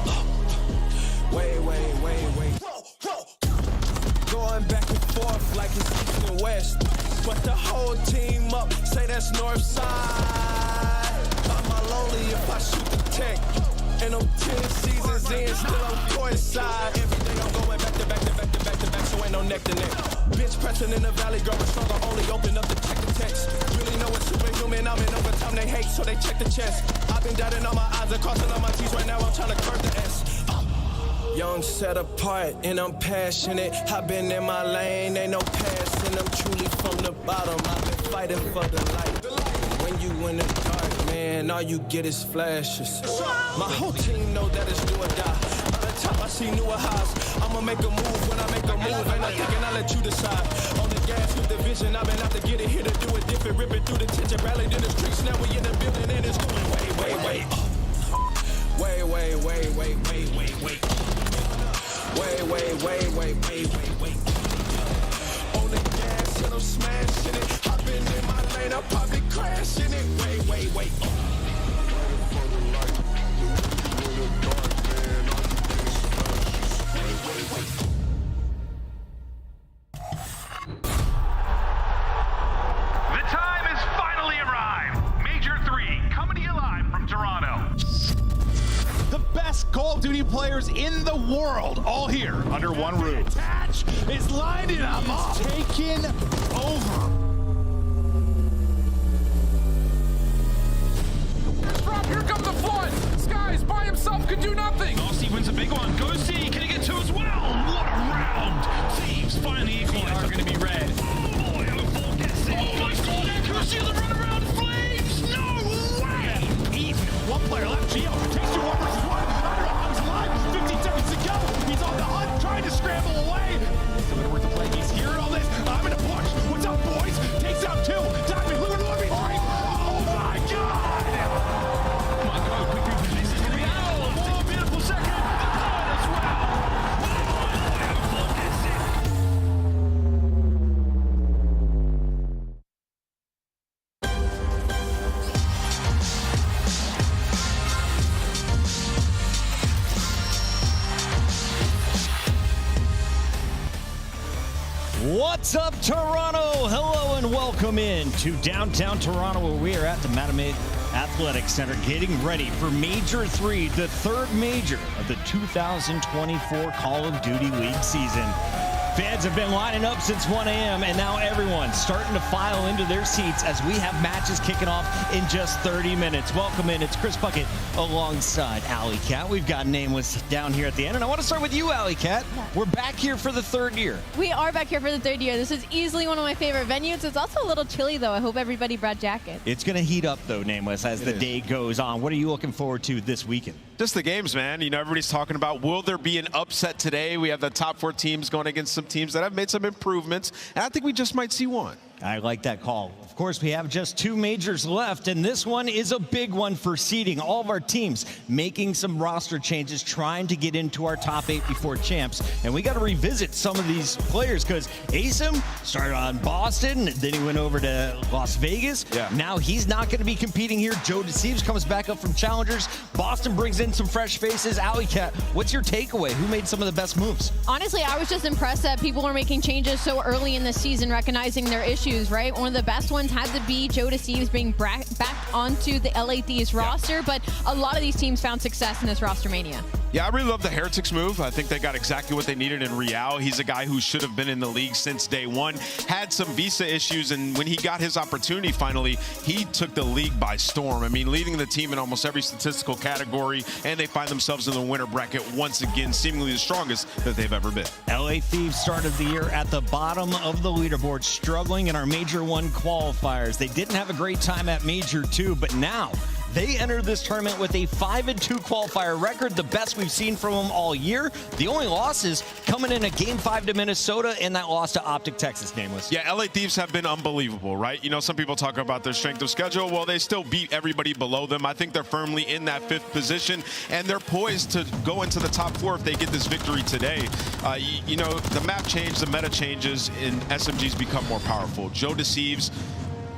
up. Way up. Way up. Going back and forth like it's east and west, but the whole team up, say that's north side. I'm all lonely if I shoot the tech, and I'm 10 seasons in, still on court side. Every day I'm going back to back, so ain't no neck to neck. Bitch pressing in the valley, growing stronger, only open up to check the text. Really know it's superhuman, I'm in overtime, they hate, so they check the chest. I've been dotting all my I's and crossing all my T's, right now I'm trying to curve the S. Young, set apart, and I'm passionate. I've been in my lane, ain't no passing. I'm truly from the bottom, I've been fighting for the light. When you in the dark, man, all you get is flashes. My whole team know that it's do or die. On the top, I see newer highs. I'ma make a move when I make a move. Ain't no thinking, I let you decide. On the gas with the vision, I've been out to get it, here to do it different. Ripping through the tension, rallied in the streets. Now we in the building, and it's going way up. Way up. On the gas and I'm smashing it. I've been in my lane, I'm probably crashing it. Way up. The time has finally arrived. Major 3 coming to you live from Toronto. The best Call of Duty players in the world, all here under one roof. Attach is lining them up, taking over. Drop, here comes the flood. Skies by himself could do nothing. Aussie wins a big one. Go see. Can he get 2 as well? What a round. Thieves finally equalize. Are going to be red. Oh boy, O4 gets it. Oh my god, accuracy of the runaround. Flames. No way. Even one player left. Gio takes 2 over 1. Underarms alive. 15 seconds to go. He's on the hunt, trying to scramble away. Still gonna work the play. He's hearing all this. I'm in a push. What's up, boys? Takes out 2. Diamond, look at 3. Oh my god. My god, quick movement. This is going to be out. Oh, beautiful second. The third as well. Oh boy, O4 gets it. What's up, Toronto? Hello and welcome in to downtown Toronto, where we are at the Matamate Athletics Center getting ready for Major 3, the third major of the 2024 Call of Duty League season. Fans have been lining up since 1 a.m. and now everyone's starting to file into their seats as we have matches kicking off in just 30 minutes. Welcome in. It's Chris Puckett alongside Alley Cat. We've got Nameless down here at the end, and I want to start with you, Alley Cat. We're back here for the third year. We are back here for the third year. This is easily one of my favorite venues. It's also a little chilly, though. I hope everybody brought jackets. It's going to heat up, though, Nameless, as the day goes on. What are you looking forward to this weekend? Just the games, man. You know, everybody's talking about, will there be an upset today? We have the top 4 teams going against some teams that have made some improvements, and I think we just might see one. I like that call. Of course, we have just 2 majors left, and this one is a big one for seeding. All of our teams making some roster changes, trying to get into our top 8 before champs. And we got to revisit some of these players because Asim started on Boston, then he went over to Las Vegas. Yeah. Now he's not going to be competing here. Joe Deceives comes back up from Challengers. Boston brings in some fresh faces. Alley Cat, what's your takeaway? Who made some of the best moves? Honestly, I was just impressed that people were making changes so early in the season, recognizing their issues, right? One of the best ones had to be Joe Deceives being back onto the LA Thieves roster, but a lot of these teams found success in this roster mania. Yeah, I really love the Heretics move. I think they got exactly what they needed in Real. He's a guy who should have been in the league since day one. Had some visa issues, and when he got his opportunity finally, he took the league by storm. I mean, leading the team in almost every statistical category, and they find themselves in the winner bracket once again, seemingly the strongest that they've ever been. LA Thieves started the year at the bottom of the leaderboard, struggling in our Major 1 qualifiers. They didn't have a great time at Major 2, but now They entered this tournament with a 5-2 qualifier record, the best we've seen from them all year. The only losses coming in a Game 5 to Minnesota and that loss to Optic Texas, Nameless. Yeah, LA Thieves have been unbelievable, right? You know, some people talk about their strength of schedule. Well, they still beat everybody below them. I think they're firmly in that 5th position, and they're poised to go into the top 4 if they get this victory today. You know, the map change, the meta changes, and SMG's become more powerful. Joe Deceives,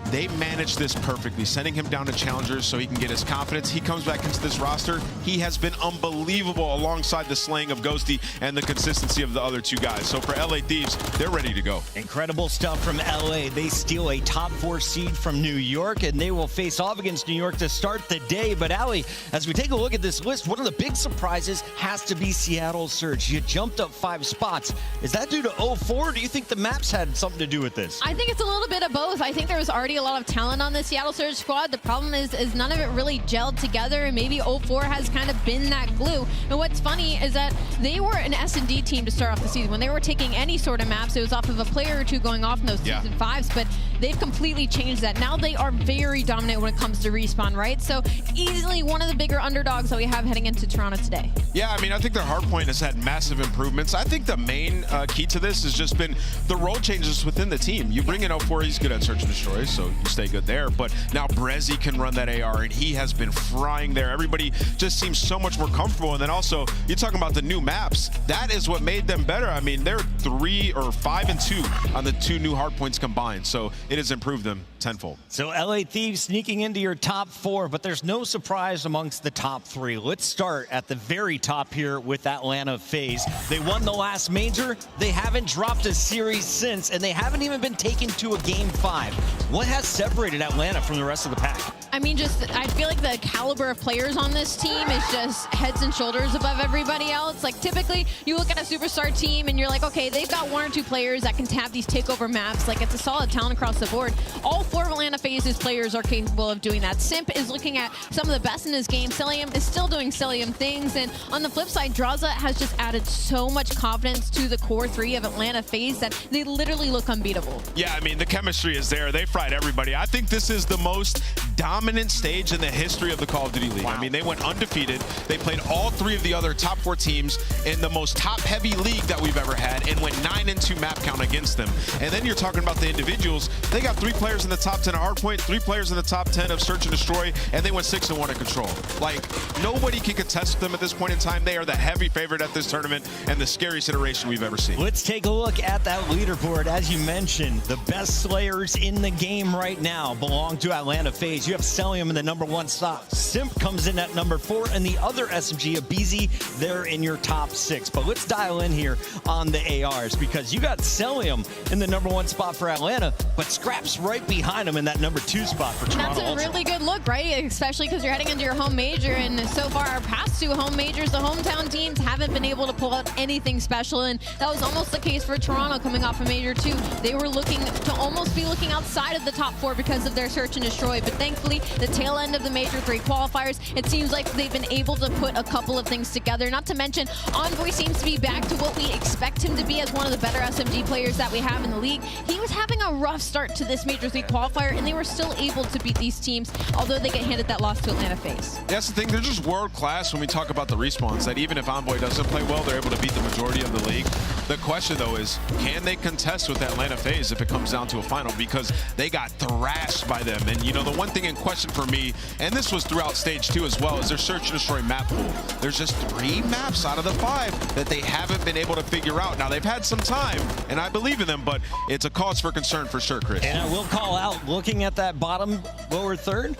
they managed this perfectly, sending him down to challengers so he can get his confidence. He comes back into this roster. He has been unbelievable alongside the slaying of Ghosty and the consistency of the other 2 guys. So for LA Thieves, they're ready to go. Incredible stuff from LA. They steal a top 4 seed from New York, and they will face off against New York to start the day. But Ali, as we take a look at this list, one of the big surprises has to be Seattle's surge. You jumped up 5 spots. Is that due to 04? Or do you think the maps had something to do with this? I think it's a little bit of both. I think there was already a lot of talent on the Seattle Surge squad. The problem is none of it really gelled together, and maybe 04 has kind of been that glue. And what's funny is that they were an S&D team to start off the season. When they were taking any sort of maps, it was off of a player or 2 going off in those season 5s, but they've completely changed that. Now they are very dominant when it comes to respawn, right? So easily one of the bigger underdogs that we have heading into Toronto today. Yeah, I mean, I think their hardpoint has had massive improvements. I think the main key to this has just been the role changes within the team. You bring in 04, he's good at search and destroy, so you stay good there. But now Brezzy can run that AR, and he has been frying there. Everybody just seems so much more comfortable. And then also, you're talking about the new maps. That is what made them better. I mean, they're 3 or 5-2 on the 2 new hardpoints combined. So it has improved them tenfold. So LA Thieves sneaking into your top 4, but there's no surprise amongst the top 3. Let's start at the very top here with Atlanta FaZe. They won the last major. They haven't dropped a series since, and they haven't even been taken to a Game 5. What has separated Atlanta from the rest of the pack? I mean, I feel like the caliber of players on this team is just heads and shoulders above everybody else. Like, typically, you look at a superstar team and you're like, okay, they've got 1 or 2 players that can have these takeover maps. Like, it's a solid talent across the board. All 4 of Atlanta FaZe's players are capable of doing that. Simp is looking at some of the best in his game. Cilium is still doing Cilium things. And on the flip side, Draza has just added so much confidence to the core 3 of Atlanta FaZe that they literally look unbeatable. Yeah, I mean, the chemistry is there. They fried everybody. I think this is the most dominant stage in the history of the Call of Duty League. Wow. I mean, they went undefeated. They played all 3 of the other top 4 teams in the most top-heavy league that we've ever had and went 9-2 map count against them. And then you're talking about the individuals. They got 3 players in the top 10 of hardpoint, 3 players in the top 10 of search and destroy, and they went 6-1 in control. Like, nobody can contest them at this point in time. They are the heavy favorite at this tournament and the scariest iteration we've ever seen. Let's take a look at that leaderboard. As you mentioned, the best slayers in the game right now belong to Atlanta FaZe. You have Celium in the #1 spot. Simp comes in at number 4, and the other SMG, Abizi, they're in your top 6. But let's dial in here on the ARs, because you got Celium in the #1 spot for Atlanta, but Scrap's right behind him in that #2 spot for Toronto. That's a really good look, right? Especially because you're heading into your home major, and so far our past 2 home majors, the hometown teams haven't been able to pull out anything special, and that was almost the case for Toronto coming off of Major 2. They were looking to almost be looking outside of the top 4 because of their search and destroy, but thankfully the tail end of the Major 3 qualifiers, it seems like they've been able to put a couple of things together. Not to mention, Envoy seems to be back to what we expect him to be as one of the better SMG players that we have in the league. He was having a rough start to this Major 3 qualifier, and they were still able to beat these teams, although they get handed that loss to Atlanta FaZe. That's the thing, they're just world class when we talk about the respawns, that even if Envoy doesn't play well, they're able to beat the majority of the league. The question, though, is can they contest with Atlanta FaZe if it comes down to a final? Because they got thrashed by them. And, you know, the one thing in question for me, and this was throughout stage 2 as well, is their search and destroy map pool. There's just 3 maps out of the 5 that they haven't been able to figure out. Now, they've had some time, and I believe in them, but it's a cause for concern for sure, Chris. And I will call out, looking at that bottom lower third,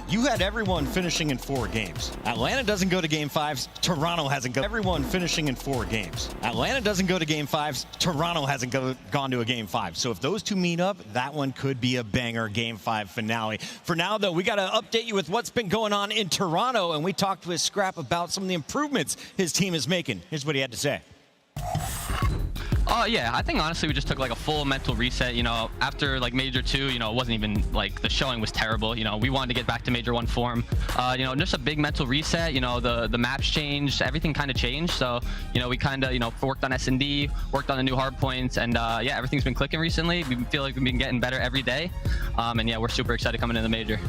you had everyone finishing in 4 games. Atlanta doesn't go to Game 5s. Toronto hasn't gone. Everyone finishing in 4 games. Atlanta doesn't go to Game 5s. Toronto hasn't gone to a Game 5. So if those 2 meet up, that one could be a banger Game 5 finale. For now, though, we got to update you with what's been going on in Toronto, and we talked with Scrap about some of the improvements his team is making. Here's what he had to say. Yeah, I think honestly we just took like a full mental reset. You know, after like Major 2, you know, it wasn't even like the showing was terrible. You know, we wanted to get back to Major 1 form. You know, just a big mental reset. You know, the maps changed, everything kind of changed. So, you know, we kind of, you know, worked on S&D, worked on the new hard points, and yeah, everything's been clicking recently. We feel like we've been getting better every day. And yeah, we're super excited coming into the Major.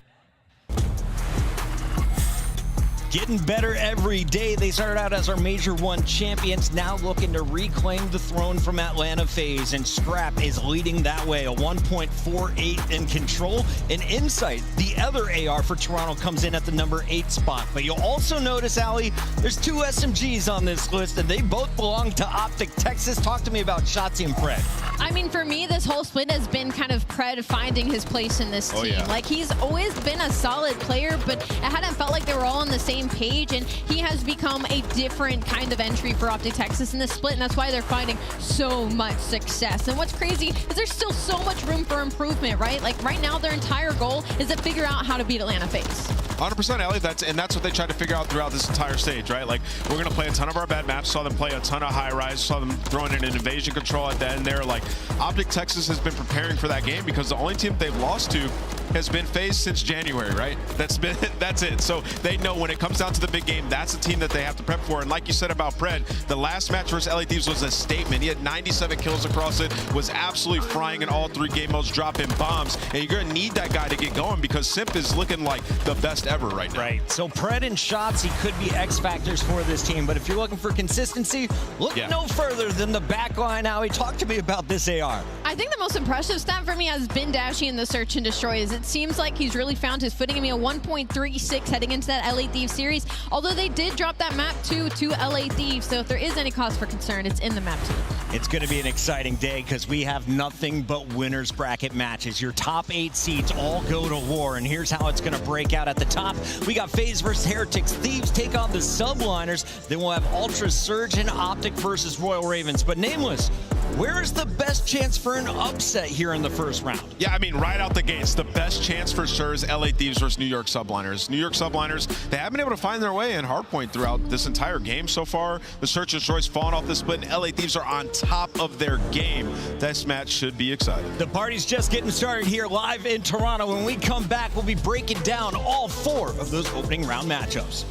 Getting better every day. They started out as our Major 1 champions, now looking to reclaim the throne from Atlanta FaZe, and Scrap is leading that way. A 1.48 in control. And Insight, the other AR for Toronto, comes in at the number 8 spot. But you'll also notice, Allie, there's 2 SMGs on this list, and they both belong to Optic Texas. Talk to me about Shotzi and Pred. I mean, for me, this whole split has been kind of Pred finding his place in this team. Like, he's always been a solid player, but it hadn't felt like they were all on the same page, and he has become a different kind of entry for Optic Texas in this split, and that's why they're finding so much success. And what's crazy is there's still so much room for improvement, right? Like, right now, their entire goal is to figure out how to beat Atlanta FaZe. 100%, Ellie. That's what they tried to figure out throughout this entire stage, right? Like, we're going to play a ton of our bad maps. Saw them play a ton of high rise. Saw them throwing in an invasion control at the end there. Like, Optic Texas has been preparing for that game because the only team they've lost to has been FaZe since January, right? That's it. So they know when it comes down to the big game, that's the team that they have to prep for. And like you said about Pred, the last match versus LA Thieves was a statement. He had 97 kills across it, was absolutely frying in all 3 game modes, dropping bombs. And you're going to need that guy to get going because Simp is looking like the best ever right now. Right. So Pred and Shotzi could be X factors for this team, but if you're looking for consistency, look no further than the back line. Howie, talk to me about this AR. I think the most impressive stat for me has been Dashy in the search and destroy. It seems like he's really found his footing. I mean, a 1.36 heading into that LA Thieves series, although they did drop that map 2 to LA Thieves. So if there is any cause for concern, it's in the map 2. It's going to be an exciting day because we have nothing but winners bracket matches. Your top 8 seeds all go to war, and here's how it's going to break out. At the top, we got FaZe versus Heretics. Thieves take on the Subliners. Then we'll have Ultra Surge and Optic versus Royal Ravens. But Nameless, where is the best chance for an upset here in the first round? Yeah, I mean, right out the gates, the best chance for sure is LA Thieves versus New York Subliners. New York Subliners, they haven't been able to find their way in hardpoint throughout this entire game so far. The Search and Destroy's fallen off this split, and LA Thieves are on top of their game. This match should be exciting. The party's just getting started here live in Toronto. When we come back, we'll be breaking down all 4 of those opening round matchups.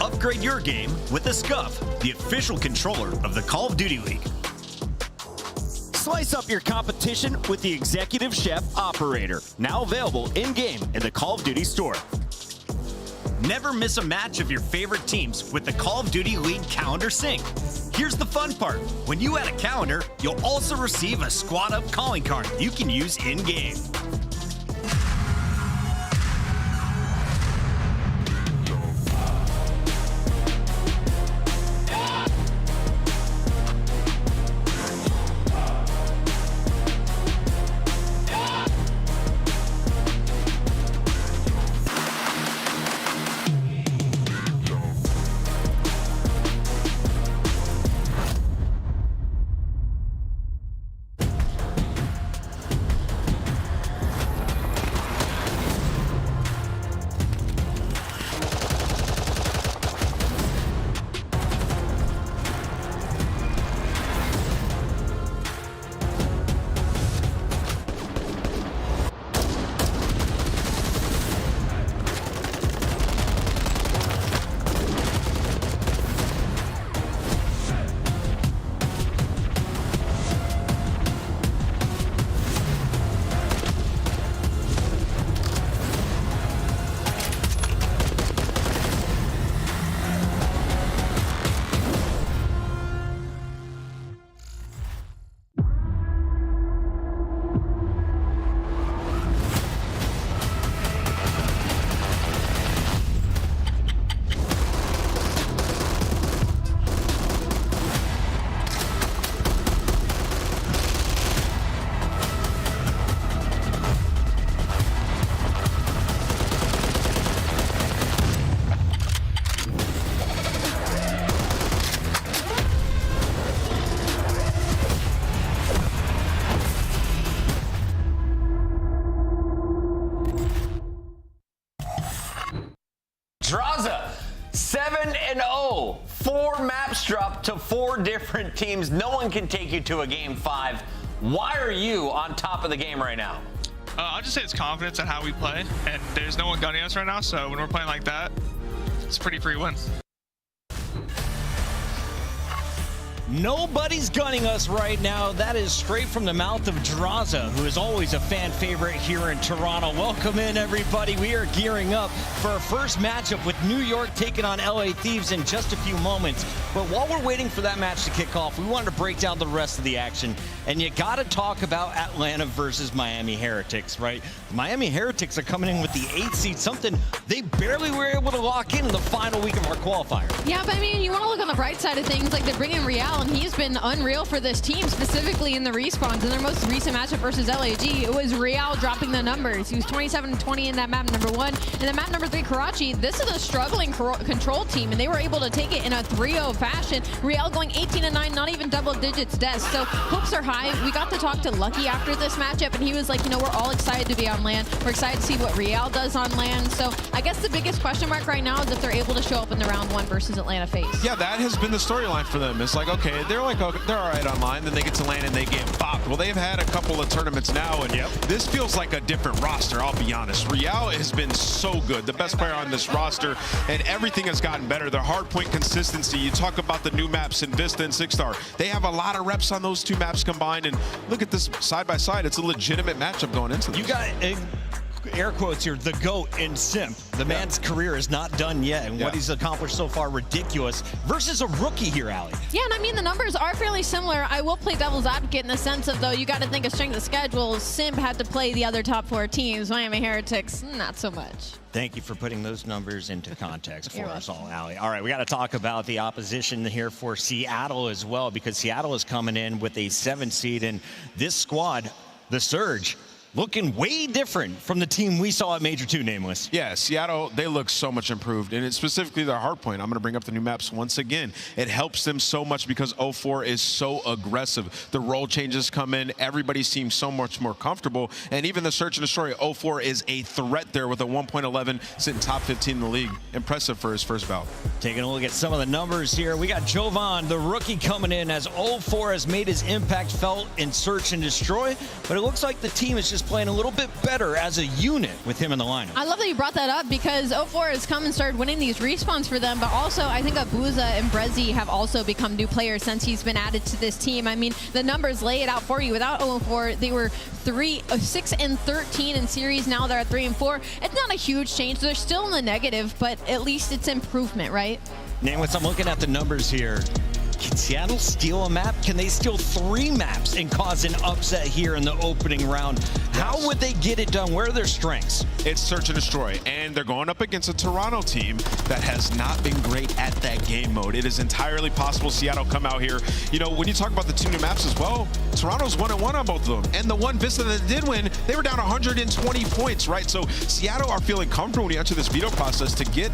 Upgrade your game with the Scuff, the official controller of the Call of Duty League. Slice up your competition with the Executive Chef Operator, now available in-game in the Call of Duty store. Never miss a match of your favorite teams with the Call of Duty League Calendar Sync. Here's the fun part. When you add a calendar, you'll also receive a Squad Up calling card you can use in-game. Draza, 7-0. 4 maps dropped to 4 different teams. No one can take you to a game 5. Why are you on top of the game right now? I'll just say it's confidence in how we play, and there's no one gunning us right now, so when we're playing like that, it's a pretty free win. Nobody's gunning us right now. That is straight from the mouth of Draza, who is always a fan favorite here in Toronto. Welcome in, everybody. We are gearing up for our first matchup with New York taking on LA Thieves in just a few moments. But while we're waiting for that match to kick off, we wanted to break down the rest of the action. And you got to talk about Atlanta versus Miami Heretics, right? The Miami Heretics are coming in with the 8th seed, something they barely were able to lock in the final week of our qualifier. Yeah, but I mean, you want to look on the bright side of things, like they're bringing Real, and he's been unreal for this team, specifically in the respawns. In their most recent matchup versus LAG, it was Real dropping the numbers. He was 27-20 in that map number 1. And then map number 3, Karachi, this is a struggling control team, and they were able to take it in a 3-0 fashion. Real going 18-9, not even double digits deaths. So hopes are high. We got to talk to Lucky after this matchup, and he was like, you know, we're all excited to be on land. We're excited to see what Real does on land. So I guess the biggest question mark right now is if they're able to show up in the round 1 versus Atlanta face. Yeah, that has been the storyline for them. It's like, okay, they're all right online, then they get to land and they get bopped. Well, they've had a couple of tournaments now, and this feels like a different roster, I'll be honest. Real has been so good, the best player on this roster, and everything has gotten better. Their hardpoint consistency, you talk about the new maps in Vista and 6-Star. They have a lot of reps on those 2 maps combined, and look at this side by side. It's a legitimate matchup going into this. You got air quotes here, the GOAT in Simp. The man's career is not done yet, and what he's accomplished so far, ridiculous, versus a rookie here, Allie. Yeah, and I mean, the numbers are fairly similar. I will play devil's advocate in the sense of, though, you got to think of strength of schedule. Simp had to play the other top 4 teams. Miami Heretics, not so much. Thank you for putting those numbers into context for us all, Allie. All right, we got to talk about the opposition here for Seattle as well, because Seattle is coming in with a 7 seed, and this squad, the Surge, looking way different from the team we saw at Major 2, Nameless. Yeah, Seattle, they look so much improved, and it's specifically their hardpoint. I'm going to bring up the new maps once again. It helps them so much because 04 is so aggressive. The role changes come in. Everybody seems so much more comfortable, and even the search and destroy, 04 is a threat there with a 1.11, sitting top 15 in the league. Impressive for his first bout. Taking a look at some of the numbers here. We got Jovan, the rookie, coming in as 04 has made his impact felt in search and destroy, but it looks like the team is just playing a little bit better as a unit with him in the lineup. I love that you brought that up because 04 has come and started winning these respawns for them, but also I think Abuza and Brezzy have also become new players since he's been added to this team. I mean, the numbers lay it out for you. Without 04, they were 6-13 in series. Now they're at 3-4. It's not a huge change. They're still in the negative, but at least it's improvement, right? Nameless, I'm looking at the numbers here. Can Seattle steal a map? Can they steal 3 maps and cause an upset here in the opening round? How would they get it done? Where are their strengths? It's search and destroy, and they're going up against a Toronto team that has not been great at that game mode. It is entirely possible Seattle come out here. You know, when you talk about the 2 new maps as well, Toronto's 1-1 on both of them, and the one Vista that did win, they were down 120 points, right? So Seattle are feeling comfortable when you enter this veto process to get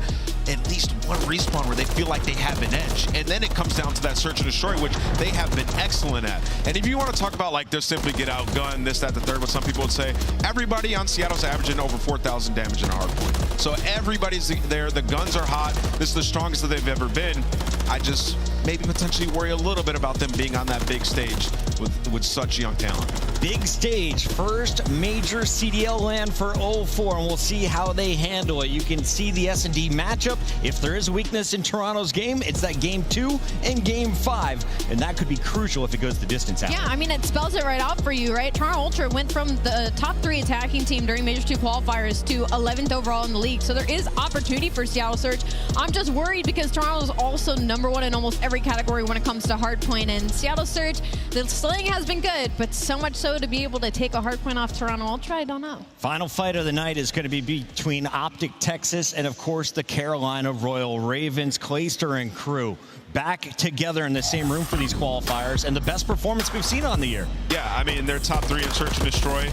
at least one respawn where they feel like they have an edge, and then it comes down to that search and destroy, which they have been excellent at. And if you want to talk about like they're simply get outgunned, this, that, the third, what some people would say, everybody on Seattle's averaging over 4,000 damage in a hardpoint. So everybody's there. The guns are hot. This is the strongest that they've ever been. I just maybe potentially worry a little bit about them being on that big stage with such young talent. Big stage, first major CDL land for 04, and we'll see how they handle it. You can see the S&D matchup. If there is a weakness in Toronto's game, it's that game 2 and game 5, and that could be crucial if it goes the distance out. Yeah, I mean, it spells it right out for you, right? Toronto Ultra went from the top 3 attacking team during Major 2 qualifiers to 11th overall in the league, so there is opportunity for Seattle Surge. I'm just worried because Toronto is also #1 in almost every category when it comes to hardpoint, and Seattle Surge, the slaying has been good, but so much so to be able to take a hardpoint off Toronto Ultra, I don't know. Final fight of the night is going to be between Optic Texas and, of course, the Carolina Royal Ravens. Clayster and crew back together in the same room for these qualifiers, and the best performance we've seen on the year. Yeah, I mean, they're top 3 in search and destroy.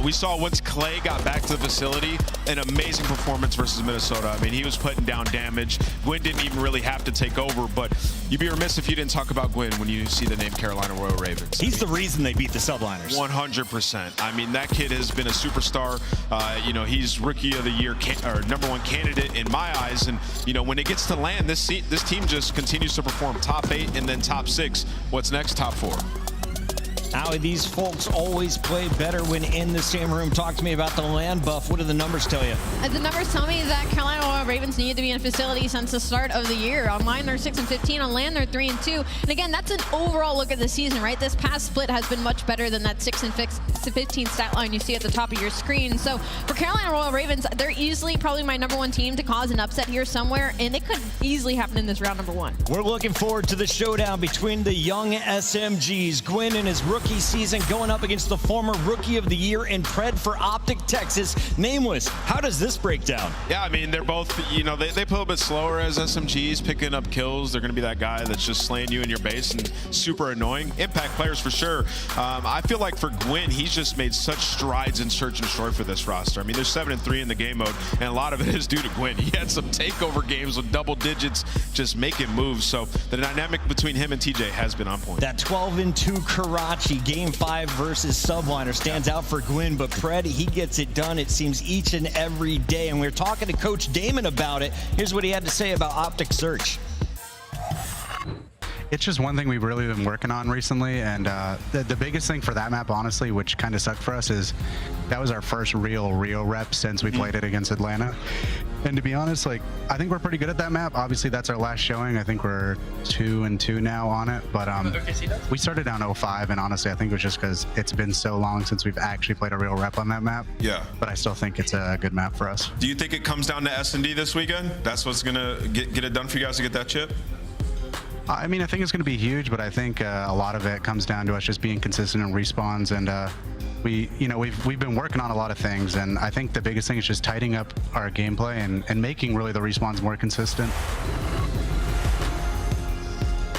We saw once Clay got back to the facility, an amazing performance versus Minnesota. I mean, he was putting down damage. Gwyn didn't even really have to take over, but you'd be remiss if you didn't talk about Gwyn when you see the name Carolina Royal Ravens. He's the reason they beat the Subliners. 100%. I mean, that kid has been a superstar. You know, he's Rookie of the Year, or #1 candidate in my eyes. And, you know, when it gets to land, this team just continues to perform top 8 and then top 6. What's next? Top 4. Howie, these folks always play better when in the same room. Talk to me about the land buff. What do the numbers tell you? The numbers tell me that Carolina Ravens needed to be in a facility since the start of the year. Online, they're 6-15. On land, they're 3-2. And again, that's an overall look at the season, right? This past split has been much better than that 6-15 stat line you see at the top of your screen. So for Carolina Royal Ravens, they're easily probably my #1 team to cause an upset here somewhere, and it could easily happen in this round #1. We're looking forward to the showdown between the young SMGs. Gwyn in his rookie season going up against the former Rookie of the Year and Pred for Optic Texas, Nameless. How does this break down? Yeah, I mean, they're both, you know, they play a little bit slower as SMGs, picking up kills. They're going to be that guy that's just slaying you in your base and super annoying. Impact players for sure. I feel like for Gwyn, he's just made such strides in search and destroy for this roster. I mean, they're 7-3 in the game mode, and a lot of it is due to Gwyn. He had some takeover games with double digits, just making moves. So the dynamic between him and TJ has been on point. That 12-2 Karachi Game 5 versus Subliner stands out for Gwyn, but Pred, he gets it done, it seems, each and every day. And we're talking to Coach Damon about it. Here's what he had to say about Optic Search. It's just one thing we've really been working on recently, and the biggest thing for that map, honestly, which kind of sucked for us, is that was our first real rep since we played it against Atlanta. And to be honest, like, I think we're pretty good at that map. Obviously, that's our last showing. I think we're 2-2 now on it, but we started down 0-5, and honestly, I think it was just because it's been so long since we've actually played a real rep on that map. Yeah. But I still think it's a good map for us. Do you think it comes down to S&D this weekend? That's what's going to get it done for you guys to get that chip? I mean, I think it's going to be huge, but I think a lot of it comes down to us just being consistent in respawns, and we've been working on a lot of things, and I think the biggest thing is just tightening up our gameplay and making really the respawns more consistent.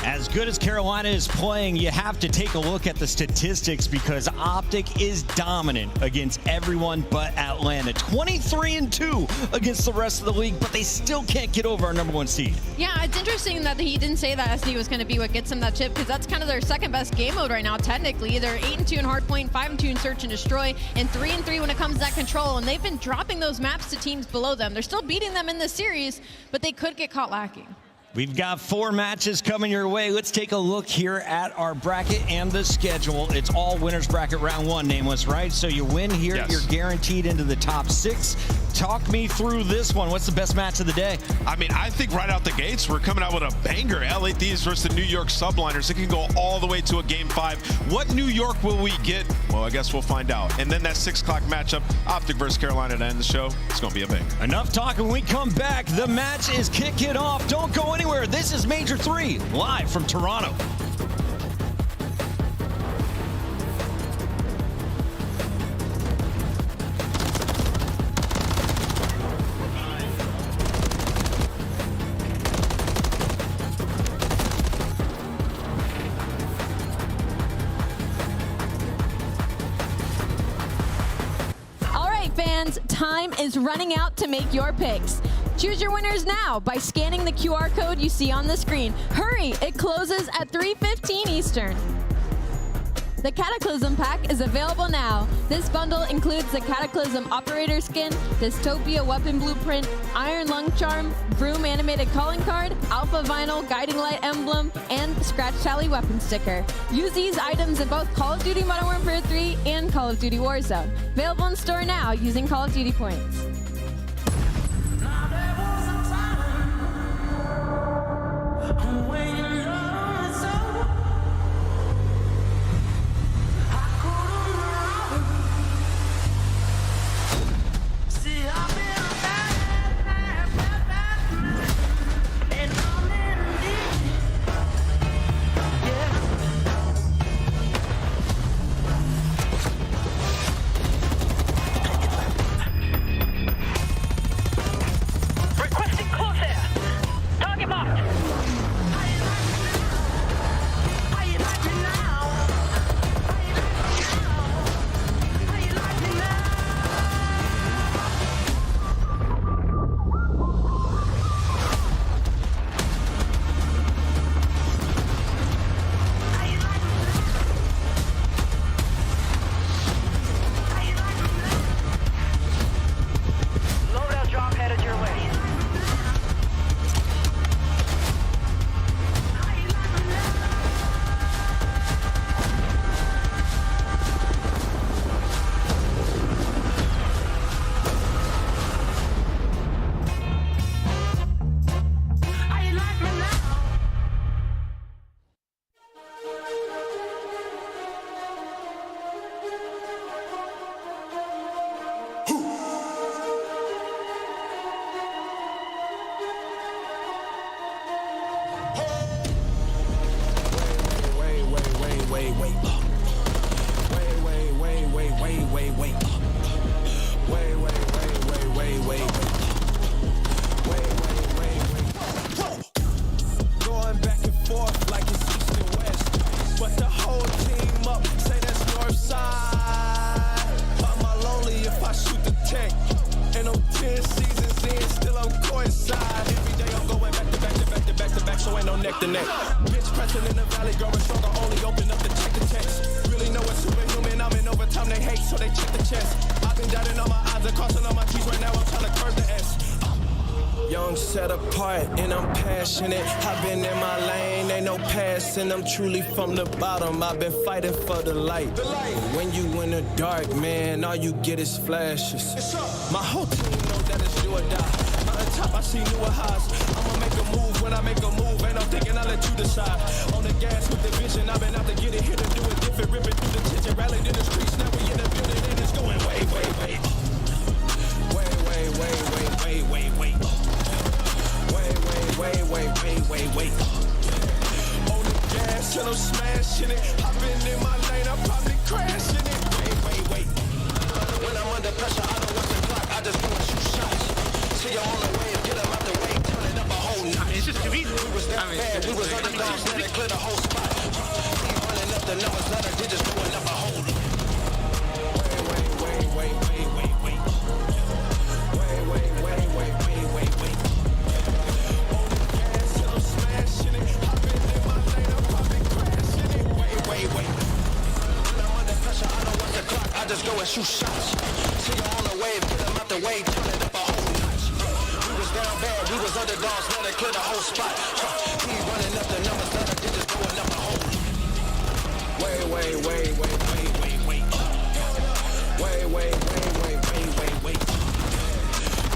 As good as Carolina is playing, you have to take a look at the statistics because Optic is dominant against everyone but Atlanta. 23-2 against the rest of the league, but they still can't get over our #1 seed. Yeah, it's interesting that he didn't say that SD was going to be what gets him that chip, because that's kind of their second best game mode right now, technically. They're 8-2 in Hardpoint, 5-2 in Search and Destroy, and 3-3 when it comes to that control, and they've been dropping those maps to teams below them. They're still beating them in this series, but they could get caught lacking. We've got 4 matches coming your way. Let's take a look here at our bracket and the schedule. It's all winners bracket round 1, Nameless, right? So you win here, yes, you're guaranteed into the top 6. Talk me through this one. What's the best match of the day? I mean, I think right out the gates, we're coming out with a banger. LA Thieves versus the New York Subliners. It can go all the way to a Game 5. What New York will we get? Well, I guess we'll find out. And then that 6 o'clock matchup, Optic versus Carolina to end the show. It's going to be a bang. Enough talking. When we come back, the match is kicking off. Don't go anywhere. This is Major 3, live from Toronto. Fans, time is running out to make your picks. Choose your winners now by scanning the QR code you see on the screen. Hurry, it closes at 3:15 Eastern. The Cataclysm Pack is available now. This bundle includes the Cataclysm Operator Skin, Dystopia Weapon Blueprint, Iron Lung Charm, Vroom Animated Calling Card, Alpha Vinyl Guiding Light Emblem, and Scratch Tally Weapon Sticker. Use these items in both Call of Duty Modern Warfare 3 and Call of Duty Warzone. Available in store now using Call of Duty points. wait up. Wait up. Going back and forth like it's east and west, but the whole team up, say that's north side. Am I lonely if I shoot the tech? And I'm 10 seasons in, still I'm coincide. Every day I'm going back to back to back to back to back, so ain't no neck to neck. Bitch pressing in the valley, growing stronger, only open up the check the text. Really know what's superhuman, I'm in overtime, they hate, so they check the chest. I've been doubting on my eyes, and crossing on my T's right now, I'm trying to curve the S. Young, set apart, and I'm passionate. I've been in my lane, ain't no passing. I'm truly from the bottom, I've been fighting for the light. When you in the dark, man, all you get is flashes. My whole team know that it's do or die. On top, I see newer highs. I'ma make a move when I make a move, and I'm thinking I'll let you decide. On the gas with the vision, I've been out to get it, here to do it different. Ripping through the tension, rallied in the streets, now we in the building, and it's going way. Wait. On the gas till I'm smashing it. I've been in my lane, I'm probably crashing it. Wait. When I'm under pressure, I don't watch the clock. I just go and shoot shots. See you on the way, get them out the way, turn it up a whole notch. It's just too easy. We was that bad, we was underdogs, now they clear the whole spot. We running up the numbers, now the digits going up a whole lot. Wait. I just go and shoot shots. See you on the wave, get them out the way, turn it up a whole notch. We was down bad, we was underdogs, now they clear the whole spot. We running up the numbers, now the digits going up a whole lot. Wait.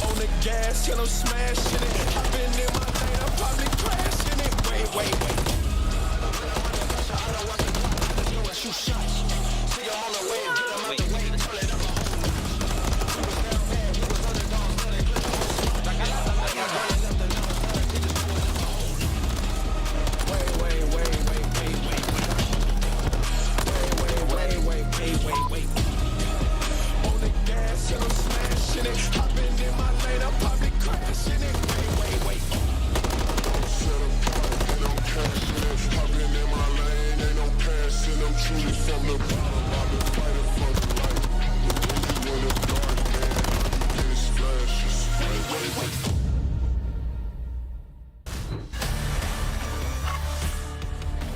On the gas till I'm smashing it. I've been in my lane, I'm probably crashing it. Wait. I don't want the clock, I just go and shoot shots. See you on the wave, get them out the way, turn it up a whole lot. We was down bad, we was underdogs, now they clear the whole spot. We running up the numbers, now the digits going up a whole lot. Wait. On the gas, till I'm smashing it. I've been in my lane, I'm probably crashing it. Wait. Set apart, and I'm cashing it. I've been in my lane, ain't no passing. I'm truly from the bottom, I've been fighting for the light. But when you in the dark, man, all you get is flashes. Wait.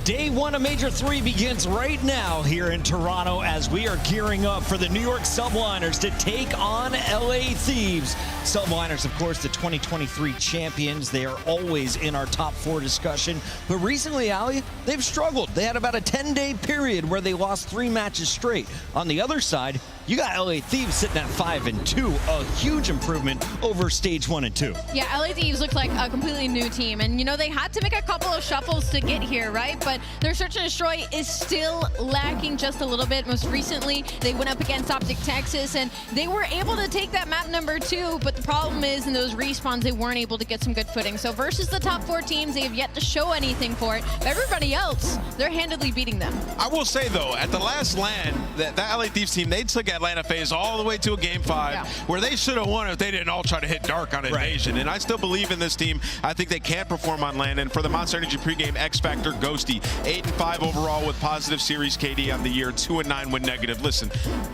Day one of Major 3 begins right now here in Toronto as we are gearing up for the New York Subliners to take on LA Thieves. Subliners, of course, the 2023 champions. They are always in our top 4 discussion. But recently, Ali, they've struggled. They had about a 10-day period where they lost 3 matches straight. On the other side, you got LA Thieves sitting at 5-2, a huge improvement over stage 1 and 2. Yeah, LA Thieves looked like a completely new team. And, you know, they had to make a couple of shuffles to get here, right? But their search and destroy is still lacking just a little bit. Most recently, they went up against Optic Texas, and they were able to take that map number 2. But the problem is, in those respawns, they weren't able to get some good footing. So versus the top 4 teams, they have yet to show anything for it. But everybody else, they're handedly beating them. I will say, though, at the last LAN, that LA Thieves team, they took Atlanta FaZe all the way to a Game 5, where they should have won if they didn't all try to hit dark on Invasion. And I still believe in this team. I think they can perform on LAN. And for the Monster Energy pregame, X Factor, Ghosty, 8-5 overall with positive series KD on the year, 2-9 when negative. Listen,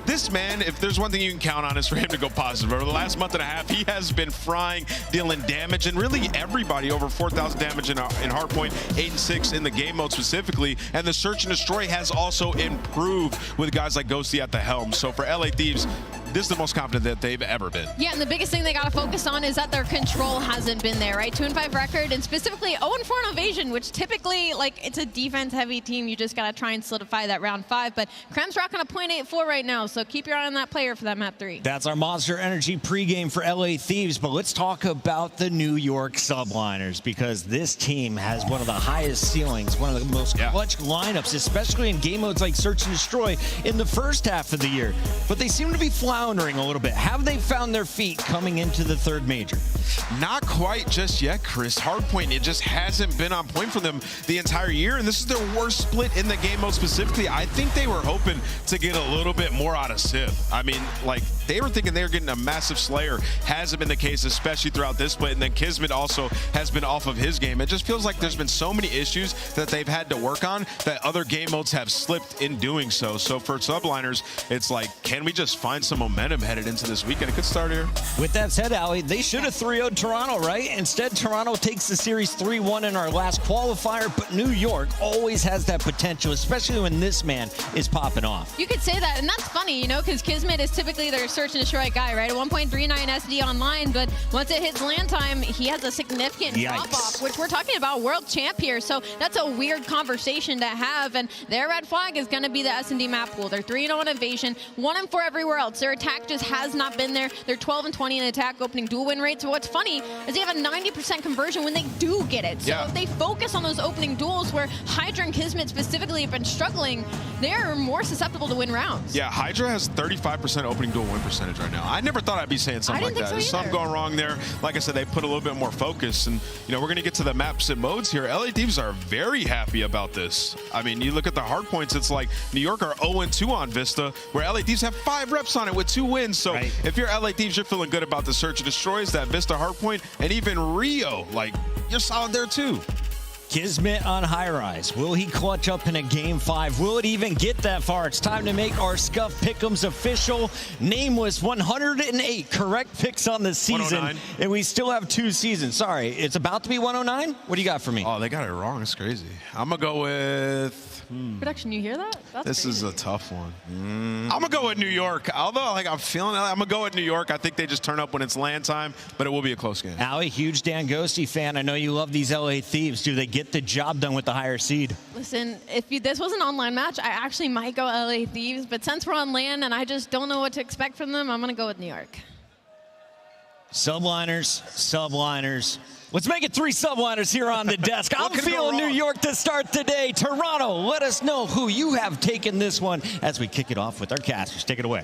this man, if there's one thing you can count on, is for him to go positive. Over the last month and a half, he has been frying, dealing damage, and really everybody over 4,000 damage in hardpoint, 8-6 in the game mode specifically. And the search and destroy has also improved with guys like Ghosty at the helm. So for LA Thieves, this is the most confident that they've ever been. Yeah, and the biggest thing they got to focus on is that their control hasn't been there, right? 2-5 record, and specifically 0-4 on evasion, which typically, like, it's a defense-heavy team. You just got to try and solidify that round 5. But Krem's rocking a .84 right now, so keep your eye on that player for that map 3. That's our Monster Energy pregame for LA Thieves, but let's talk about the New York Subliners, because this team has one of the highest ceilings, one of the most clutch lineups, especially in game modes like Search and Destroy in the first half of the year. But they seem to be floundering floundering a little bit. Have they found their feet coming into the third major? Not quite just yet, Chris. Hardpoint, it just hasn't been on point for them the entire year, and this is their worst split in the game mode specifically. I think they were hoping to get a little bit more out of Civ. I mean, like, they were thinking they were getting a massive Slayer. Hasn't been the case, especially throughout this split, and then Kismet also has been off of his game. It just feels like there's been so many issues that they've had to work on that other game modes have slipped in doing so. So for subliners, it's like, can we just find some momentum headed into this weekend? A good start here. With that said, Ali, they should have 3-0'd Toronto, right? Instead, Toronto takes the series 3-1 in our last qualifier, but New York always has that potential, especially when this man is popping off. You could say that, and that's funny, you know, because Kismet is typically their search and destroy guy, right? A 1.39 SD online, but once it hits land time, he has a significant drop-off, which we're talking about world champ here, so that's a weird conversation to have, and their red flag is going to be the S&D map pool. They're 3-0 on evasion, 1-4 everywhere else. Their attack just has not been there. They're 12-20 in attack, opening dual win rates. So what's funny is they have a 90% conversion when they do get it. So if they focus on those opening duels where Hydra and Kismet specifically have been struggling, they're more susceptible to win rounds. Yeah, Hydra has 35% opening dual win percentage right now. I never thought I'd be saying something like that. There's something going wrong there. Like I said, they put a little bit more focus, and you know, we're going to get to the maps and modes here. LA Thieves are very happy about this. I mean, you look at the hard points, it's like New York are 0-2 on Vista, where LA Thieves have 5 reps on it with 2 wins. So if you're LA Thieves, you're feeling good about the search and destroys, that Vista hardpoint, and even Rio, like, you're solid there too. Kismet on high rise. Will he clutch up in a game 5? Will it even get that far? It's time to make our Scuff Pick'ems official. Nameless 108 correct picks on the season. 109. And we still have 2 seasons. Sorry, it's about to be 109? What do you got for me? Oh, they got it wrong. It's crazy. I'm going to go with... Production, you hear that? That's this crazy. is a tough one. I'm going to go with New York. Although, like, I'm feeling it, I'm going to go with New York. I think they just turn up when it's land time, but it will be a close game. Allie, huge Dan Ghosty fan. I know you love these LA Thieves. Do they get the job done with the higher seed? Listen, if this was an online match, I actually might go LA Thieves, but since we're on land and I just don't know what to expect from them, I'm going to go with New York. Subliners. Let's make it 3 subliners here on the desk. I'm feeling New York to start today. Toronto, let us know who you have taken this one as we kick it off with our casters. Take it away.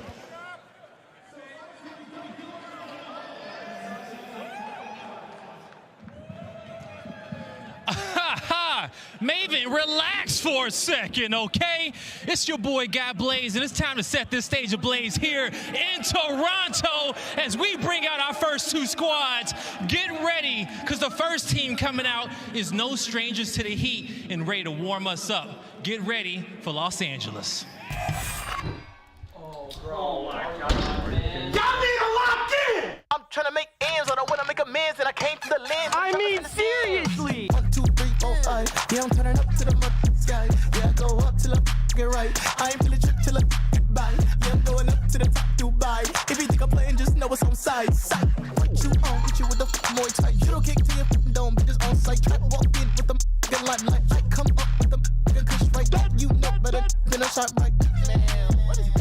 Maven, relax for a second, okay? It's your boy, Guy Blaze, and it's time to set this stage ablaze here in Toronto as we bring out our first 2 squads. Get ready, because the first team coming out is no strangers to the heat and ready to warm us up. Get ready for Los Angeles. Y'all need to lock in! I'm trying to make ends, I don't want to make amends, and I came to the lens. I mean, seriously! 1, 2, 3, 4, 5. Yeah, I'm turning up to the sky. Yeah, I go up till I get right. I ain't feeling trip till I get by. Yeah, I'm going up to the top, Dubai. If you think I'm playing, just know it's on side. What you on? Hit you with the more tight. You don't kick till you dome, bitches on site. Try to walk in with the limelight. I come up with the kush right. You know better than a shot right. Man, what is it?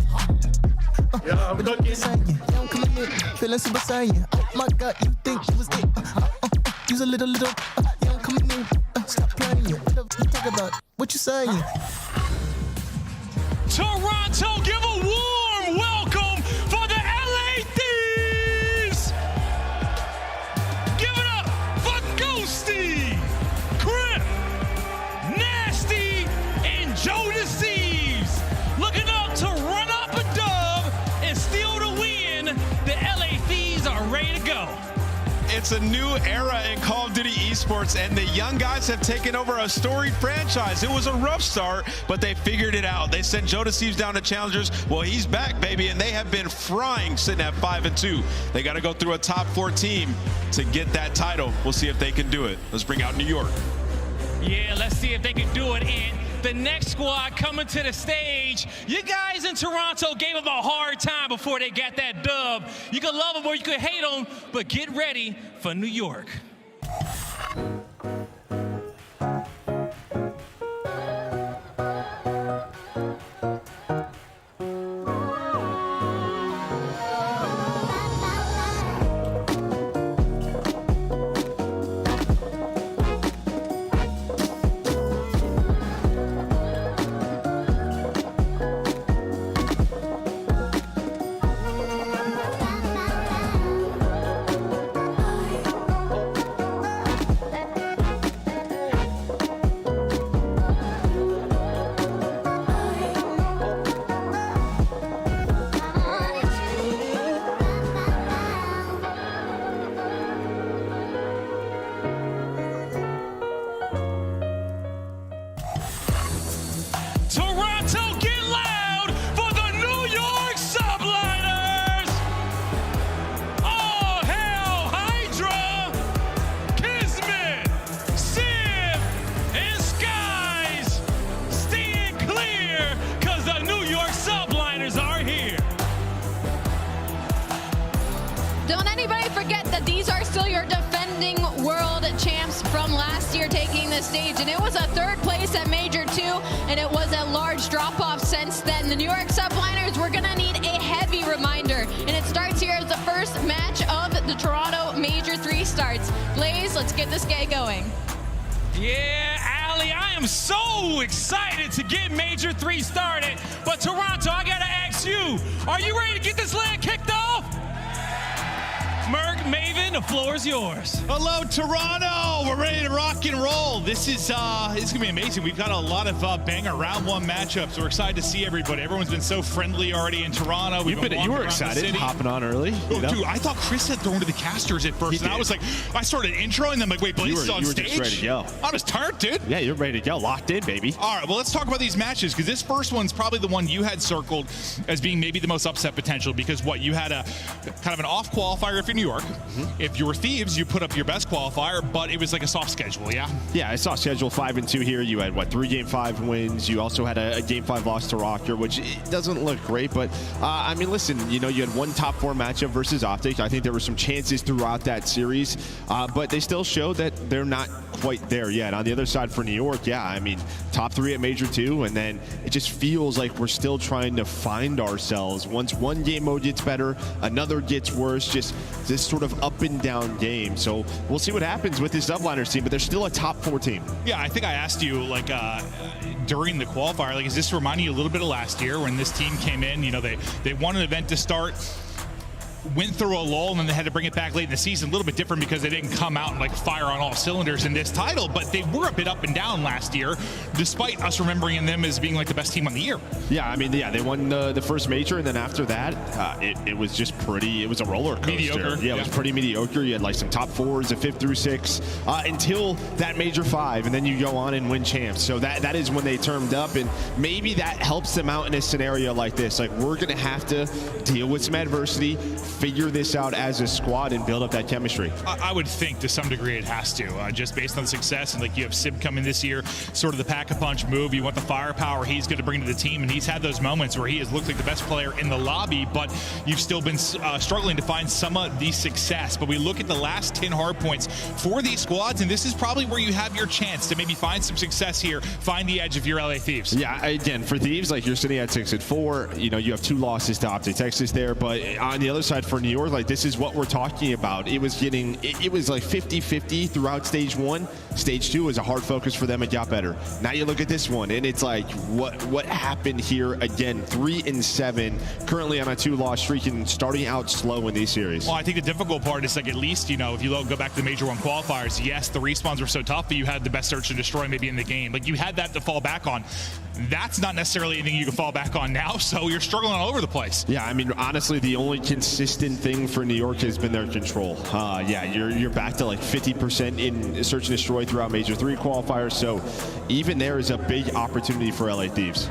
Yeah, I'm cooking. I'm coming in, feeling super saiyan. Oh my God, you think you was it? Use a little. Yeah, I'm coming in. Stop playing. What the f you talk about? What you saying? Toronto, give a warm welcome for the LA Thieves! Give it up for Ghosty, Crip, Nasty, and Joe Deceives. Looking up to run up a dub and steal the win. The LA Thieves are ready to go. It's a new era in Call of Duty esports, and the young guys have taken over a storied franchise. It was a rough start, but they figured it out. They sent Joe Deceives down to Challengers. Well, he's back, baby, and they have been frying, sitting at 5-2. They got to go through a top 4 team to get that title. We'll see if they can do it. Let's bring out New York. Yeah, let's see if they can do it. And the next squad coming to the stage. You guys in Toronto gave them a hard time before they got that dub. You can love them or you can hate them, but get ready for New York. this stage, and it was a third place at Major 2, and it was a large drop-off since then. The New York Subliners, we're going to need a heavy reminder, and it starts here as the first match of the Toronto Major 3 starts. Blaze, let's get this guy going. Yeah, Allie, I am so excited to get Major 3 started. But Toronto, I gotta ask you, are you ready to get this leg kicked off? Merc, Maven, the floor is yours. Hello, Toronto. We're ready to rock and roll. This is gonna be amazing. We've got a lot of banger round one matchups. We're excited to see everybody. Everyone's been so friendly already in Toronto. You were excited, hopping on early. Oh, dude, I thought Chris had thrown to the casters at first, and I was like, I started introing them. Like, wait, Blaze is on stage. You were just ready to go. I was turned, dude. Yeah, you're ready to go, locked in, baby. All right, well, let's talk about these matches, because this first one's probably the one you had circled as being maybe the most upset potential, because you had a kind of an off qualifier if you're New York. If you were Thieves, you put up your best qualifier, but it was like a soft schedule, yeah? Yeah, I saw schedule 5-2 here. You had, 3 Game 5 wins. You also had a Game 5 loss to Rocker, which it doesn't look great. But, I mean, listen, you had one top 4 matchup versus Optic. I think there were some chances throughout that series, but they still showed that they're not quite there yet. On the other side for New York, yeah, I mean, top 3 at Major 2, and then it just feels like we're still trying to find ourselves. Once one game mode gets better, another gets worse, just this sort of up and down game. So we'll see what happens with this Subliners team, but they're still a top 4 team. Yeah, I think I asked you, during the qualifier, is this reminding you a little bit of last year when this team came in, they won an event to start, went through a lull, and then they had to bring it back late in the season. A little bit different because they didn't come out and fire on all cylinders in this title, but they were a bit up and down last year, despite us remembering them as being the best team on the year. Yeah, I mean, they won the first major, and then after that, it was just pretty, it was a roller coaster. Mediocre. Yeah, it was pretty mediocre. You had some top 4s, a 5th through 6, until that Major 5, and then you go on and win champs. So that is when they turned up, and maybe that helps them out in a scenario like this. We're going to have to deal with some adversity, figure this out as a squad, and build up that chemistry. I would think to some degree it has to, just based on the success. And you have Sib coming this year, sort of the pack-a-punch move. You want the firepower he's going to bring to the team, and he's had those moments where he has looked like the best player in the lobby, but you've still been struggling to find some of the success. But we look at the last 10 hard points for these squads, and this is probably where you have your chance to maybe find some success here, find the edge of your LA Thieves. Yeah, again, for Thieves, you're sitting at 6-4. You have 2 losses to Optic Texas there, but on the other side for New York, this is what we're talking about. It was 50-50 throughout stage 1. Stage 2 was a hard focus for them. It got better. Now you look at this one, and it's what happened here again? 3-7, currently on a 2-loss streak, and starting out slow in these series. Well, I think the difficult part is at least, if you go back to the Major 1 qualifiers, yes, the respawns were so tough, but you had the best search and destroy maybe in the game. You had that to fall back on. That's not necessarily anything you can fall back on now, so you're struggling all over the place. Yeah, I mean, honestly, the only consistent thing for New York has been their control. Yeah, you're back to 50% in search and destroy throughout Major 3 qualifiers, so even there is a big opportunity for LA Thieves.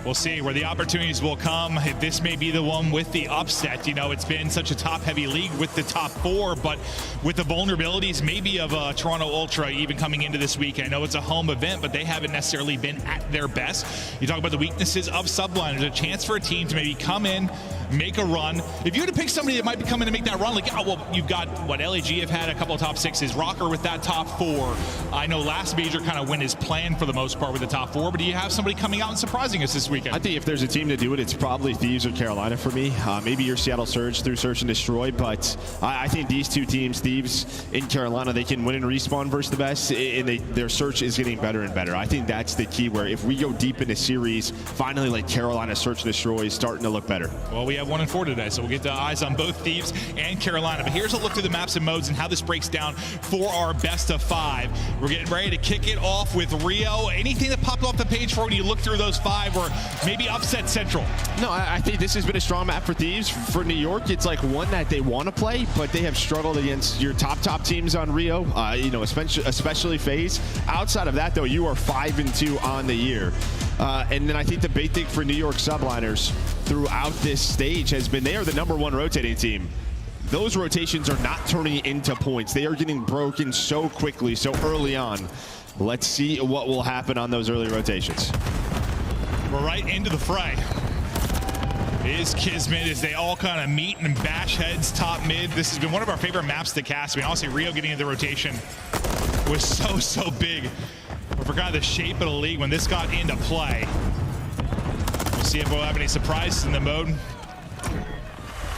We'll see where the opportunities will come. This may be the one with the upset. It's been such a top-heavy league with the top 4, but with the vulnerabilities maybe of Toronto Ultra even coming into this week. I know it's a home event, but they haven't necessarily been at their best. You talk about the weaknesses of Subliners, a chance for a team to maybe come in, make a run. If you had to pick somebody that might be coming to make that run, you've got LAG have had a couple of top 6s, Rocker with that top 4. I know last major kind of went as planned for the most part with the top 4, but do you have somebody coming out and surprising us this weekend? I think if there's a team to do it, it's probably Thieves or Carolina for me. Maybe your Seattle Surge through Search and Destroy, but I think these 2 teams, Thieves in Carolina, they can win and respawn versus the best, and their Search is getting better and better. I think that's the key, where if we go deep in a series, finally Carolina Search and Destroy is starting to look better. Well, we have 1 and 4 today, so we'll get the eyes on both Thieves and Carolina. But here's a look through the maps and modes and how this breaks down for our best of 5. We're getting ready to kick it off with Rio. Anything that popped off the page for when you look through those 5, or maybe upset Central? No, I think this has been a strong map for Thieves. For New York, it's one that they want to play, but they have struggled against your top teams on Rio, especially FaZe. Outside of that, though, you are 5-2 on the year. And then I think the big thing for New York Subliners throughout this stage has been they are the #1 rotating team. Those rotations are not turning into points. They are getting broken so quickly, so early on. Let's see what will happen on those early rotations. We're right into the fray. Is Kismet as they all kind of meet and bash heads top mid. This has been one of our favorite maps to cast. I mean, honestly, Rio getting into the rotation was so big. We forgot the shape of the league when this got into play. We'll see if we'll have any surprises in the mode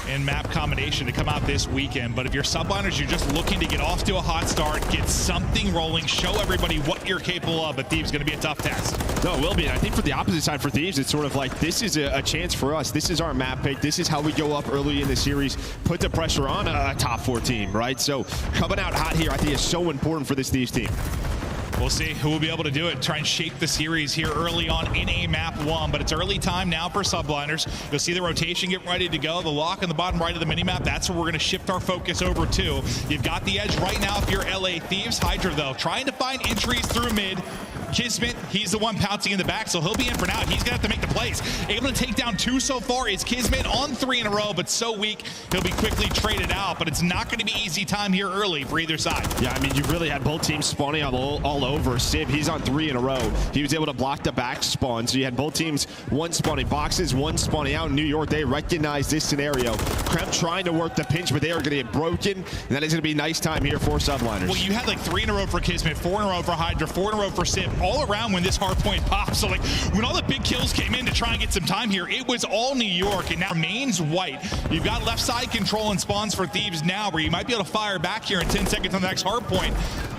and map combination to come out this weekend. But if you're subliners, you're just looking to get off to a hot start, get something rolling, show everybody what you're capable of. But Thieves going to be a tough test. No, it will be. And I think for the opposite side for Thieves, it's sort of like this is a chance for us. This is our map pick. This is how we go up early in the series, put the pressure on a top 4 team, right? So coming out hot here, I think is so important for this Thieves team. We'll see who will be able to do it. Try and shape the series here early on in a map 1. But it's early time now for subliners. You'll see the rotation get ready to go. The lock on the bottom right of the minimap, that's where we're going to shift our focus over to. You've got the edge right now if you're LA Thieves. Hydra, though, trying to find entries through mid. Kismet, he's the one pouncing in the back, so he'll be in for now. He's going to have to make the plays. Able to take down 2 so far is Kismet on 3 in a row, but so weak, he'll be quickly traded out. But it's not going to be easy time here early for either side. Yeah, I mean, you really had both teams spawning all over. Sib, he's on 3 in a row. He was able to block the back spawn, so you had both teams, one spawning boxes, one spawning out. In New York, they recognize this scenario. Kremp trying to work the pinch, but they are going to get broken, and that is going to be a nice time here for subliners. Well, you had like 3 in a row for Kismet, 4 in a row for Hydra, 4 in a row for Sib, all around when this hard point popped. So like when all the big kills came in to try and get some time here, it was all New York, and now remains white. You've got left side control and spawns for Thieves now, where you might be able to fire back here in 10 seconds on the next hard point.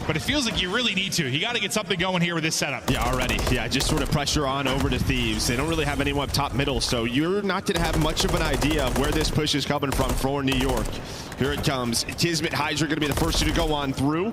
But it feels like you really need to. You got to get something going here with this setup. Yeah, already. Yeah, just sort of pressure on over to Thieves. They don't really have anyone up top middle, so you're not going to have much of an idea of where this push is coming from for New York. Here it comes. Kismet, Hydra going to be the first 2 to go on through.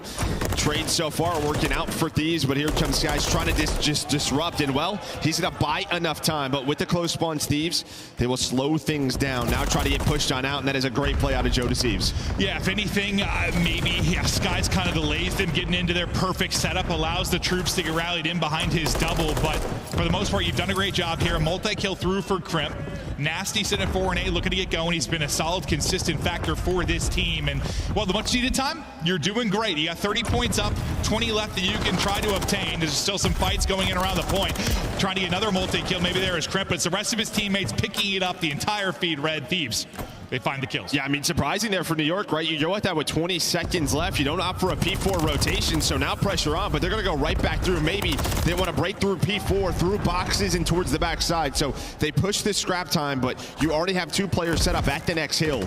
Trade so far working out for Thieves, but here comes guys trying to just disrupt. And, well, he's going to buy enough time, but with the close spawns, Thieves, they will slow things down. Now try to get pushed on out, and that is a great play out of Joe Deceives. Yeah, if anything, maybe Sky's kind of delays them getting into their perfect setup, allows the troops to get rallied in behind his double. But for the most part, you've done a great job here. A multi-kill through for Kremp. Nasty sitting at 4 and 8, looking to get going. He's been a solid, consistent factor for this team. And, well, the much needed time, you're doing great. You got 30 points up, 20 left that you can try to obtain. There's still some fights going in around the point. Trying to get another multi-kill. Maybe there is Kremp, but it's the rest of his teammates picking it up the entire feed. Red Thieves, they find the kills. Yeah, I mean, surprising there for New York, right? You go at that with 20 seconds left. You don't opt for a P4 rotation, so now pressure on, but they're going to go right back through. Maybe they want to break through P4, through boxes and towards the backside. So they push this scrap time, but you already have 2 players set up at the next hill.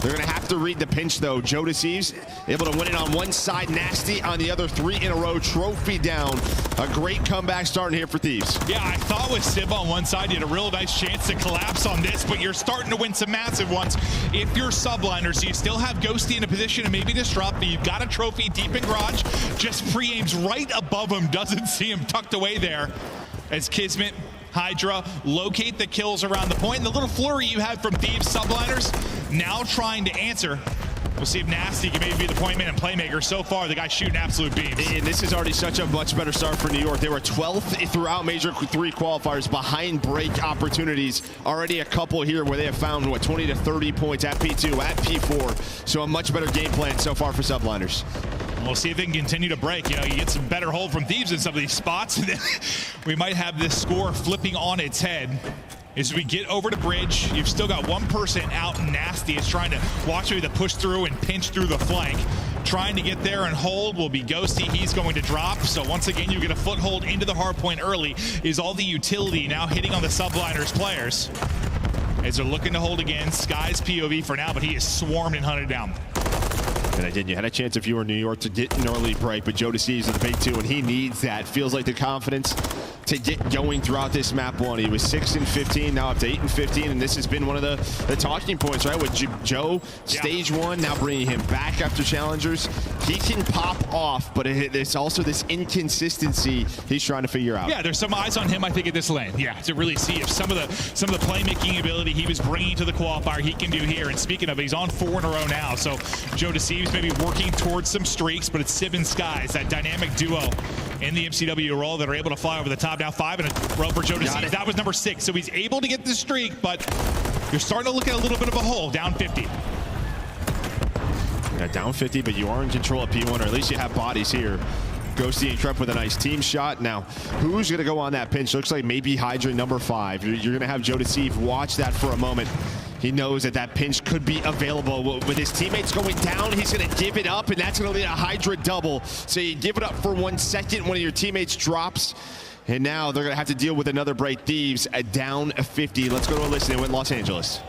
They're going to have to read the pinch, though. Joe Deceives able to win it on one side. Nasty on the other. 3 in a row. Trophy down. A great comeback starting here for Thieves. Yeah, I thought with Sib on one side, you had a real nice chance to collapse on this, but you're starting to win some massive ones. If you're subliners, you still have Ghosty in a position to maybe disrupt, but you've got a trophy deep in garage. Just pre-aims right above him. Doesn't see him tucked away there as Kismet, Hydra locate the kills around the point. And the little flurry you had from Thieves subliners now trying to answer. We'll see if Nasty can maybe be the point man and playmaker. So far, the guy's shooting absolute beams. And this is already such a much better start for New York. They were 12th throughout Major 3 qualifiers behind break opportunities. Already a couple here where they have found, 20 to 30 points at P2, at P4. So a much better game plan so far for subliners. We'll see if they can continue to break. You get some better hold from Thieves in some of these spots, and then we might have this score flipping on its head. As we get over to bridge, you've still got one person out. Nasty is trying to watch maybe the push through and pinch through the flank. Trying to get there and hold will be Ghosty. He's going to drop. So once again, you get a foothold into the hard point early. Is all the utility now hitting on the subliners players as they're looking to hold again. Sky's POV for now, but he is swarmed and hunted down. And you had a chance if you were New York to get an early break, but Joe Deceives in the big 2, and he needs that. Feels like the confidence to get going throughout this map 1. He was 6 and 15, now up to 8 and 15, and this has been one of the talking points, right? With Joe, stage 1, now bringing him back after challengers. He can pop off, but there's also this inconsistency he's trying to figure out. Yeah, there's some eyes on him, I think, at this lane. Yeah, to really see if some of the playmaking ability he was bringing to the qualifier he can do here. And speaking of, he's on 4 in a row now, so Joe Deceives maybe working towards some streaks, but it's Sib and Skies, that dynamic duo in the MCW role that are able to fly over the top. Now 5 in a row for Joe Deceives. That was number 6, so he's able to get the streak, but you're starting to look at a little bit of a hole, down 50. Yeah, down 50, but you are in control at P1, or at least you have bodies here. Ghosty and Kremp with a nice team shot. Now, who's going to go on that pinch? Looks like maybe Hydra number 5. You're going to have Joe Deceive watch that for a moment. He knows that that pinch could be available. With his teammates going down, he's going to give it up, and that's going to lead a Hydra double. So you give it up for 1 second, one of your teammates drops, and now they're going to have to deal with another break. Thieves down 50. Let's go to a listen with Los Angeles.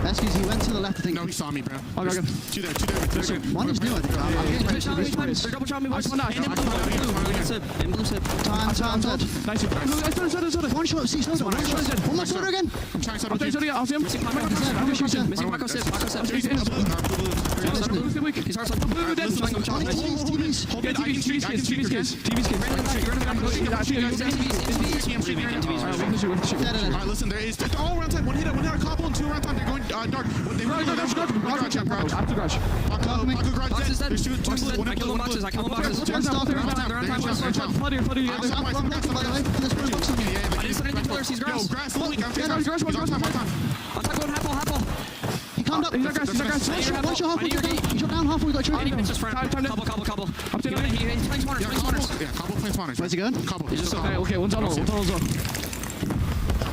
Excuse, he went to the left, I think. No, he saw me, bro. Okay. Two there. One is new, I think. They're double shot me, boys. Time. Nice. One shot, see, one shot. One more soda again. I'm trying to I'll see him. Missing Paco Sip. He's hard side. Blue dead. TV's. Hold it. Alright, listen, there is all around time. One hit, couple, and 2 around time. They're going dark. They run garage. After garage. Paco garage dead. There's two. I kill him boxes. They're on time. I didn't set any pillars. He's grass. Grass. He's on time. I'm going half. He climbed up. He's on grass. Watch your halfway. He's down halfway. Got Couple. Up to He's playing spawners. Yeah, couple playing spawners. Where's he going? Couple. He's just okay. One's on low.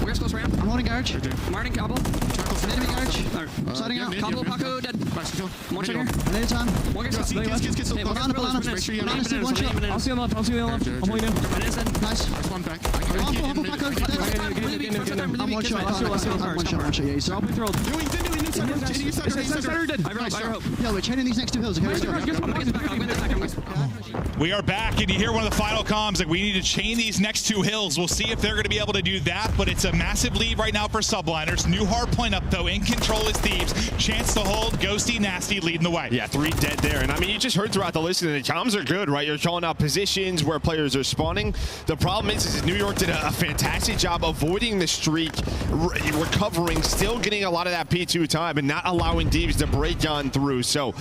Where's close ramp? I'm holding garage. Martin, Cobble. Enemy garage. Starting out. Cobble, Paco, dead. One here. Another time. One kids. Banana. One shot. I'll see him left. I'm holding him. Nice. One back. Hopple, Paco. I'm one shot. One shot. Yeah, he's I'll be thrilled. Yeah, we're chaining these next 2 hills. We are back, and you hear one of the final comms, like, we need to chain these next 2 hills. We'll see if they're going to be able to do that, but it's a massive lead right now for Subliners. New hard point up, though. In control is Thieves. Chance to hold. Ghosty, Nasty leading the way. Yeah, 3 dead there. And I mean, you just heard throughout the listen, the comms are good, right? You're calling out positions where players are spawning. The problem is New York did a fantastic job avoiding the streak, recovering, still getting a lot of that P2 time, and not allowing Thieves to break on through. So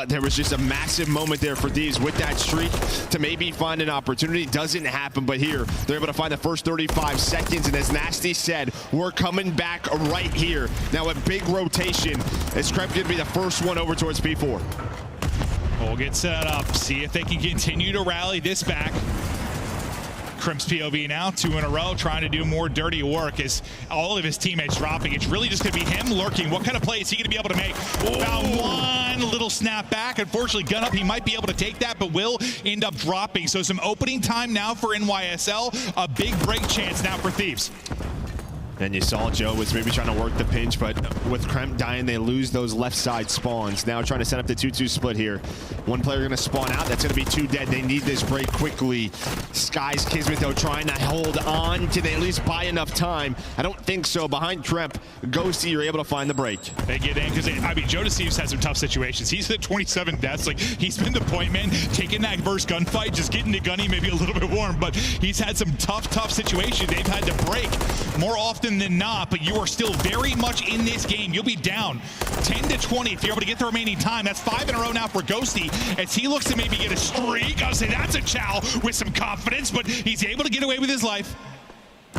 there was just a massive moment there for Thieves with that streak to maybe find an opportunity. Doesn't happen, but here they're able to find the first 35 seconds, and as Nasty said, we're coming back right here. Now a big rotation as Kremp going to be the first one over towards P4. We'll get set up, see if they can continue to rally this back. Crimp's POV now, 2 in a row, trying to do more dirty work as all of his teammates dropping. It's really just going to be him lurking. What kind of play is he going to be able to make? Found one little snap back. Unfortunately, gun up, he might be able to take that, but will end up dropping. So some opening time now for NYSL. A big break chance now for Thieves. And you saw Joe was maybe trying to work the pinch, but with Kremp dying, they lose those left side spawns. Now trying to set up the 2-2 split here. One player going to spawn out. That's going to be 2 dead. They need this break quickly. Sky's Kismet, though, trying to hold on. Can they at least buy enough time? I don't think so. Behind Kremp, Ghosty, you're able to find the break. They get in because, I mean, Joe Deceives had some tough situations. He's hit 27 deaths. Like, he's been the point man, taking that first gunfight, just getting to Gunny maybe a little bit warm, but he's had some tough situations they've had to break more often than not, but you are still very much in this game. You'll be down 10 to 20 if you're able to get the remaining time. That's 5 in a row now for Ghosty as he looks to maybe get a streak. I would say that's a chow with some confidence, but he's able to get away with his life.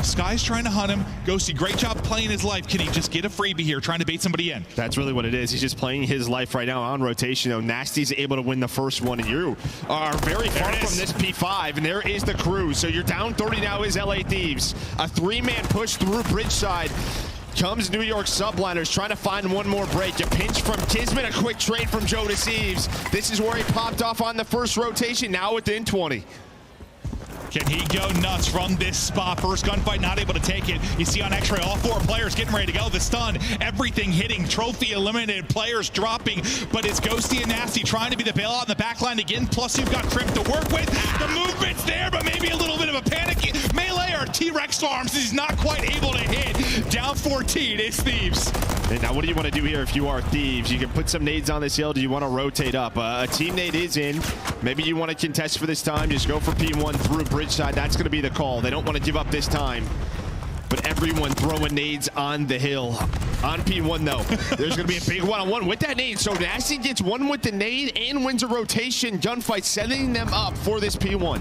Sky's trying to hunt him. Ghosty, great job playing his life. Can he just get a freebie here, trying to bait somebody in? That's really what it is. He's just playing his life right now on rotation. Though Nasty's able to win the first one, and you are very far from this P5, and there is the crew. So you're down 30 now is LA Thieves. A 3-man push through bridge side. Comes New York Subliners trying to find one more break. A pinch from Kismet, a quick trade from Joe Deceives. This is where he popped off on the first rotation, now within 20. Can he go nuts from this spot? First gunfight, not able to take it. You see on X-Ray, all 4 players getting ready to go. The stun, everything hitting. Trophy eliminated, players dropping. But it's Ghosty and Nasty trying to be the bailout in the back line again. Plus, you've got Crimp to work with. The movement's there, but maybe a little bit of a panic. Melee or T-Rex farms. He's not quite able to hit. Down 14, it's Thieves. And now what do you want to do here if you are Thieves? You can put some nades on this hill. Do you want to rotate up? A team nade is in. Maybe you want to contest for this time. Just go for P1 through bridge side. That's going to be the call. They don't want to give up this time. But everyone throwing nades on the hill. On P1, though, there's going to be a big one-on-one with that nade. So Nasty gets one with the nade and wins a rotation gunfight, setting them up for this P1.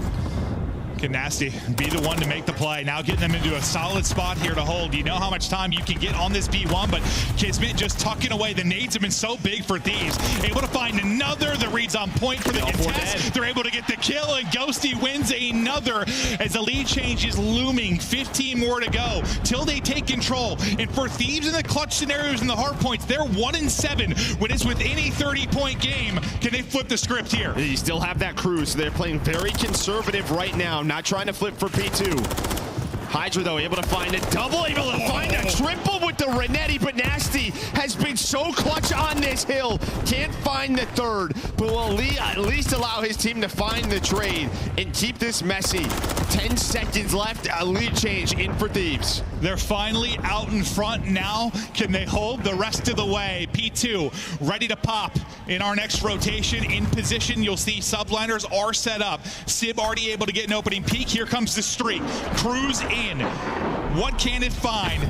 Can Nasty be the one to make the play? Now getting them into a solid spot here to hold. You know how much time you can get on this B1, but Kismet just tucking away. The nades have been so big for Thieves. Able to find another. The read's on point for the contest. They're able to get the kill, and Ghosty wins another as the lead change is looming. 15 more to go till they take control. And for Thieves in the clutch scenarios and the hard points, they're 1-7 when it's within a 30-point game. Can they flip the script here? You still have that cruise, so they're playing very conservative right now, not trying to flip for P2. Hydra, though, able to find a double, able to find a triple with the Renetti, but Nasty has been so clutch on this hill. Can't find the third, but will at least allow his team to find the trade and keep this messy. 10 seconds left, a lead change in for Thieves. They're finally out in front now. Can they hold the rest of the way? P2 ready to pop in our next rotation. In position, you'll see subliners are set up. Sib already able to get an opening peek. Here comes the streak. Cruise in. What can it find?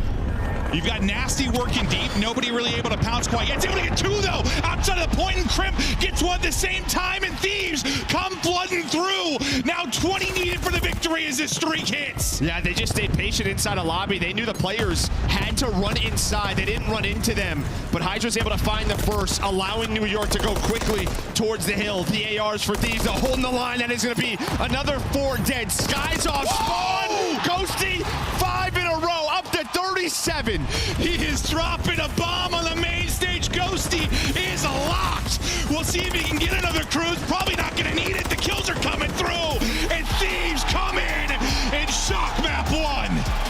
You've got Nasty working deep. Nobody really able to pounce quite yet. It's able to get two, though, outside of the point, and Crimp gets one at the same time, and Thieves come flooding through. Now 20 needed for the victory as this streak hits. Yeah, they just stayed patient inside a lobby. They knew the players had to run inside. They didn't run into them, but Hydra's able to find the first, allowing New York to go quickly towards the hill. The ARs for Thieves, they're holding the line. That is going to be another 4 dead. Skies off spawn. Ghosty, 5 in a row, up to 37. He is dropping a bomb on the main stage. Ghosty is locked. We'll see if he can get another cruise. Probably not going to need it. The kills are coming through, and Thieves come in and shock map 1.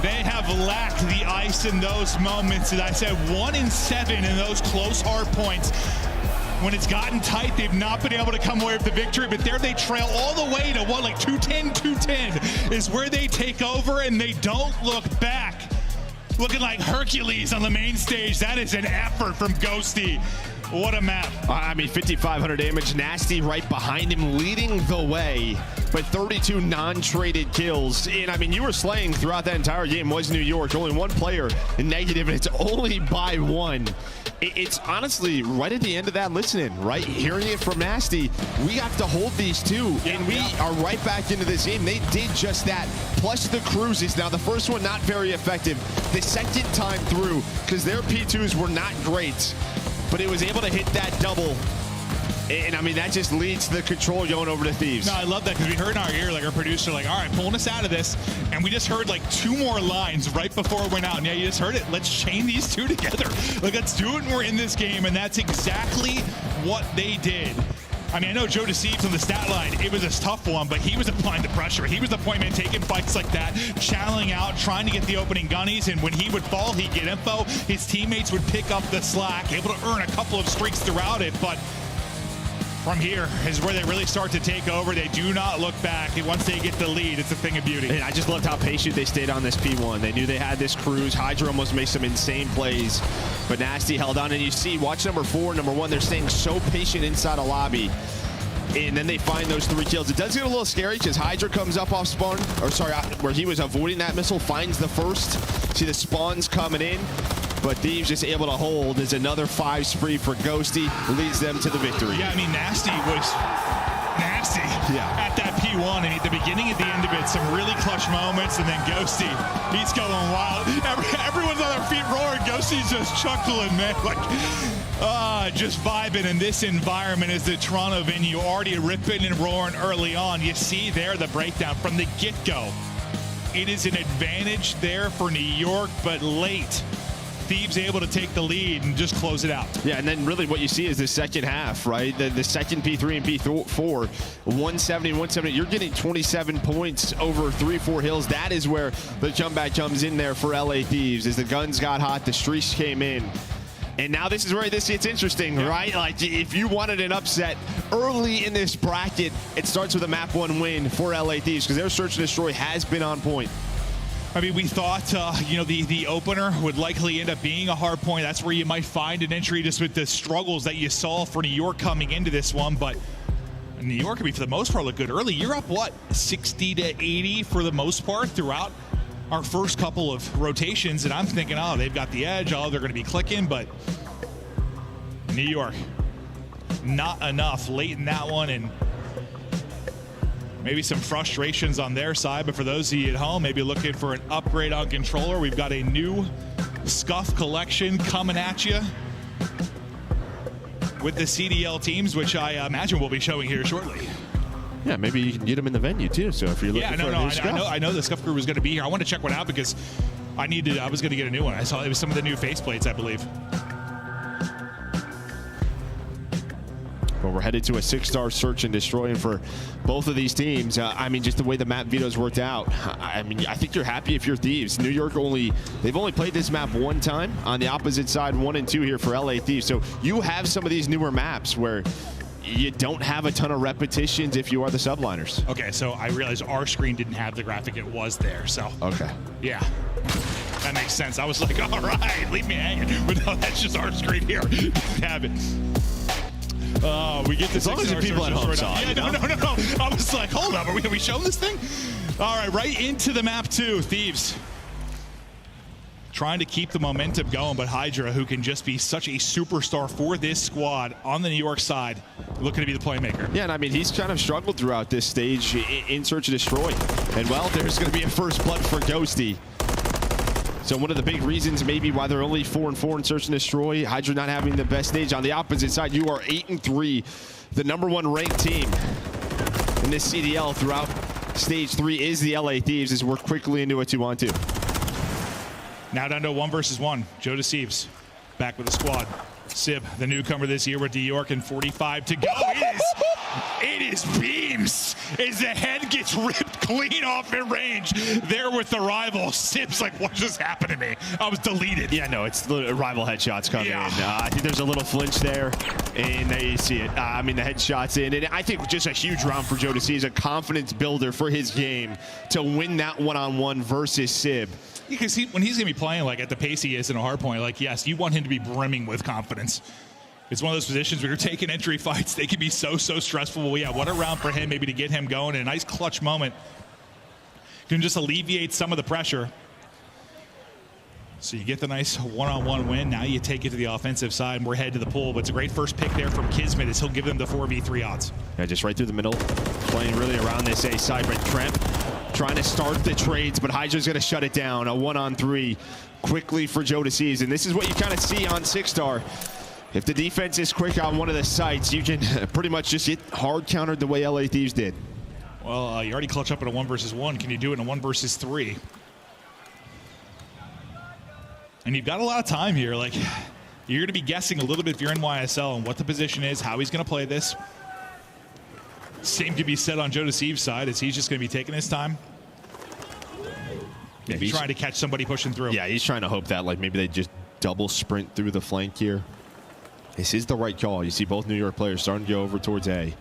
They have lacked the ice in those moments, and I said 1-7 in those close hard points. When it's gotten tight, they've not been able to come away with the victory, but there they trail all the way to what, like 210 is where they take over, and they don't look back. Looking like Hercules on the main stage. That is an effort from Ghosty. What a map. I mean, 5,500 damage. Nasty right behind him, leading the way, but 32 non-traded kills. And I mean, you were slaying throughout that entire game was New York. Only one player in negative, and it's only by 1. It's honestly right at the end of that listening, right? Hearing it from Nasty, we have to hold these two, and we are right back into this game. They did just that, plus the cruises. Now, the first one not very effective. The second time through, because their P2s were not great, but it was able to hit that double. And I mean, that just leads to the control going over to Thieves. No, I love that, because we heard in our ear, like our producer, like, all right, pulling us out of this. And we just heard like 2 more lines right before it went out. And yeah, you just heard it. Let's chain these two together. Like, let's do it when we're in this game. And that's exactly what they did. I mean, I know Joe Deceives on the stat line, it was a tough one, but he was applying the pressure. He was the point man taking fights like that, channeling out, trying to get the opening gunnies, and when he would fall, he'd get info. His teammates would pick up the slack, able to earn a couple of streaks throughout it, but from here is where they really start to take over. They do not look back. And once they get the lead, it's a thing of beauty. And I just loved how patient they stayed on this P1. They knew they had this cruise. Hydra almost made some insane plays, but Nasty held on. And you see, watch number 4, number 1, they're staying so patient inside a lobby. And then they find those 3 kills. It does get a little scary because Hydra comes up off spawn, or sorry, where he was avoiding that missile, finds the first. See the spawns coming in, but Thieves just able to hold. There's another 5 spree for Ghosty, leads them to the victory. Yeah, I mean, Nasty was nasty at that P1, and at the beginning and the end of it, some really clutch moments, and then Ghosty, he's going wild. Everyone's on their feet roaring. Ghosty's just chuckling, man. Like, just vibing in this environment is the Toronto venue, already ripping and roaring early on. You see there the breakdown from the get-go. It is an advantage there for New York, but late, Thieves able to take the lead and just close it out. Yeah, and then really what you see is the second half, right? The second P3 and P4, 170 and 170. You're getting 27 points over 3-4 hills. That is where the comeback comes in there for LA Thieves. As the guns got hot, the streaks came in. And now this is where this gets interesting, right? Like, if you wanted an upset early in this bracket, it starts with a map 1 win for LA Thieves, because their search and destroy has been on point. I mean, we thought, the opener would likely end up being a hard point. That's where you might find an entry just with the struggles that you saw for New York coming into this one. But New York, I mean, for the most part, look good early. You're up, what, 60 to 80 for the most part throughout our first couple of rotations, and I'm thinking, oh, they've got the edge, oh, they're going to be clicking, but New York, not enough late in that one, and maybe some frustrations on their side. But for those of you at home, maybe looking for an upgrade on controller, we've got a new Scuff collection coming at you with the CDL teams, which I imagine we'll be showing here shortly. Yeah, maybe you can get them in the venue too. So if you're looking for a new Scuff. I know the Scuff crew was going to be here. I want to check one out because I was going to get a new one. I saw it was some of the new faceplates, I believe. But we're headed to a 6-star search and destroy, and for both of these teams, I mean, just the way the map vetoes worked out, I mean, I think you're happy if you're Thieves. New York they've only played this map one time on the opposite side, 1 and 2 here for LA Thieves. So you have some of these newer maps where you don't have a ton of repetitions if you are the subliners. Okay, so I realized our screen didn't have the graphic. It was there, so. Okay. Yeah. That makes sense. I was like, all right, leave me hanging. But no, that's just our screen here. Didn't have it. We get this. As long as the people at home saw it. Yeah, no. I was like, hold up, are we showing this thing? All right, right into the map too, Thieves. Trying to keep the momentum going, but Hydra, who can just be such a superstar for this squad on the New York side, looking to be the playmaker. Yeah, and I mean, he's kind of struggled throughout this stage in Search and Destroy. And well, there's going to be a first blood for Ghosty. So one of the big reasons maybe why they're only 4-4 in Search and Destroy, Hydra not having the best stage. On the opposite side, you are 8-3, the #1 ranked team in this CDL throughout stage 3 is the LA Thieves, as we're quickly into a 2-on-2. Now down to 1 versus 1. Joe Deceives back with the squad. Sib, the newcomer this year with New York, and 45 to go. It is beams as the head gets ripped clean off in range there with the rival. Sib's like, what just happened to me? I was deleted. Yeah, no, it's the rival headshots coming in. I think there's a little flinch there, and there you see it. I mean, the headshots in, and I think just a huge round for Joe to see. He's a confidence builder for his game to win that one-on-one versus Sib. Because when he's going to be playing like at the pace he is in a hard point, like, yes, you want him to be brimming with confidence. It's one of those positions where you're taking entry fights. They can be so stressful. Well, yeah, what a round for him maybe to get him going in a nice clutch moment. Can just alleviate some of the pressure. So you get the nice one-on-one win. Now you take it to the offensive side, and we're headed to the pool. But it's a great first pick there from Kismet as he'll give them the 4v3 odds. Yeah, just right through the middle. Playing really around this A side, but Trent trying to start the trades, but Hydra's going to shut it down. A 1-on-3 quickly for Joe Deceives. And this is what you kind of see on 6-star. If the defense is quick on one of the sites, you can pretty much just get hard countered the way LA Thieves did. Well, you already clutch up in a 1 versus 1. Can you do it in a 1 versus 3? And you've got a lot of time here. Like, you're going to be guessing a little bit if you're NYSL and what the position is, how he's going to play this. Same could be said on Joe Deceives' side, as he's just going to be taking his time. Yeah, he's trying to catch somebody pushing through. Yeah, he's trying to hope that like maybe they just double sprint through the flank here. This is the right call. You see both New York players starting to go over towards A.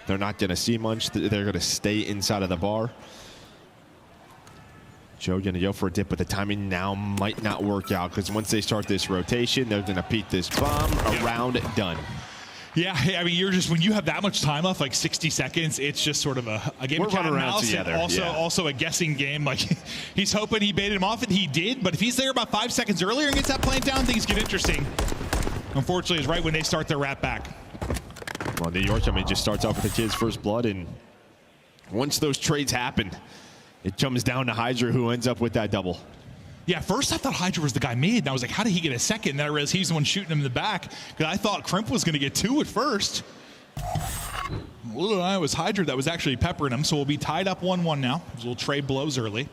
They're not going to see much. They're going to stay inside of the bar. Joe going to go for a dip, but the timing now might not work out because once they start this rotation, they're going to peek this bomb around, done. Yeah, I mean, you're just, when you have that much time left, like 60 seconds, it's just sort of a game of cat and mouse, and also a guessing game. Like, he's hoping he baited him off, and he did, but if he's there about 5 seconds earlier and gets that plant down, things get interesting. Unfortunately, it's right when they start their wrap back. Well, New York, I mean, just starts off with the kid's first blood, and once those trades happen, it comes down to Hydra, who ends up with that double. Yeah, first I thought Hydra was the guy mid, and I was like, how did he get a second? And then I realized he's the one shooting him in the back, because I thought Crimp was going to get 2 at first. Little I was Hydra that was actually peppering him, so we'll be tied up 1-1 now. There's a little trade blows early.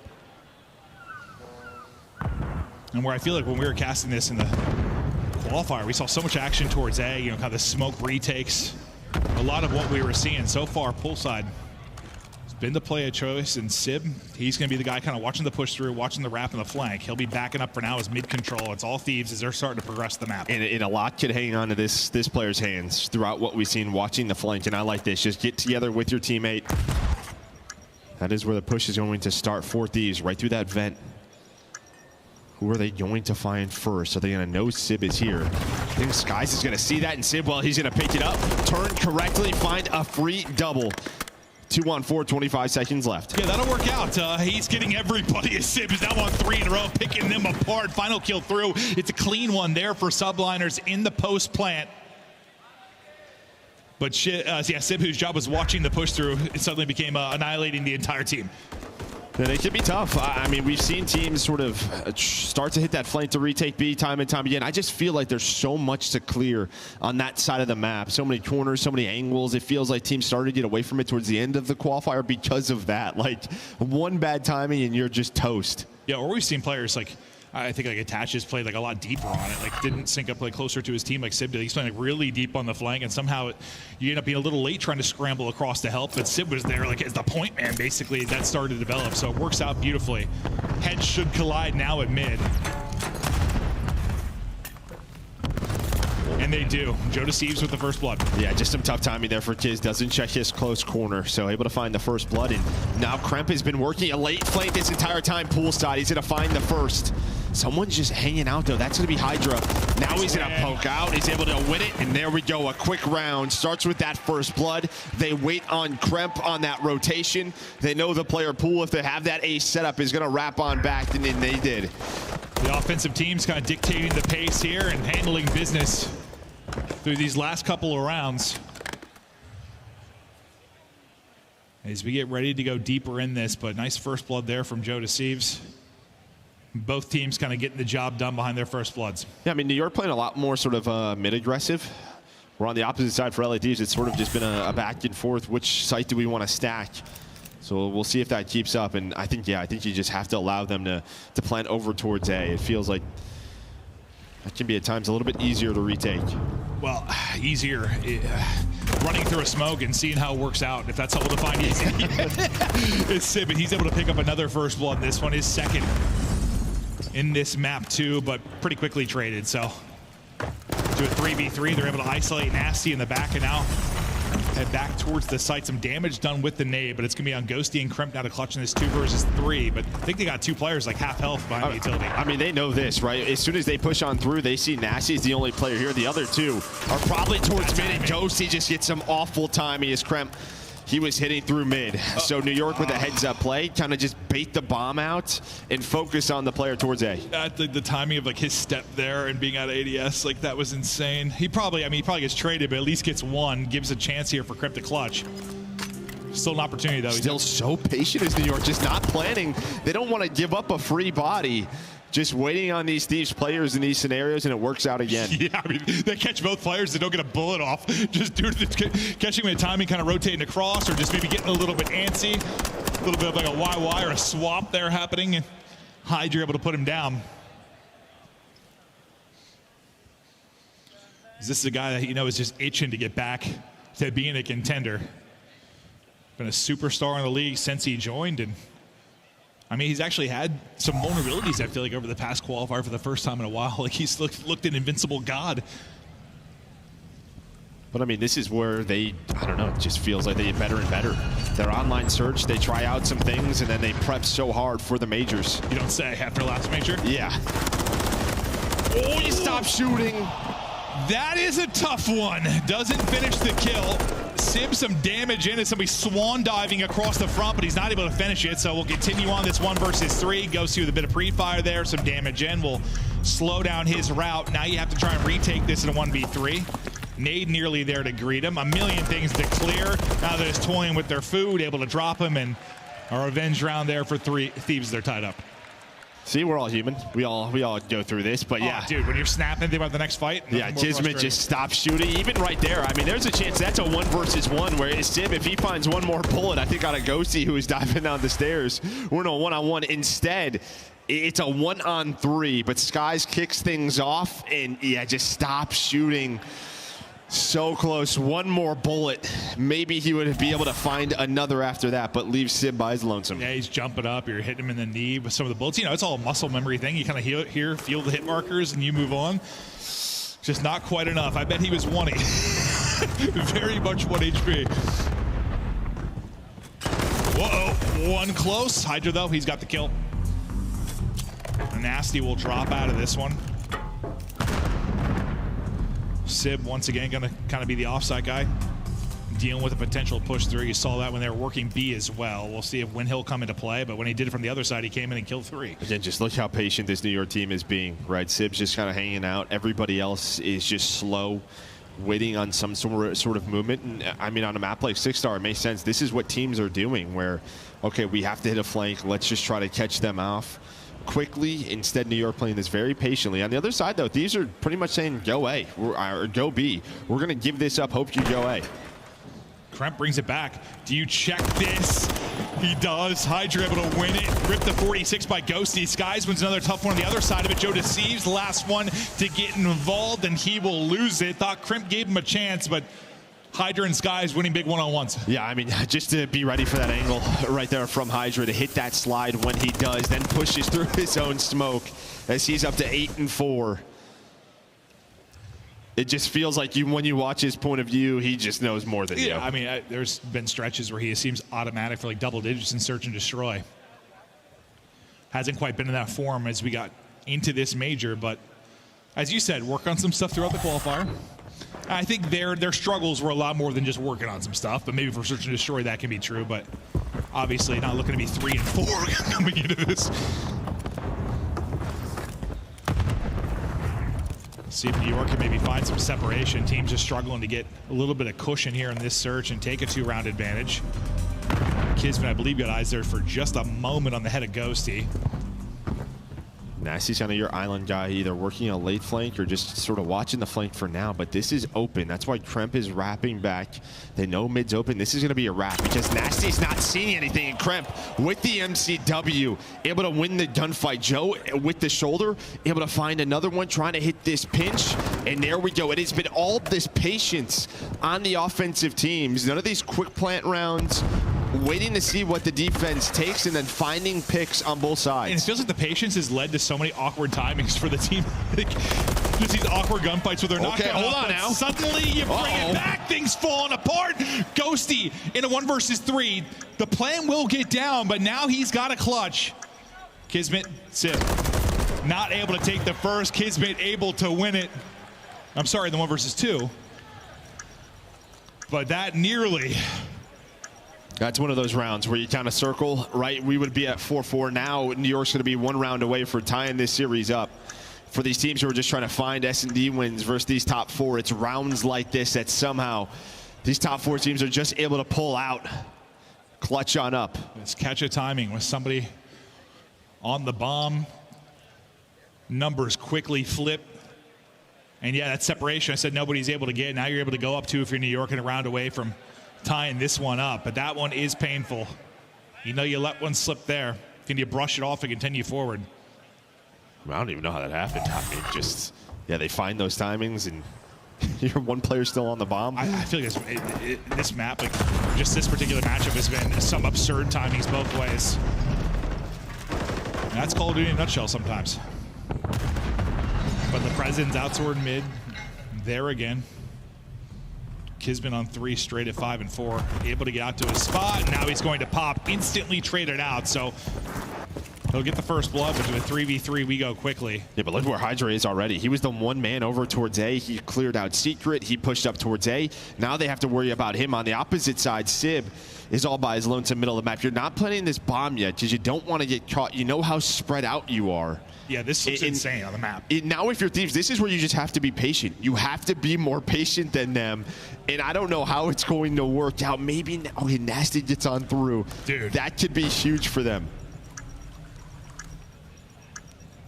And where I feel like when we were casting this in the qualifier, we saw so much action towards A, you know, kind of the smoke retakes. A lot of what we were seeing so far, poolside, has been the play of choice. And Sib, he's going to be the guy kind of watching the push through, watching the wrap and the flank. He'll be backing up for now as mid-control. It's all Thieves as they're starting to progress the map. And a lot could hang on to this player's hands throughout what we've seen watching the flank. And I like this. Just get together with your teammate. That is where the push is going to start for Thieves, right through that vent. Who are they going to find first? Are they going to know Sib is here? I think Skies is going to see that, and Sib, well, he's going to pick it up, turn correctly, find a free double. 2-on-4, 25 seconds left. Yeah, that'll work out. He's getting everybody. As Sib is now on 3 in a row, picking them apart. Final kill through. It's a clean one there for subliners in the post plant. But Sib, whose job was watching the push through, it suddenly became annihilating the entire team. And it can be tough. I mean, we've seen teams sort of start to hit that flank to retake B time and time again. I just feel like there's so much to clear on that side of the map. So many corners, so many angles. It feels like teams started to get away from it towards the end of the qualifier because of that. Like, one bad timing and you're just toast. Yeah, or we've seen players like, I think like Attaches played like a lot deeper on it, like didn't sync up like closer to his team like Sib did. He's playing like really deep on the flank, and somehow you end up being a little late trying to scramble across to help, but Sib was there like as the point man basically that started to develop, so it works out beautifully. Heads should collide now at mid. And they do. Joe Deceives with the first blood. Yeah, just some tough timing there for Kiz. Doesn't check his close corner, so able to find the first blood. And now Kremp has been working a late flank this entire time poolside. He's going to find the first. Someone's just hanging out, though. That's going to be Hydra. Now he's going to poke out. He's able to win it, and there we go. A quick round. Starts with that first blood. They wait on Kremp on that rotation. They know the player pool, if they have that ace setup, is going to wrap on back, and then they did. The offensive team's kind of dictating the pace here and handling business through these last couple of rounds. As we get ready to go deeper in this, but nice first blood there from Joe Deceives. Both teams kind of getting the job done behind their first bloods. Yeah, I mean, New York playing a lot more sort of mid-aggressive. We're on the opposite side for LADs. It's sort of just been a back and forth. Which site do we want to stack? So we'll see if that keeps up. And I think, I think you just have to allow them to plant over towards A. It feels like that can be at times a little bit easier to retake. Well, easier. Running through a smoke and seeing how it works out, if that's helpful to find easy. It's Sib, and he's able to pick up another first blood. This one is second in this map too, but pretty quickly traded. So to a 3v3, they're able to isolate Nasty in the back, and now head back towards the site. Some damage done with the nade, but it's going to be on Ghosty and Kremp now to clutch in this 2 versus 3. But I think they got 2 players like half health behind the utility. I mean, they know this, right? As soon as they push on through, they see Nasty is the only player here. The other 2 are probably towards mid, and Ghosty just gets some awful timing as Kremp. He was hitting through mid. So New York with a heads-up play, kind of just bait the bomb out and focus on the player towards A. The timing of like his step there and being out of ADS, like that was insane. He probably gets traded, but at least gets one. Gives a chance here for Kremp to clutch. Still an opportunity though. Still so patient as New York, just not planning. They don't want to give up a free body. Just waiting on these Thieves players in these scenarios, and it works out again. Yeah, I mean, they catch both players. They don't get a bullet off. Just due to the catching with timing, kind of rotating across, or just maybe getting a little bit antsy. A little bit of like a YY or a swap there happening, and Hydra able to put him down. This is a guy that is just itching to get back to being a contender. Been a superstar in the league since he joined, and I mean, he's actually had some vulnerabilities, I feel like, over the past qualifier for the first time in a while. Like, he's looked an invincible god. But, I mean, this is where they, I don't know, it just feels like they get better and better. Their online search, they try out some things, and then they prep so hard for the majors. You don't say after last major? Yeah. Oh, he stopped shooting. That is a tough one. Doesn't finish the kill. Sib some damage in as somebody swan diving across the front, but he's not able to finish it. So we'll continue on this 1 versus 3. Goes through with a bit of pre-fire there. Some damage in. Will slow down his route. Now you have to try and retake this in a 1v3. Nade nearly there to greet him. A million things to clear. Now they're just toying with their food, able to drop him, and a revenge round there for 3 Thieves. They're tied up. See, we're all human. We all go through this, but yeah. Dude, when you're snapping, think about the next fight. Yeah, Kismet just stopped shooting. Even right there, I mean, there's a chance that's a 1 versus 1 where Sib, if he finds one more bullet, I think on a Ghosty who is diving down the stairs, we're in a 1-on-1. Instead, it's a 1-on-3, but Skies kicks things off and, yeah, just stop shooting. So close. One more bullet. Maybe he would be able to find another after that, but leaves Sib by his lonesome. Yeah, he's jumping up. You're hitting him in the knee with some of the bullets. It's all a muscle memory thing. You kind of feel the hit markers, and you move on. Just not quite enough. I bet he was 1-y. Very much 1 HP. Whoa, 1 close. Hydra, though, he's got the kill. Nasty will drop out of this one. Sib once again going to kind of be the offside guy, dealing with a potential push through. You saw that when they were working B as well. We'll see when he'll come into play, but when he did it from the other side, he came in and killed 3. Again, just look how patient this New York team is being, right? Sib's just kind of hanging out. Everybody else is just slow, waiting on some sort of movement. And I mean, on a map like 6-star, it makes sense. This is what teams are doing where, okay, we have to hit a flank. Let's just try to catch them off quickly. Instead, New York playing this very patiently. On the other side, though, these are pretty much saying go A or go B. We're going to give this up. Hope you go A. Kremp brings it back. Do you check this? He does. Hydra able to win it. Rip the 46 by Ghosty. Skies wins another tough one on the other side of it. Joe Deceives, the last one to get involved, and he will lose it. Thought Kremp gave him a chance, but Hydra and Skies winning big one-on-ones. Yeah, I mean, just to be ready for that angle right there from Hydra to hit that slide when he does, then pushes through his own smoke as he's up to 8 and 4. It just feels like when you watch his point of view, he just knows more than you. Yeah, I mean, there's been stretches where he seems automatic for like double digits in search and destroy. Hasn't quite been in that form as we got into this major, but as you said, work on some stuff throughout the qualifier. I think their struggles were a lot more than just working on some stuff, but maybe for search and destroy that can be true, but obviously not looking to be 3 and 4 coming into this. See if New York can maybe find some separation. Teams just struggling to get a little bit of cushion here in this search and take a 2-round advantage. Kismet, I believe, got eyes there for just a moment on the head of Ghosty. Nasty's kind of your island guy, either working a late flank or just sort of watching the flank for now, but this is open. That's why Kremp is wrapping back. They know mid's open. This is going to be a wrap because Nasty's not seeing anything, and Kremp with the MCW able to win the gunfight. Joe with the shoulder able to find another one, trying to hit this pinch, and there we go. It has been all this patience on the offensive teams. None of these quick plant rounds, waiting to see what the defense takes and then finding picks on both sides. And it feels like the patience has led to so many awkward timings for the team. Just these awkward gunfights where they're not going hold on now. Suddenly you bring it back, things falling apart. Ghosty in a 1 versus 3. The plan will get down, but now he's got a clutch. Kismet, Sib, not able to take the first. Kismet able to win it. I'm sorry, the 1 versus 2. But that nearly. That's one of those rounds where you kind of circle, right? We would be at 4-4 now. New York's going to be 1 round away for tying this series up. For these teams who are just trying to find S&D wins versus these top 4, it's rounds like this that somehow these top 4 teams are just able to pull out, clutch on up. It's catch a timing with somebody on the bomb. Numbers quickly flip. And yeah, that separation I said nobody's able to get. Now you're able to go up 2 if you're New York and a round away from tying this one up, but that one is painful. You know, you let one slip there. Can you brush it off and continue forward? I don't even know how that happened. I mean, just, yeah, they find those timings and you're 1 player still on the bomb. I feel like this map, like just this particular matchup has been some absurd timings both ways. And that's Call of Duty in a nutshell sometimes. But the President's outsword mid, there again. Kismet on 3 straight at 5 and 4, able to get out to his spot. Now he's going to pop, instantly traded out. So he'll get the first blood, but to a 3v3, we go quickly. Yeah, but look where Hydra is already. He was the 1 man over towards A. He cleared out Secret. He pushed up towards A. Now they have to worry about him. On the opposite side, Sib is all by his lonesome middle of the map. You're not planting this bomb yet because you don't want to get caught. You know how spread out you are. Yeah, this is insane on the map. Now if you're Thieves, this is where you just have to be patient. You have to be more patient than them. And I don't know how it's going to work out. Maybe, okay, Nasty gets on through. Dude. That could be huge for them.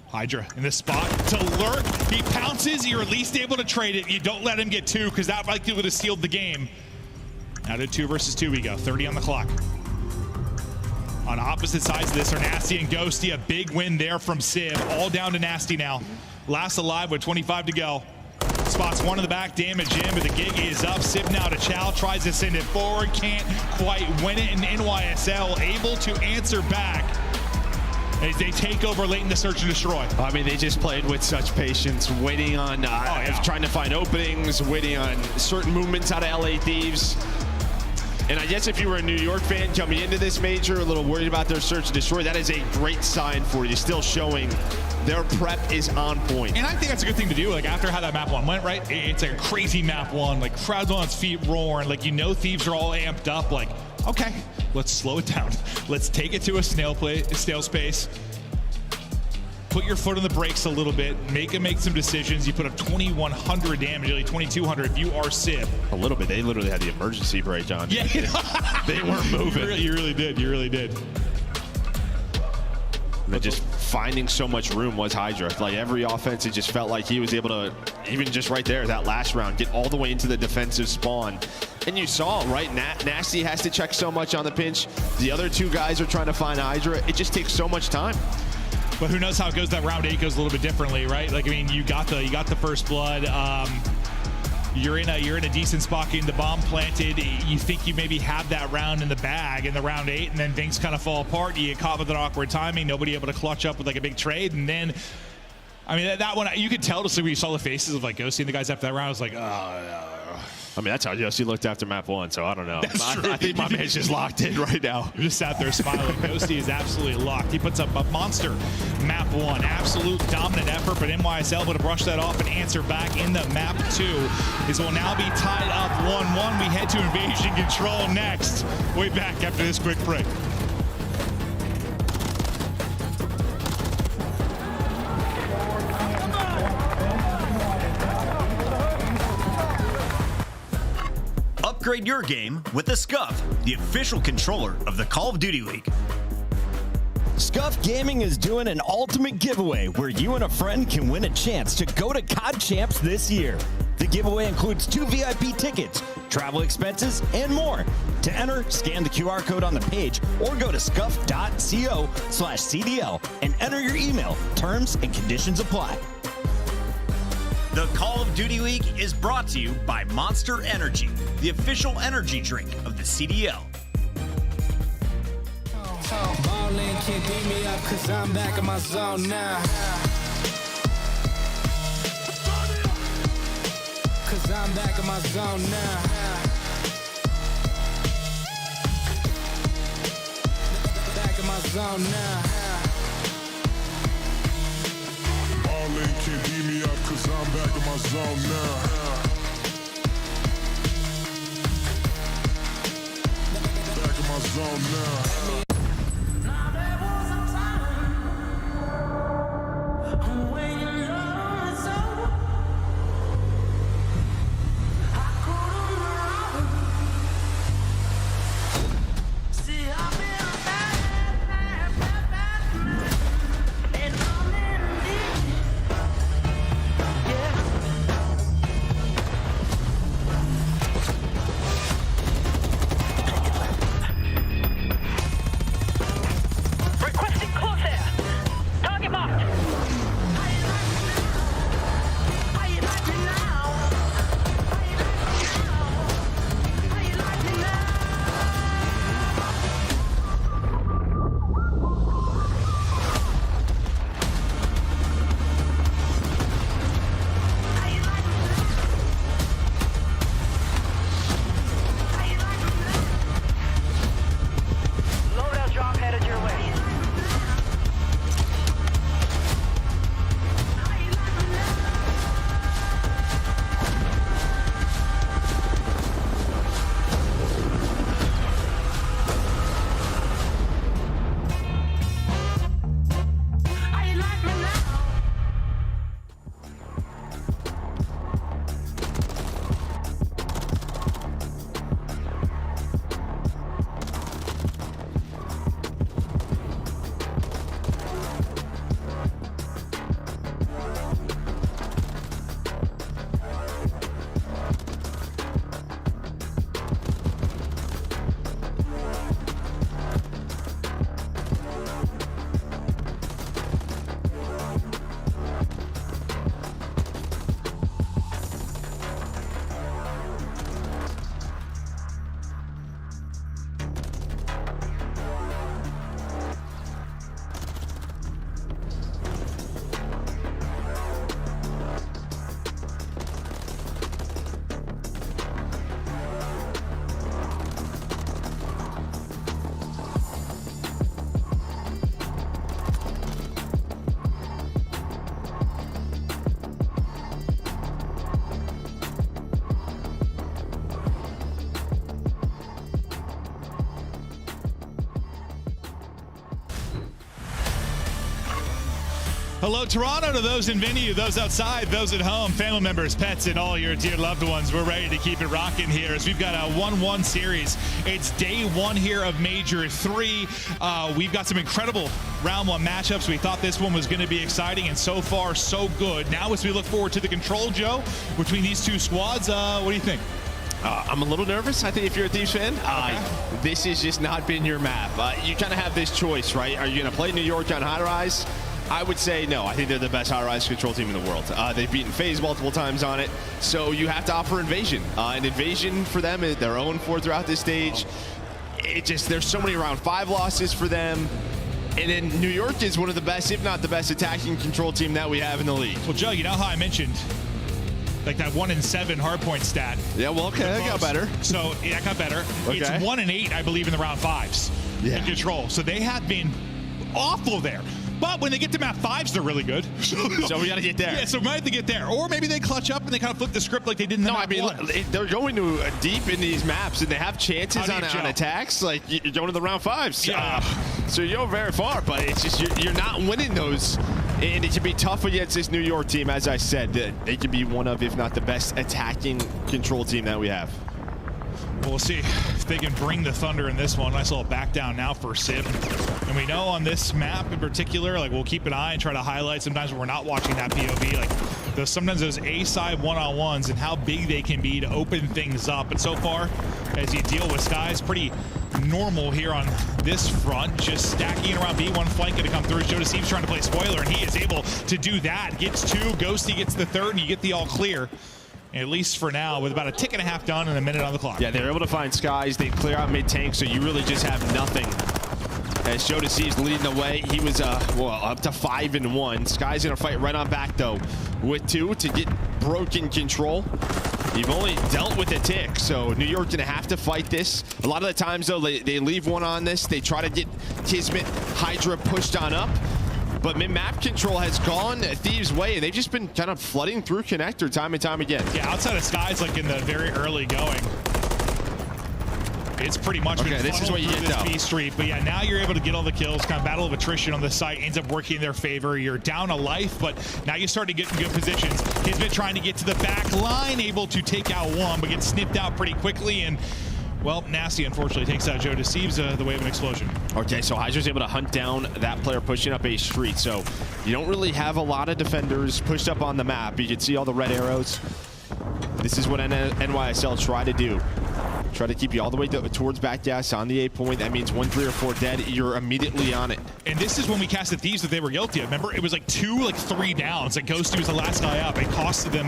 Hydra in this spot to lurk. He pounces, you're at least able to trade it. You don't let him get 2 because that likely would have sealed the game. Now to 2 versus 2 we go, 30 on the clock. On opposite sides of this are Nasty and Ghosty. A big win there from Sib. All down to Nasty now. Last alive with 25 to go. Spots 1 in the back, damage in, but the gig is up. Sib now to Chow, tries to send it forward, can't quite win it, and NYSL able to answer back as they take over late in the search and destroy. I mean, they just played with such patience, waiting on, trying to find openings, waiting on certain movements out of LA Thieves. And I guess if you were a New York fan coming into this major, a little worried about their search and destroy, that is a great sign for you. Still showing their prep is on point. And I think that's a good thing to do. Like after how that map 1 went, right? It's a crazy map 1. Like crowds on its feet roaring. Like thieves are all amped up. Like, okay, let's slow it down. Let's take it to a snail space. Put your foot on the brakes a little bit. Make some decisions. You put up 2,100 damage, nearly 2,200 if you are Civ. A little bit. They literally had the emergency brake on. Yeah. They weren't moving. You really did. You really did. And just finding so much room was Hydra. Like every offense, it just felt like he was able to, even just right there, that last round, get all the way into the defensive spawn. And you saw, right, Nasty has to check so much on the pinch. The other 2 guys are trying to find Hydra. It just takes so much time. But who knows how it goes? That round 8 goes a little bit differently, right? Like, I mean, you got the first blood. You're in a decent spot getting the bomb planted. You think you maybe have that round in the bag in the round 8, and then things kind of fall apart. You get caught with an awkward timing. Nobody able to clutch up with like a big trade, and then, I mean, that one you could tell just when you saw the faces of like Ghosty and the guys after that round. I was like, oh. I mean, that's how Ghosty looked after map 1, so I don't know. I think my man's just locked in right now. Just sat there smiling. Ghosty is absolutely locked. He puts up a monster map 1. Absolute dominant effort, but NYSL able to brush that off and answer back in the map 2. This will now be tied up 1-1. We head to Invasion Control next. Way back after this quick break. Upgrade your game with the Scuff, the official controller of the Call of Duty League. Scuff Gaming is doing an ultimate giveaway where you and a friend can win a chance to go to COD Champs this year. The giveaway includes 2 VIP tickets, travel expenses, and more. To enter, scan the QR code on the page or go to scuff.co/CDL and enter your email. Terms and conditions apply. The Call of Duty League is brought to you by Monster Energy, the official energy drink of the CDL. Ballin' can't beat me up 'cause I'm back in my zone now. 'Cause I'm back in my zone now. Back in my zone now. Ballin' can't beat me up 'cause I'm back in my zone now. Back in my zone now. Hello, Toronto, to those in venue, those outside, those at home, family members, pets, and all your dear loved ones. We're ready to keep it rocking here as we've got a 1-1 series. It's day one here of Major 3. We've got some incredible round one matchups. We thought this one was going to be exciting, and so far, so good. Now, as we look forward to the control, Joe, between these two squads, what do you think? I'm a little nervous, I think, if you're a Thieves fan. This has just not been your map. You kind of have this choice, right? Are you going to play New York on high rise? I would say no. I think they're the best high-rise control team in the world. They've beaten FaZe multiple times on it, so you have to offer Invasion. And Invasion for them is their own 4 throughout this stage. There's so many round 5 losses for them. And then New York is one of the best, if not the best, attacking control team that we have in the league. Well, Joe, you know how I mentioned like that 1 in 7 hardpoint stat? Yeah, well, okay, that got better. So yeah, that got better. Okay. It's 1 in 8, I believe, in the round 5s in control. So they have been awful there. But when they get to map 5s, they're really good. So we got to get there. Yeah, so we might have to get there. Or maybe they clutch up and they kind of flip the script like they did in the map 1. They're going to deep in these maps, and they have chances on attacks. Like, you're going to the round 5s. Yeah. So you go very far, but it's just you're not winning those. And it can be tough against this New York team. As I said, they can be one of, if not the best, attacking control team that we have. We'll see if they can bring the Thunder in this one. Nice little back down now for Sib. And we know on this map in particular, like, we'll keep an eye and try to highlight sometimes when we're not watching that POV, like sometimes those A-side one-on-ones and how big they can be to open things up. And so far, as you deal with Skies, pretty normal here on this front, just stacking around B1 flank to come through. Joe Deceives trying to play spoiler, and he is able to do that. Gets 2, Ghosty gets the 3rd, and you get the all clear. At least for now, with about a tick and a half done and a minute on the clock. Yeah, they're able to find Skies. They clear out mid-tank, so you really just have nothing. As Joe Deceives leading the way, he was up to 5 and 1. Skies gonna fight right on back though, with 2 to get broken control. You've only dealt with a tick, so New York gonna have to fight this. A lot of the times though, they leave one on this. They try to get Kismet, Hydra pushed on up. But mid-map control has gone Thieves' way, and they've just been kind of flooding through connector time and time again. Yeah, outside of Skies, like in the very early going, it's pretty much been this is what you get this B Street. But yeah, now you're able to get all the kills. Kind of battle of attrition on the site ends up working in their favor. You're down a life, but now you start to get in good positions. Kismet trying to get to the back line, able to take out 1, but gets snipped out pretty quickly. And well, Nasty unfortunately takes out Joe Deceives the way of an explosion. Okay, so Hydra's able to hunt down that player pushing up A Street. So you don't really have a lot of defenders pushed up on the map. You can see all the red arrows. This is what NYSL try to do. Try to keep you all the way towards back gas on the A point. That means 1, 3, or 4 dead. You're immediately on it. And this is when we casted Thieves that they were guilty of. Remember, it was like 2, 3 downs. Like Ghosty was the last guy up. It costed them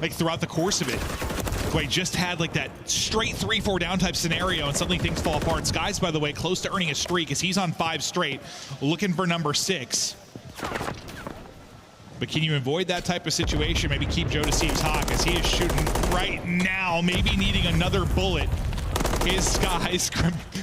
throughout the course of it. Where he just had like that straight 3-4 down type scenario, and suddenly things fall apart. Skies, by the way, close to earning a streak as he's on 5 straight, looking for number 6. But can you avoid that type of situation? Maybe keep Joe Deceives hot, as he is shooting right now, maybe needing another bullet. Is Skies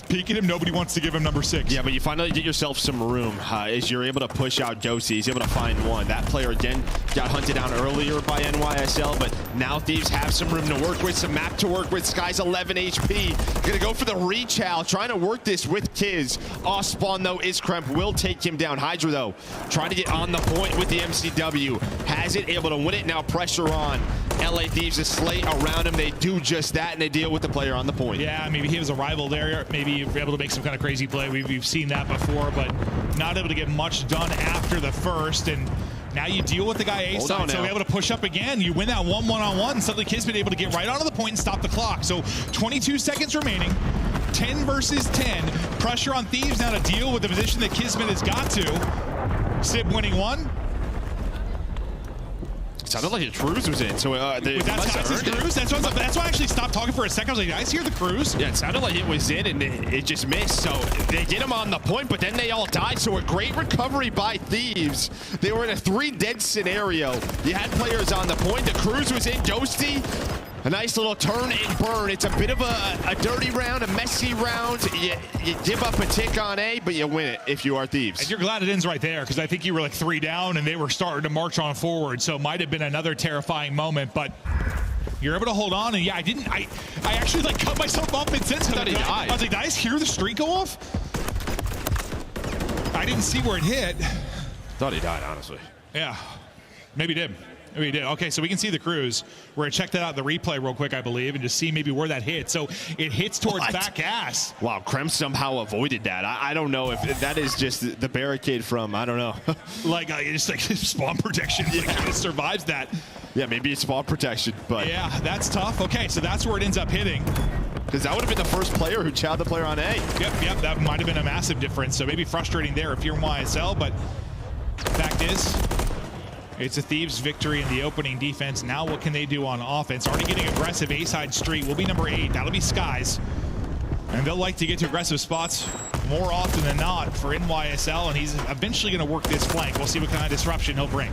peeking him? Nobody wants to give him number 6. Yeah, but you finally get yourself some room as you're able to push out Ghosty. He's able to find 1. That player, again, got hunted down earlier by NYSL, but now Thieves have some room to work with, some map to work with. Skies 11 HP. Gonna go for the rechow, trying to work this with Kiz. Off spawn, though, Iskremp will take him down. Hydra, though, trying to get on the point with the MCW. Has it, able to win it. Now pressure on. LA Thieves, a slate around him. They do just that, and they deal with the player on the point. Yeah, maybe he was a rival there. Maybe you're able to make some kind of crazy play. We've seen that before, but not able to get much done after the first. And now you deal with the guy A side, so we're able to push up again. You win that 1-1-on-1. Suddenly Kismet able to get right onto the point and stop the clock. So 22 seconds remaining. 10 versus 10. Pressure on Thieves now to deal with the position that Kismet has got to. Sib winning 1. It sounded like a cruise was in, so that's cruise. That's why I actually stopped talking for a second. I was like, guys, hear the cruise? Yeah, it sounded like it was in, and it just missed. So they get him on the point, but then they all died. So a great recovery by Thieves. They were in a 3 dead scenario. You had players on the point. The cruise was in. Ghosty, a nice little turn and burn. It's a bit of a dirty round, a messy round. You give up a tick on A, but you win it if you are Thieves. And you're glad it ends right there, because I think you were like 3 down and they were starting to march on forward. So it might have been another terrifying moment, but you're able to hold on. And yeah, I actually like cut myself off mid-sense. I was like, did I just hear the streak go off? I didn't see where it hit. Thought he died, honestly. Yeah, maybe did. Maybe did. Okay, so we can see the cruise. We're going to check that out in the replay real quick, I believe, and just see maybe where that hits. So it hits towards back ass. Wow, Krem somehow avoided that. I don't know if that is just the barricade from, I don't know. It's like spawn protection. Like, it survives that. Yeah, maybe it's spawn protection, but. Yeah, that's tough. Okay, so that's where it ends up hitting. Because that would have been the first player who chowed the player on A. Yep, that might have been a massive difference. So maybe frustrating there if you're NYSL, but fact is, it's a Thieves victory in the opening defense. Now what can they do on offense? Already getting aggressive. A-side street will be number 8. That'll be Skies. And they'll like to get to aggressive spots more often than not for NYSL, and he's eventually going to work this flank. We'll see what kind of disruption he'll bring.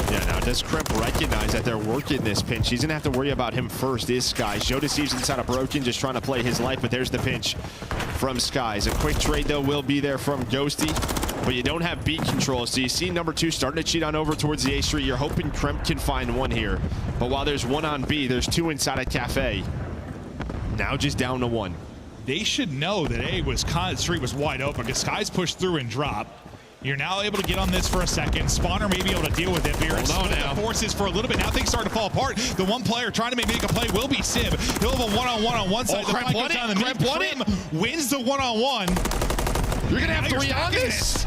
Yeah, now does Kremp recognize that they're working this pinch? He's going to have to worry about him first, is Skies. Joe Deceives inside of Broken, just trying to play his life, but there's the pinch from Skies. A quick trade, though, will be there from Ghosty, but you don't have beat control. So you see number 2 starting to cheat on over towards the A Street. You're hoping Kremp can find one here. But while there's one on B, there's 2 inside of Cafe. Now just down to 1. They should know that Street was wide open because Skies pushed through and dropped. You're now able to get on this for a second. Spawner may be able to deal with it. But you're split the forces for a little bit. Now things start to fall apart. The one player trying to make a play will be Sib. He'll have a one-on-one on one side. Kremp won it. Kremp wins the one-on-one. You're going to have 3 on this.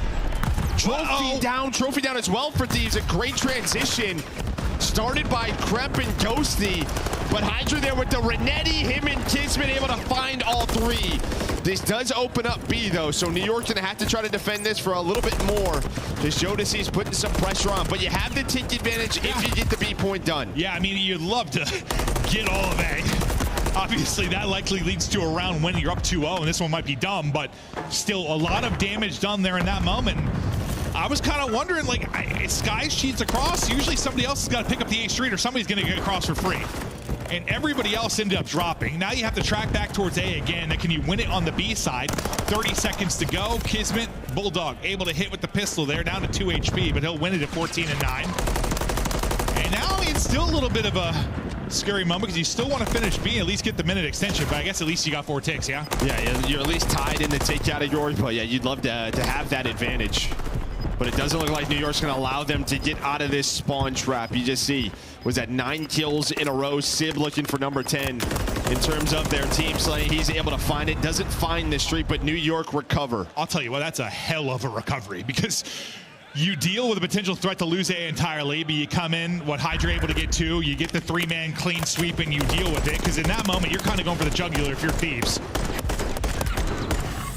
Trophy down as well for Thieves. A great transition. Started by Kremp and Ghosty. But Hydra there with the Renetti, him and Kismet able to find all 3. This does open up B, though, so New York's going to have to try to defend this for a little bit more. This Jodeci's putting some pressure on, but you have the tick advantage if you get the B point done. Yeah, I mean, you'd love to get all of A. Obviously, that likely leads to a round when you're up 2-0, and this one might be dumb, but still a lot of damage done there in that moment. I was kind of wondering, like, Skies cheats across. Usually somebody else has got to pick up the A Street or somebody's going to get across for free. And everybody else ended up dropping. Now you have to track back towards A again. Now, can you win it on the B side? 30 seconds to go. Kismet, Bulldog, able to hit with the pistol there, down to 2 HP, but he'll win it at 14-9. And now it's still a little bit of a scary moment because you still want to finish B, at least get the minute extension, but I guess at least you got 4 ticks, yeah? Yeah, you're at least tied in the tick category, but yeah, you'd love to have that advantage. But it doesn't look like New York's going to allow them to get out of this spawn trap. You just see, was that 9 kills in a row. Sib looking for number 10 in terms of their team slaying. He's able to find it. Doesn't find the street, but New York recover. I'll tell you what, that's a hell of a recovery because you deal with a potential threat to lose A entirely, but you come in, Hydra able to get 2, you get the 3-man clean sweep and you deal with it, because in that moment, you're kind of going for the jugular if you're Thieves.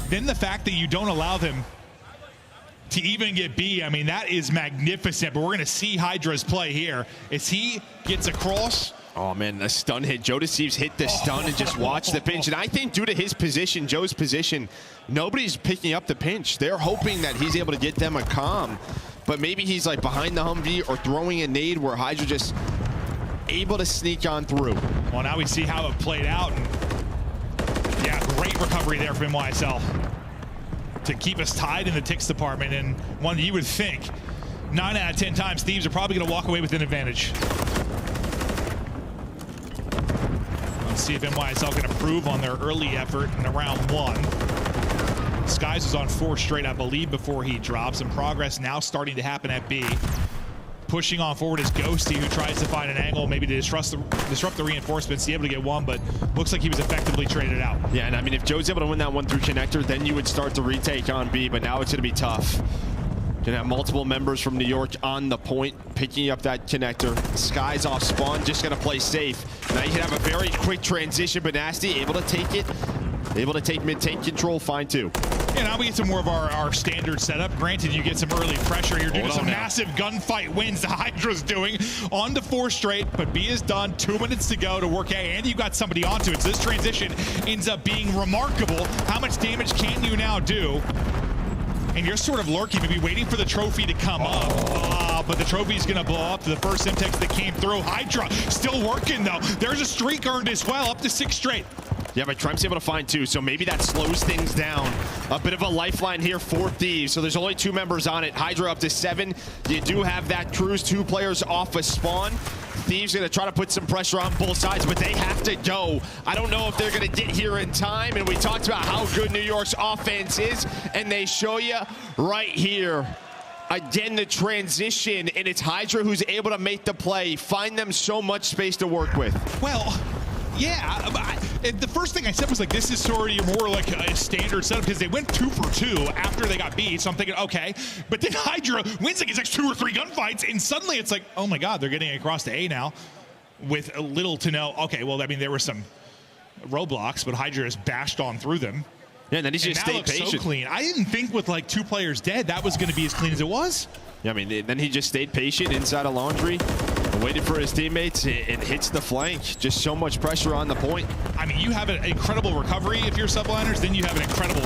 Then the fact that you don't allow them to even get B, I mean, that is magnificent, but we're going to see Hydra's play here as he gets across. Oh, man, a stun hit. Joe Deceives hit the stun and just watch the pinch. And I think due to his position, Joe's position, nobody's picking up the pinch. They're hoping that he's able to get them a calm, but maybe he's like behind the Humvee or throwing a nade where Hydra just able to sneak on through. Well, now we see how it played out. And yeah, great recovery there from NYSL to keep us tied in the ticks department, and one you would think 9 out of 10 times Thieves are probably going to walk away with an advantage. Let's see if NYSL can improve on their early effort in round 1. Skies was on 4 straight, I believe, before he drops, and progress now starting to happen at B. Pushing on forward is Ghosty, who tries to find an angle maybe to disrupt the reinforcements, able to get 1, but looks like he was effectively traded out. Yeah, and I mean, if Joe's able to win that one through connector, then you would start to retake on B, but now it's going to be tough. Gonna have multiple members from New York on the point, picking up that connector. Skies off spawn, just gonna play safe. Now you can have a very quick transition, but Nasty able to take it. Able to take mid-tank control, fine too. Yeah, now we get some more of our standard setup. Granted, you get some early pressure. You're doing some massive gunfight wins the Hydra's doing. On to 4 straight, but B is done. 2 minutes to go to work A, and you got somebody onto it. So this transition ends up being remarkable. How much damage can you now do? And you're sort of lurking, maybe waiting for the trophy to come up. But the trophy's gonna blow up to the first Simtex that came through. Hydra still working though. There's a streak earned as well, up to 6 straight. Yeah, but Trump's able to find 2, so maybe that slows things down. A bit of a lifeline here for Thieves. So there's only 2 members on it. Hydra up to 7. You do have that cruise, 2 players off a spawn. Thieves gonna try to put some pressure on both sides, but they have to go. I don't know if they're gonna get here in time, and we talked about how good New York's offense is, and they show you right here. Again, the transition, and it's Hydra who's able to make the play, find them so much space to work with. Well, yeah, the first thing I said was like, this is sort of more like a standard setup because they went 2 for 2 after they got beat. So I'm thinking, okay, but then Hydra wins like his next 2 or 3 gunfights, and suddenly it's like, oh my God, they're getting across to A now with little to no. Okay, well, I mean, there were some roadblocks, but Hydra has bashed on through them. Yeah, and then he's just stayed patient. So clean. I didn't think with like 2 players dead that was going to be as clean as it was. Yeah, I mean, then he just stayed patient inside of Laundry, waited for his teammates, and hits the flank. Just so much pressure on the point. I mean, you have an incredible recovery if you're subliners, then you have an incredible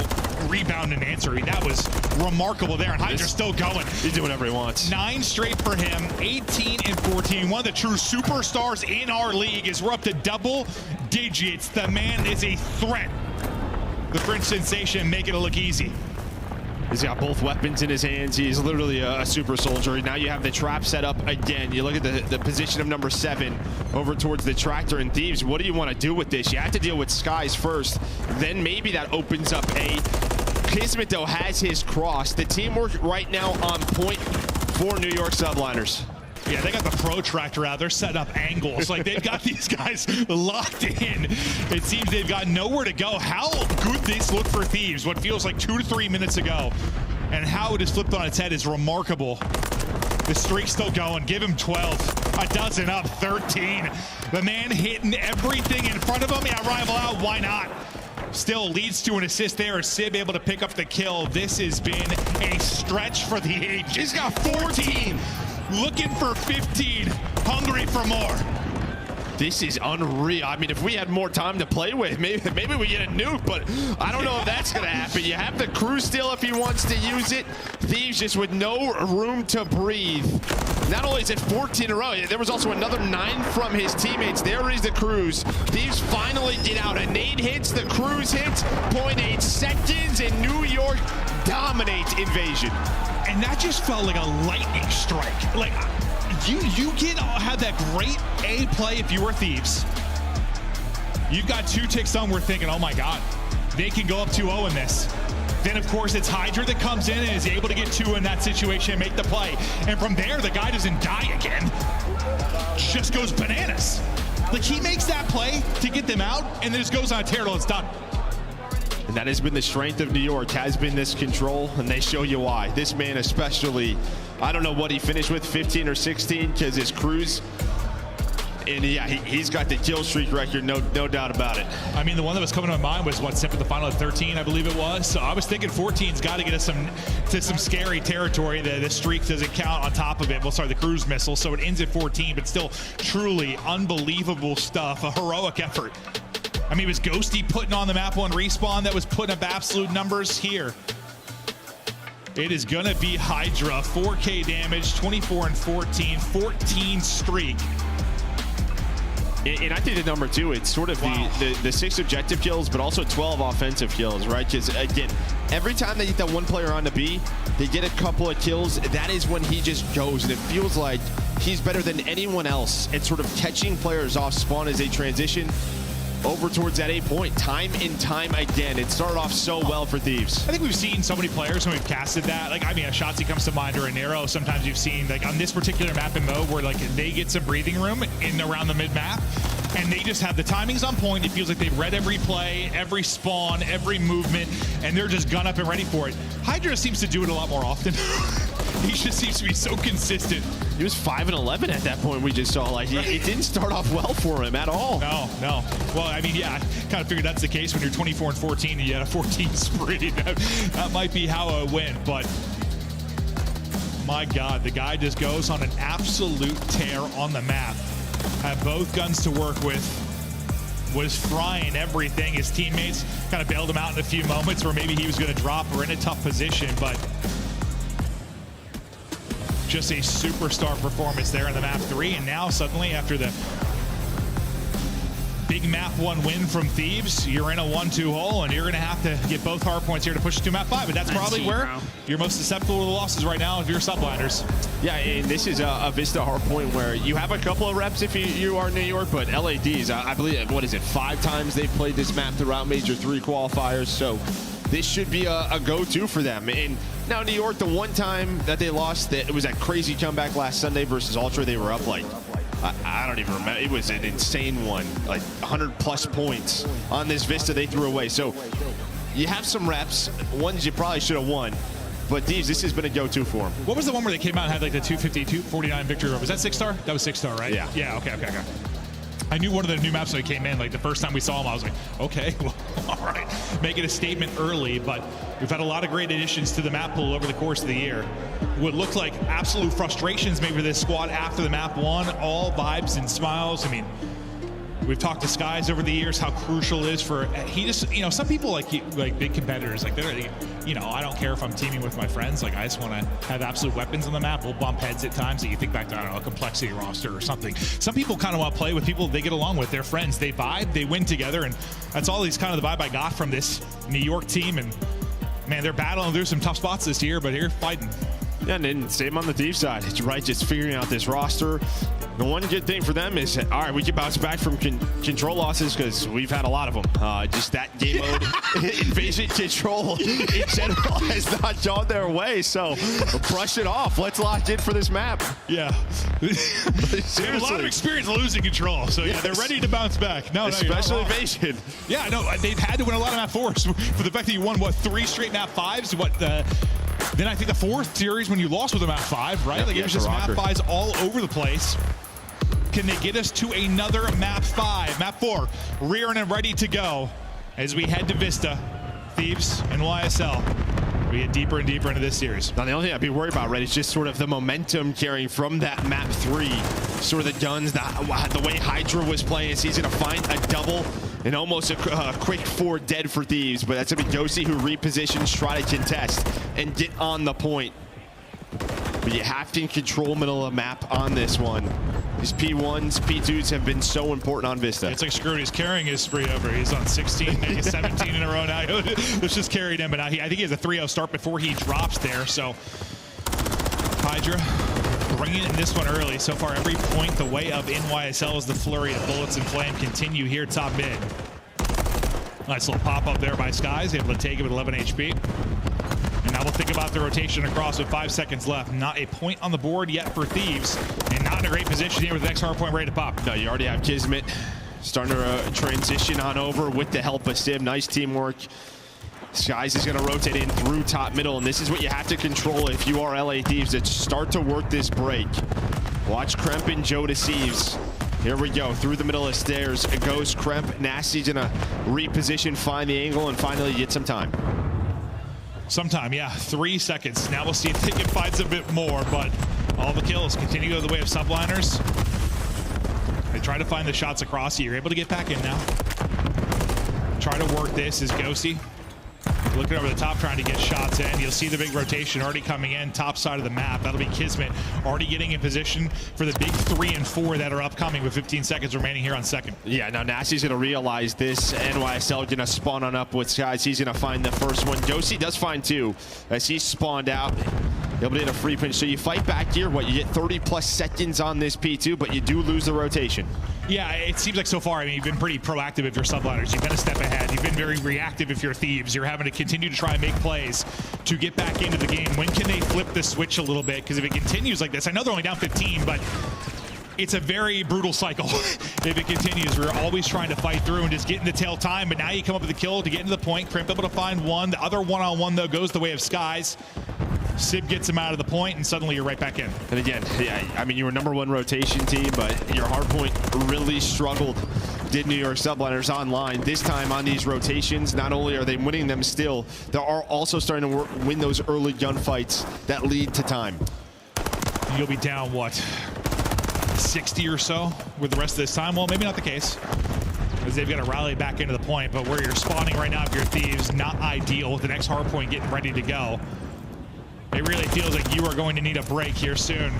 rebound and answering. That was remarkable there, and Hydra's still going. He's doing whatever he wants. 9 straight for him, 18 and 14. One of the true superstars in our league is we're up to double digits. The man is a threat. The French sensation making it look easy. He's got both weapons in his hands. He's literally a super soldier. Now you have the trap set up again. You look at the position of number 7 over towards the tractor and Thieves. What do you want to do with this? You have to deal with Skies first. Then maybe that opens up A. Kismet, though, has his cross. The teamwork right now on point for New York Subliners. Yeah, they got the protractor out. They're setting up angles. Like, they've got these guys locked in. It seems they've got nowhere to go. How good this looked for Thieves, what feels like 2 to 3 minutes ago. And how it is flipped on its head is remarkable. The streak's still going. Give him 12. A dozen up, 13. The man hitting everything in front of him. Yeah, rival out. Why not? Still leads to an assist there. Sib able to pick up the kill. This has been a stretch for the ages. He's got 14. Looking for 15, hungry for more. This is unreal. I mean, if we had more time to play with, maybe we get a nuke, but I don't know if that's going to happen. You have the crew still if he wants to use it. Thieves just with no room to breathe. Not only is it 14 in a row, there was also another 9 from his teammates. There is the Cruise. Thieves finally get out. A nade hits, the Cruise hits, 0.8 seconds, and New York dominates Invasion. And that just felt like a lightning strike. Like, you can have that great A play if you were Thieves. You've got 2 ticks on, we're thinking, oh my God, they can go up 2-0 in this. Then, of course, it's Hydra that comes in and is able to get 2 in that situation and make the play. And from there, the guy doesn't die again. Just goes bananas. Like, he makes that play to get them out and then just goes on a tear till it's done. And that has been the strength of New York, has been this control, and they show you why. This man especially, I don't know what he finished with, 15 or 16, because his Cruise, and yeah, he's got the kill streak record, no doubt about it. I mean, the one that was coming to my mind was what, Sip at the final of 13, I believe it was. So I was thinking 14's got to get us to some scary territory. The streak doesn't count on top of it. Well, sorry, the cruise missile, so it ends at 14, but still truly unbelievable stuff, a heroic effort. I mean, it was Ghosty putting on the map 1 respawn that was putting up absolute numbers here. It is going to be Hydra, 4K damage, 24 and 14, 14 streak. And I think the number 2, it's sort of the 6 objective kills, but also 12 offensive kills, right? Because, again, every time they get that 1 player on the B, they get a couple of kills. That is when he just goes, and it feels like he's better than anyone else at sort of catching players off spawn as they transition over towards that A point, time and time again. It started off so well for Thieves. I think we've seen so many players when we've casted that. Like, I mean, a Shotzi comes to mind, or a Nero. Sometimes you've seen, like, on this particular map and mode where, like, they get some breathing room in around the mid-map, and they just have the timings on point. It feels like they've read every play, every spawn, every movement, and they're just gun up and ready for it. Hydra seems to do it a lot more often. He just seems to be so consistent. He was 5 and 11 at that point. We just saw, like, it didn't start off well for him at all. No. Well, I mean, yeah, I kind of figured that's the case when you're 24 and 14 and you had a 14 spree. That might be how it went, but my God, the guy just goes on an absolute tear on the map. Had both guns to work with, was frying everything. His teammates kind of bailed him out in a few moments where maybe he was going to drop or in a tough position, but just a superstar performance there in the map 3. And now suddenly, after the big map 1 win from Thieves, you're in a 1-2 hole, and you're going to have to get both hard points here to push to map 5. But that's probably where you're most susceptible to the losses right now if you're subliners. Yeah, and this is a Vista hard point where you have a couple of reps if you are New York, but LADs, I believe, what is it, 5 times they've played this map throughout Major 3 qualifiers. So this should be a go-to for them. And now New York, the one time that they lost, it was that crazy comeback last Sunday versus Ultra. They were up like, I don't even remember. It was an insane one, like 100-plus points on this Vista they threw away. So you have some reps, ones you probably should have won. But Deeves, this has been a go-to for him. What was the one where they came out and had like the 250-249 victory? Was that 6-star? That was 6-star, right? Yeah. Yeah, okay. I knew one of the new maps when they came in, like the first time we saw them, I was like, okay, well, all right. Making a statement early, but we've had a lot of great additions to the map pool over the course of the year. What looked like absolute frustrations maybe for this squad after the map won, all vibes and smiles. I mean, we've talked to Skies over the years how crucial it is for, he just, some people like big competitors, like they're, I don't care if I'm teaming with my friends, like I just want to have absolute weapons on the map. We'll bump heads at times. That you think back to, I don't know, a complexity roster or something. Some people kind of want to play with people they get along with, their friends. They vibe, they win together, and that's always kind of the vibe I got from this New York team. And man, they're battling through some tough spots this year, but they're fighting. Yeah, and then same on the Deep side. It's right, just figuring out this roster. The one good thing for them is, all right, we can bounce back from control losses because we've had a lot of them. Just that game mode invasion control in general has not gone their way. So brush it off. Let's lock in for this map. Yeah. They have a lot of experience losing control. So yeah, they're ready to bounce back. No, especially invasion. Yeah, no, they've had to win a lot of map 4s for the fact that you won, 3 straight map 5s? Then I think the 4th series when you lost with a map 5, right? Like it was just map 5s all over the place. Can they get us to another map 5? Map 4, rearing and ready to go as we head to Vista, Thieves, and NYSL. We get deeper and deeper into this series. Now, the only thing I'd be worried about, Red, is just sort of the momentum carrying from that map 3. Sort of the guns, the way Hydra was playing. So he's going to find a double and almost a quick 4 dead for Thieves. But that's going to be Ghosty who repositions, try to contest, and get on the point. But you have to control middle of the map on this one. These P1s, P2s have been so important on Vista. It's like Screwed. He's carrying his spree over. He's on 16, maybe 17 in a row now. Let's just carry him. But now I think he has a 3-0 start before he drops there. So Hydra bringing in this one early. So far, every point the way of NYSL as the flurry of bullets and flame continue here top mid. Nice little pop-up there by Skies. Able to take him at 11 HP. And now we'll think about the rotation across with 5 seconds left. Not a point on the board yet for Thieves. And not in a great position here with the next hard point ready to pop. No, you already have Kismet starting to transition on over with the help of Sim. Nice teamwork. Skies is going to rotate in through top middle, and this is what you have to control if you are LA Thieves, to start to work this break. Watch Kremp and Joe deceives. Here we go, through the middle of the stairs. It goes Kremp. Nasty's going to reposition, find the angle, and finally get some time. Sometime, yeah, 3 seconds. Now we'll see if they can find a bit more, but all the kills continue to go the way of subliners. They try to find the shots across here. You're able to get back in now. Try to work this is Ghosty. Looking over the top, trying to get shots in. You'll see the big rotation already coming in, top side of the map. That'll be Kismet already getting in position for the big 3 and 4 that are upcoming with 15 seconds remaining here on second. Yeah, now Nasty's going to realize this. NYSL going to spawn on up with Skies. He's going to find the first one. Ghosty does find 2 as he's spawned out. He'll be in a free pinch. So you fight back here. What, you get 30+ seconds on this P2, but you do lose the rotation. Yeah, it seems like so far, I mean, you've been pretty proactive if you're subliners. You've been a step ahead. You've been very reactive if you're Thieves. You're having to continue to try and make plays to get back into the game. When can they flip the switch a little bit? Because if it continues like this, I know they're only down 15, but it's a very brutal cycle if it continues. We're always trying to fight through and just get in the tail time, but now you come up with a kill to get into the point. Crimp able to find one. The other one-on-one, though, goes the way of Skies. Sib gets him out of the point, and suddenly you're right back in. And again, yeah, I mean, you were #1 rotation team, but your hardpoint really struggled. Did New York subliners online. This time on these rotations, not only are they winning them still, they are also starting to win those early gunfights that lead to time. You'll be down, what, 60 or so with the rest of this time? Well, maybe not the case, because they've got to rally back into the point, but where you're spawning right now if you're Thieves, not ideal with the next hardpoint getting ready to go. It really feels like you are going to need a break here soon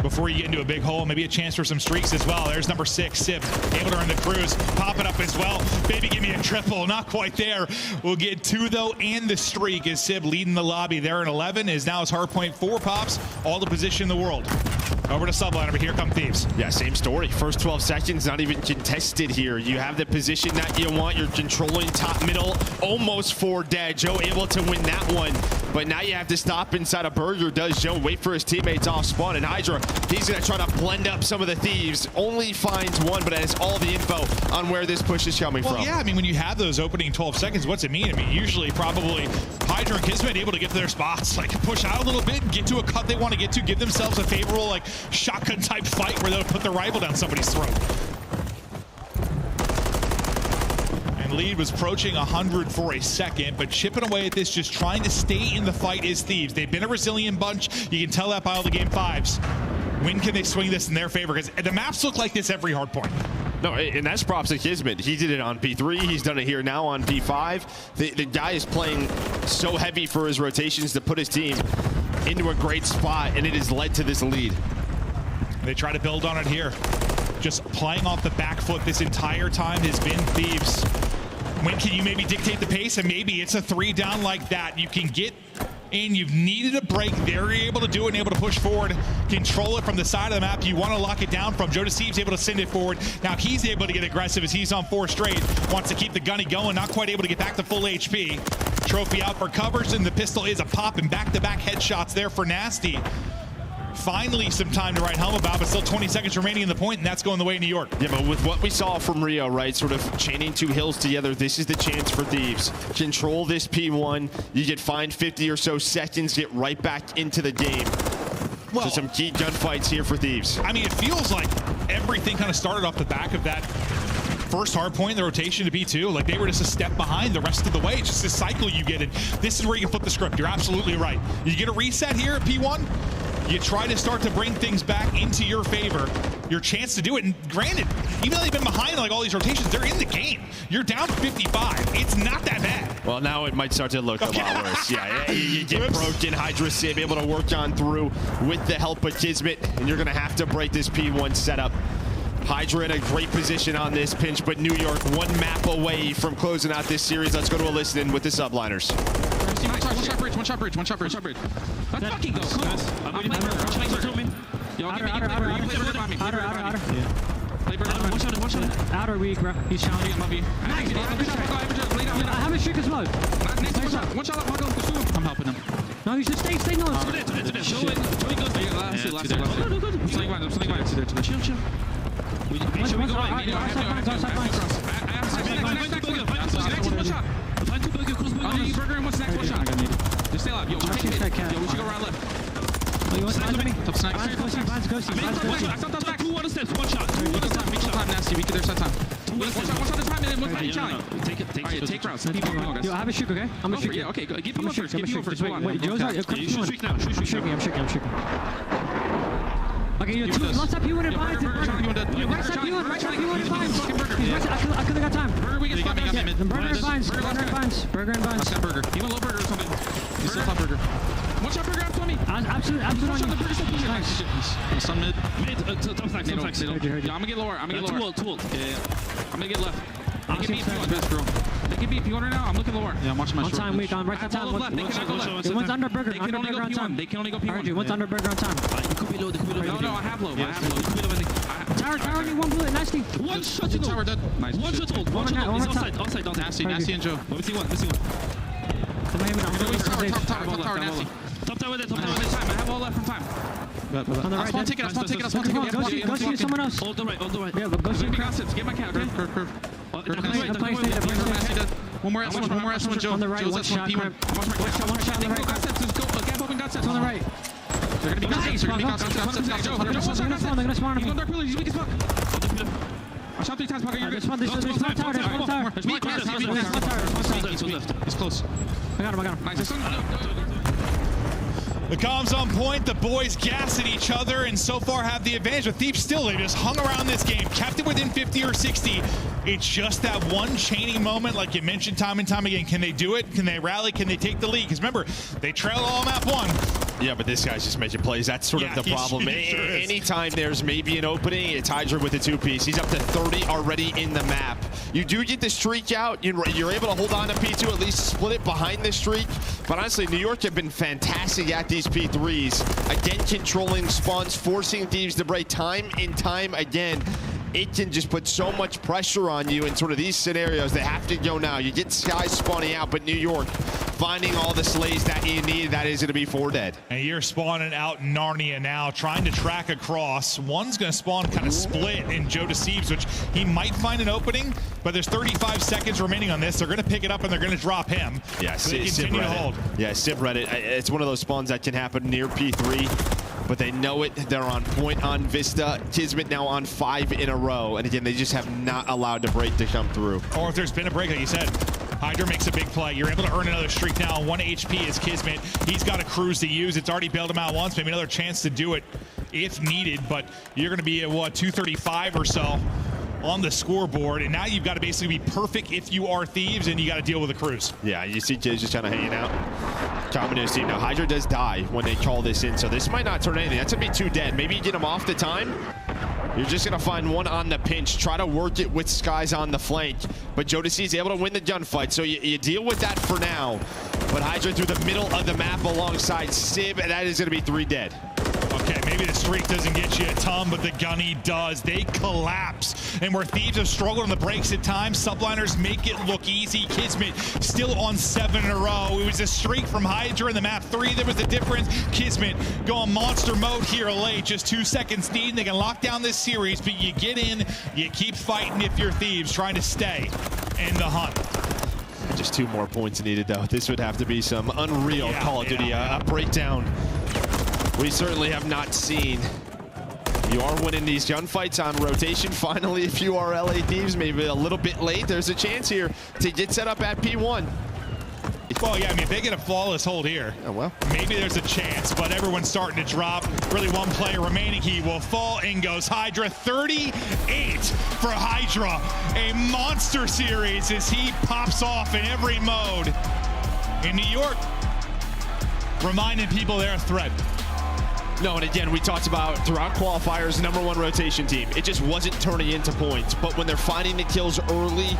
before you get into a big hole. Maybe a chance for some streaks as well. There's number 6, Sib, able to earn the cruise. Pop it up as well. Baby, give me a triple. Not quite there. We'll get 2, though, and the streak is Sib leading the lobby there in 11. Is now his hard point 4 pops. All the position in the world. Over to Subliner, but here come Thieves. Yeah, same story. First 12 seconds, not even contested here. You have the position that you want. You're controlling top, middle, almost 4 dead. Joe able to win that one, but now you have to stop inside a burger. Does Joe wait for his teammates off spawn? And Hydra, he's going to try to blend up some of the Thieves. Only finds one, but has all the info on where this push is coming from. Yeah, I mean, when you have those opening 12 seconds, what's it mean? I mean, usually probably Hydra and Kismet able to get to their spots, like push out a little bit, get to a cut they want to get to, give themselves a favorable like shotgun type fight where they'll put the rifle down somebody's throat. And lead was approaching 100 for a second, but chipping away at this, just trying to stay in the fight is Thieves. They've been a resilient bunch. You can tell that by all the game 5s. When can they swing this in their favor? Because the maps look like this every hard point. No, and that's props to Kismet. He did it on P3. He's done it here now on P5. The guy is playing so heavy for his rotations to put his team into a great spot, and it has led to this lead. They try to build on it here. Just playing off the back foot this entire time has been Thieves. When can you maybe dictate the pace? And maybe it's a 3 down like that. You can get in. You've needed a break. They're able to do it and able to push forward, control it from the side of the map you want to lock it down from. Joe Deceive's able to send it forward. Now he's able to get aggressive as he's on 4 straight. Wants to keep the gunny going. Not quite able to get back to full HP. Trophy out for covers, and the pistol is a pop, and back-to-back headshots there for Nasty. Finally some time to write home about, but still 20 seconds remaining in the point, and that's going the way of New York. Yeah, but with what we saw from Rio, right, sort of chaining 2 hills together, this is the chance for Thieves. Control this P1, you get fined 50 or so seconds, get right back into the game. Well, so some key gunfights here for Thieves. I mean, it feels like everything kind of started off the back of that first hard point in the rotation to P2. Like, they were just a step behind the rest of the way. It's just this cycle you get in. This is where you can flip the script. You're absolutely right. You get a reset here at P1, you try to start to bring things back into your favor. Your chance to do it, and granted, even though they've been behind like all these rotations, they're in the game. You're down 55. It's not that bad. Well, now it might start to look a lot worse. Yeah, you get broken. Hydra Sib able to work on through with the help of Kismet, and you're going to have to break this P1 setup. Hydra in a great position on this pinch, but New York 1 map away from closing out this series. Let's go to a listen with the Subliners. One shot bridge, one shot bridge, one shot bridge. Let's fucking go. Cool. I'm playing burger. Yo, give me outer. Play burger. One shot. Outer weak, bro. He's challenging. I'm up here. I have a streak as well. One shot, I'm helping him. No, you should stay no. Show it. Last. Chill. We go just stay alive. Yo, we should go around left. You want me? Top snipe. Go see. I stopped back. 2 water steps. One shot. Time, Nasty. We could their side time. One shot at a time, and then one fucking challenge. Take routes. Yo, I have a streak, okay? I'm a streak. Yeah, okay. Give me one first. Wait, Joe's out. You streak now. I'm streaking. Okay, you're 2. Let's up you in advance. Right up you in advance. I could have got time. Burger, we get spot. Burger and Vines. Let's got burger. Even low burger or something. You still top burger. One shot burger after me. Absolutely. One shot the burger still pushing. Nice. Some mid. Top flags. Heard you. Yeah, I'm gonna get lower. Too old. Yeah. I'm gonna get left. They can beat P1 best, bro. They can beat P1 right now. I'm looking lower. Yeah, I'm watching my short. One time weak on right time. One's under burger. They can only go P1. They can only go P1. One's under burger on time. Could be low. No, I have low. Tower, need 1 bullet. Nasty. One shot to tower dead. Nice. One shot hold. One shot hold. Outside. Nasty and Joe. Let me see one. Top tower, Nasty. Top tower there. Time. I have all left from time. On the right. I'll take it. Go see someone else. Hold the right. Yeah, but go see concepts. Get my cat. Curve. One more S, Joe. On the right, one shot. One shot. They go concepts. Let's go. Gap open concepts. On the right. They're gonna be concepts. Joe. They're gonna spawn. He's going dark pillar. He's weak as fuck. I shot 3 times. Parker, you're good. There's one tower. There's one tower. He's close. I got him. Nice. The comms on point, the boys gassing each other, and so far have the advantage. But Thieves still, they just hung around this game, kept it within 50 or 60. It's just that one chaining moment, like you mentioned time and time again. Can they do it? Can they rally? Can they take the lead? Because remember, they trailed all map 1. Yeah, but this guy's just making plays. That's sort of the problem. Sure Anytime there's maybe an opening, it's Hydra with a 2-piece. He's up to 30 already in the map. You do get the streak out. You're able to hold on to P2, at least split it behind the streak. But honestly, New York have been fantastic at these P3s. Again, controlling spawns, forcing Thieves to break time and time again. It can just put so much pressure on you in sort of these scenarios. They have to go now. You get Sky spawning out, but New York finding all the slays that you need. That is going to be 4 dead. And you're spawning out Narnia now, trying to track across. One's going to spawn kind of split in Joe Deceives, which he might find an opening, but there's 35 seconds remaining on this. They're going to pick it up and they're going to drop him. Yeah, so they continue to hold. Yeah, Civ read it. It's one of those spawns that can happen near P3. But they know it. They're on point on Vista. Kismet now on 5 in a row. And again, they just have not allowed the break to come through. Or if there's been a break, like you said, Hydra makes a big play. You're able to earn another streak now. 1 HP is Kismet. He's got a cruise to use. It's already bailed him out once. Maybe another chance to do it if needed. But you're going to be at, what, 235 or so on the scoreboard. And now you've got to basically be perfect if you are Thieves, and you got to deal with a cruise. Yeah, you see kids just kind of hanging out. Combination team. Now, Hydra does die when they call this in, so this might not turn anything. That's going to be 2 dead. Maybe you get them off the time. You're just going to find one on the pinch. Try to work it with Skies on the flank. But Jodeci is able to win the gunfight, so you deal with that for now. But Hydra through the middle of the map alongside Civ, that is going to be 3 dead. Okay, maybe the streak doesn't get you a ton, but the gunny does. They collapse. And where Thieves have struggled on the breaks at times, Subliners make it look easy. Kismet still on 7 in a row. It was a streak from Hydra in the map 3. There was the difference. Kismet going monster mode here late. Just 2 seconds need. They can lock down this series, but you get in, you keep fighting if you're Thieves, trying to stay in the hunt. Just 2 more points needed, though. This would have to be some unreal Call of Duty breakdown. We certainly have not seen. You are winning these gunfights on rotation. Finally, if you are LA Thieves, maybe a little bit late, there's a chance here to get set up at P1. Well, yeah, I mean, if they get a flawless hold here, maybe there's a chance, but everyone's starting to drop. Really 1 player remaining. He will fall. In goes Hydra. 38 for Hydra. A monster series as he pops off in every mode. In New York, reminding people they're a threat. No, and again, we talked about throughout qualifiers, #1 rotation team. It just wasn't turning into points. But when they're finding the kills early,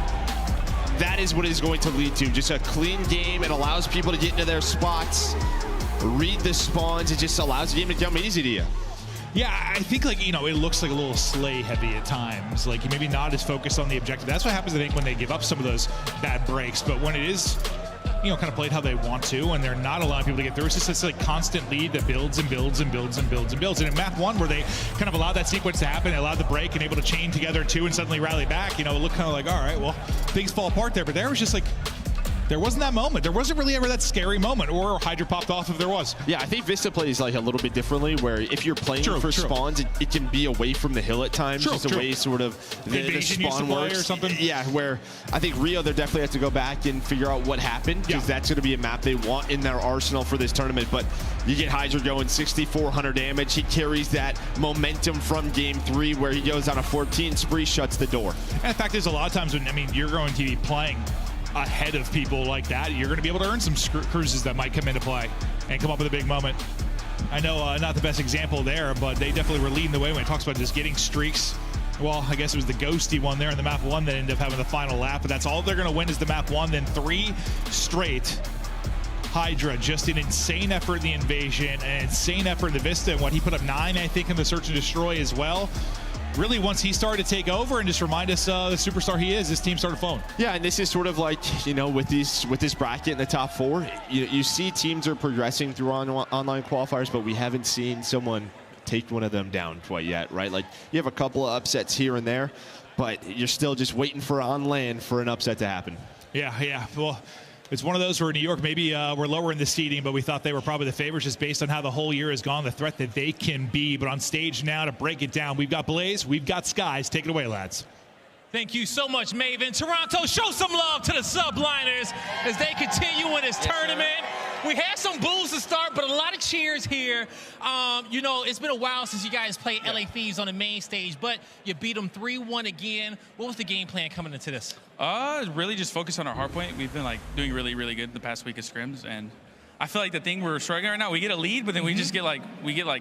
that is what is going to lead to. Just a clean game. It allows people to get into their spots, read the spawns. It just allows the game to come easy to you. Yeah, I think, like, you know, it looks like a little slay heavy at times. Like, maybe not as focused on the objective. That's what happens, I think, when they give up some of those bad breaks. But when it is, you know, kind of played how they want to, and they're not allowing people to get through, it's just this like constant lead that builds and builds and builds and builds and builds. And in map 1, where they kind of allowed that sequence to happen, they allowed the break and able to chain together 2 and suddenly rally back, you know, it looked kind of like, all right, well, things fall apart there. But there was just like, there wasn't that moment. There wasn't really ever that scary moment, or Hydra popped off if there was. Yeah, I think Vista plays like a little bit differently, where if you're playing for spawns, it can be away from the hill at times. Just the way sort of the spawn works. Or something. Yeah, where I think Rio, they definitely have to go back and figure out what happened, because that's going to be a map they want in their arsenal for this tournament. But you get Hydra going 6,400 damage. He carries that momentum from game 3, where he goes on a 14 spree, shuts the door. And the fact is, a lot of times when, I mean, you're going to be playing ahead of people like that, you're going to be able to earn some cruises that might come into play and come up with a big moment. I know not the best example there, but they definitely were leading the way when it talks about just getting streaks. Well, I guess it was the Ghosty one there in the map 1 that ended up having the final lap, but that's all they're going to win is the map 1, then 3 straight. Hydra, just an insane effort in the invasion, an insane effort in the Vista, and what he put up 9, I think, in the search and destroy as well. Really, once he started to take over and just remind us the superstar he is, this team started flowing. Yeah, and this is sort of like, you know, with this bracket in the top 4, you see teams are progressing through online qualifiers, but we haven't seen someone take one of them down quite yet, right? Like, you have a couple of upsets here and there, but you're still just waiting for on land for an upset to happen. Yeah. Well, it's one of those where New York maybe we're lower in the seeding, but we thought they were probably the favorites just based on how the whole year has gone, the threat that they can be. But on stage now to break it down, we've got Blaze, we've got Skies. Take it away, lads. Thank you so much, Maven. Toronto, show some love to the Subliners as they continue in this tournament. We had some boos to start, but a lot of cheers here. You know, it's been a while since you guys played LA Thieves on the main stage, but you beat them 3-1 again. What was the game plan coming into this? Really just focus on our hard point. We've been like doing really, really good the past week of scrims, and I feel like the thing we're struggling right now, we get a lead, but then we just get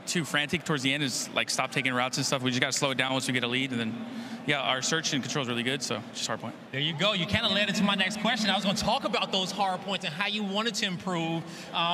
too frantic towards the end. Is like stop taking routes and stuff. We just got to slow it down once we get a lead, and then yeah, our search and control is really good, so just hard point. There you go. You kind of led into my next question. I was going to talk about those hard points and how you wanted to improve,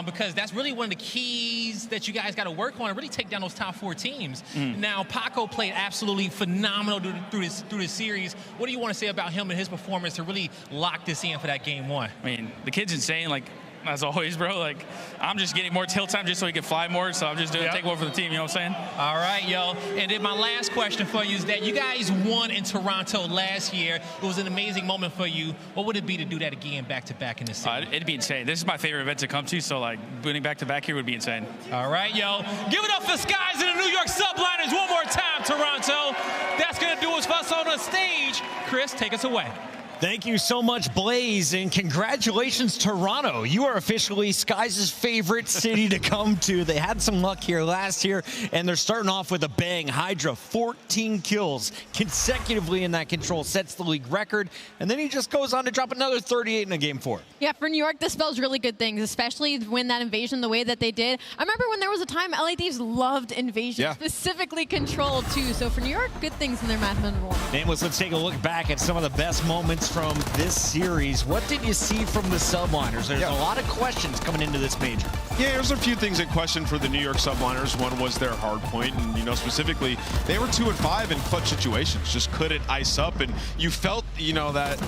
because that's really one of the keys that you guys got to work on and really take down those top 4 teams. Now, Paco played absolutely phenomenal through this series. What do you want to say about him and his performance to really lock this in for that game 1? I mean, the kid's insane. Like, as always, bro, like, I'm just getting more tilt time just so he can fly more, so I'm just doing take one for the team, you know what I'm saying? All right, yo. And then my last question for you is that you guys won in Toronto last year. It was an amazing moment for you. What would it be to do that again back-to-back in the city? It'd be insane. This is my favorite event to come to, so, like, winning back-to-back here would be insane. All right, yo. Give it up for Skies and the New York Subliners one more time, Toronto. That's going to do it for us on the stage. Chris, take us away. Thank you so much, Blaze, and congratulations, Toronto. You are officially Skies' favorite city to come to. They had some luck here last year, and they're starting off with a bang. Hydra, 14 kills consecutively in that control, sets the league record, and then he just goes on to drop another 38 in a game 4. Yeah, for New York, this spells really good things, especially when that invasion the way that they did. I remember when there was a time LA Thieves loved invasion, specifically control, too. So for New York, good things in their match number 1. Nameless, let's take a look back at some of the best moments from this series. What did you see from the Subliners? There's a lot of questions coming into this major. Yeah, there's a few things in question for the New York Subliners. One was their hard point, and you know, specifically, they were 2 and 5 in clutch situations, just couldn't ice up, and you felt, you know, that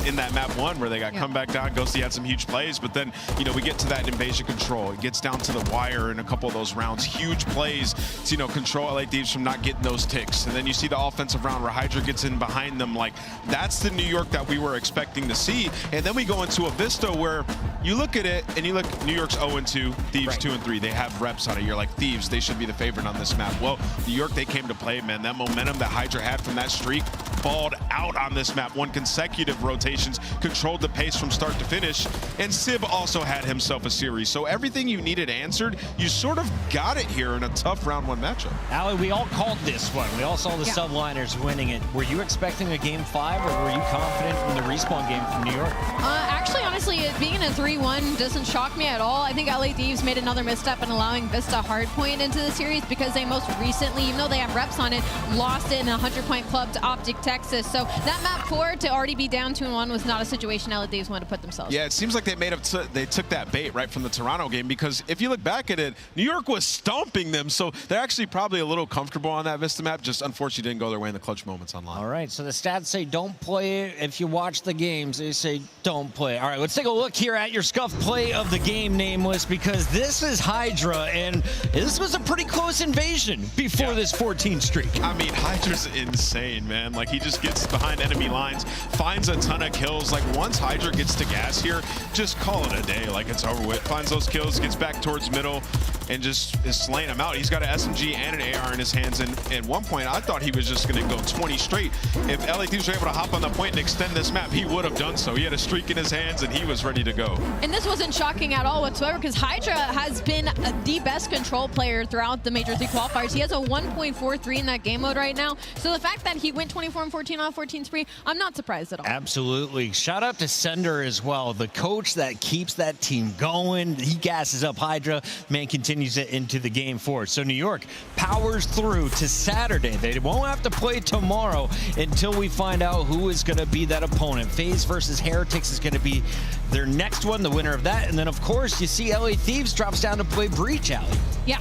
in that map 1 where they got come back down. Ghosty had some huge plays, but then, you know, we get to that invasion control. It gets down to the wire in a couple of those rounds. Huge plays to, you know, control LA Thieves from not getting those ticks, and then you see the offensive round where Hydra gets in behind them. Like, that's the New York that we were expecting to see. And then we go into a Vista where you look at it and you look, New York's 0-2, Thieves 2-3. They have reps on it. You're like, Thieves, they should be the favorite on this map. Well, New York, they came to play, man. That momentum that Hydra had from that streak balled out on this map. Won consecutive rotations, controlled the pace from start to finish, and Sib also had himself a series. So everything you needed answered, you sort of got it here in a tough round 1 matchup. Allie, we all called this one. We all saw the Subliners winning it. Were you expecting a game 5, or were you confident in the respawn game from New York? Actually, honestly, it being a 3-1 doesn't shock me at all. I think LA Thieves made another misstep in allowing Vista hardpoint into the series because they most recently, even though they have reps on it, lost it in a 100-point club to Optic Texas. So that map 4 to already be down 2-1 was not a situation LA Thieves wanted to put themselves in. Yeah, it seems like they took that bait right from the Toronto game, because if you look back at it, New York was stomping them, so they're actually probably a little comfortable on that Vista map, just unfortunately didn't go their way in the clutch moments online. All right, so the stats say don't play it. If you watch the games, they say don't play. All right, let's take a look here at your scuff play of the game, Nameless, because this is Hydra, and this was a pretty close invasion before this 14 streak. I mean, Hydra's insane, man. Like, he just gets behind enemy lines, finds a ton of kills. Like, once Hydra gets to gas here, just call it a day. Like, it's over with. Finds those kills, gets back towards middle, and just is slaying them out. He's got an SMG and an AR in his hands, and at one point, I thought he was just going to go 20 straight. If LA Thieves were able to hop on the point and extend this map, he would have done so. He had a streak in his hands, and he was ready to go. And this wasn't shocking at all whatsoever, because Hydra has been the best control player throughout the Major 3 qualifiers. He has a 1.43 in that game mode right now. So the fact that he went 24-14 on a 14 spree, I'm not surprised at all. Absolutely. Shout out to Sender as well, the coach that keeps that team going. He gasses up Hydra. Man continues it into the game 4. So New York powers through to Saturday. They won't have to play tomorrow until we find out who is going to be that opponent. FaZe versus Heretics is going to be their next one, the winner of that. And then, of course, you see LA Thieves drops down to play Breach, Alley. Yeah,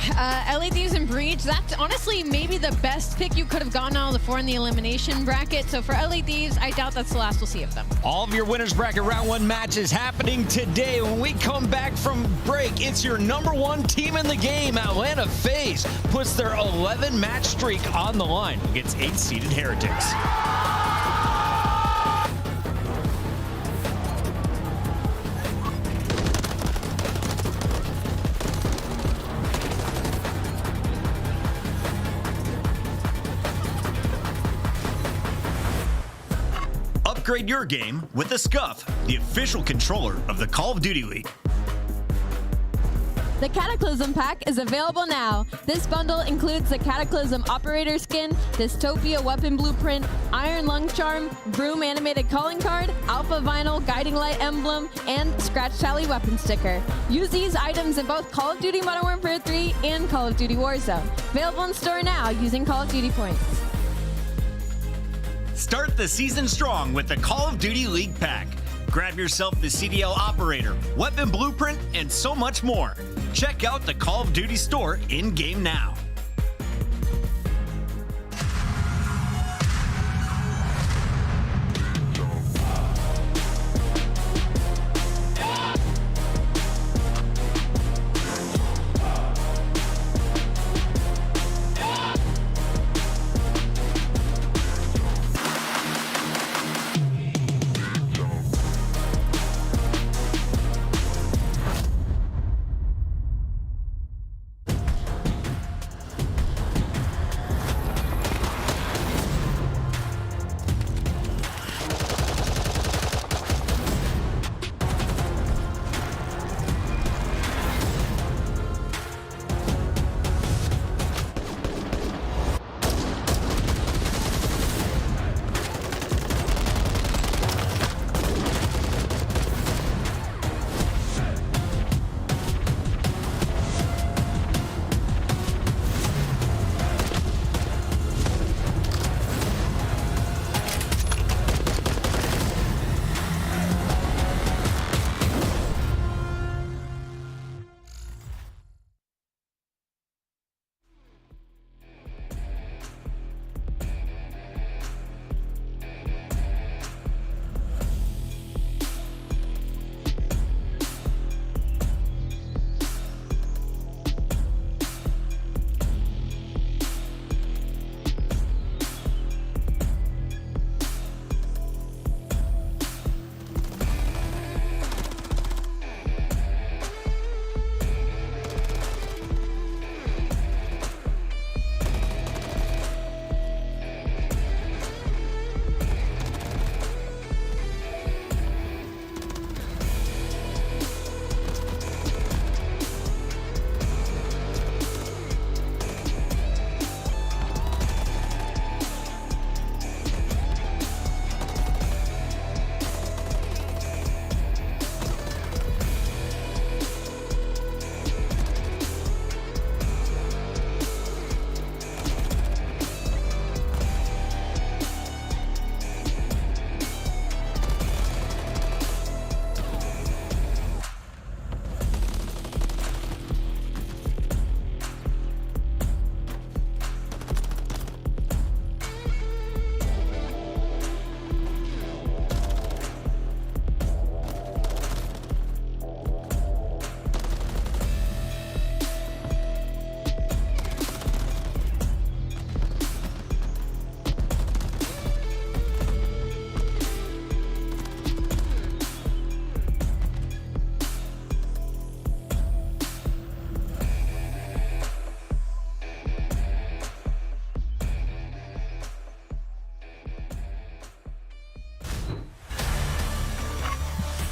LA Thieves and Breach, that's honestly maybe the best pick you could have gotten out of the 4 in the elimination bracket. So for LA Thieves, I doubt that's the last we'll see of them. All of your winners bracket round 1 matches happening today. When we come back from break, it's your #1 team in the game. Atlanta FaZe puts their 11-match streak on the line against 8-seeded Heretics. Upgrade your game with the Scuff, the official controller of the Call of Duty League. The Cataclysm Pack is available now. This bundle includes the Cataclysm Operator Skin, Dystopia Weapon Blueprint, Iron Lung Charm, Broom Animated Calling Card, Alpha Vinyl Guiding Light Emblem, and Scratch Tally Weapon Sticker. Use these items in both Call of Duty Modern Warfare 3 and Call of Duty Warzone. Available in store now using Call of Duty points. Start the season strong with the Call of Duty League Pack. Grab yourself the CDL Operator, Weapon Blueprint, and so much more. Check out the Call of Duty store in-game now.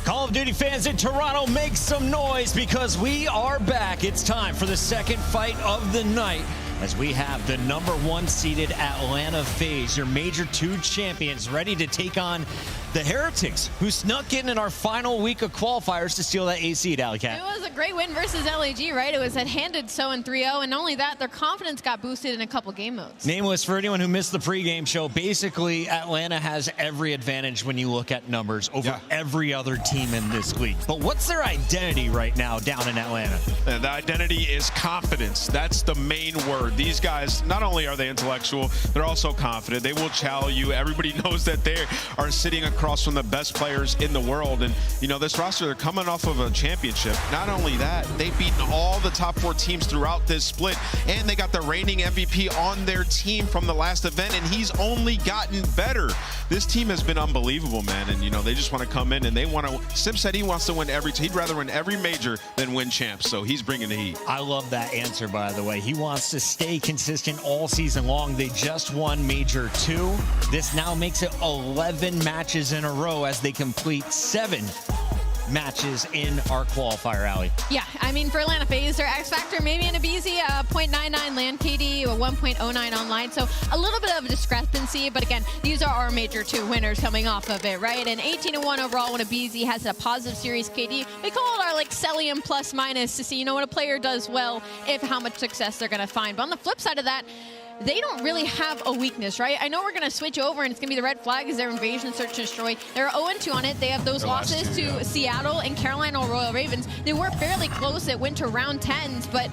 Call of Duty fans in Toronto, make some noise because we are back. It's time for the second fight of the night as we have the #1 seeded Atlanta FaZe, your Major 2 champions, ready to take on the Heretics, who snuck in our final week of qualifiers to steal that A seed, Alley Cat. It was a great win versus LAG, right? It was handed so in 3-0, and not only that, their confidence got boosted in a couple game modes. Nameless, for anyone who missed the pregame show, basically Atlanta has every advantage when you look at numbers over every other team in this league. But what's their identity right now down in Atlanta? And the identity is confidence. That's the main word. These guys, not only are they intellectual, they're also confident. They will chow you. Everybody knows that they are sitting across from the best players in the world. And, you know, this roster, they're coming off of a championship. Not only that, they've beaten all the top 4 teams throughout this split, and they got the reigning MVP on their team from the last event, and he's only gotten better. This team has been unbelievable, man. And, you know, they just want to come in and they want to. Sim said he wants to win he'd rather win every major than win champs. So he's bringing the heat. I love that answer, by the way. He wants to stay consistent all season long. They just won Major 2. This now makes it 11 matches in a row as they complete 7 matches in our qualifier, Allie. Yeah, I mean, for Atlanta FaZe, their X Factor, maybe in a BZ, 0.99 land KD, a 1.09 online. So a little bit of a discrepancy, but again, these are our major 2 winners coming off of it, right? And 18-1 overall when a BZ has a positive series KD. We call it our like Celium plus minus to see, what a player does well, if how much success they're going to find. But on the flip side of that, they don't really have a weakness, right? I know we're going to switch over, and it's going to be the red flag is their invasion, search, and destroy. They're 0-2 on it. They have those losses to Seattle and Carolina Royal Ravens. They were fairly close at winter round 10s, but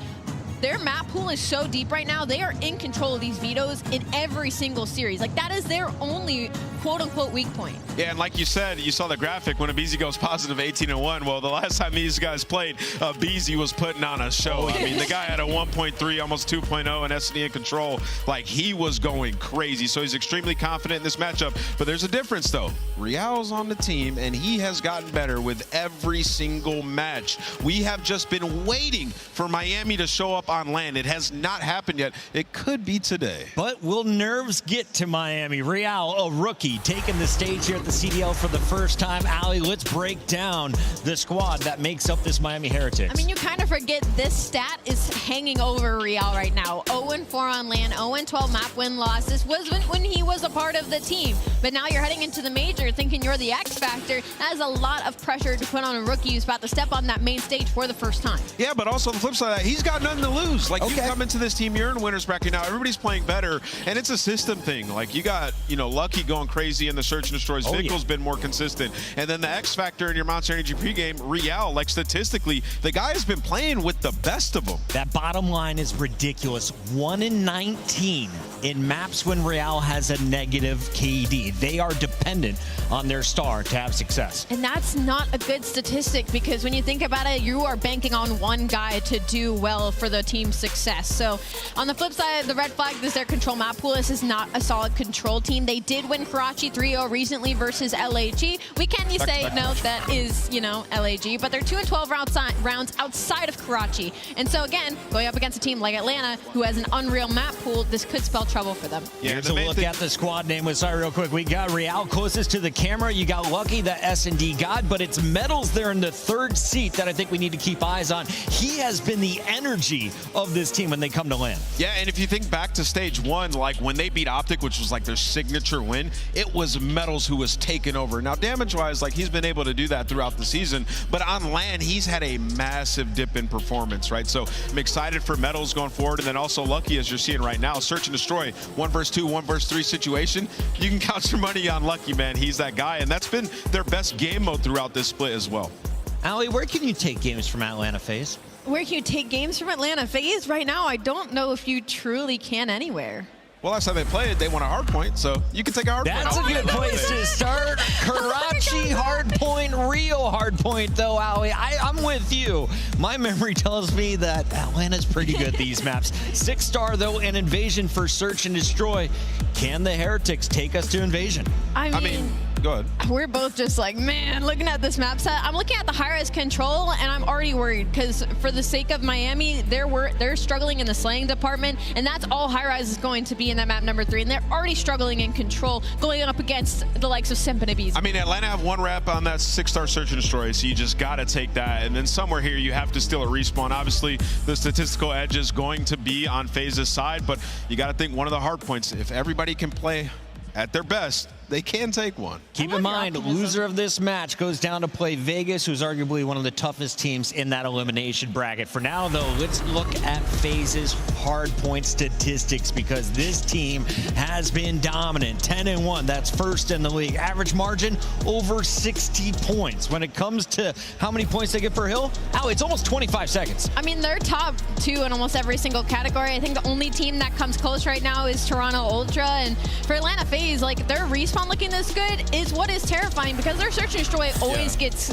their map pool is so deep right now. They are in control of these vetoes in every single series. Like, that is their only quote-unquote weak point. Yeah, and like you said, you saw the graphic when a BZ goes positive 18-1. Well, the last time these guys played, BZ was putting on a show. I mean, the guy had a 1.3, almost 2.0 and SD in control. Like, he was going crazy. So he's extremely confident in this matchup. But there's a difference, though. Real's on the team, and he has gotten better with every single match. We have just been waiting for Miami to show up on land. It has not happened yet. It could be today. But will nerves get to Miami? Real, a rookie, taking the stage here at the CDL for the first time. Allie, let's break down the squad that makes up this Miami Heretics. I mean, you kind of forget this stat is hanging over Real right now. 0-4 on land, 0-12 map win-loss. This was when he was a part of the team. But now you're heading into the major thinking you're the X Factor. That is a lot of pressure to put on a rookie who's about to step on that main stage for the first time. Yeah, but also on the flip side of that, he's got nothing to lose. Like, you come into this team, you're in winners bracket now. Everybody's playing better, and it's a system thing. Like, you got, Lucky going crazy in the search and destroys. Vickel's been more consistent. And then the X Factor in your Monster Energy pregame, Real, like, statistically, the guy has been playing with the best of them. That bottom line is ridiculous. 1-19 in maps when Real has a negative KD. They are dependent on their star to have success. And that's not a good statistic, because when you think about it, you are banking on one guy to do well for the team's success. So on the flip side, the red flag is their control map pool. This is not a solid control team. They did win Karachi 3-0 recently versus LAG. We can say, no, that is, LAG, but they're 2-12 rounds outside of Karachi. And so again, going up against a team like Atlanta, who has an unreal map pool, this could spell trouble for them. Yeah, here's a look at the squad name with real quick. We got Real closest to the camera. You got Lucky, the S&D god, but it's Metals there in the third seat that I think we need to keep eyes on. He has been the energy of this team when they come to land. Yeah, and if you think back to stage 1, like when they beat Optic, which was like their signature win, it was Metals who was taking over. Now, damage-wise, like, he's been able to do that throughout the season, but on land, he's had a massive dip in performance, right? So I'm excited for Metals going forward, and then also Lucky, as you're seeing right now, search and destroy, 1 versus 2, 1 versus 3 situation. You can count your money on Lucky, man. He's that guy, and that's been their best game mode throughout this split as well. Allie, where can you take games from Atlanta FaZe? Where can you take games from Atlanta FaZe? Right now, I don't know if you truly can anywhere. Well, last time they played, they won a hard point, so you can take a hard point. That's a good place to start. Karachi hard point, real hard point, though, Allie. I'm with you. My memory tells me that Atlanta's pretty good these maps. 6-star, though, and Invasion for search and destroy. Can the Heretics take us to Invasion? I mean go ahead. We're both just like, man, looking at this map set. I'm looking at the high-res control, and I'm already worried, because for the sake of Miami, they're struggling in the slaying department, and that's all high-res is going to be in that map number 3, and they're already struggling in control, going up against the likes of Simp and Abiz. I mean, Atlanta have 1 rep on that 6-star search and destroy, so you just got to take that, and then somewhere here you have to steal a respawn. Obviously, the statistical edge is going to be on FaZe's side, but you got to think one of the hard points, if everybody can play at their best, they can take one. Keep in mind, loser of this match goes down to play Vegas, who's arguably one of the toughest teams in that elimination bracket. For now, though, let's look at FaZe's hardpoint statistics, because this team has been dominant. 10-1, that's first in the league. Average margin, over 60 points. When it comes to how many points they get per hill, it's almost 25 seconds. I mean, they're top 2 in almost every single category. I think the only team that comes close right now is Toronto Ultra, and for Atlanta FaZe, like, their respawn looking this good is what is terrifying, because their search and destroy always gets,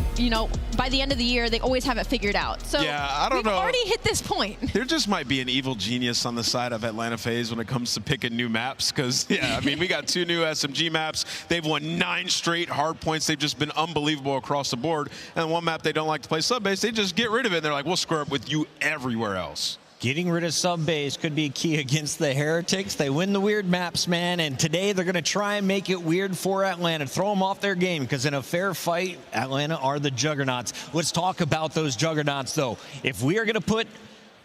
by the end of the year, they always have it figured out. So yeah, I don't know. We've already hit this point. There just might be an evil genius on the side of Atlanta FaZe when it comes to picking new maps, because, yeah, I mean, we got 2 new SMG maps. They've won 9 straight hard points. They've just been unbelievable across the board. And one map they don't like to play sub-base, they just get rid of it, and they're like, we'll square up with you everywhere else. Getting rid of sub-base could be key against the Heretics. They win the weird maps, man, and today they're going to try and make it weird for Atlanta. Throw them off their game, because in a fair fight, Atlanta are the juggernauts. Let's talk about those juggernauts, though. If we are going to put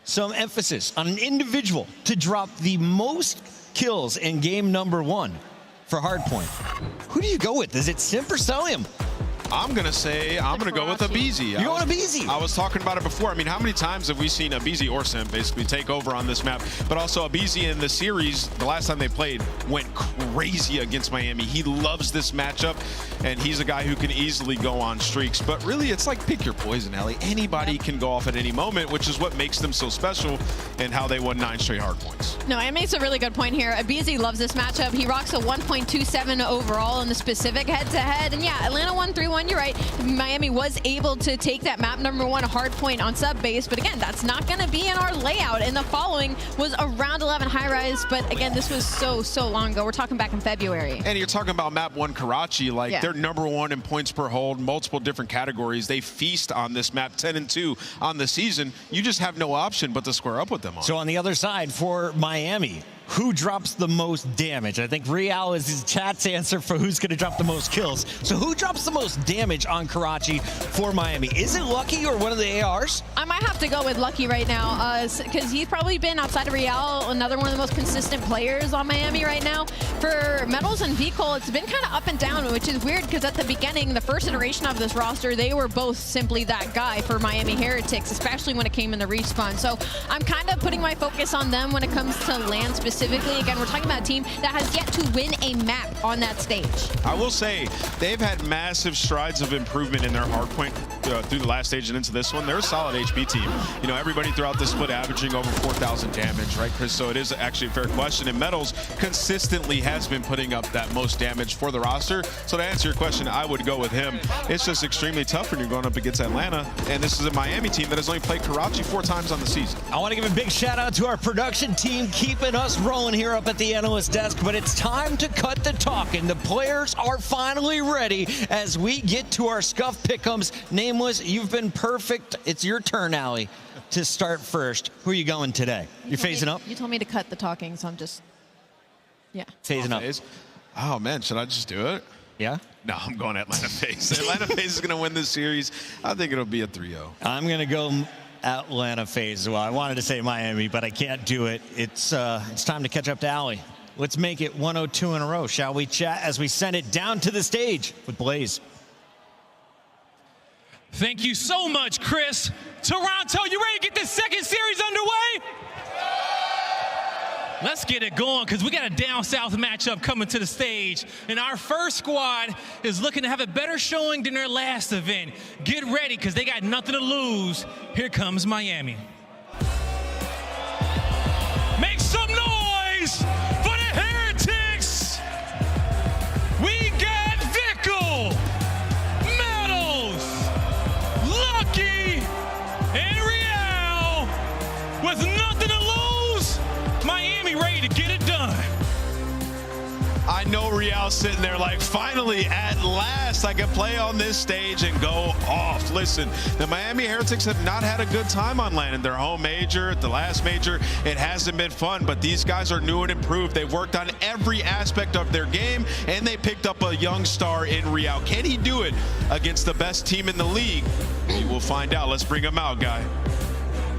some emphasis on an individual to drop the most kills in game number 1 for Hardpoint, who do you go with? Is it Simp or Celium? I'm going to go with Abizi. You're going Abizi? I was talking about it before. I mean, how many times have we seen Abizi or Simp basically take over on this map? But also Abizi in the series, the last time they played, went crazy against Miami. He loves this matchup, and he's a guy who can easily go on streaks. But really, it's like pick your poison, Ellie. Anybody can go off at any moment, which is what makes them so special and how they won 9 straight Hardpoints. No, it makes a really good point here. Abizi loves this matchup. He rocks a 1.27 overall in the specific head-to-head. And yeah, Atlanta won 3-1. You're right. Miami was able to take that map number 1 hard point on sub base, but again, that's not going to be in our layout. And the following was a round 11 high rise, but again, this was so long ago. We're talking back in February. And you're talking about map 1 Karachi, like Yeah. they're number 1 in points per hold, multiple different categories. They feast on this map, 10-2 on the season. You just have no option but to square up with them on. So on the other side for Miami, who drops the most damage? I think Real is his chat's answer for who's going to drop the most kills. So who drops the most damage on Karachi for Miami? Is it Lucky or one of the ARs? I might have to go with Lucky right now, because he's probably been, outside of Real, another one of the most consistent players on Miami right now. For Metals and V-Cole, it's been kind of up and down, which is weird, because at the beginning, the first iteration of this roster, they were both simply that guy for Miami Heretics, especially when it came in the respawn. So I'm kind of putting my focus on them when it comes to LAN specifically. Again, we're talking about a team that has yet to win a map on that stage. I will say, they've had massive strides of improvement in their hardpoint through the last stage and into this one. They're a solid HP team. You know, everybody throughout the split averaging over 4,000 damage, right, Chris? So it is actually a fair question. And Metals consistently has been putting up that most damage for the roster. So to answer your question, I would go with him. It's just extremely tough when you're going up against Atlanta. And this is a Miami team that has only played Karachi 4 times on the season. I want to give a big shout out to our production team keeping us rolling here up at the analyst desk, but it's time to cut the talking. The players are finally ready as we get to our scuff pick'ems. Nameless, you've been perfect. It's your turn, Allie, to start first. Who are you going today? You're phasing up? You told me to cut the talking, so I'm just, yeah. Phasing up. Oh, man, should I just do it? Yeah? No, I'm going Atlanta FaZe. Atlanta FaZe is going to win this series. I think it'll be a 3-0. I'm going to go Atlanta FaZe. Well, I wanted to say Miami, but I can't do it. It's time to catch up to Allie. Let's make it 102 in a row, shall we, chat, as we send it down to the stage with Blaze. Thank you so much, Chris. Toronto, you ready to get this second series underway? Let's get it going, because we got a down south matchup coming to the stage. And our first squad is looking to have a better showing than their last event. Get ready, because they got nothing to lose. Here comes Miami. Make some noise for the Heretics. We got Vickle, Metals, Lucky, and Real. With nothing to lose, Miami ready to get it done. I know Real's sitting there like, finally, at last, I can play on this stage and go off. Listen, the Miami Heretics have not had a good time on LAN in their home major, the last major. It hasn't been fun, but these guys are new and improved. They've worked on every aspect of their game, and they picked up a young star in Real. Can he do it against the best team in the league? We will find out. Let's bring him out, guy.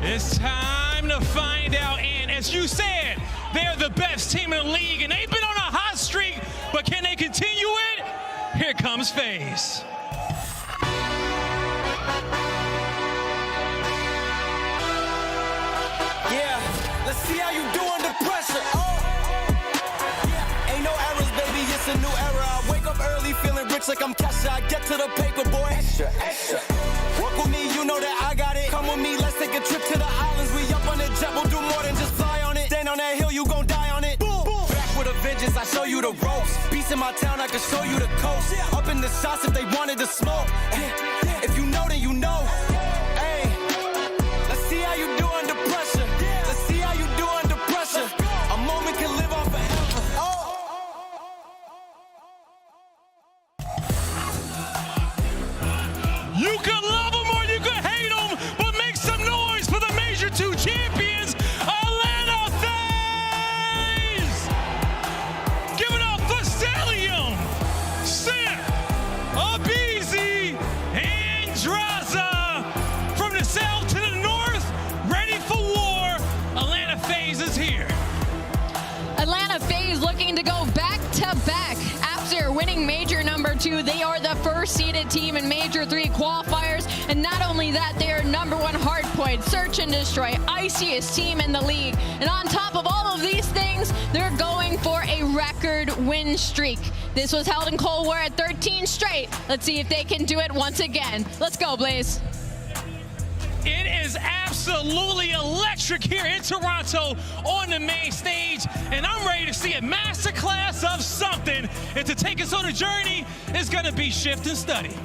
It's time to find out, and as you said, they're the best team in the league, and they've been on a hot streak, but can they continue it? Here comes FaZe. Yeah, let's see how you do under pressure. Oh, yeah, ain't no errors, baby, it's a new era. I wake up early feeling rich like I'm Kesha. I get to the paper, boy. Extra, extra. Work with me, you know that I got it. Come with me, let's take a trip to the islands. We up on the jet, we'll do more than just fly on it. Stand on that hill, you gon' die on it. Boom, boom. Back with a vengeance, I show you the ropes. Peace in my town, I can show you the coast. Up in the shots if they wanted to smoke. If you know, then you know. Hey, let's see how you do under pressure. Let's see how you do under pressure. A moment can live on forever. Oh. You can love them or you can hate them, but make some noise for the Major 2 champions, to go back-to-back. After winning Major number 2, they are the first seeded team in Major 3 qualifiers. And not only that, they are #1 hardpoint, search and destroy, iciest team in the league. And on top of all of these things, they're going for a record win streak. This was held in Cold War at 13 straight. Let's see if they can do it once again. Let's go, Blaze. It is absolutely electric here in Toronto on the main stage, and I'm ready to see a masterclass of something. And to take us on a journey is going to be Shift and Study.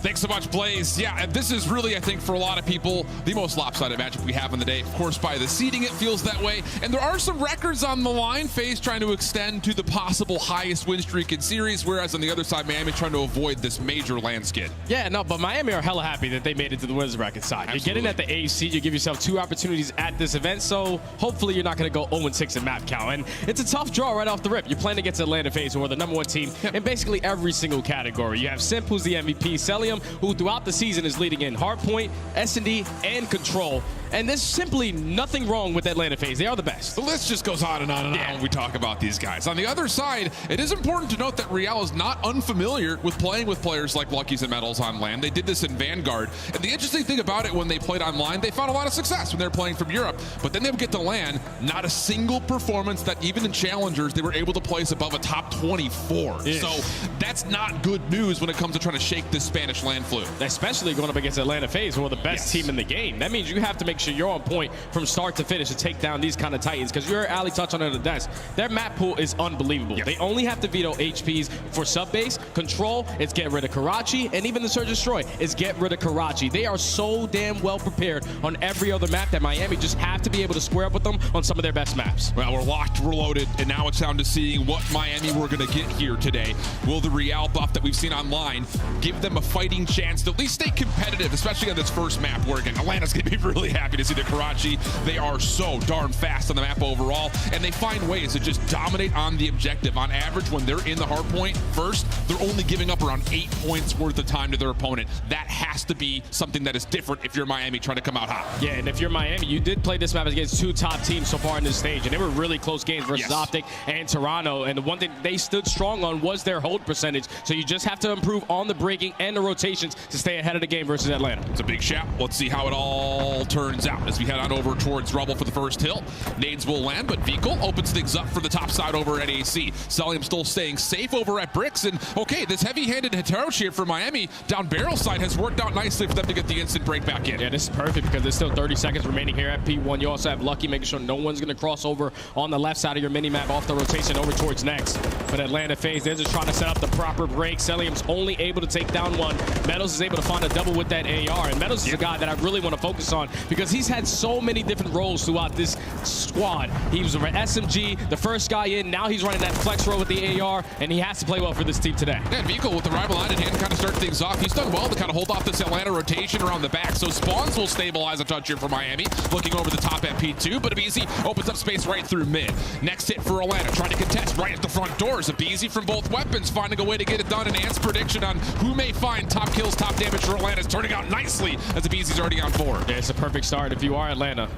Thanks so much, Blaze. Yeah, this is really, I think, for a lot of people, the most lopsided matchup we have in the day. Of course, by the seeding, it feels that way. And there are some records on the line. FaZe trying to extend to the possible highest win streak in series, whereas on the other side, Miami trying to avoid this major land skid. Yeah, no, but Miami are hella happy that they made it to the winners bracket side. Absolutely. You're getting at the AC, you give yourself 2 opportunities at this event, so hopefully you're not going to go 0-6 in map count. And it's a tough draw right off the rip. You're playing against Atlanta FaZe, who are the #1 team in basically every single category. You have Simp, who's the MVP, Celium, who throughout the season is leading in hardpoint, S&D, and control. And there's simply nothing wrong with Atlanta FaZe. They are the best. The list just goes on and on and on when we talk about these guys. On the other side, it is important to note that Real is not unfamiliar with playing with players like Luckies and Metals on land. They did this in Vanguard. And the interesting thing about it, when they played online, they found a lot of success when they were playing from Europe. But then they would get to LAN, not a single performance that even in Challengers, they were able to place above a top 24. Yeah. So that's not good news when it comes to trying to shake this Spanish LAN flu. Especially going up against Atlanta FaZe, who are the best team in the game. That means you have to make sure you're on point from start to finish to take down these kind of Titans, because you're Ali touched on it at the desk. Their map pool is unbelievable. They only have to veto HPs for sub-base. Control, it's get rid of Karachi, and even the Surge Destroy is get rid of Karachi. They are so damn well prepared on every other map that Miami just have to be able to square up with them on some of their best maps. Well, we're locked, we're loaded, and now it's down to seeing what Miami we're going to get here today. Will the Real buff that we've seen online give them a fighting chance to at least stay competitive, especially on this first map, where again, Atlanta's going to be really happy to see the Karachi. They are so darn fast on the map overall, and they find ways to just dominate on the objective. On average, when they're in the hard point first, they're only giving up around 8 points worth of time to their opponent. That has to be something that is different if you're Miami trying to come out hot. Yeah, and if you're Miami, you did play this map against 2 top teams so far in this stage, and they were really close games versus Optic and Toronto, and the one thing they stood strong on was their hold percentage, so you just have to improve on the breaking and the rotations to stay ahead of the game versus Atlanta. It's a big shout. Let's see how it all turns out as we head on over towards Rubble for the first hill. Nades will land, but Vehicle opens things up for the top side over at AC. Celium still staying safe over at Bricks, and okay, this heavy-handed Heteros here for Miami down barrel side has worked out nicely for them to get the instant break back in. Yeah, this is perfect because there's still 30 seconds remaining here at P1. You also have Lucky making sure no one's going to cross over on the left side of your mini-map off the rotation over towards next. But Atlanta FaZe, they're just trying to set up the proper break. Celium's only able to take down one. Metals is able to find a double with that AR, and Metals is a guy that I really want to focus on because he's had so many different roles throughout this squad. He was an SMG, the first guy in, now he's running that flex role with the AR, and he has to play well for this team today. Yeah, Vehicle with the rival line in hand kind of start things off. He's done well to kind of hold off this Atlanta rotation around the back, so spawns will stabilize a touch here for Miami. Looking over the top at P2, but Abizi opens up space right through mid. Next hit for Atlanta, trying to contest right at the front doors. Abizi from both weapons, finding a way to get it done, and Ant's prediction on who may find top kills, top damage for Atlanta is turning out nicely as Abizi's already on 4. Yeah, it's a perfect start if you are Atlanta.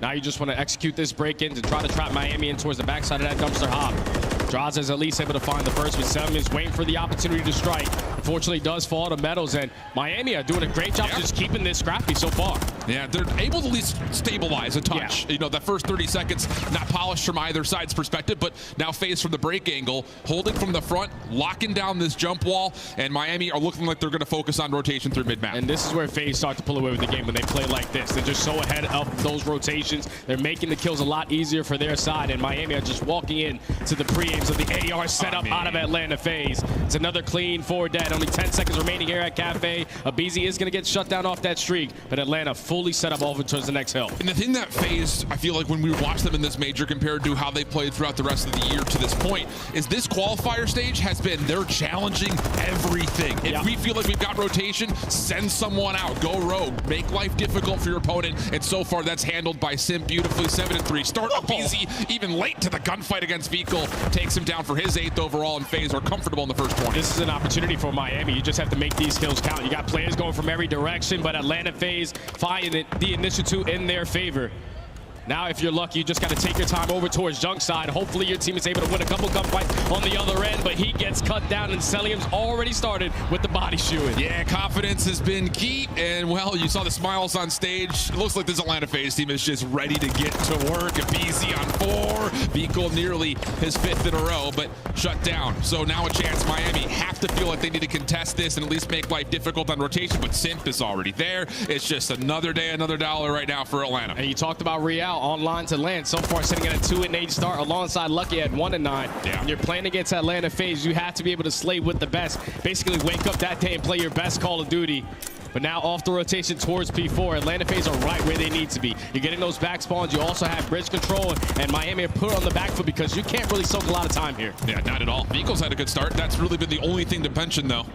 Now you just want to execute this break-in to try to trap Miami in towards the backside of that dumpster hop. Draws is at least able to find the first, but Seven is waiting for the opportunity to strike. Unfortunately, does fall to Metals, and Miami are doing a great job just keeping this scrappy so far. Yeah, they're able to at least stabilize a touch. Yeah. You know, that first 30 seconds, not polished from either side's perspective, but now FaZe from the break angle, holding from the front, locking down this jump wall, and Miami are looking like they're going to focus on rotation through mid-map. And this is where FaZe start to pull away with the game when they play like this. They're just so ahead of those rotations. They're making the kills a lot easier for their side, and Miami are just walking in to the pre-aims of the AR setup out of Atlanta FaZe. It's another clean 4 dead. Only 10 seconds remaining here at Cafe. Abizi is going to get shut down off that streak, but Atlanta fully set up over towards the next hill. And the thing that FaZe, I feel like when we watch them in this major compared to how they played throughout the rest of the year to this point, is this qualifier stage has been they're challenging everything. If we feel like we've got rotation, send someone out, go rogue, make life difficult for your opponent, and so far that's handled by Sim beautifully. 7-3. Start Abizi even late to the gunfight against Vehicle, takes him down for his 8th overall, and FaZe are comfortable in the first 20. This is an opportunity for Miami. You just have to make these kills count. You got players going from every direction, but Atlanta FaZe finding the initiative in their favor. Now, if you're lucky, you just got to take your time over towards junk side. Hopefully, your team is able to win a couple gunfights on the other end, but he gets cut down, and Celium's already started with the body shooting. Yeah, confidence has been key, and, well, you saw the smiles on stage. It looks like this Atlanta FaZe team is just ready to get to work. BZ on 4. Beagle nearly his 5th in a row, but shut down. So now a chance Miami have to feel like they need to contest this and at least make life difficult on rotation, but Simp is already there. It's just another day, another dollar right now for Atlanta. And you talked about Real online to land. So far, sitting at a 2-8 start alongside Lucky at 1-9. Yeah. When you're playing against Atlanta FaZe, you have to be able to slay with the best. Basically, wake up that day and play your best Call of Duty. But now off the rotation towards P4, Atlanta FaZe are right where they need to be. You're getting those back spawns. You also have bridge control, and Miami are put on the back foot because you can't really soak a lot of time here. Yeah, not at all. Beagle's had a good start. That's really been the only thing to mention, though.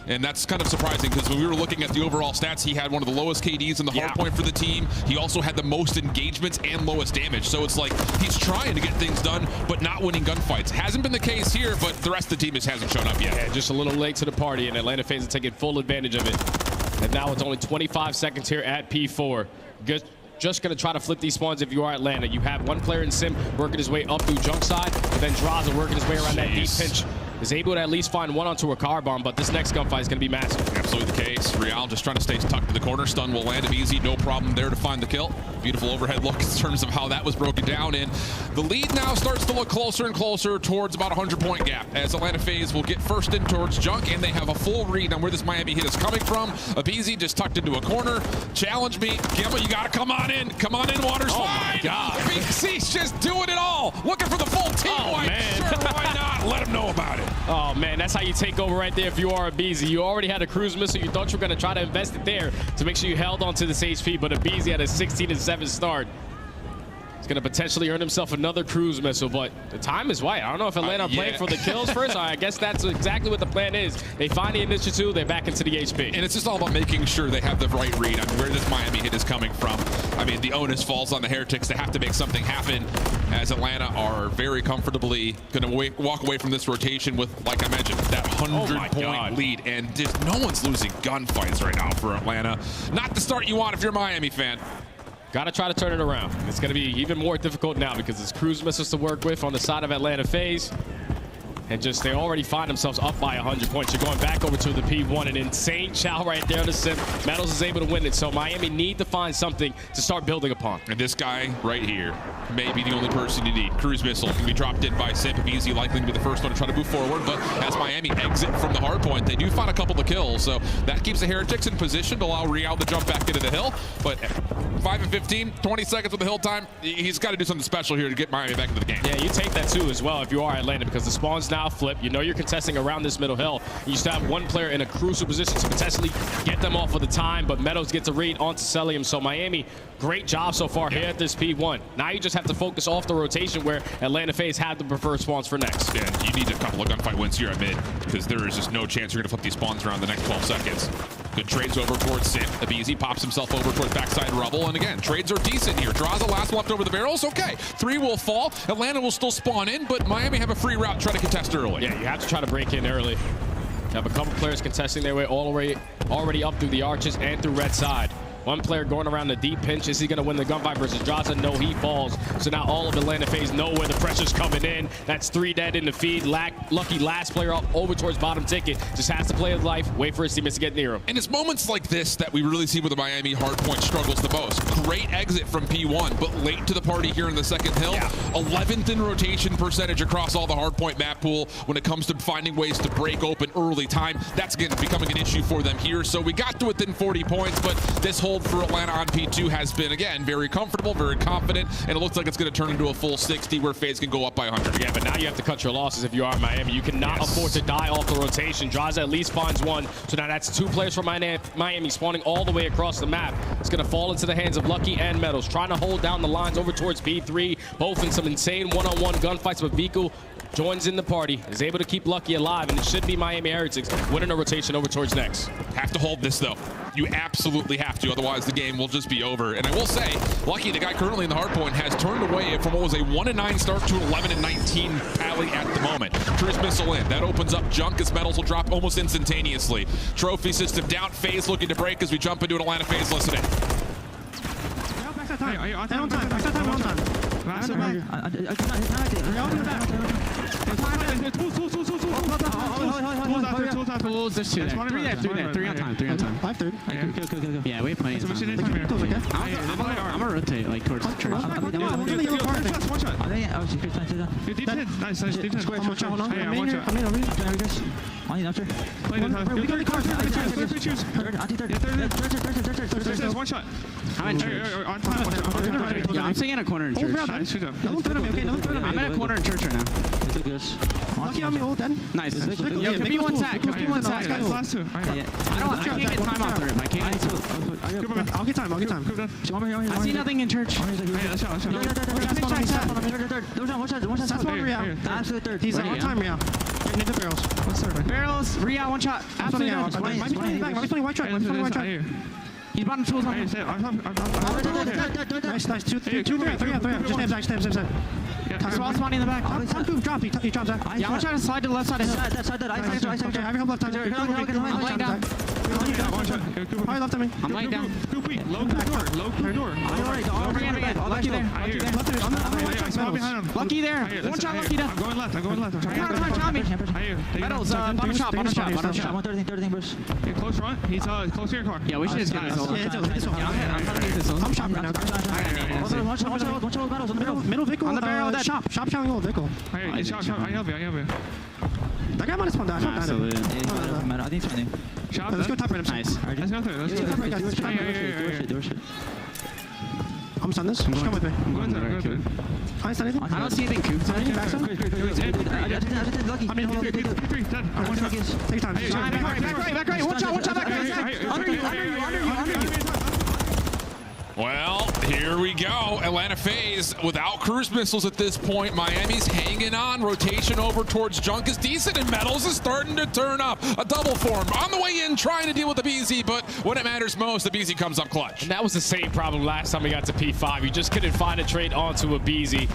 And that's kind of surprising because when we were looking at the overall stats, he had one of the lowest KDs in the hard point for the team. He also had the most engagements and lowest damage. So it's like he's trying to get things done, but not winning gunfights. Hasn't been the case here, but the rest of the team just hasn't shown up yet. Yeah, just a little late to the party, and Atlanta FaZe are taking full advantage of it. And now it's only 25 seconds here at P4. Just going to try to flip these spawns if you are Atlanta. You have one player in Sim working his way up through junk side, but then Draza working his way around that deep pinch. Is able to at least find one onto a car bomb, but this next gunfight is going to be massive. Absolutely the case. Real just trying to stay tucked in the corner. Stun will land him easy. No problem there to find the kill. Beautiful overhead look in terms of how that was broken down. And the lead now starts to look closer and closer towards about a 100-point gap as Atlanta FaZe will get first in towards junk, and they have a full read on where this Miami hit is coming from. Abizi just tucked into a corner. Challenge me. Gimba, you got to come on in. Come on in, water slide. Oh, my God. BC's just doing it all. Looking for the full team. Oh, man. Sure, why not? Let him know about it. Oh, man, that's how you take over right there if you are Abizi. You already had a cruise missile. You thought you were going to try to invest it there to make sure you held on to this HP, but Abizi had a 16-7 start. He's going to potentially earn himself another cruise missile, but the time is right. I don't know if Atlanta are playing for the kills first. I guess that's exactly what the plan is. They find the initiative, they're back into the HP. And it's just all about making sure they have the right read on where this Miami hit is coming from. I mean, the onus falls on the Heretics to have to make something happen, as Atlanta are very comfortably going to walk away from this rotation with, like I mentioned, that 100-point lead. And just no one's losing gunfights right now for Atlanta. Not the start you want if you're a Miami fan. Got to try to turn it around. It's going to be even more difficult now because there's cruise missiles to work with on the side of Atlanta FaZe. And just they already find themselves up by 100 points. You're going back over to the P1. An insane chow right there to Sim. Metals is able to win it. So Miami need to find something to start building upon. And this guy right here may be the only person you need. Cruise missile can be dropped in by Simp. Easy likely to be the first one to try to move forward. But as Miami exit from the hard point, they do find a couple of kills. So that keeps the Heretics in position to allow Real to jump back into the hill. But 5 and 15, 20 seconds with the hill time. He's got to do something special here to get Miami back into the game. Yeah, you take that too as well if you are Atlanta, because the spawns now flip. You know you're contesting around this middle hill. You still have one player in a crucial position to potentially get them off of the time, but Meadows gets a read onto Celium. So Miami, great job so far here at this P1. Now you just have to focus off the rotation where Atlanta FaZe had the preferred spawns for next. Yeah, you need a couple of gunfight wins here at mid, because there is just no chance you're going to flip these spawns around the next 12 seconds. Good trades over towards Sim. Abizi pops himself over towards backside rubble, and again, trades are decent here. Draws the last left over the barrels. Okay, 3 will fall. Atlanta will still spawn in, but Miami have a free route to try to contest early. Yeah, you have to try to break in early. You have a couple players contesting their way all the way already up through the arches and through red side. One player going around the deep pinch. Is he going to win the gunfight versus Draza? No, he falls. So now all of Atlanta FaZe know where the pressure's coming in. That's 3 dead in the feed. Lucky last player up over towards bottom ticket. Just has to play his life, wait for his teammates to get near him. And it's moments like this that we really see where the Miami hardpoint struggles the most. Great exit from P1, but late to the party here in the second hill. 11th in rotation percentage across all the hardpoint map pool when it comes to finding ways to break open early time. That's again becoming an issue for them here. So we got to within 40 points, but this hold for Atlanta on P2 has been, again, very comfortable, very confident, and it looks like it's going to turn into a full 60 where FaZe can go up by 100. Yeah, but now you have to cut your losses if you are Miami. You cannot afford to die off the rotation. Draza at least finds one, so now that's 2 players from Miami spawning all the way across the map. It's going to fall into the hands of Lucky and Metals, trying to hold down the lines over towards B3, both in some insane one-on-one gunfights, but Viku joins in the party, is able to keep Lucky alive, and it should be Miami Heretics winning a rotation over towards next. Have to hold this, though. You absolutely have to, otherwise the game will just be over. And I will say, Lucky, the guy currently in the hardpoint, has turned away from what was a 1-9 start to 11-19 tally at the moment. Cruise missile in. That opens up junk as Metals will drop almost instantaneously. Trophy system down. FaZe looking to break as we jump into an Atlanta FaZe listening. Backside time. Are you on Stay on time? time. Extra time, on time. Last Round one. the back. Round the back. Tools, there's 2 there. 3 there, 3 there. 3 on time, 3 on time. 5 third. Go. Yeah, we have plenty of time. I'm gonna rotate like towards church. One shot. You deep hit. Nice. Deep hit. Square, one shot. I'm one shot. I'm in. On you, after. Play the time. We got the card. Choose. Third. Third. One shot. I'm in church. On time. Yeah, I'm sitting in a corner in church. I'm in a corner in church right now. Lucky on me, hold then. Nice. Yo, could be one sack. Could be one sack. Last 2. I can't get time off the rim. I can't. I'll get time. I see nothing in church. Let's shot. That's one Real. Absolute third. He's on time, Real. Need the barrels. What's third? Barrels, Real, one shot. Absolutely third. Might be playing back. Might be playing white track. He's bottom tools on. Nice. 2, 3. Just stab. Small spawning in the back. Drop. He drops out. Yeah, I'm gonna try to slide to the left side of hill. Okay, have your help left time. I'm laying down. Probably left time. I'm laying down. Low door. Lucky there. Lucky there. One shot, Lucky there. I'm going left. Tommy. Metals, bottom shot. 130, Bruce. Get close front. He's close to your car. Yeah, we should just get this all. I'm shopping right now. One shot, metals on the middle vehicle. On the barrel, that shop showing old vehicle. Shot. I help you. That guy might have spawned out. Absolutely. I think it's funny. Shot. Let's go top right. Nice. Let's go through. Do it. I'm stun this. Just come with me. Go through. I stun anything? I don't see anything cooped. Lucky. I'm in P3. Dead. I'm one shot. Take time. Back right. One shot, back right. Under you. Well, here we go. Atlanta FaZe without cruise missiles at this point. Miami's hanging on. Rotation over towards Junk is decent, and Metals is starting to turn up. A double form on the way in, trying to deal with the BZ, but when it matters most, the BZ comes up clutch. And that was the same problem last time we got to P5. You just couldn't find a trade onto a BZ.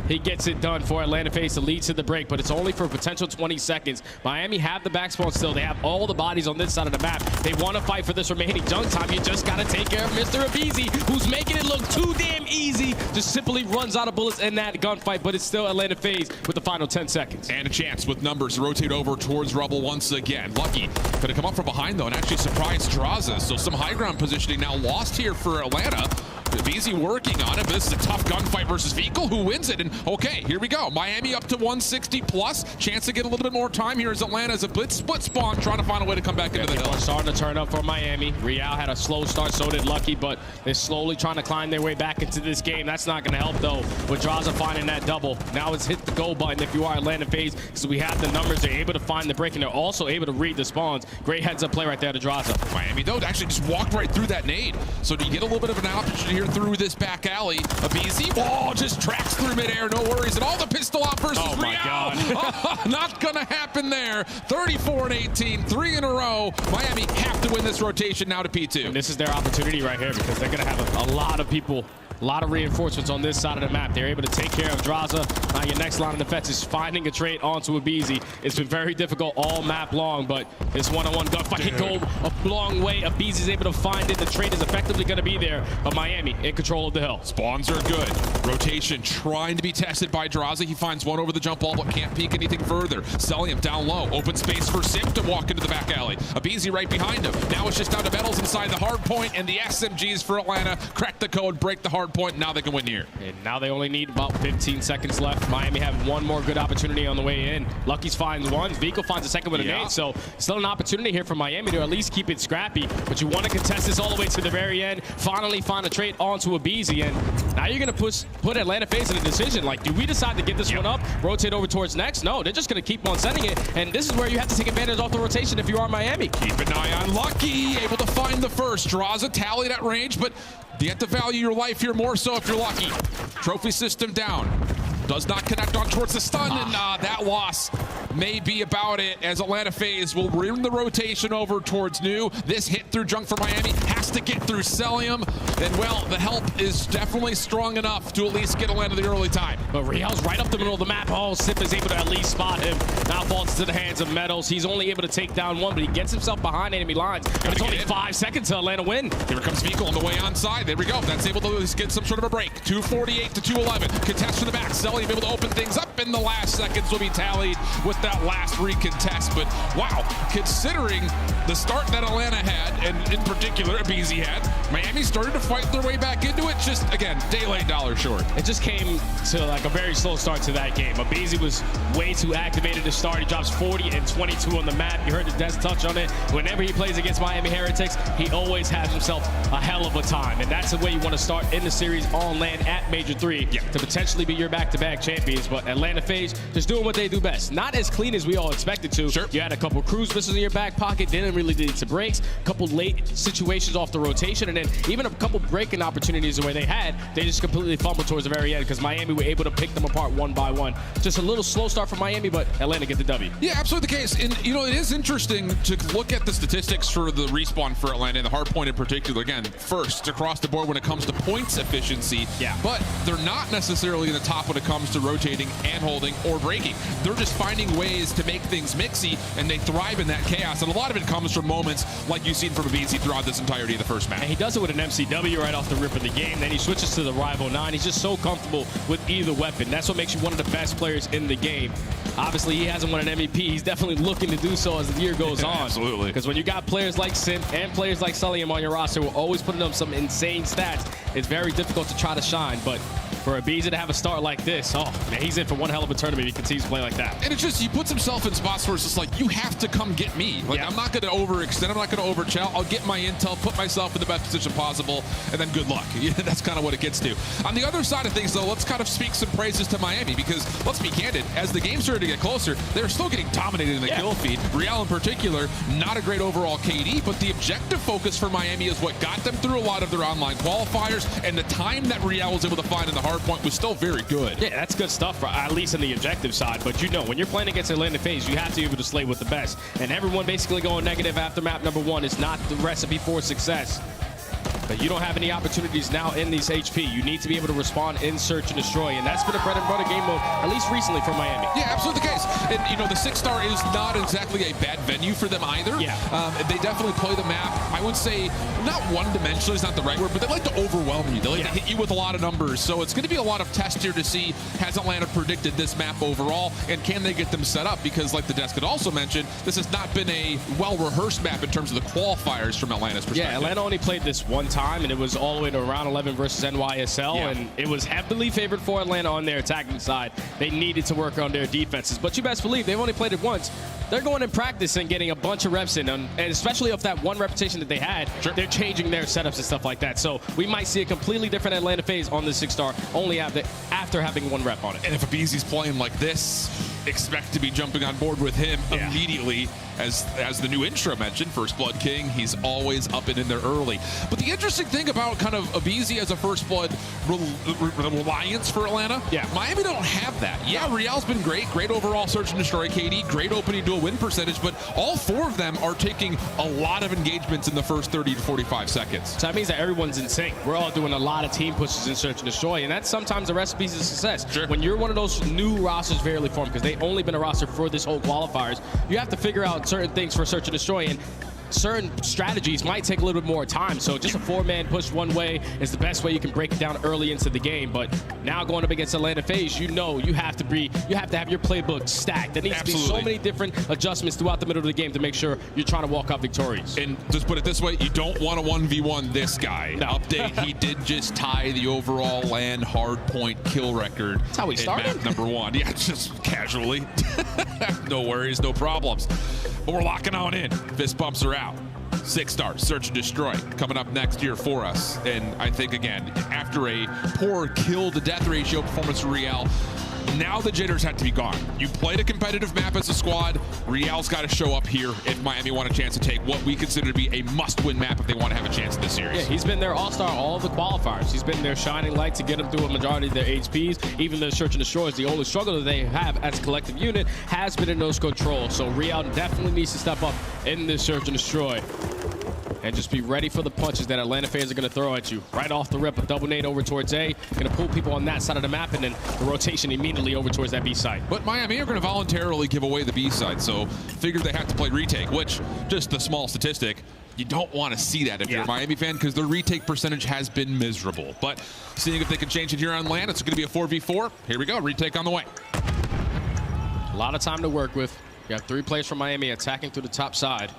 He gets it done for Atlanta FaZe to lead to the break, but it's only for a potential 20 seconds. Miami have the back spawn still. They have all the bodies on this side of the map. They want to fight for this remaining Junk time. You just got to take care of Mr. Abizi, who's making it look too damn easy. Just simply runs out of bullets in that gunfight, but it's still Atlanta FaZe with the final 10 seconds. And a chance with numbers to rotate over towards Rubble once again. Lucky could have come up from behind, though, and actually surprised Draza. So some high ground positioning now lost here for Atlanta. Abizi working on it, but this is a tough gunfight versus Vehicle, who wins it. And okay, here we go. Miami up to 160 plus. Chance to get a little bit more time here as Atlanta as a blitz split spawn, trying to find a way to come back into the hill. Starting to turn up for Miami. Real had a slow start, so did Lucky, but they're slowly trying to climb their way back into this game. That's not going to help, though, with Draza finding that double. Now it's hit the go button if you are Atlanta FaZe, because we have the numbers. They're able to find the break, and they're also able to read the spawns. Great heads-up play right there to Draza. Miami, though, actually just walked right through that nade. So do you get a little bit of an option here through this back alley? Abizi, just tracks through midair, no worries at all. The pistol out versus Real. My God. Not gonna happen there. 34-18, 3 in a row. Miami have to win this rotation now to P2. And this is their opportunity right here, because they're gonna have a lot of people, a lot of reinforcements on this side of the map. They're able to take care of Draza. Now your next line of defense is finding a trade onto Abizi. It's been very difficult all map long, but this one-on-one gunfight can go a long way. Abizi's able to find it. The trade is effectively going to be there, but Miami in control of the hill. Spawns are good. Rotation trying to be tested by Draza. He finds one over the jump ball, but can't peek anything further. Selling him down low. Open space for Simp to walk into the back alley. Abizi right behind him. Now it's just down to Metals inside the hard point, and the SMGs for Atlanta crack the code, break the hard point. Now they can win here. And now they only need about 15 seconds left. Miami have one more good opportunity on the way in. Lucky's finds one. Vico finds a second with a nade. So still an opportunity here for Miami to at least keep it scrappy. But you want to contest this all the way to the very end. Finally find a trade onto Abizi. And now you're going to put Atlanta FaZe in a decision. Like, do we decide to get this one up, rotate over towards next? No, they're just going to keep on sending it. And this is where you have to take advantage off the rotation if you are Miami. Keep an eye on Lucky. Able to find the first. Draws a tally at range, but you have to value your life here more so if you're Lucky. Trophy system down. Does not connect on towards the stun, and that loss may be about it as Atlanta FaZe will bring the rotation over towards New. This hit through junk for Miami has to get through Celium. And, well, the help is definitely strong enough to at least get Atlanta the early time. But Riel's right up the middle of the map. Oh, Sip is able to at least spot him. Now falls into the hands of Metals. He's only able to take down one, but he gets himself behind enemy lines. And it's only 5 seconds to Atlanta win. Here comes Fecal on the way onside. There we go. That's able to get some sort of a break. 248 to 211. Contest from the back. Celium able to open things up in the last seconds will be tallied with that last recontest. But wow, considering the start that Atlanta had, and in particular BZ had, Miami started to fight their way back into it. Just, again, daylight dollar short. It just came to like a very slow start to that game. Abizi was way too activated to start. He drops 40 and 22 on the map. You heard the Des touch on it. Whenever he plays against Miami Heretics, he always has himself a hell of a time. And that's the way you want to start in the series on land at Major 3 to potentially be your back-to-back champions. But Atlanta FaZe just doing what they do best. Not as clean as we all expected to. Sure. You had a couple cruise missiles in your back pocket, didn't really lead to breaks, a couple late situations off the rotation, and then even a couple breaking opportunities where they had, they just completely fumbled towards the very end because Miami were able to pick them apart one by one. Just a little slow start for Miami, but Atlanta get the W. Yeah, absolutely the case. And, you know, it is interesting to look at the statistics for the respawn for Atlanta and the hard point in particular. Again, first across the board when it comes to points efficiency. Yeah. But they're not necessarily in the top when it comes to rotating and holding or breaking. They're just finding ways to make things mixy, and they thrive in that chaos. And a lot of it comes from moments like you've seen from Abizi throughout this entirety of the first match. And he does it with an MCW right off the rip of the game. Then he switches to the Rival 9. He's just so comfortable with either weapon. That's what makes you one of the best players in the game. Obviously, he hasn't won an MVP. He's definitely looking to do so as the year goes on. Absolutely. Because when you got players like Simp and players like Celium on your roster, we're always putting up some insane stats. It's very difficult to try to shine, but for Abizi to have a start like this, oh, man, he's in for one hell of a tournament if he continues to play like that. And it's just, he puts himself in spots where it's just like, you have to come get me. Like, I'm not going to overextend. I'm not going to overchill. I'll get my intel, put myself in the best position possible, and then good luck. That's kind of what it gets to. On the other side of things, though, let's kind of speak some praises to Miami because, let's be candid, as the game started to get closer, they're still getting dominated in the kill feed. Riel in particular, not a great overall KD, but the objective focus for Miami is what got them through a lot of their online qualifiers, and the time that Riel was able to find in the hard point was still very good. Yeah, that's good stuff, at least in the objective side. But you know, when you're playing against Atlanta FaZe, you have to be able to slay with the best. And everyone basically going negative after map number 1 is not the recipe for success. But you don't have any opportunities now in these HP. You need to be able to respond in search and destroy, and that's been a bread and butter game mode, at least recently for Miami. Yeah, absolutely the case. And, you know, the 6-star is not exactly a bad venue for them either. Yeah. They definitely play the map, I would say, not one-dimensional is not the right word, but they like to overwhelm you. They like to hit you with a lot of numbers. So it's going to be a lot of test here to see, has Atlanta predicted this map overall, and can they get them set up? Because, like the desk had also mentioned, this has not been a well-rehearsed map in terms of the qualifiers from Atlanta's perspective. Yeah, Atlanta only played this one time, and it was all the way to round 11 versus NYSL, and it was heavily favored for Atlanta on their attacking side. They needed to work on their defenses, but you best believe they've only played it once. They're going in practice and getting a bunch of reps in, and especially off that one reputation that they had, they're changing their setups and stuff like that. So we might see a completely different Atlanta FaZe on the 6-star only after having one rep on it. And if Abizi's playing like this, expect to be jumping on board with him immediately. As the new intro mentioned, First Blood King, he's always up and in there early. But the interesting thing about kind of Abizi as a First Blood reliance for Atlanta, Miami don't have that. Yeah, Riel's been great overall search and destroy KD, great opening dual win percentage, but all 4 of them are taking a lot of engagements in the first 30 to 45 seconds. So that means that everyone's in sync. We're all doing a lot of team pushes in search and destroy, and that's sometimes the recipes of success. When you're one of those new rosters barely formed, because they've only been a roster for this whole qualifiers, you have to figure out certain things for search and destroy, and certain strategies might take a little bit more time. So just a 4-man push one way is the best way you can break it down early into the game. But now going up against Atlanta FaZe, you know you have to have your playbook stacked. There needs to be so many different adjustments throughout the middle of the game to make sure you're trying to walk out victorious. And just put it this way, you don't want to 1v1 this guy. Update, he did just tie the overall land hard point kill record. That's how we started? Map number 1. Yeah, just casually. No worries, no problems. But we're locking on in. Fist bumps are out. 6-star, search and destroy, coming up next year for us. And I think, again, after a poor kill-to-death ratio performance for Riel, Now the jitters had to be gone. You played a competitive map as a squad. Real's got to show up here if Miami want a chance to take what we consider to be a must-win map if they want to have a chance in this series. Yeah, he's been their all-star all of the qualifiers. He's been their shining light to get them through a majority of their HPs. Even the Search and Destroy is the only struggle that they have as a collective unit has been in those controls. So Real definitely needs to step up in this Search and Destroy. And just be ready for the punches that Atlanta fans are going to throw at you. Right off the rip, a double nade over towards A. Going to pull people on that side of the map, and then the rotation immediately over towards that B side. But Miami are going to voluntarily give away the B side, so figure they have to play retake, which, just a small statistic, you don't want to see that if you're a Miami fan because their retake percentage has been miserable. But seeing if they can change it here on land, it's going to be a 4v4. Here we go, retake on the way. A lot of time to work with. You have 3 players from Miami attacking through the top side.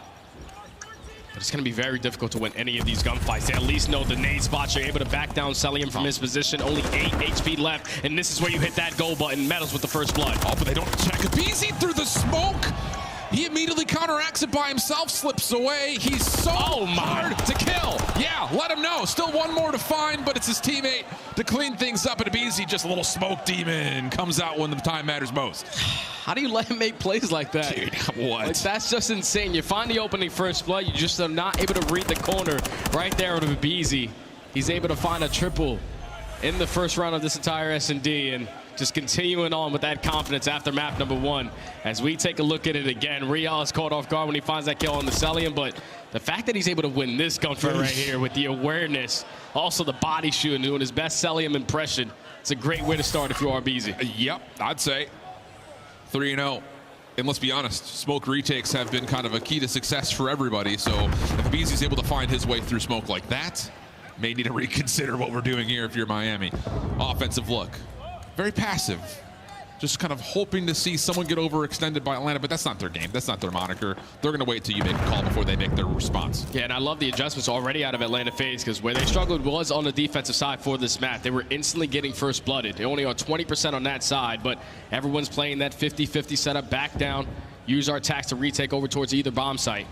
But it's going to be very difficult to win any of these gunfights. They at least know the nade spots. You're able to back down Celium from his position. Only 8 HP left. And this is where you hit that go button. Metals with the first blood. Oh, but they don't check. Beezy through the smoke. He immediately counteracts it by himself, slips away. He's so hard to kill. Yeah, let him know. Still one more to find, but it's his teammate to clean things up. And Beezy, just a little smoke demon, comes out when the time matters most. How do you let him make plays like that? Dude, what? Like, that's just insane. You find the opening first blood. You just are not able to read the corner right there out of Beezy. He's able to find a triple in the first round of this entire S&D, and just continuing on with that confidence after map number 1. As we take a look at it again, Real is caught off guard when he finds that kill on the Celium, but the fact that he's able to win this gunfight right here with the awareness, also the body shoot, and doing his best Celium impression, it's a great way to start if you are Beezy. Yep, I'd say 3-0. And let's be honest, smoke retakes have been kind of a key to success for everybody, so if Beezy's able to find his way through smoke like that, may need to reconsider what we're doing here if you're Miami. Offensive look. Very passive. Just kind of hoping to see someone get overextended by Atlanta, but that's not their game. That's not their moniker. They're going to wait till you make a call before they make their response. Yeah, and I love the adjustments already out of Atlanta FaZe, because where they struggled was on the defensive side for this map. They were instantly getting first blooded. They only are 20% on that side, but everyone's playing that 50-50 setup, back down, use our attacks to retake over towards either bomb site.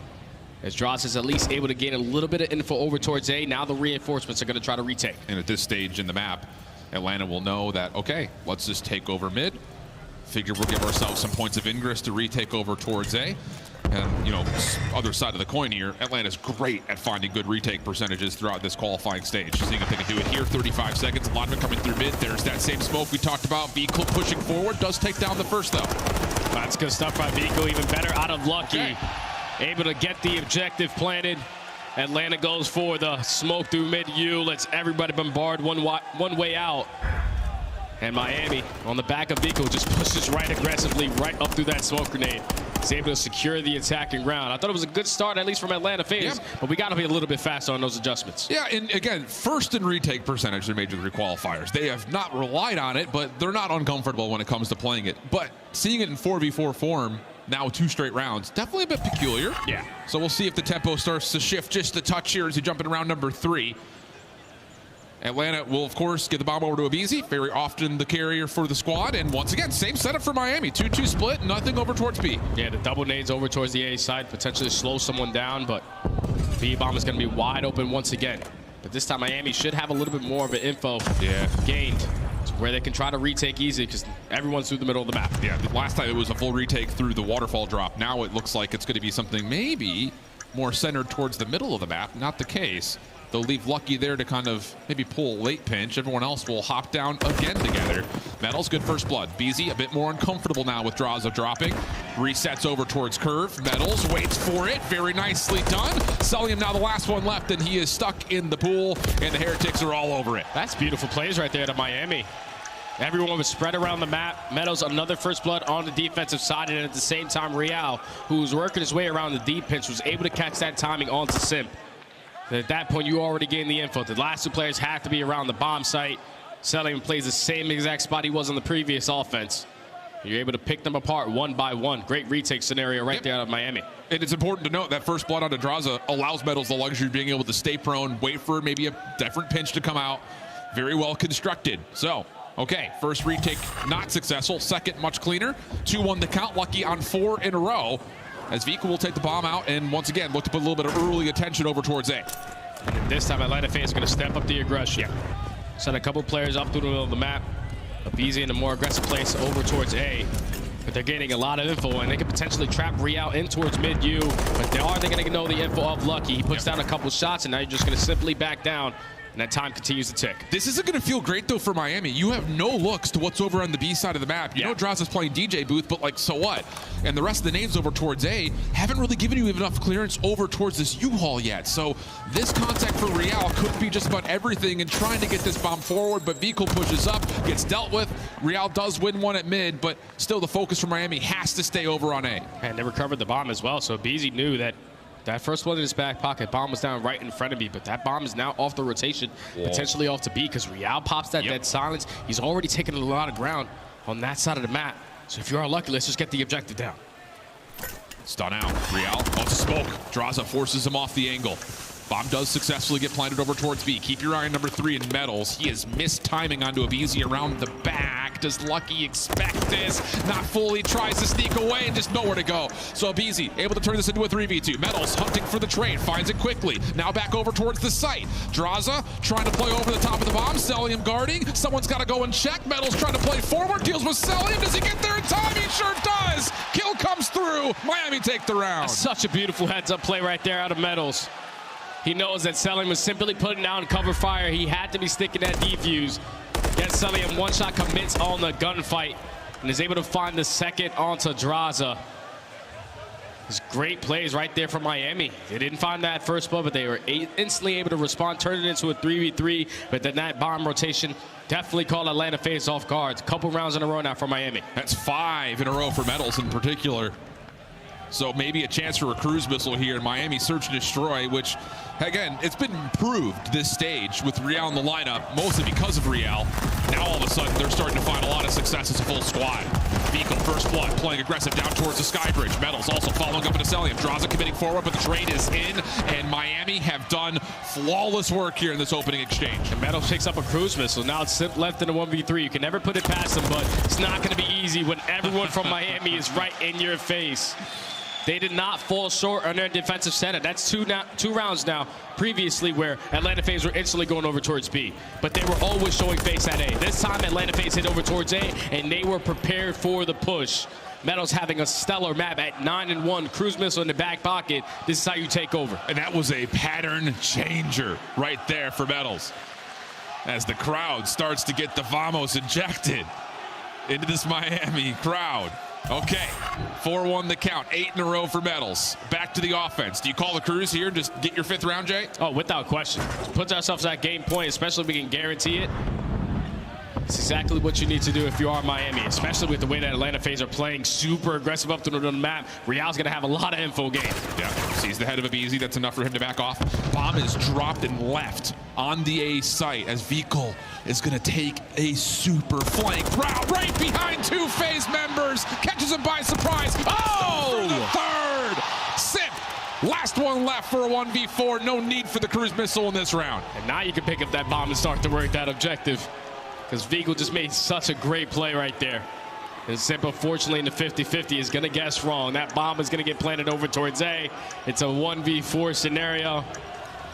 As Droz is at least able to gain a little bit of info over towards A. Now the reinforcements are going to try to retake. And at this stage in the map, Atlanta will know that, okay, let's just take over mid. Figure we'll give ourselves some points of ingress to retake over towards A. And, you know, other side of the coin here, Atlanta's great at finding good retake percentages throughout this qualifying stage. Seeing if they can do it here. 35 seconds, a lot of it coming through mid. There's that same smoke we talked about. Vehicle pushing forward, does take down the first, though. That's good stuff by Vico, even better out of Lucky. Okay. Able to get the objective planted. Atlanta goes for the smoke through mid-U, lets everybody bombard one way out. And Miami, on the back of Vico, just pushes right aggressively right up through that smoke grenade. He's able to secure the attacking ground. I thought it was a good start, at least from Atlanta FaZe, but we got to be a little bit faster on those adjustments. Yeah, and again, first in retake percentage in Major League qualifiers. They have not relied on it, but they're not uncomfortable when it comes to playing it. But seeing it in 4v4 form, now 2 straight rounds, definitely a bit peculiar. Yeah. So we'll see if the tempo starts to shift just a touch here as you jump into round number 3. Atlanta will, of course, get the bomb over to Abizi, very often the carrier for the squad. And once again, same setup for Miami. 2-2 split, nothing over towards B. Yeah, the double nades over towards the A side, potentially slow someone down, but B bomb is going to be wide open once again. But this time, Miami should have a little bit more of an info gained, where they can try to retake easy because everyone's through the middle of the map. Yeah, the last time it was a full retake through the waterfall drop. Now it looks like it's going to be something maybe more centered towards the middle of the map. Not the case. They'll leave Lucky there to kind of maybe pull a late pinch. Everyone else will hop down again together. Metals, good first blood. Beezy a bit more uncomfortable now with Draza dropping. Resets over towards Curve. Metals waits for it. Very nicely done. Celium now the last one left, and he is stuck in the pool, and the Heretics are all over it. That's beautiful plays right there to Miami. Everyone was spread around the map. Meadows, another first blood on the defensive side, and at the same time, Real, who was working his way around the deep pinch, was able to catch that timing onto Simp. At that point, you already gained the info. The last 2 players have to be around the bomb site. Celium plays the same exact spot he was on the previous offense. You're able to pick them apart one by one. Great retake scenario right there out of Miami. And it's important to note that first blood onto Draza allows Metals the luxury of being able to stay prone, wait for maybe a different pinch to come out. Very well constructed. So, okay, first retake not successful. Second, much cleaner. 2-1 the count. Lucky on 4 in a row. As Vika will take the bomb out and once again look to put a little bit of early attention over towards A. And this time Atlanta FaZe is going to step up the aggression. Send a couple players up through the middle of the map. Easy in a more aggressive place over towards A. But they're getting a lot of info, and they could potentially trap Real in towards mid-U. But they're going to know the info of Lucky. He puts down a couple shots, and now you're just going to simply back down. And that time continues to tick. This isn't going to feel great, though, for Miami. You have no looks to what's over on the B side of the map. You know Draza's playing DJ booth, but, like, so what? And the rest of the names over towards A haven't really given you enough clearance over towards this U-Haul yet. So this contact for Real could be just about everything and trying to get this bomb forward, but Vehicle pushes up, gets dealt with. Real does win one at mid, but still the focus for Miami has to stay over on A. And they recovered the bomb as well, so Beezy knew that that first one in his back pocket, bomb was down right in front of me, but that bomb is now off the rotation, potentially off to B, because Real pops that dead silence. He's already taken a lot of ground on that side of the map. So if you are lucky, let's just get the objective down. Stun out. Real wants to smoke. Draza forces him off the angle. Bomb does successfully get planted over towards B. Keep your eye on number 3 in Metals. He is missed timing onto Abizi around the back. Does Lucky expect this? Not fully. Tries to sneak away and just nowhere to go. So Abizi able to turn this into a 3v2. Metals hunting for the trade. Finds it quickly. Now back over towards the site. Draza trying to play over the top of the bomb. Celium guarding. Someone's got to go and check. Metals trying to play forward. Deals with Celium. Does he get there in time? He sure does. Kill comes through. Miami take the round. That's such a beautiful heads-up play right there out of Metals. He knows that Celium was simply putting down cover fire. He had to be sticking that defuse. Yet Celium one-shot commits on the gunfight and is able to find the second onto Draza. It's great plays right there from Miami. They didn't find that first blood, but they were instantly able to respond, turn it into a 3v3. But then that bomb rotation definitely caught Atlanta FaZe off guard. A couple rounds in a row now for Miami. That's 5 in a row for Metals in particular. So maybe a chance for a cruise missile here in Miami search and destroy, which, again, it's been improved this stage with Real in the lineup, mostly because of Real. Now all of a sudden they're starting to find a lot of success as a full squad. Vehicle first blood, playing aggressive down towards the sky bridge. Metals also following up into Celium. Draza committing forward, but the trade is in, and Miami have done flawless work here in this opening exchange. And Metals picks up a cruise missile. Now it's left in a 1v3. You can never put it past them, but it's not going to be easy when everyone from Miami is right in your face. They did not fall short on their defensive center. That's two rounds now previously where Atlanta FaZe were instantly going over towards B. But they were always showing face at A. This time Atlanta FaZe hit over towards A, and they were prepared for the push. Metals having a stellar map at 9-1, cruise missile in the back pocket. This is how you take over. And that was a pattern changer right there for Metals. As the crowd starts to get the Vamos injected into this Miami crowd. Okay, 4-1 the count, 8 in a row for Metals. Back to the offense. Do you call the cruise here and just get your 5th round, Jay? Oh, without question. Puts ourselves at game point, especially if we can guarantee it. It's exactly what you need to do if you are Miami, especially with the way that Atlanta FaZe are playing super aggressive up to the map. Real's going to have a lot of info gain. Yeah, sees the head of Abizi. That's enough for him to back off. Bomb is dropped and left on the A site as Vehicle is going to take a super flank route right behind 2 FaZe members. Catches him by surprise. Oh! The 3rd. Sip. Last one left for a 1v4. No need for the cruise missile in this round. And now you can pick up that bomb and start to work that objective. Because Vehicle just made such a great play right there. And Simp, unfortunately, in the 50-50 is going to guess wrong. That bomb is going to get planted over towards A. It's a 1v4 scenario.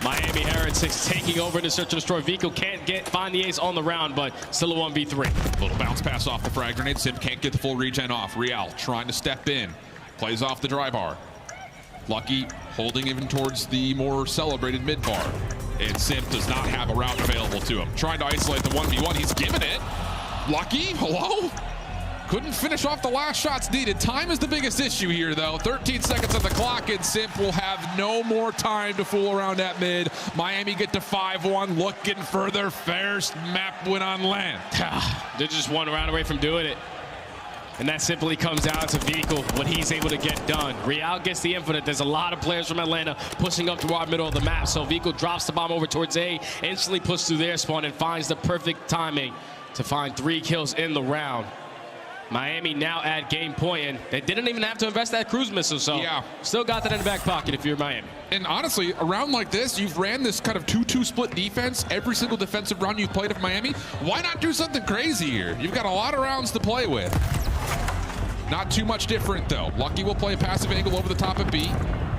Miami Heretics taking over to search and destroy. Vehicle can't find the ace on the round, but still a 1v3. Little bounce pass off the frag grenade. Simp can't get the full regen off. Real trying to step in. Plays off the dry bar. Lucky holding even towards the more celebrated mid bar. And Simp does not have a route available to him. Trying to isolate the 1v1. He's given it. Lucky, hello? Couldn't finish off the last shots needed. Time is the biggest issue here, though. 13 seconds on the clock, and Simp will have no more time to fool around at mid. Miami get to 5-1, looking for their first map win on land. They're just 1 round away from doing it. And that simply comes down to Vehicle, what he's able to get done. Real gets the infinite. There's a lot of players from Atlanta pushing up to our middle of the map. So Vehicle drops the bomb over towards A, instantly pushes through their spawn and finds the perfect timing to find 3 kills in the round. Miami now at game point, and they didn't even have to invest that cruise missile, so still got that in the back pocket if you're Miami. And honestly, a round like this, you've ran this kind of 2-2 split defense every single defensive round you've played of Miami. Why not do something crazy here? You've got a lot of rounds to play with. Not too much different, though. Lucky will play a passive angle over the top of B.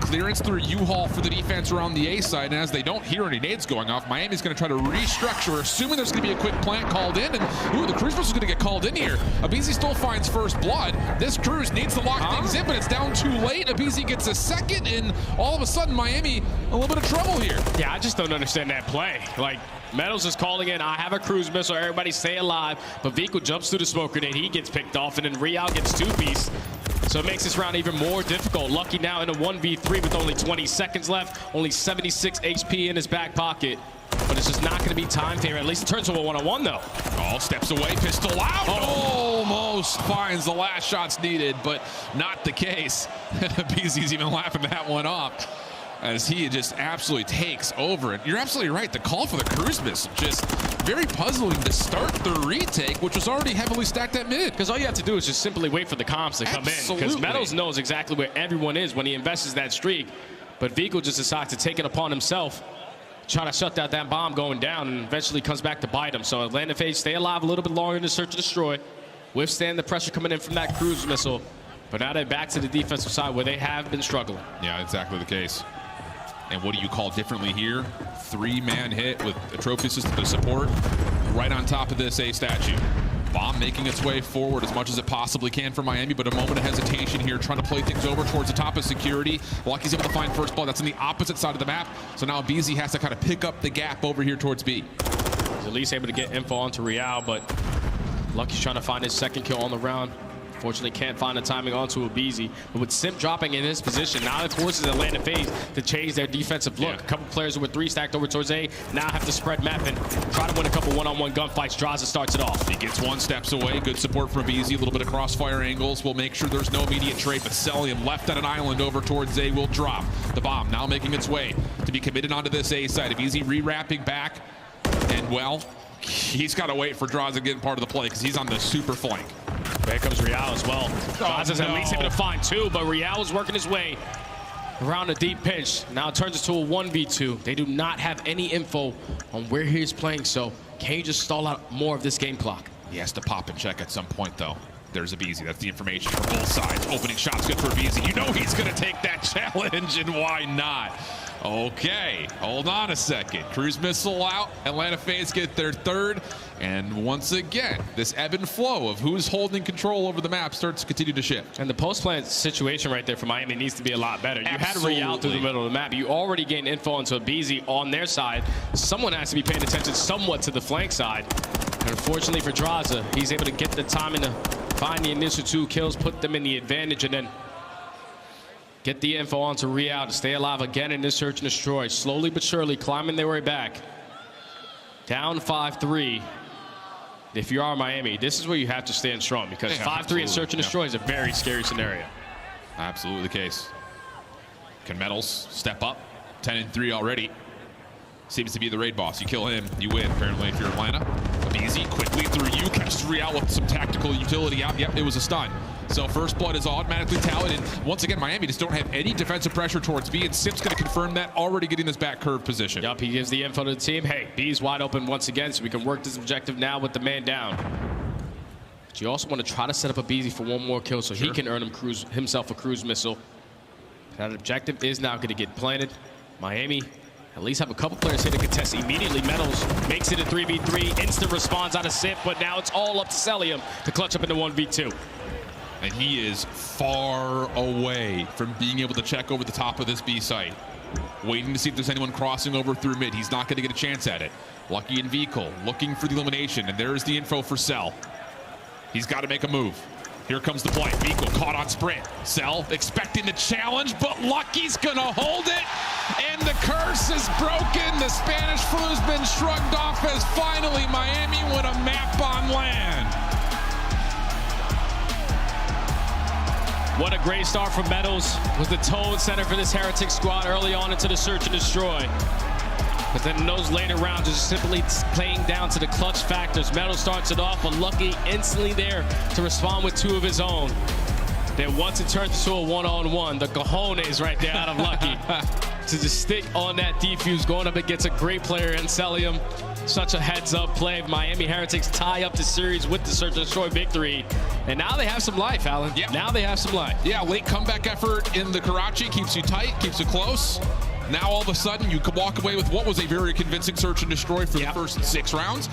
Clearance through U-Haul for the defense around the A side, and as they don't hear any nades going off, Miami's going to try to restructure, assuming there's going to be a quick plant called in, and ooh, the cruise missile's going to get called in here. Abizi still finds first blood. This cruise needs to lock things in, but it's down too late. Abizi gets a second, and all of a sudden, Miami a little bit of trouble here. Yeah, I just don't understand that play. Like, Meadows is calling in, I have a cruise missile, everybody stay alive, but Vico jumps through the smoke grenade, he gets picked off, and then Real gets two-piece. So it makes this round even more difficult. Lucky now in a 1v3 with only 20 seconds left, only 76 HP in his back pocket. But it's just not going to be time favor. At least it turns to a one-on-one, though. Oh, steps away, pistol out. Almost finds the last shots needed, but not the case. BZ's even laughing that one off as he just absolutely takes over it. You're absolutely right. The call for the cruise missile just very puzzling to start the retake, which was already heavily stacked at mid. Because all you have to do is just simply wait for the comms to come in. Because Meadows knows exactly where everyone is when he invests that streak. But Vico just decides to take it upon himself, try to shut down that bomb going down, and eventually comes back to bite him. So Atlanta FaZe stay alive a little bit longer in the search and destroy, withstand the pressure coming in from that cruise missile. But now they're back to the defensive side where they have been struggling. Yeah, exactly the case. And what do you call differently here? 3-man hit with a trophy system to support right on top of this A statue. Bomb making its way forward as much as it possibly can for Miami, but a moment of hesitation here, trying to play things over towards the top of security. Lucky's able to find first blood. That's on the opposite side of the map. So now BZ has to kind of pick up the gap over here towards B. He's at least able to get info onto Real, but Lucky's trying to find his second kill on the round. Unfortunately, can't find the timing onto Abizi. But with Simp dropping in his position, now it forces Atlanta FaZe to change their defensive look. A couple players who were 3 stacked over towards A now have to spread map and try to win a couple one-on-one gunfights. Draza starts it off. He gets 1 steps away. Good support from Abizi. A little bit of crossfire angles will make sure there's no immediate trade, but Celium left on an island over towards A will drop. The bomb now making its way to be committed onto this A side. Abizi re-wrapping back, and well, he's got to wait for Draza to get part of the play because he's on the super flank. There comes Real as well. Draza's at least able to find 2, but Real is working his way around a deep pinch. Now it turns into a 1v2. They do not have any info on where he's playing, so can you just stall out more of this game clock? He has to pop and check at some point, though. There's Abizi. That's the information for both sides. Opening shots good for Abizi. You know he's going to take that challenge, and why not? Okay, hold on a second. Cruise missile out. Atlanta FaZe get their 3rd. And once again, this ebb and flow of who's holding control over the map starts to continue to shift. And the post-plant situation right there for Miami needs to be a lot better. You had Real through the middle of the map. You already gained info onto Abizi on their side. Someone has to be paying attention somewhat to the flank side. And unfortunately for Draza, he's able to get the timing to find the initial 2 kills, put them in the advantage, and then get the info onto Real to stay alive again in this search and destroy. Slowly but surely climbing their way back. Down 5-3. If you are Miami, this is where you have to stand strong, because 5-3 in search and destroy is a very scary scenario. Absolutely the case. Can Metals step up? 10-3 already. Seems to be the raid boss. You kill him, you win, apparently, if you're Atlanta. Abizi quickly through you, catches Real with some tactical utility out. Yep, it was a stun. So first blood is automatically tallied, and once again, Miami just don't have any defensive pressure towards B, and Simp's going to confirm that, already getting this back curve position. Yup, he gives the info to the team. Hey, B's wide open once again, so we can work this objective now with the man down. But you also want to try to set up Abizi for 1 more kill so he can earn himself a cruise missile. That objective is now going to get planted. Miami at least have a couple players here to contest immediately. Metals makes it a 3v3, instant response out of Sip, but now it's all up to Celium to clutch up into 1v2. And he is far away from being able to check over the top of this B site. Waiting to see if there's anyone crossing over through mid. He's not going to get a chance at it. Lucky and Vico looking for the elimination, and there's the info for Cell. He's got to make a move. Here comes the play. Vico caught on sprint. Cell expecting the challenge, but Lucky's going to hold it. And the curse is broken. The Spanish flu's been shrugged off as finally Miami win a map on land. What a great start from Metals. Was the tone center for this Heretics squad early on into the search and destroy. But then in those later rounds, just simply playing down to the clutch factors. Metals starts it off, but Lucky instantly there to respond with 2 of his own. Then once it turns into a one-on-one, the cojones right there out of Lucky to just stick on that defuse, going up against a great player in Celium. Such a heads-up play. Miami Heretics tie up the series with the Search and Destroy victory. And now they have some life, Alan. Yep. Now they have some life. Yeah, late comeback effort in the Karachi keeps you tight, keeps you close. Now all of a sudden you could walk away with what was a very convincing Search and Destroy for the first 6 rounds.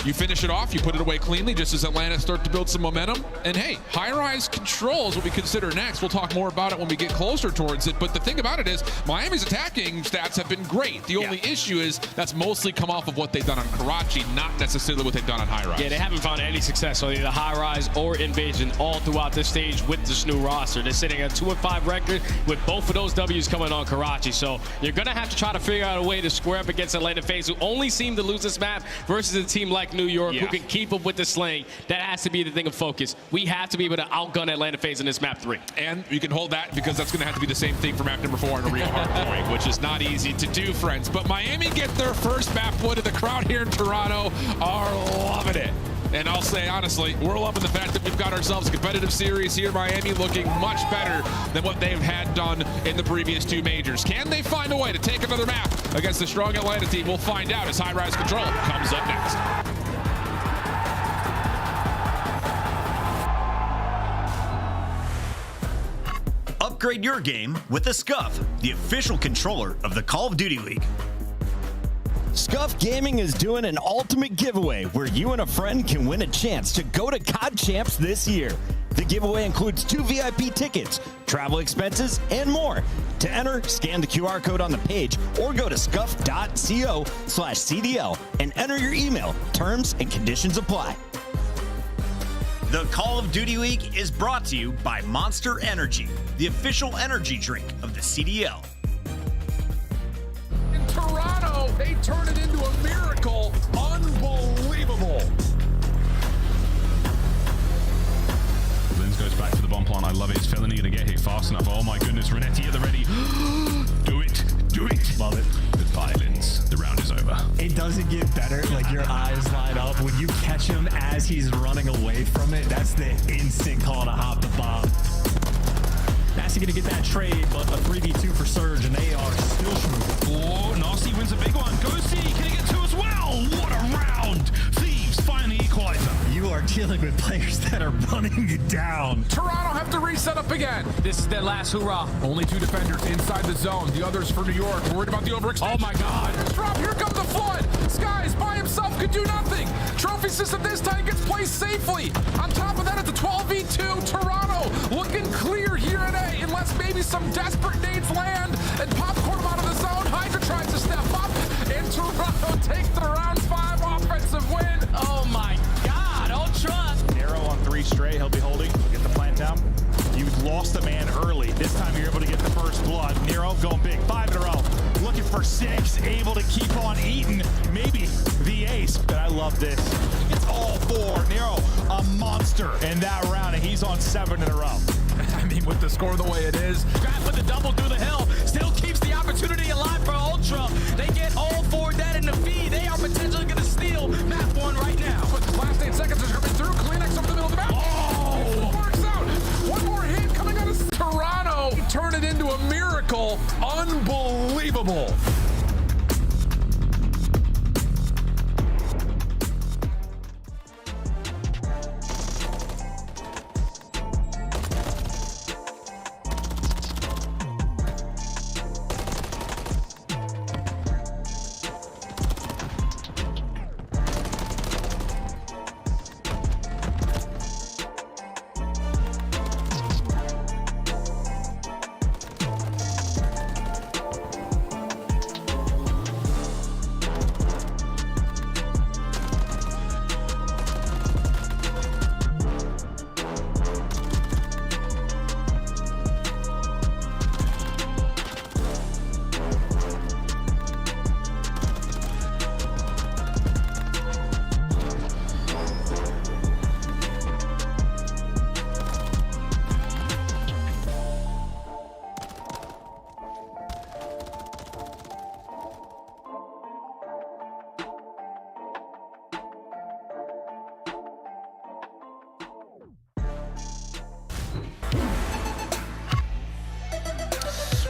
You finish it off, you put it away cleanly just as Atlanta start to build some momentum. And hey, high-rise control is what we consider next. We'll talk more about it when we get closer towards it. But the thing about it is Miami's attacking stats have been great. The only issue is that's mostly come off of what they've done on Karachi, not necessarily what they've done on high-rise. Yeah, they haven't found any success on either high-rise or invasion all throughout this stage with this new roster. They're sitting at a 2-5 record with both of those W's coming on Karachi. So you're going to have to try to figure out a way to square up against Atlanta FaZe, who only seem to lose this map, versus a team like New York who can keep up with the slaying. That has to be the thing of focus. We have to be able to outgun Atlanta FaZe in this map 3. And you can hold that because that's going to have to be the same thing for map number 4 on a real hard point, which is not easy to do, friends. But Miami get their first map wood, and the crowd here in Toronto are loving it. And I'll say, honestly, we're loving the fact that we've got ourselves a competitive series here in Miami looking much better than what they've had done in the previous 2 majors. Can they find a way to take another map against the strong Atlanta team? We'll find out as high-rise control comes up next. Upgrade your game with the Scuff, the official controller of the Call of Duty League. Scuff Gaming is doing an ultimate giveaway where you and a friend can win a chance to go to COD Champs this year. The giveaway includes 2 VIP tickets, travel expenses, and more. To enter, scan the QR code on the page or go to scuff.co/CDL and enter your email. Terms and conditions apply. The Call of Duty League is brought to you by Monster Energy, the official energy drink of the CDL. In Toronto, they turn it into a miracle. Unbelievable. Linz goes back to the bomb plant. I love it. Is Felony going to get hit fast enough? Oh my goodness, Renetti at the ready. Do it. Do it. Love it. Goodbye, Linz. The round is over. It doesn't get better. Like, your eyes light up. When you catch him as he's running away from it, that's the instant call to hop the bomb. Nasty gonna get that trade, but a 3v2 for Surge, and they are still smooth. Oh, Nasty wins a big one. Go see. Can he get 2 as well? What a round. Thieves find the equalizer. You are dealing with players that are running you down. Toronto have to reset up again. This is their last hurrah. Only 2 defenders inside the zone. The others for New York. Worried about the overextension. Oh my God. Drop. Here comes the flood. Skies by himself could do nothing. Trophy system this time gets placed safely. On top of that, it's a 12v2. Toronto looking clear here at A, unless maybe some desperate nades land and popcorn out of the zone. Hydra tries to step up, and Toronto takes the round 5 offensive win. Oh my God, Ultra. Nero on 3 straight. He'll be holding. He'll get the plant down. You lost a man early. This time you're able to get the first blood. Nero going big. 5 in a row. Looking for 6. Able to keep on eating. Maybe the ace. But I love this. It's all 4. Nero, a monster in that round, and he's on 7 in a row. I mean, with the score the way it is. Grab with the double through the hill. Still keeps the opportunity alive for Ultra. They get all 4 dead in the feed. They are potentially going to steal map 1 right now. But the last 8 seconds are coming through. Kleenex over the middle of the map. Oh! Works out. One more hit coming out of Toronto. Turn it into a miracle. Unbelievable.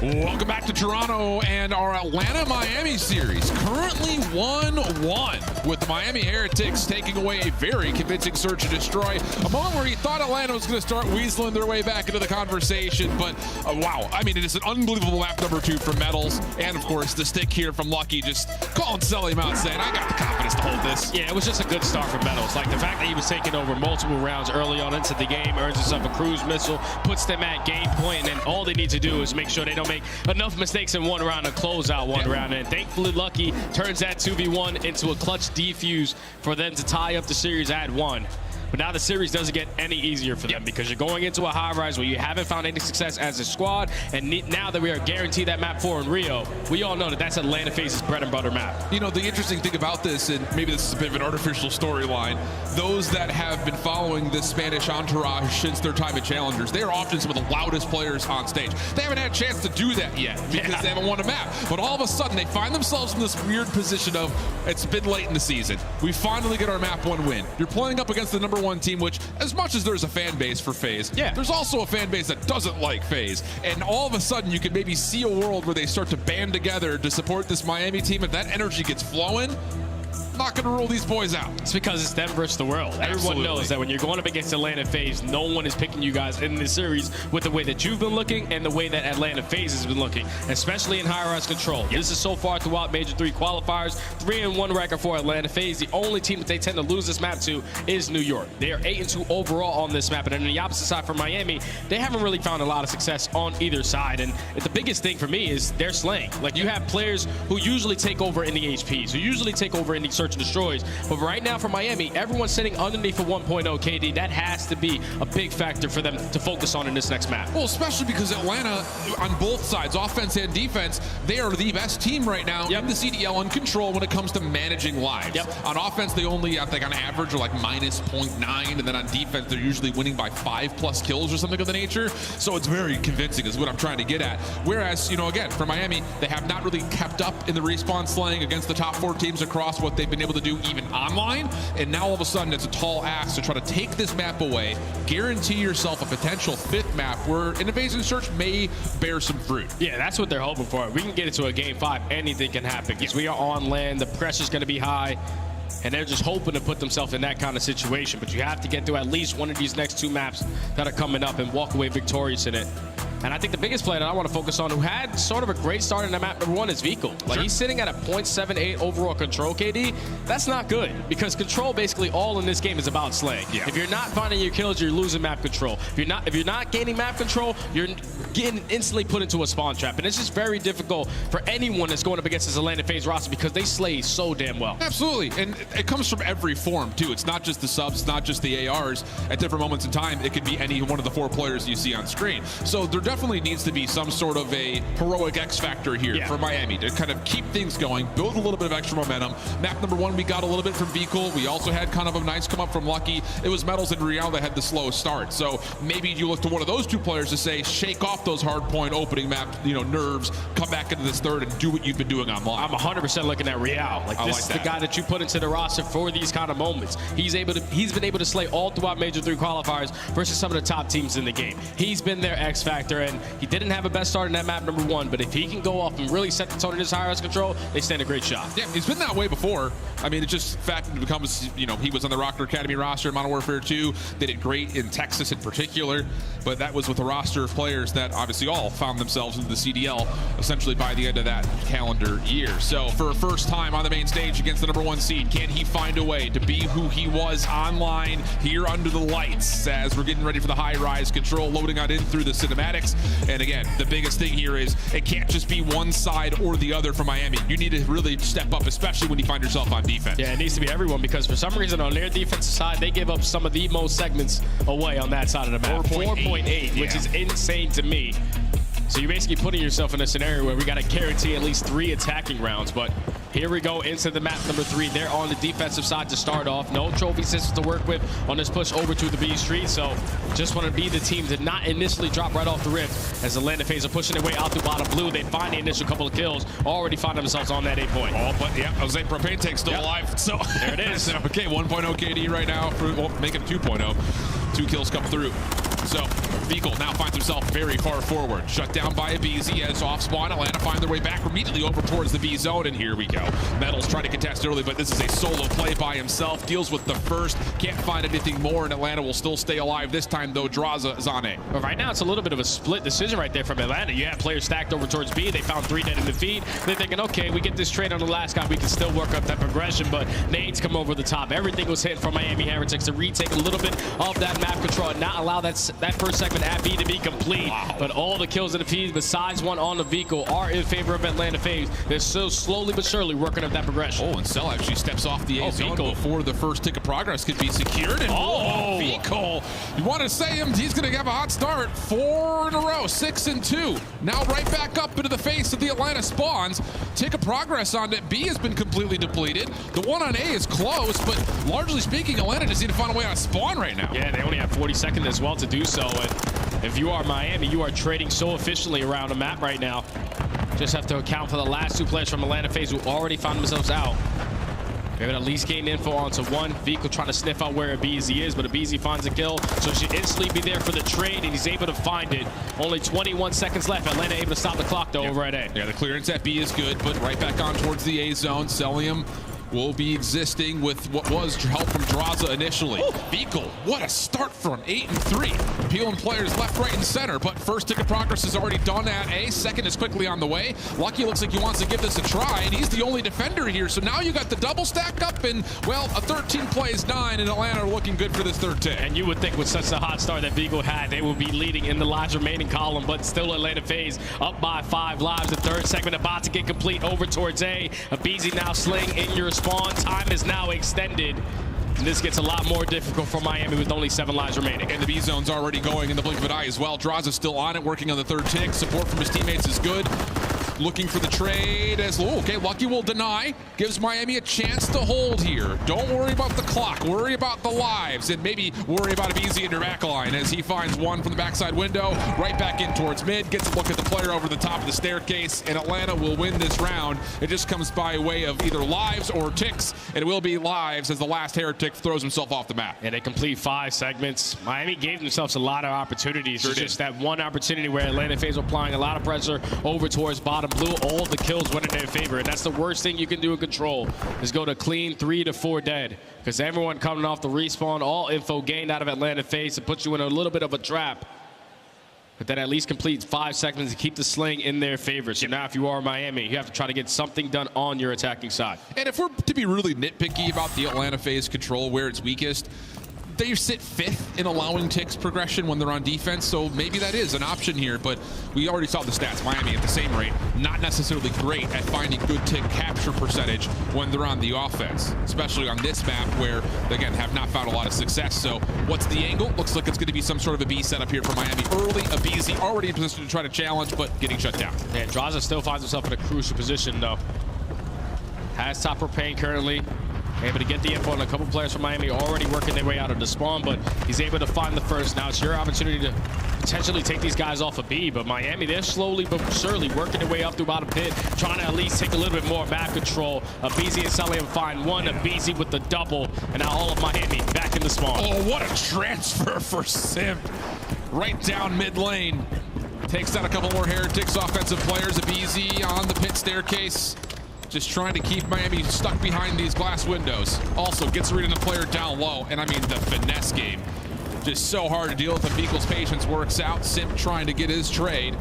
Welcome back to Toronto and our Atlanta-Miami series. Currently 1-1 with the Miami Heretics taking away a very convincing search and destroy. A moment where he thought Atlanta was going to start weaseling their way back into the conversation, but wow. I mean, it is an unbelievable map number 2 from Metals. And of course, the stick here from Lucky just calling Selim out saying, I got the confidence to hold this. Yeah, it was just a good start for Metals. Like the fact that he was taking over multiple rounds early on into the game, earns himself a cruise missile, puts them at game point, and then all they need to do is make sure they don't make enough mistakes in one round to close out one round. And thankfully, Lucky turns that 2v1 into a clutch defuse for them to tie up the series at 1. But now the series doesn't get any easier for them because you're going into a high rise where you haven't found any success as a squad. And now that we are guaranteed that map 4 in Rio, we all know that that's Atlanta FaZe's bread and butter map. You know, the interesting thing about this, and maybe this is a bit of an artificial storyline, those that have been following this Spanish entourage since their time at Challengers, they are often some of the loudest players on stage. They haven't had a chance to do that yet because they haven't won a map. But all of a sudden, they find themselves in this weird position of, it's been late in the season. We finally get our map 1 win. You're playing up against the number 1 team, which, as much as there's a fan base for FaZe, there's also a fan base that doesn't like FaZe. And all of a sudden, you can maybe see a world where they start to band together to support this Miami team. If that energy gets flowing, not going to rule these boys out. It's because it's them versus the world. Everyone knows that when you're going up against Atlanta FaZe, no one is picking you guys in this series with the way that you've been looking and the way that Atlanta FaZe has been looking, especially in high-rise control. This is so far throughout Major 3 qualifiers, 3-1 record for Atlanta FaZe. The only team that they tend to lose this map to is New York. They are 8-2 overall on this map, and on the opposite side for Miami, they haven't really found a lot of success on either side. And the biggest thing for me is their slaying. Like, you have players who usually take over in the HPs, who usually take over in the search and destroys. But right now for Miami, everyone's sitting underneath a 1.0 KD. That has to be a big factor for them to focus on in this next map. Well, especially because Atlanta, on both sides, offense and defense, they are the best team right now in the CDL on control when it comes to managing lives. On offense, they only, I think, on average, are like minus 0.9, and then on defense, they're usually winning by 5+ kills or something of the nature. So it's very convincing is what I'm trying to get at. Whereas, you know, again, for Miami, they have not really kept up in the respawn slaying against the top 4 teams across what they've been able to do even online, and now all of a sudden it's a tall ask to try to take this map away, guarantee yourself a potential 5th map where an invasion search may bear some fruit. Yeah, that's what they're hoping for. We can get into a game 5, anything can happen because we are on land, the pressure's going to be high, and they're just hoping to put themselves in that kind of situation. But you have to get through at least one of these next 2 maps that are coming up and walk away victorious in it. And I think the biggest player that I want to focus on who had sort of a great start in that map number 1 is Vico. Like, he's sitting at a 0.78 overall control KD. That's not good because control basically all in this game is about slaying. If you're not finding your kills, you're losing map control. If you're not gaining map control, you're getting instantly put into a spawn trap. And it's just very difficult for anyone that's going up against this Atlanta FaZe roster because they slay so damn well. Absolutely. And it comes from every form too. It's not just the subs, not just the ARs. At different moments in time, it could be any one of the 4 players you see on screen. So there definitely needs to be some sort of a heroic X factor here for Miami to kind of keep things going, build a little bit of extra momentum. Map number 1, we got a little bit from Vikul. We also had kind of a nice come up from Lucky. It was Metals and Real that had the slow start. So maybe you look to one of those 2 players to say, shake off those hard point opening map, you know, nerves, come back into this 3rd and do what you've been doing online. I'm 100% looking at Real. Like, this is the guy that you put into the roster for these kind of moments. He's been able to slay all throughout Major 3 qualifiers versus some of the top teams in the game. He's been their X factor, and he didn't have a best start in that map number 1, but if he can go off and really set the tone in his high-rise control, they stand a great shot. Yeah, he's been that way before. I mean, it just fact becomes, you know, he was on the Rocket Academy roster in Modern Warfare 2. They did great in Texas in particular, but that was with a roster of players that obviously all found themselves into the CDL essentially by the end of that calendar year. So for a first time on the main stage against the number 1 seed, can he find a way to be who he was online here under the lights as we're getting ready for the high-rise control, loading on in through the cinematics. And again, the biggest thing here is it can't just be one side or the other for Miami. You need to really step up, especially when you find yourself on defense. Yeah, it needs to be everyone because for some reason on their defensive side, they give up some of the most segments away on that side of the map. 4.8, which is insane to me. So you're basically putting yourself in a scenario where we got to guarantee at least 3 attacking rounds. But here we go into the map number 3. They're on the defensive side to start off. No trophy systems to work with on this push over to the B Street. So just want to be the team to not initially drop right off the rip as the Atlanta FaZe are pushing their way out through bottom blue. They find the initial couple of kills, already find themselves on that 8 point. Oh, but yeah, Jose Propane Tank's still alive. So there it is. Okay, 1.0 KD right now, for, well, make it 2.0. 2 kills come through. So Beagle now finds himself very far forward. Shut down by a BZ as off spawn. Atlanta find their way back immediately over towards the B zone, and here we go. Metals trying to contest early, but this is a solo play by himself. Deals with the first, can't find anything more, and Atlanta will still stay alive. This time, though, Draza is on A. But right now, it's a little bit of a split decision right there from Atlanta. You have players stacked over towards B. They found 3 dead in the feed. They're thinking, okay, we get this trade on the last guy. We can still work up that progression, but nades come over the top. Everything was hit from Miami Heretics to retake a little bit of that map control and not allow that first segment at B to be complete. Wow. But all the kills in the feed, besides one on the vehicle, are in favor of Atlanta FaZe. They're still slowly but surely working up that progression. Oh, and Cell actually steps off the A zone before the first tick of progress could be secured. And Vehicle, you want to say him, he's going to have a hot start. 4 in a row, 6 and 2. Now right back up into the face of the Atlanta spawns. Tick of progress on it. B has been completely depleted. The one on A is close, but largely speaking, Atlanta just need to find a way on a spawn right now. Yeah, they only have 40 seconds as well to do so. And if you are Miami, you are trading so efficiently around the map right now. Just have to account for the last 2 players from Atlanta FaZe who already found themselves out. Maybe at least gain info onto one. Vehicle trying to sniff out where aBeZy is, but aBeZy finds a kill, so she instantly be there for the trade, and he's able to find it. Only 21 seconds left. Atlanta able to stop the clock, though, over at A. Yeah, the clearance at B is good, but right back on towards the A zone. Celium will be existing with what was help from Draza initially. Vehicle, what a start from 8 and 3. Peeling players left, right, and center, but first tick of progress is already done at A. Second is quickly on the way. Lucky looks like he wants to give this a try, and he's the only defender here, so now you got the double stack up, and, well, a 13 plays 9, and Atlanta are looking good for this third tick. And you would think with such a hot start that Vehicle had, they would be leading in the lives remaining column, but still Atlanta FaZe up by 5 lives. The third segment about to get complete over towards A. aBeZy now slaying in your spawn. Time is now extended. And this gets a lot more difficult for Miami with only 7 lives remaining. And the B zone's already going in the blink of an eye as well. Draza's still on it, working on the third tick. Support from his teammates is good. Looking for the trade as, okay, Lucky will deny. Gives Miami a chance to hold here. Don't worry about the clock. Worry about the lives. And maybe worry about aBeZy in your back line as he finds one from the backside window. Right back in towards mid. Gets a look at the player over the top of the staircase. And Atlanta will win this round. It just comes by way of either lives or ticks. And it will be lives as the last Heretic throws himself off the map. And they complete 5 segments. Miami gave themselves a lot of opportunities. It's just that one opportunity where Atlanta FaZe were applying a lot of pressure over towards bottom blue. All the kills went in their favor, and that's the worst thing you can do in control, is go to clean 3 to 4 dead, because everyone coming off the respawn, all info gained out of Atlanta FaZe to put you in a little bit of a trap. But that at least completes 5 seconds to keep the sling in their favor. So now if you are Miami, you have to try to get something done on your attacking side. And if we're to be really nitpicky about the Atlanta FaZe control where it's weakest, they sit 5th in allowing ticks progression when they're on defense, so maybe that is an option here, but we already saw the stats. Miami at the same rate, not necessarily great at finding good tick capture percentage when they're on the offense, especially on this map where, again, have not found a lot of success. So what's the angle? Looks like it's going to be some sort of a B setup here for Miami. Early, aBeZy already in position to try to challenge, but getting shut down. And Draza still finds himself in a crucial position, though. Has top propane currently. Able to get the info on a couple players from Miami already working their way out of the spawn, but he's able to find the first. Now it's your opportunity to potentially take these guys off of B, but Miami, they're slowly but surely working their way up through bottom pit, trying to at least take a little bit more map control. aBeZy and Celium find one, aBeZy with the double, and now all of Miami back in the spawn. Oh, what a transfer for Simp. Right down mid lane. Takes down a couple more Heretics offensive players. aBeZy on the pit staircase. Just trying to keep Miami stuck behind these glass windows. Also gets rid of the player down low. And I mean, the finesse game. Just so hard to deal with if Vehicle's patience works out. Simp trying to get his trade.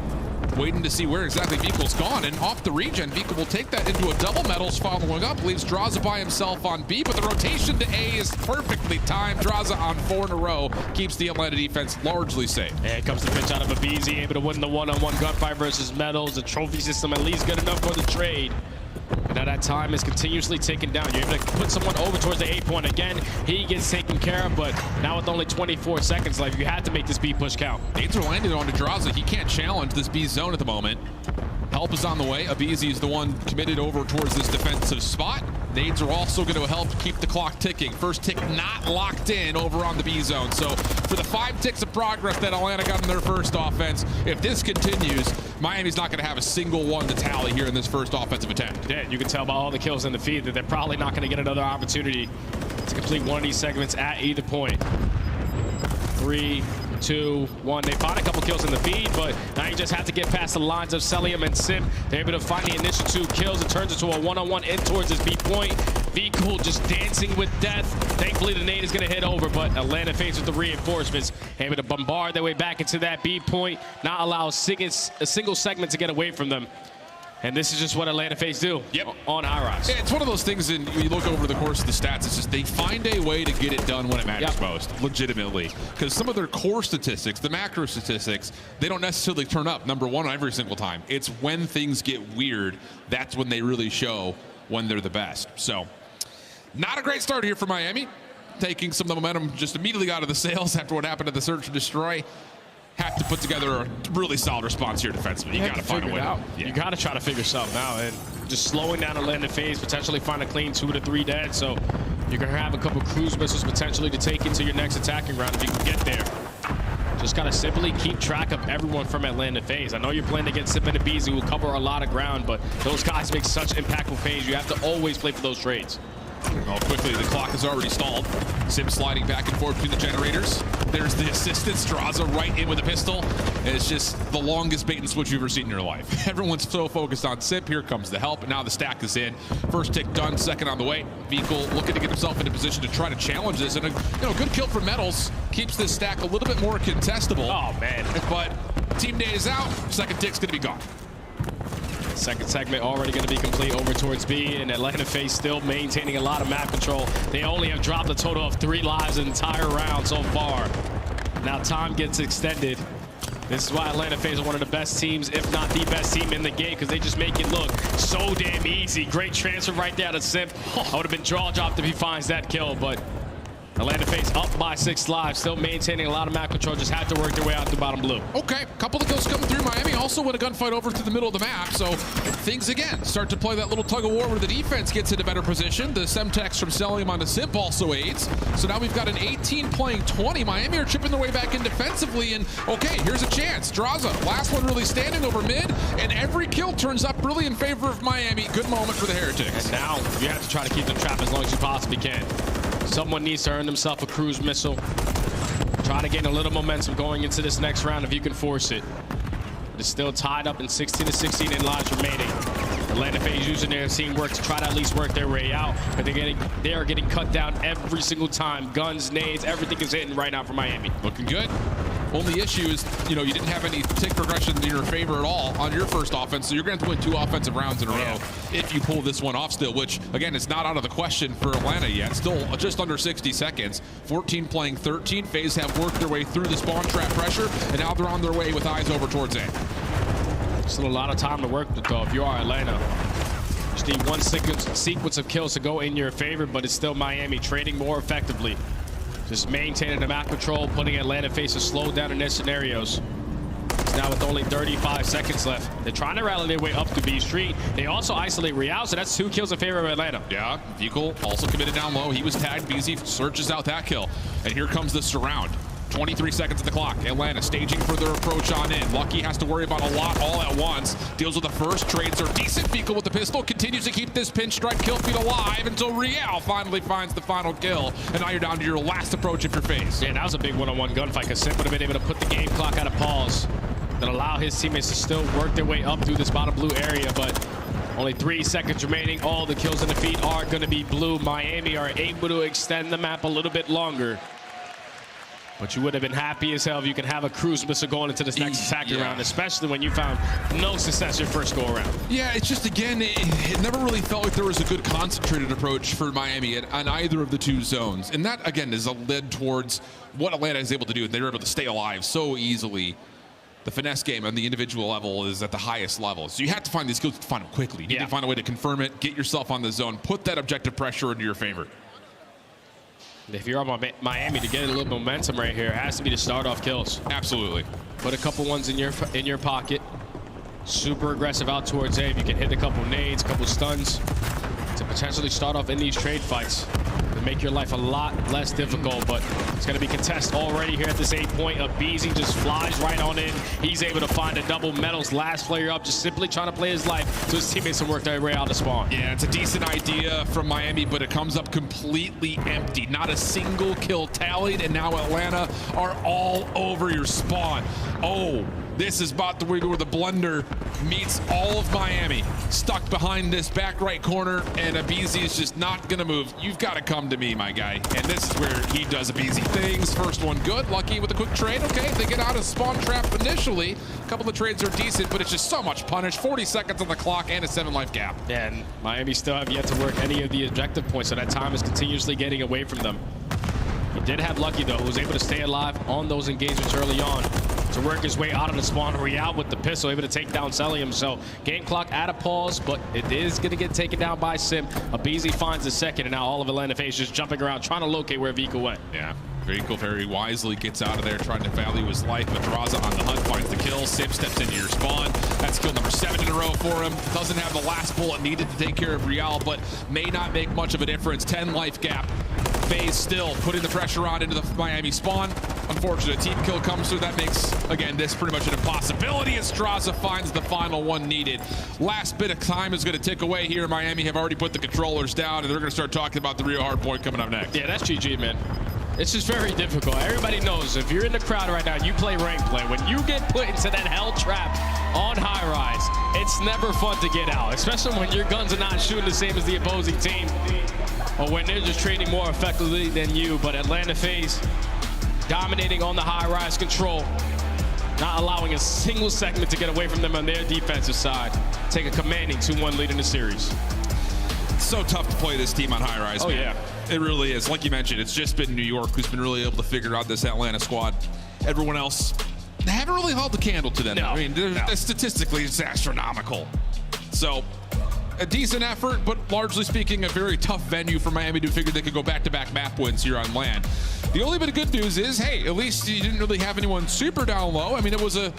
Waiting to see where exactly Vehicle's gone. And off the regen, Vehicle will take that into a double metals following up. Leaves Draza by himself on B, but the rotation to A is perfectly timed. Draza on 4 in a row keeps the Atlanta defense largely safe. And comes the pitch out of aBeZy, able to win the one-on-one gunfight versus Metals. The trophy system at least good enough for the trade. And now that time is continuously taken down. You're able to put someone over towards the A point. Again, he gets taken care of, but now with only 24 seconds left, you have to make this B push count. Nades are landed onto Draza. He can't challenge this B zone at the moment. Help is on the way. aBeZy is the one committed over towards this defensive spot. Nades are also going to help keep the clock ticking. First tick not locked in over on the B zone. So for the 5 ticks of progress that Atlanta got in their first offense, if this continues, Miami's not going to have a single one to tally here in this first offensive attack. Yeah, you can tell by all the kills in the feed that they're probably not going to get another opportunity to complete one of these segments at either point. 3, 2, 1. They found a couple kills in the feed, but now you just have to get past the lines of Celium and Simp. They're able to find the initial 2 kills. It turns into a one-on-one in towards his B point. V-Cool just dancing with death. Thankfully, the nade is going to hit over, but Atlanta faced with the reinforcements, able to bombard their way back into that B point, not allow a single segment to get away from them. And this is just what Atlanta FaZe do on High Rise. Yeah, it's one of those things, and you look over the course of the stats, it's just they find a way to get it done when it matters most, legitimately. Because some of their core statistics, the macro statistics, they don't necessarily turn up #1 every single time. It's when things get weird, that's when they really show when they're the best. So, not a great start here for Miami. Taking some of the momentum just immediately out of the sails after what happened at the Search and Destroy. Have to put together a really solid response here defensively. You got to find a way out. You got to try to figure something out, and just slowing down Atlanta FaZe, potentially find a clean 2 to 3 dead. So you're gonna have a couple cruise missiles potentially to take into your next attacking round if you can get there. Just gotta simply keep track of everyone from Atlanta FaZe. I know you're playing against Sip and Abizi, who will cover a lot of ground, but those guys make such impactful plays. You have to always play for those trades. Oh, quickly, the clock is already stalled. Sim sliding back and forth between the generators. There's the assistance. Draza right in with a pistol. It's just the longest bait and switch you've ever seen in your life. Everyone's so focused on Sip. Here comes the help, and now the stack is in. First tick done, second on the way. Vehicle looking to get himself into position to try to challenge this. And a good kill for Metals keeps this stack a little bit more contestable. Oh, man. But team day is out. Second tick's going to be gone. Second segment already going to be complete over towards B, and Atlanta FaZe still maintaining a lot of map control. They only have dropped a total of 3 lives an entire round so far. Now time gets extended. This is why Atlanta FaZe are one of the best teams, if not the best team in the game, because they just make it look so damn easy. Great transfer right there to Simp. I would have been draw dropped if he finds that kill, but Atlanta FaZe up by 6 lives, still maintaining a lot of map control, just had to work their way out to bottom blue. Okay, couple of kills coming through. Miami also win a gunfight over to the middle of the map, so things again start to play that little tug of war where the defense gets into better position. The Semtex from Celium on the Simp also aids. So now we've got an 18 playing 20. Miami are chipping their way back in defensively, and okay, here's a chance. Draza, last one really standing over mid, and every kill turns up really in favor of Miami. Good moment for the Heretics. And now you have to try to keep them trapped as long as you possibly can. Someone needs to earn themselves a cruise missile. Try to gain a little momentum going into this next round if you can force it. But it's still tied up in 16 to 16 in lives remaining. Atlanta FaZe using their teamwork to try to at least work their way out, but they are getting cut down every single time. Guns, nades, everything is hitting right now for Miami. Looking good. Only issue is, you didn't have any tick progression in your favor at all on your first offense, so you're going to have to win 2 offensive rounds in a row if you pull this one off still, which, again, is not out of the question for Atlanta yet. Still just under 60 seconds. 14 playing 13. FaZe have worked their way through the spawn trap pressure, and now they're on their way with eyes over towards A. Still a lot of time to work with, though, if you are Atlanta. Just need one sequence of kills to go in your favor, but it's still Miami trading more effectively. Just maintaining the map control, putting Atlanta FaZe to slow down in their scenarios. It's now with only 35 seconds left. They're trying to rally their way up to B Street. They also isolate Real, so that's 2 kills in favor of Atlanta. Yeah, Vehicle also committed down low. He was tagged. BZ searches out that kill. And here comes the surround. 23 seconds at the clock. Atlanta staging for their approach on in. Lucky has to worry about a lot all at once. Deals with the first. Trades are decent. Vehicle with the pistol. Continues to keep this pinstripe kill feed alive until Real finally finds the final kill. And now you're down to your last approach of your phase. Yeah, that was a big one-on-one gunfight, because Simp would have been able to put the game clock at a pause that allow his teammates to still work their way up through this bottom blue area, but only 3 seconds remaining. All the kills in the feed are going to be blue. Miami are able to extend the map a little bit longer. But you would have been happy as hell if you can have a cruise missile going into this next attacking round, especially when you found no success your first go-around. Yeah, it's just, again, it never really felt like there was a good concentrated approach for Miami on either of the 2 zones. And that, again, is a led towards what Atlanta is able to do. They're able to stay alive so easily. The finesse game on the individual level is at the highest level. So you have to find these skills to find them quickly. You need to find a way to confirm it, get yourself on the zone, put that objective pressure into your favor. If you're on Miami, to get a little momentum right here, it has to be to start off kills. Absolutely. Put a couple ones in your pocket. Super aggressive out towards A. If you can hit a couple nades, a couple stuns to potentially start off in these trade fights. to make your life a lot less difficult, but it's going to be contest already here at this 8-point. Abizi just flies right on in. He's able to find a double. Metals last player up, just simply trying to play his life so his teammates can work their way out to spawn. Yeah, it's a decent idea from Miami, but it comes up completely empty. Not a single kill tallied, and now Atlanta are all over your spawn. Oh, this is about the way where the blunder meets all of Miami. Stuck behind this back right corner, and Abizi is just not gonna move. You've got to come to me, my guy. And this is where he does Abizi things. First one good, lucky with a quick trade. Okay, they get out of spawn trap initially. A couple of trades are decent, but it's just so much punish. 40 seconds on the clock and a 7-life gap. Yeah, and Miami still have yet to work any of the objective points, so that time is continuously getting away from them. He did have Lucky, though, who was able to stay alive on those engagements early on to work his way out of the spawn. Real with the pistol, able to take down Celium. So game clock at a pause, but it is going to get taken down by Sim. Abizi finds the second, and now all of Atlanta FaZe just jumping around, trying to locate where Vika went. Yeah. Vika very wisely gets out of there, trying to value his life. Madraza on the hunt finds the kill. Sim steps into your spawn. That's kill number 7 in a row for him. Doesn't have the last bullet needed to take care of Real, but may not make much of a difference. 10 life gap. FaZe still putting the pressure on into the Miami spawn. Unfortunate team kill comes through. That makes, again, this pretty much an impossibility as Straza finds the final one needed. Last bit of time is going to tick away here. Miami have already put the controllers down, and they're going to start talking about the real hard point coming up next. Yeah, that's GG, man. It's just very difficult. Everybody knows if you're in the crowd right now, you play rank play. When you get put into that hell trap on high rise, it's never fun to get out, especially when your guns are not shooting the same as the opposing team, or when they're just trading more effectively than you. But Atlanta FaZe dominating on the high-rise control, not allowing a single segment to get away from them on their defensive side. Take a commanding 2-1 lead in the series. It's so tough to play this team on high-rise, man. Yeah. It really is. Like you mentioned, it's just been New York who's been really able to figure out this Atlanta squad. Everyone else, they haven't really held the candle to them. No, I mean, statistically, it's astronomical. So, a decent effort, but largely speaking, a very tough venue for Miami to figure they could go back-to-back map wins here on land. The only bit of good news is, hey, at least you didn't really have anyone super down low. I mean, it was a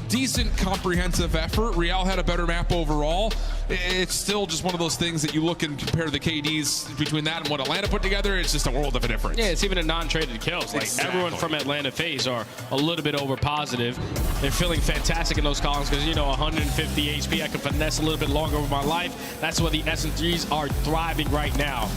decent, comprehensive effort. Real had a better map overall. It's still just one of those things that you look and compare the KDs between that and what Atlanta put together. It's just a world of a difference. Yeah, it's even a non-traded kills. Like everyone from Atlanta FaZe are a little bit over positive. They're feeling fantastic in those columns because 150 HP. I can finesse a little bit longer with my life. That's where the S&3s are thriving right now.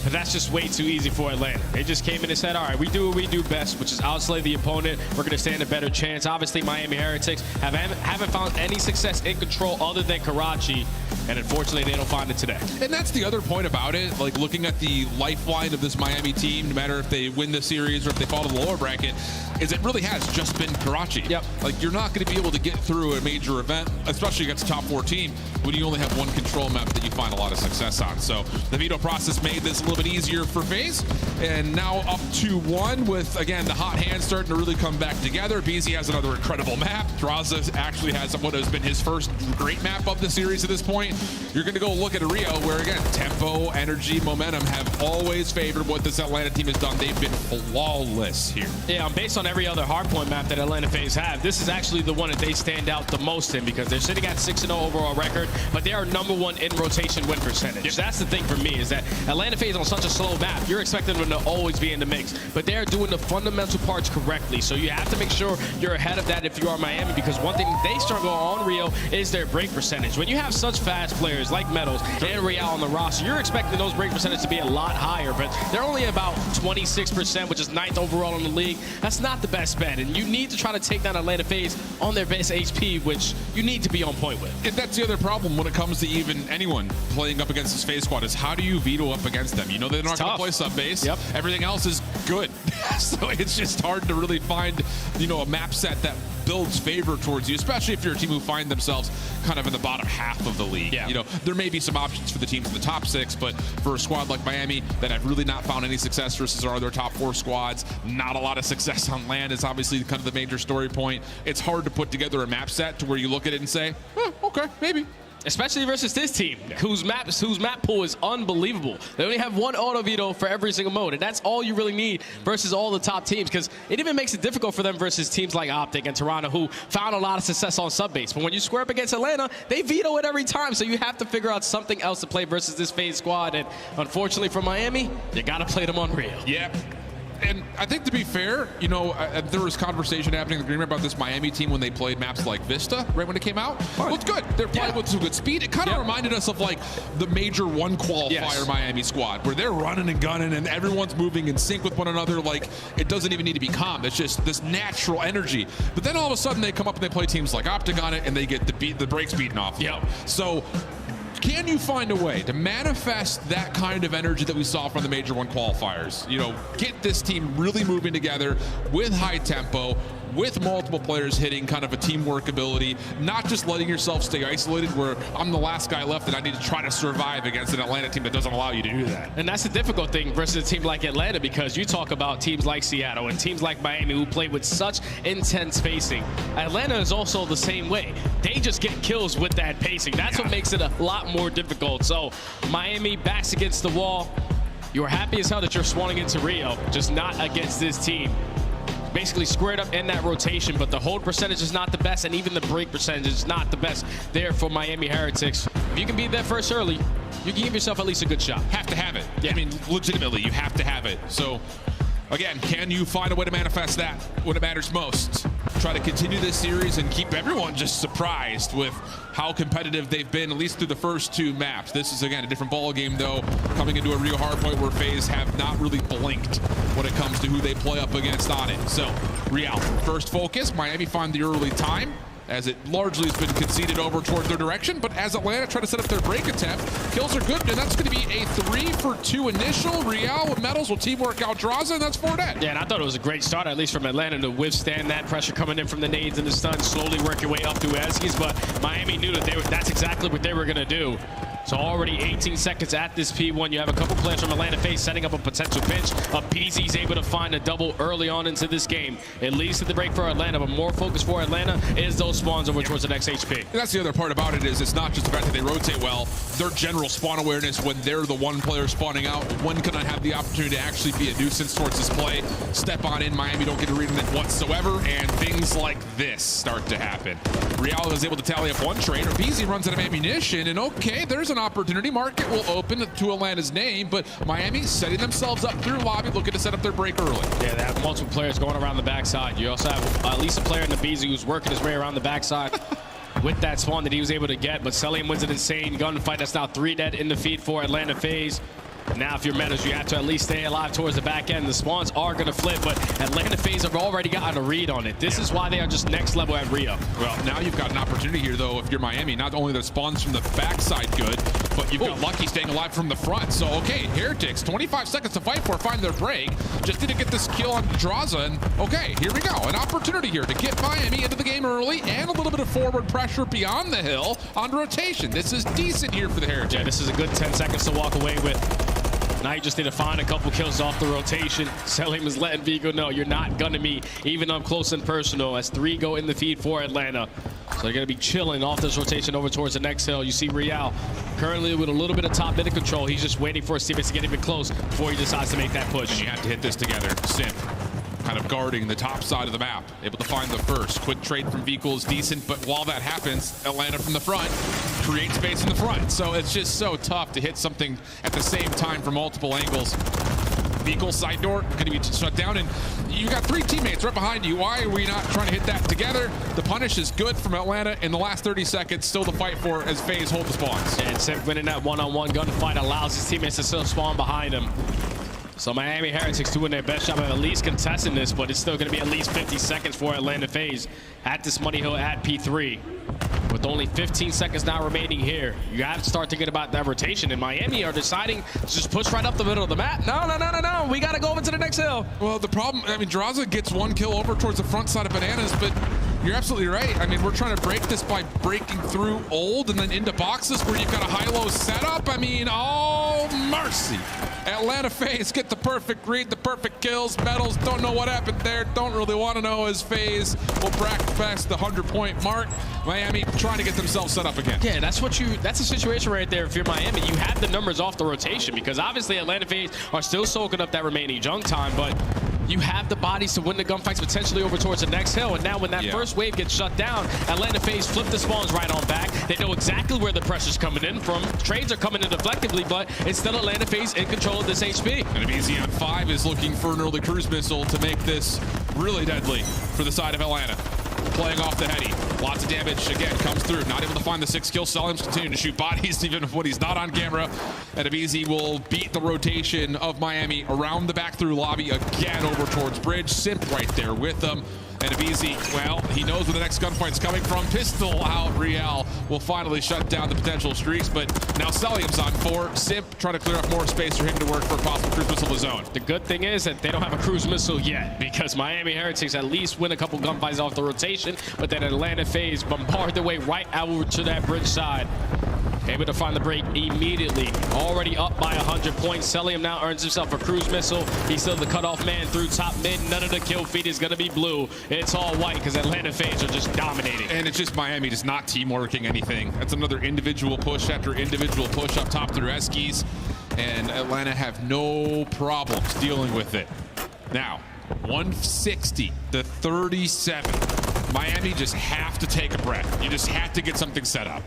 But that's just way too easy for Atlanta. They just came in and said, all right, we do what we do best, which is outslay the opponent. We're going to stand a better chance. Obviously, Miami Heretics haven't found any success in control other than Karachi, and unfortunately, they don't find it today. And that's the other point about it, like looking at the lifeline of this Miami team, no matter if they win the series or if they fall to the lower bracket, is it really has just been Karachi. Yep. Like, you're not going to be able to get through a major event, especially against a top 4 team, when you only have one control map that you find a lot of success on. So the veto process made this a little bit easier for FaZe, and now up 2-1 with, again, the hot hand starting to really come back together. BZ has another incredible map. Draza actually has what has been his first great map of the series at this point. You're going to go look at a Rio where, again, tempo, energy, momentum have always favored what this Atlanta team has done. They've been flawless here. Yeah, based on every other hardpoint map that Atlanta FaZe have, this is actually the one that they stand out the most in because they're sitting at 6-0 overall record, but they are #1 in rotation win percentage. Yep. That's the thing for me, is that Atlanta FaZe on such a slow map, you're expecting them to always be in the mix, but they're doing the fundamental parts correctly. So you have to make sure you're ahead of that if you are Miami, because one thing they struggle on Rio is their break percentage. When you have such fast players like Metals and Real on the roster, you're expecting those break percentage to be a lot higher, but they're only about 26%, which is 9th overall in the league. That's not the best bet, and you need to try to take down Atlanta FaZe on their base HP, which you need to be on point with. And that's the other problem when it comes to even anyone playing up against this FaZe squad, is how do you veto up against them? You know they're not going to play sub base. Yep. Everything else is good. So it's just hard to really find, a map set that builds favor towards you, especially if you're a team who find themselves kind of in the bottom half of the league. Yeah. There may be some options for the teams in the top 6, but for a squad like Miami that have really not found any success versus our other top 4 squads, not a lot of success on land is obviously kind of the major story point. It's hard to put together a map set to where you look at it and say, okay, maybe. Especially versus this team, whose map pool is unbelievable. They only have one auto veto for every single mode, and that's all you really need versus all the top teams, because it even makes it difficult for them versus teams like Optic and Toronto, who found a lot of success on sub-base. But when you square up against Atlanta, they veto it every time, so you have to figure out something else to play versus this FaZe squad, and unfortunately for Miami, you got to play them on Rio. Yeah. And I think, to be fair, you know, there was conversation happening in the green room about this Miami team when they played maps like Vista right when it came out. Well, it's good. They're playing with some good speed. It kind of reminded us of like the Major 1 qualifier Miami squad, where they're running and gunning and everyone's moving in sync with one another. Like, it doesn't even need to be calm. It's just this natural energy. But then all of a sudden they come up and they play teams like Optic on it, and they get the brakes beaten off. Yeah. So can you find a way to manifest that kind of energy that we saw from the Major 1 qualifiers? You know, get this team really moving together with high tempo, with multiple players hitting kind of a teamwork ability, not just letting yourself stay isolated where I'm the last guy left and I need to try to survive against an Atlanta team that doesn't allow you to do that. And that's the difficult thing versus a team like Atlanta, because you talk about teams like Seattle and teams like Miami who play with such intense pacing. Atlanta is also the same way. They just get kills with that pacing. That's what makes it a lot more difficult. So Miami backs against the wall. You're happy as hell that you're swanning into Rio, just not against this team. Basically squared up in that rotation, but the hold percentage is not the best, and even the break percentage is not the best there for Miami Heretics. If you can be there first early, you can give yourself at least a good shot. Have to have it. Yeah. I mean, legitimately, you have to have it. So, again, can you find a way to manifest that when it matters most? Try to continue this series and keep everyone just surprised with how competitive they've been, at least through the first 2 maps. This is, again, a different ball game, though, coming into a real hard point where FaZe have not really blinked when it comes to who they play up against on it. So, Real, first focus. Miami find the early time, as it largely has been conceded over toward their direction. But as Atlanta try to set up their break attempt, kills are good, and that's going to be a 3 for 2 initial. Real with medals will teamwork out Draza, and that's 4 dead. Yeah, and I thought it was a great start, at least from Atlanta, to withstand that pressure coming in from the nades and the stuns, slowly work your way up through Eskies. But Miami knew that that's exactly what they were going to do. So already 18 seconds at this P1. You have a couple players from Atlanta FaZe setting up a potential pinch. BZ's able to find a double early on into this game. It leads to the break for Atlanta, but more focus for Atlanta is those spawns over towards the next HP. And that's the other part about it, is it's not just the fact that they rotate well. Their general spawn awareness when they're the one player spawning out. When can I have the opportunity to actually be a nuisance towards this play? Step on in. Miami don't get a read on it whatsoever, and things like this start to happen. Real is able to tally up 1 trade. BZ runs out of ammunition, and okay, there's an opportunity. Market will open to Atlanta's name, but Miami setting themselves up through lobby, looking to set up their break early. Yeah, they have multiple players going around the backside. You also have at least a player in the BZ who's working his way around the backside with that spawn that he was able to get, but Celium wins an insane gunfight. That's now 3 dead in the feed for Atlanta FaZe. Now, if you're Meadows, you have to at least stay alive towards the back end. The spawns are going to flip, but Atlanta FaZe have already gotten a read on it. This is why they are just next level at Rio. Well, now you've got an opportunity here, though, if you're Miami. Not only the spawns from the backside good, but you've got Lucky staying alive from the front. So, okay, Heretics, 25 seconds to fight for, find their break. Just need to get this kill on Draza, and okay, here we go. An opportunity here to get Miami into the game early and a little bit of forward pressure beyond the hill on rotation. This is decent here for the Heretics. Yeah, this is a good 10 seconds to walk away with. Now you just need to find a couple kills off the rotation. Selim is letting Vigo know you're not gunning me, even up close and personal, as 3 go in the feed for Atlanta. So they're going to be chilling off this rotation over towards the next hill. You see Real currently with a little bit of top mid control. He's just waiting for his teammates to get even close before he decides to make that push. And you have to hit this together. Simp kind of guarding the top side of the map, able to find the first. Quick trade from Vico is decent, but while that happens, Atlanta from the front creates space in the front. So it's just so tough to hit something at the same time from multiple angles. Vico side door going to be shut down, and you got 3 teammates right behind you. Why are we not trying to hit that together? The punish is good from Atlanta in the last 30 seconds, still to fight for as FaZe hold the spawns. And Simp winning that one-on-one gunfight allows his teammates to still spawn behind him. So Miami Heretics doing their best job of at least contesting this, but it's still going to be at least 50 seconds for Atlanta FaZe at this Money Hill at P3. With only 15 seconds now remaining here, you have to start thinking about that rotation. And Miami are deciding to just push right up the middle of the map. No. We got to go over to the next hill. Well, the problem, I mean, Draza gets 1 kill over towards the front side of Bananas, but you're absolutely right. I mean, we're trying to break this by breaking through old and then into boxes where you've got a high-low setup. I mean, oh, mercy. Atlanta FaZe get the perfect read, the perfect kills. Metals don't know what happened there, don't really want to know as FaZe will practice the 100-point mark. Miami trying to get themselves set up again. Yeah, that's a situation right there. If you're Miami, you have the numbers off the rotation, because obviously Atlanta FaZe are still soaking up that remaining junk time, but you have the bodies to win the gunfights potentially over towards the next hill. And now when that first wave gets shut down, Atlanta FaZe flip the spawns right on back. They know exactly where the pressure's coming in from. Trades are coming in effectively, but it's still Atlanta FaZe in control of this HP. And Easy on 5 is looking for an early cruise missile to make this really deadly for the side of Atlanta. Playing off the heady. Lots of damage, again, comes through. Not able to find the 6 kills. Selim's continuing to shoot bodies even when he's not on camera. And Abizi will beat the rotation of Miami around the back through lobby again over towards bridge. Simp right there with them. And Abizi, well, he knows where the next gunfight's coming from. Pistol out. Real will finally shut down the potential streaks, but now Selim's on 4. Simp trying to clear up more space for him to work for a possible cruise missile of his own. The good thing is that they don't have a cruise missile yet, because Miami Heretics at least win a couple gunfights off the rotation, but then Atlanta FaZe bombard their way right out to that bridge side. Able to find the break immediately. Already up by 100 points. Selim now earns himself a cruise missile. He's still the cutoff man through top mid. None of the kill feed is going to be blue. It's all white because Atlanta FaZe are just dominating. And it's just Miami just not teamworking anything. That's another individual push after individual push up top through Eskies. And Atlanta have no problems dealing with it. Now, 160 to 37. Miami just have to take a breath. You just have to get something set up.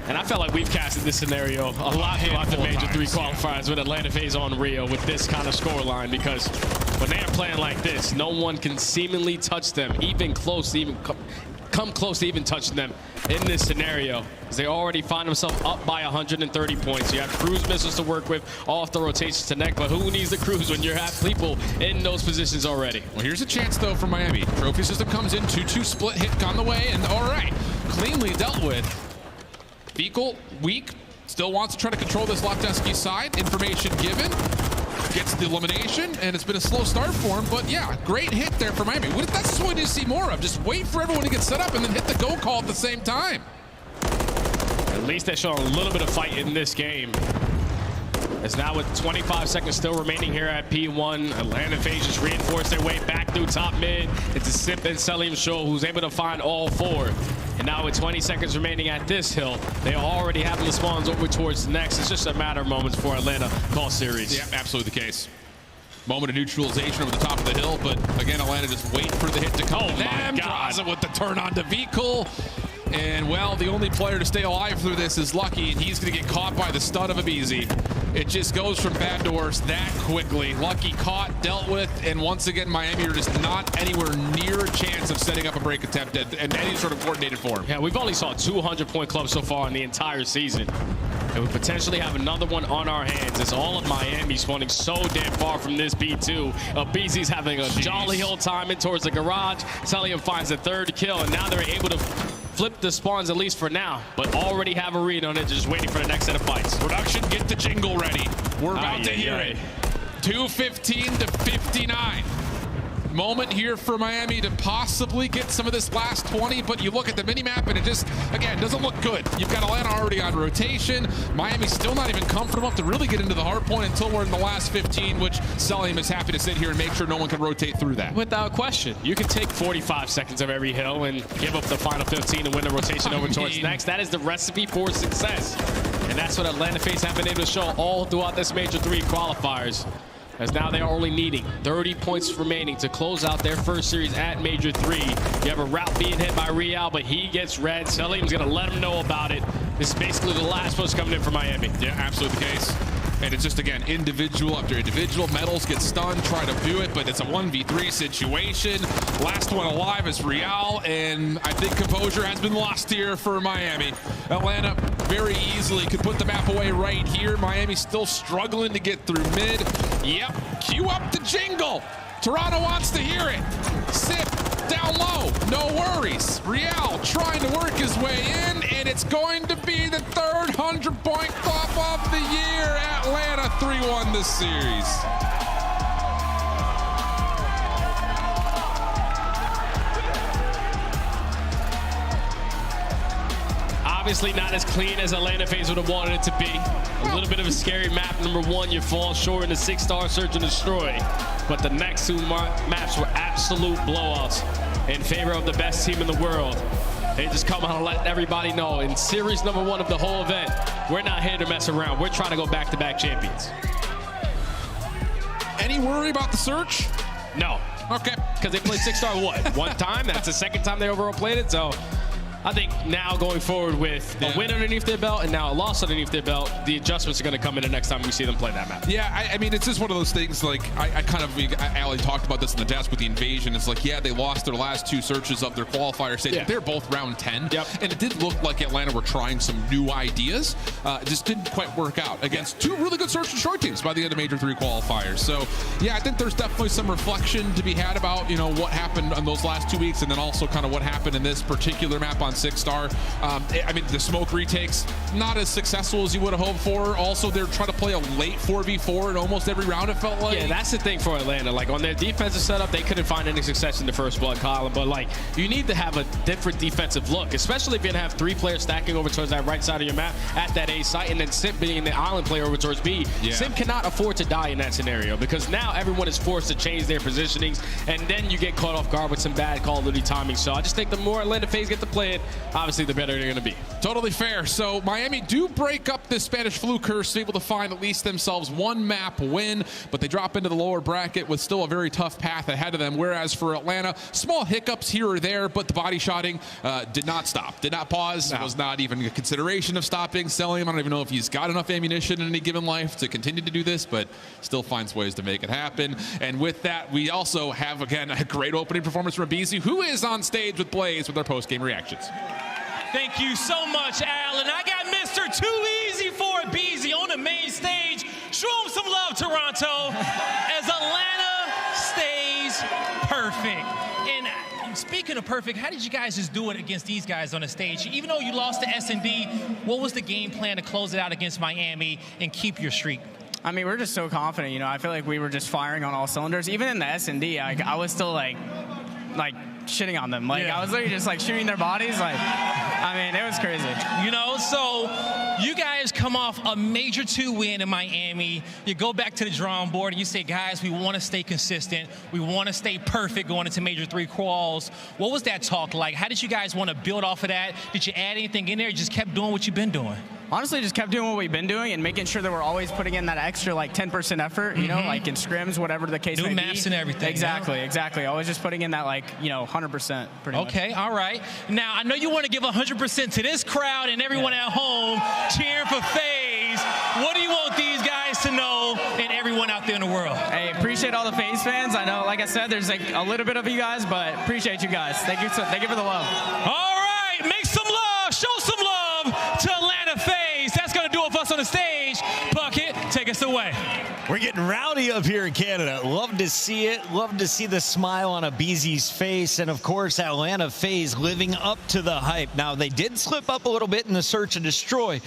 And I felt like we've casted this scenario a lot throughout the Major 3 qualifiers with Atlanta FaZe on Rio with this kind of scoreline, because when they are playing like this, no one can seemingly touch them, even close to even come close to even touching them in this scenario. They already find themselves up by 130 points. You have cruise missiles to work with off the rotations to neck, but who needs the cruise when you have people in those positions already? Well, here's a chance, though, for Miami. Trophy system comes in, 2-2 split hit on the way, and all right, cleanly dealt with. Fecal, weak, still wants to try to control this left Esky side. Information given, gets the elimination, and it's been a slow start for him, but yeah, great hit there for Miami. That's what we need to see more of. Just wait for everyone to get set up and then hit the go call at the same time. At least they show a little bit of fight in this game. As now with 25 seconds still remaining here at P1, Atlanta FaZe just reinforce their way back through top mid. It's a Simp and Selim show who's able to find all 4. And now with 20 seconds remaining at this hill, they are already having the spawns over towards the next. It's just a matter of moments for Atlanta call series. Yeah, absolutely the case. Moment of neutralization over the top of the hill, but again, Atlanta just wait for the hit to come. Oh my God. With the turn on to Vehicle. And, well, the only player to stay alive through this is Lucky, and he's going to get caught by the stud of Abizi. It just goes from bad to worse that quickly. Lucky caught, dealt with, and once again, Miami are just not anywhere near a chance of setting up a break attempt in any sort of coordinated form. Yeah, we've only saw 200-point clubs so far in the entire season. And we potentially have another one on our hands. It's all of Miami spawning so damn far from this B2. Abizi's having a jolly old time in towards the garage. Selim finds the 3rd kill, and now they're able to flip the spawns, at least for now, but already have a read on it, just waiting for the next set of fights. Production, get the jingle ready. We're about to hear it. 2:15 to 59. Moment here for Miami to possibly get some of this last 20, but you look at the mini-map and it just, again, doesn't look good. You've got Atlanta already on rotation. Miami's still not even comfortable enough to really get into the hard point until we're in the last 15, which Selim is happy to sit here and make sure no one can rotate through that. Without question. You can take 45 seconds of every hill and give up the final 15 and win the rotation over towards next. That is the recipe for success. And that's what Atlanta FaZe have been able to show all throughout this Major 3 qualifiers. As now they are only needing 30 points remaining to close out their first series at Major 3. You have a route being hit by Real, but he gets red. Selim's going to let him know about it. This is basically the last push coming in for Miami. Yeah, absolutely the case. And it's just, again, individual after individual. Metals get stunned, try to do it, but it's a 1v3 situation. Last one alive is Real, and I think composure has been lost here for Miami. Atlanta very easily could put the map away right here. Miami still struggling to get through mid. Yep, cue up the jingle. Toronto wants to hear it. Sip down low, no worries. Real trying to work his way in, and it's going to be the 3rd 100-point club of the year. Atlanta 3-1 this series. Obviously not as clean as Atlanta FaZe would have wanted it to be. A little bit of a scary map. Number 1, you fall short in the 6-star Search and Destroy. But the next 2 maps were absolute blowouts in favor of the best team in the world. They just come out and let everybody know in series number 1 of the whole event, we're not here to mess around. We're trying to go back-to-back champions. Any worry about the Search? No. Okay. Because they played 6-star what? 1 time? That's the 2nd time they overall played it. So I think now going forward with a win underneath their belt and now a loss underneath their belt, the adjustments are going to come in the next time we see them play that map. Yeah, I mean, it's just one of those things, like, Allie talked about this in the desk with the Invasion. It's like, yeah, they lost their last 2 searches of their qualifier stage. Yeah. They're both round 10. Yep. And it did look like Atlanta were trying some new ideas. It just didn't quite work out against 2 really good Search and Destroy teams by the end of Major 3 qualifiers. So, yeah, I think there's definitely some reflection to be had about, you know, what happened on those last 2 weeks and then also kind of what happened in this particular map on 6-star. I mean, the smoke retakes, not as successful as you would have hoped for. Also, they're trying to play a late 4v4 in almost every round, it felt like. Yeah, that's the thing for Atlanta. Like, on their defensive setup, they couldn't find any success in the first blood column. But, like, you need to have a different defensive look, especially if you're going to have 3 players stacking over towards that right side of your map at that A site, and then Simp being the island player over towards B. Yeah. Simp cannot afford to die in that scenario because now everyone is forced to change their positionings, and then you get caught off guard with some bad Call of Duty timing. So I just think the more Atlanta FaZe get to play it, obviously the better they're going to be. Totally fair. So Miami do break up this Spanish flu curse, able to find at least themselves 1 map win, but they drop into the lower bracket with still a very tough path ahead of them. Whereas for Atlanta, small hiccups here or there, but the body shotting did not stop, did not pause, was not even a consideration of stopping. Selling him, I don't even know if he's got enough ammunition in any given life to continue to do this, but still finds ways to make it happen. And with that, we also have, again, a great opening performance from Beezy, who is on stage with Blaze with their post-game reactions. Thank you so much, Al. And I got Mr. Too Easy for a Beezy on the main stage. Show him some love, Toronto, as Atlanta stays perfect. And speaking of perfect, how did you guys just do it against these guys on the stage? Even though you lost to S&D, what was the game plan to close it out against Miami and keep your streak? I mean, we're just so confident, you know. I feel like we were just firing on all cylinders. Even in the S&D, I was still like shitting on them. Like, I was literally just like shooting their bodies. Like, I mean, it was crazy. You know, so you guys come off a Major 2 win in Miami. You go back to the drawing board and you say, guys, we want to stay consistent. We want to stay perfect going into Major 3 quals. What was that talk like? How did you guys want to build off of that? Did you add anything in there? You just kept doing what you've been doing? Honestly, just kept doing what we've been doing and making sure that we're always putting in that extra, like, 10% effort, you know, like in scrims, whatever the case may be. New maps and everything. Exactly, exactly. Always just putting in that, like, you know, 100% pretty much. Okay, all right. Now, I know you want to give 100% to this crowd and everyone at home cheering for FaZe. What do you want these guys to know and everyone out there in the world? Hey, appreciate all the FaZe fans. I know, like I said, there's, like, a little bit of you guys, but appreciate you guys. Thank you for the love. All right, make some love. Show some love to Atlanta FaZe. That's going to do it for us on the stage. Bucket, take us away. We're getting rowdy up here in Canada. Love to see it. Love to see the smile on a Beezy's face. And, of course, Atlanta FaZe living up to the hype. Now, they did slip up a little bit in the Search and Destroy.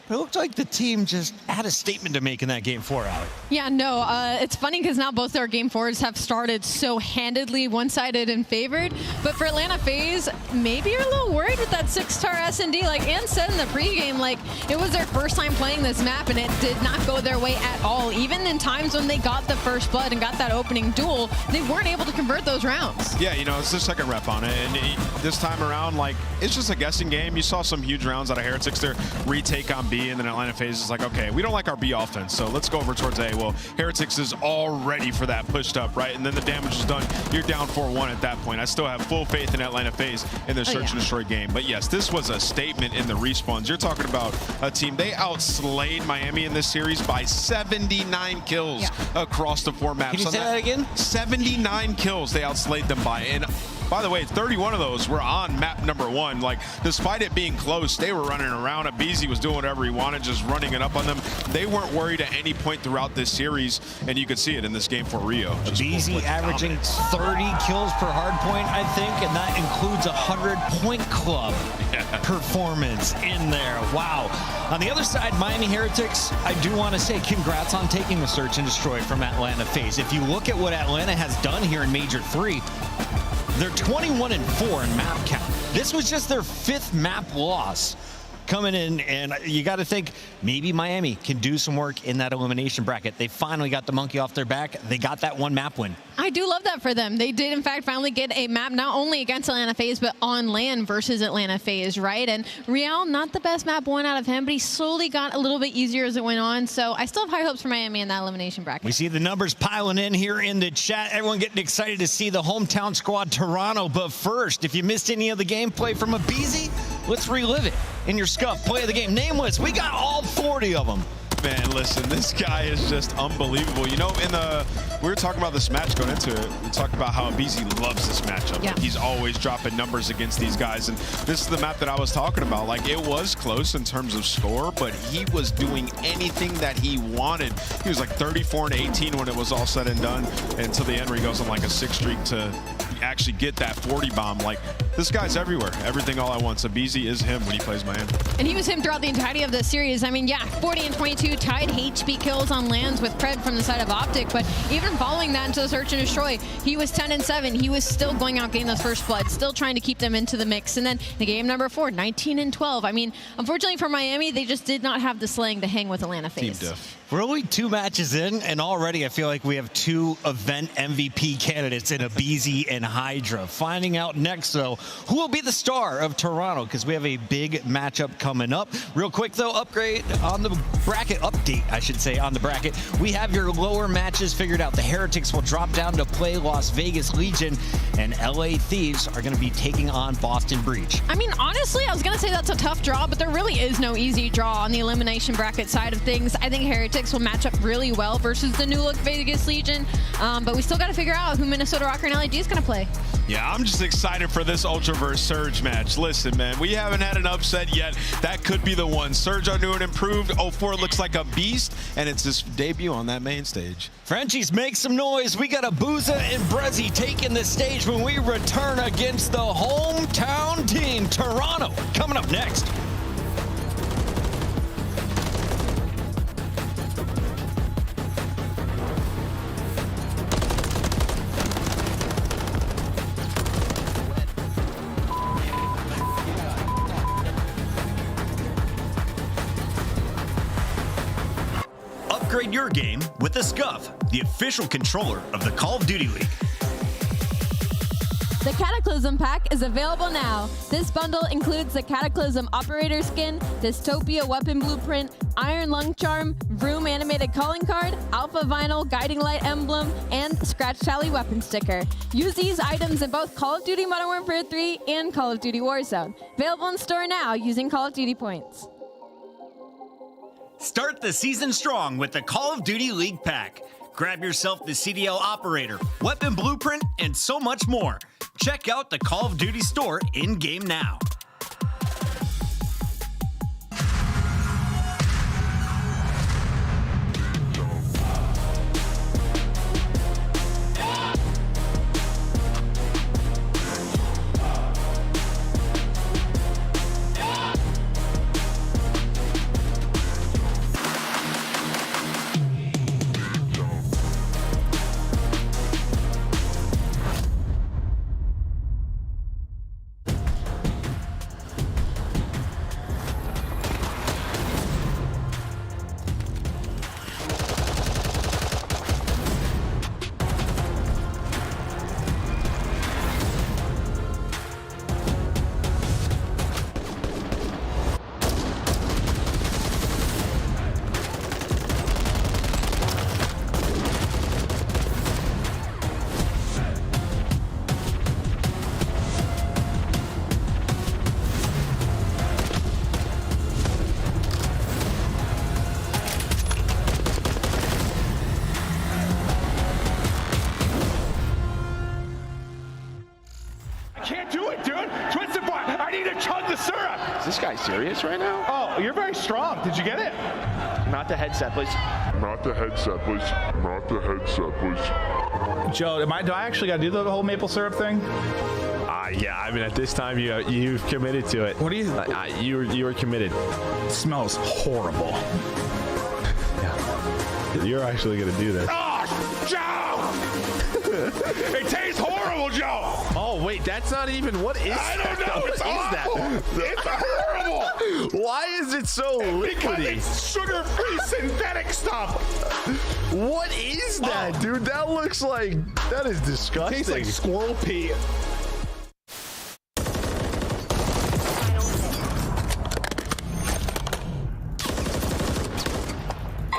It looked like the team just had a statement to make in that game 4, Allie. Yeah, no, it's funny because now both our game 4s have started so handedly one-sided and favored. But for Atlanta FaZe, maybe you're a little worried with that 6-star S&D. Like Ann said in the pregame, like it was their first time playing this map and it did not go their way at all. Even in times when they got the first blood and got that opening duel, they weren't able to convert those rounds. Yeah, you know, it's the second rep on it. And this time around, like, it's just a guessing game. You saw some huge rounds out of Heretics there. Retake on B, and then Atlanta FaZe is like, okay, we don't like our B offense, so let's go over towards A. Well, Heretics is all ready for that pushed up, right? And then the damage is done. You're down 4-1 at that point. I still have full faith in Atlanta FaZe in their Search and Destroy game. But yes, this was a statement in the respawns. You're talking about a team, they outslayed Miami in this series by 79 kills across the 4 maps. Can you say that again? 79 kills they outslayed them by. And by the way, 31 of those were on map number 1. Like, despite it being close, they were running around. Beezy was doing whatever he wanted, just running it up on them. They weren't worried at any point throughout this series, and you could see it in this game for Rio. Beezy averaging 30 kills per hardpoint, I think, and that includes a 100-point club performance in there. Wow. On the other side, Miami Heretics, I do want to say congrats on taking the Search and Destroy from Atlanta FaZe. If you look at what Atlanta has done here in Major 3, they're 21-4 in map count. This was just their 5th map loss. coming in, and you got to think maybe Miami can do some work in that elimination bracket. They finally got the monkey off their back. They got that one map win. I do love that for them. They did, in fact, finally get a map not only against Atlanta FaZe, but on land versus Atlanta FaZe, right? And Real, not the best map one out of him, but he slowly got a little bit easier as it went on. So I still have high hopes for Miami in that elimination bracket. We see the numbers piling in here in the chat. Everyone getting excited to see the hometown squad Toronto. But first, if you missed any of the gameplay from Abizi, let's relive it in your Scuff play of the game. Nameless, we got all 40 of them. Man, listen, this guy is just unbelievable. You know, we were talking about this match going into it. We talked about how Abizi loves this matchup. Yeah. He's always dropping numbers against these guys. And this is the map that I was talking about. Like, it was close in terms of score, but he was doing anything that he wanted. He was like 34-18 when it was all said and done, until the end where he goes on like a 6 streak to actually get that 40 bomb. Like, this guy's everywhere. Everything all at once. Abizi is him when he plays Miami. And he was him throughout the entirety of the series. I mean, yeah, 40 and 22, tied HP kills on lands with Pred from the side of Optic, but even following that into the Search and Destroy, he was 10 and 7. He was still going out getting those first floods, still trying to keep them into the mix. And then the game number 4, 19 and 12. I mean, unfortunately for Miami, they just did not have the slang to hang with Atlanta FaZe. Team diff. We're only 2 matches in, and already I feel like we have 2 event MVP candidates in Abizi and Hydra. Finding out next, though, who will be the star of Toronto, because we have a big matchup coming up. Real quick, though, upgrade on the bracket, update, I should say, on the bracket. We have your lower matches figured out. The Heretics will drop down to play Las Vegas Legion, and LA Thieves are going to be taking on Boston Breach. I mean, honestly, I was going to say that's a tough draw, but there really is no easy draw on the elimination bracket side of things. I think Heretics will match up really well versus the new look Vegas Legion, but we still got to figure out who Minnesota Rocker and LAG is going to play. Yeah, I'm just excited for this Ultraverse Surge match. Listen, man, we haven't had an upset yet. That could be the one. Surge are new and improved. 04 looks like a beast, and it's his debut on that main stage. Frenchies, make some noise. We got Abuza and Brezzy taking the stage when we return against the hometown team, Toronto. Coming up next. Upgrade your game with the Scuff, the official controller of the Call of Duty League. The Cataclysm pack is available now. This bundle includes the Cataclysm Operator skin, Dystopia Weapon Blueprint, Iron Lung Charm, Vroom Animated Calling Card, Alpha Vinyl Guiding Light Emblem, and Scratch Tally Weapon Sticker. Use these items in both Call of Duty Modern Warfare 3 and Call of Duty Warzone. Available in store now using Call of Duty points. Start the season strong with the Call of Duty League pack. Grab yourself the CDL Operator, Weapon Blueprint, and so much more. Check out the Call of Duty store in-game now. Is this guy serious right now? Oh, you're very strong. Did you get it? Not the headset, please. Not the headset, please. Not the headset, please. Joe, do I actually got to do the whole maple syrup thing? Yeah, I mean, at this time, you've committed to it. What do you? You were committed. It smells horrible. Yeah. You're actually going to do this. Oh, Joe! It tastes horrible, Joe! Oh, wait, that's not even, what is I don't know, it's what awful! Is that? It's horrible! Why is it so liquidy? It's sugar-free synthetic stuff. What is that, dude? That looks like, that is disgusting. Tastes like squirrel pee.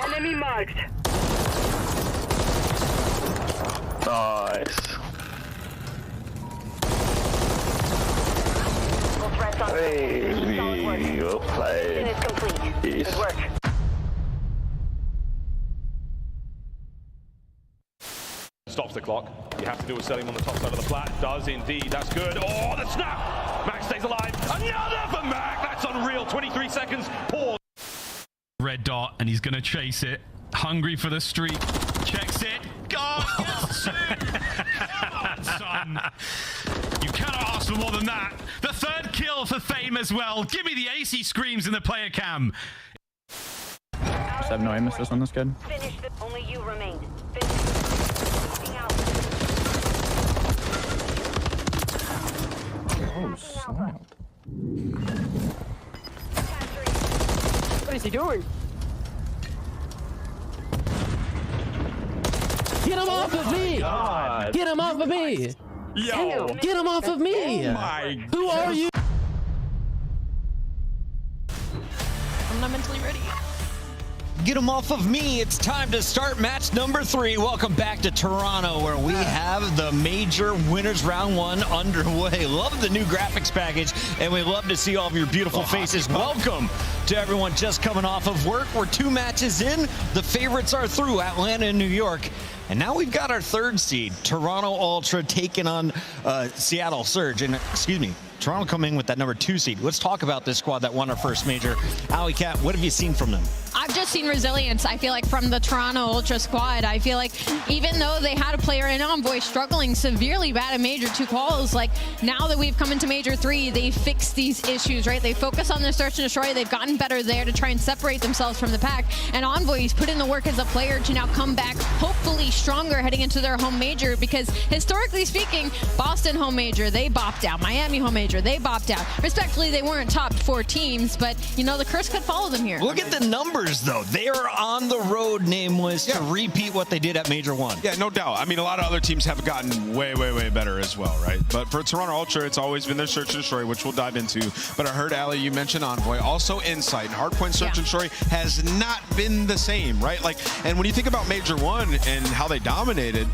Enemy marked. Nice. Hey, well played. It's complete. Good work. Stops the clock. You have to do a selling on the top side of the flat. Does indeed. That's good. Oh, the snap! Mac stays alive. Another for Mac. That's unreal. 23 seconds. Pause. Red dot, and he's going to chase it. Hungry for the streak. Checks it. God, yes, come on, son. You cannot ask for more than that. The third kill for Fame as well. Give me the AC screams in the player cam. Just have no aim assist on this kid. Finish the only you remain. Oh, snap. What is he doing? Get him off of me! God. Get him off of me! Yo. Get him off of me! Oh my Who are you? I'm not mentally ready. Get them off of me. It's time to start match number 3. Welcome back to Toronto, where we have the major winners round 1 underway. Love the new graphics package, and we love to see all of your beautiful faces. Welcome to everyone just coming off of work. We're 2 matches in. The favorites are through, Atlanta and New York. And now we've got our 3rd seed, Toronto Ultra, taking on Seattle Surge. And, excuse me, Toronto coming in with that number 2 seed. Let's talk about this squad that won our first major. Alley Cat, what have you seen from them? I've just seen resilience, I feel like, from the Toronto Ultra squad. I feel like even though they had a player in Envoy struggling severely bad in Major 2 quals, like now that we've come into Major 3, they fixed these issues, right? They focus on their search and destroy. They've gotten better there to try and separate themselves from the pack. And Envoy's put in the work as a player to now come back, hopefully stronger heading into their home major, because historically speaking, Boston home major, they bopped out. Miami home major, they bopped out. Respectfully, they weren't top 4 teams, but you know, the curse could follow them here. Look at the numbers, though. They are on the road, Nameless, to repeat what they did at Major 1. Yeah, no doubt. I mean, a lot of other teams have gotten way, way, way better as well, right? But for Toronto Ultra, it's always been their search and destroy, which we'll dive into. But I heard, Allie, you mentioned Envoy. Also Insight and Hardpoint search and destroy has not been the same, right? Like, and when you think about Major 1 and how they dominated,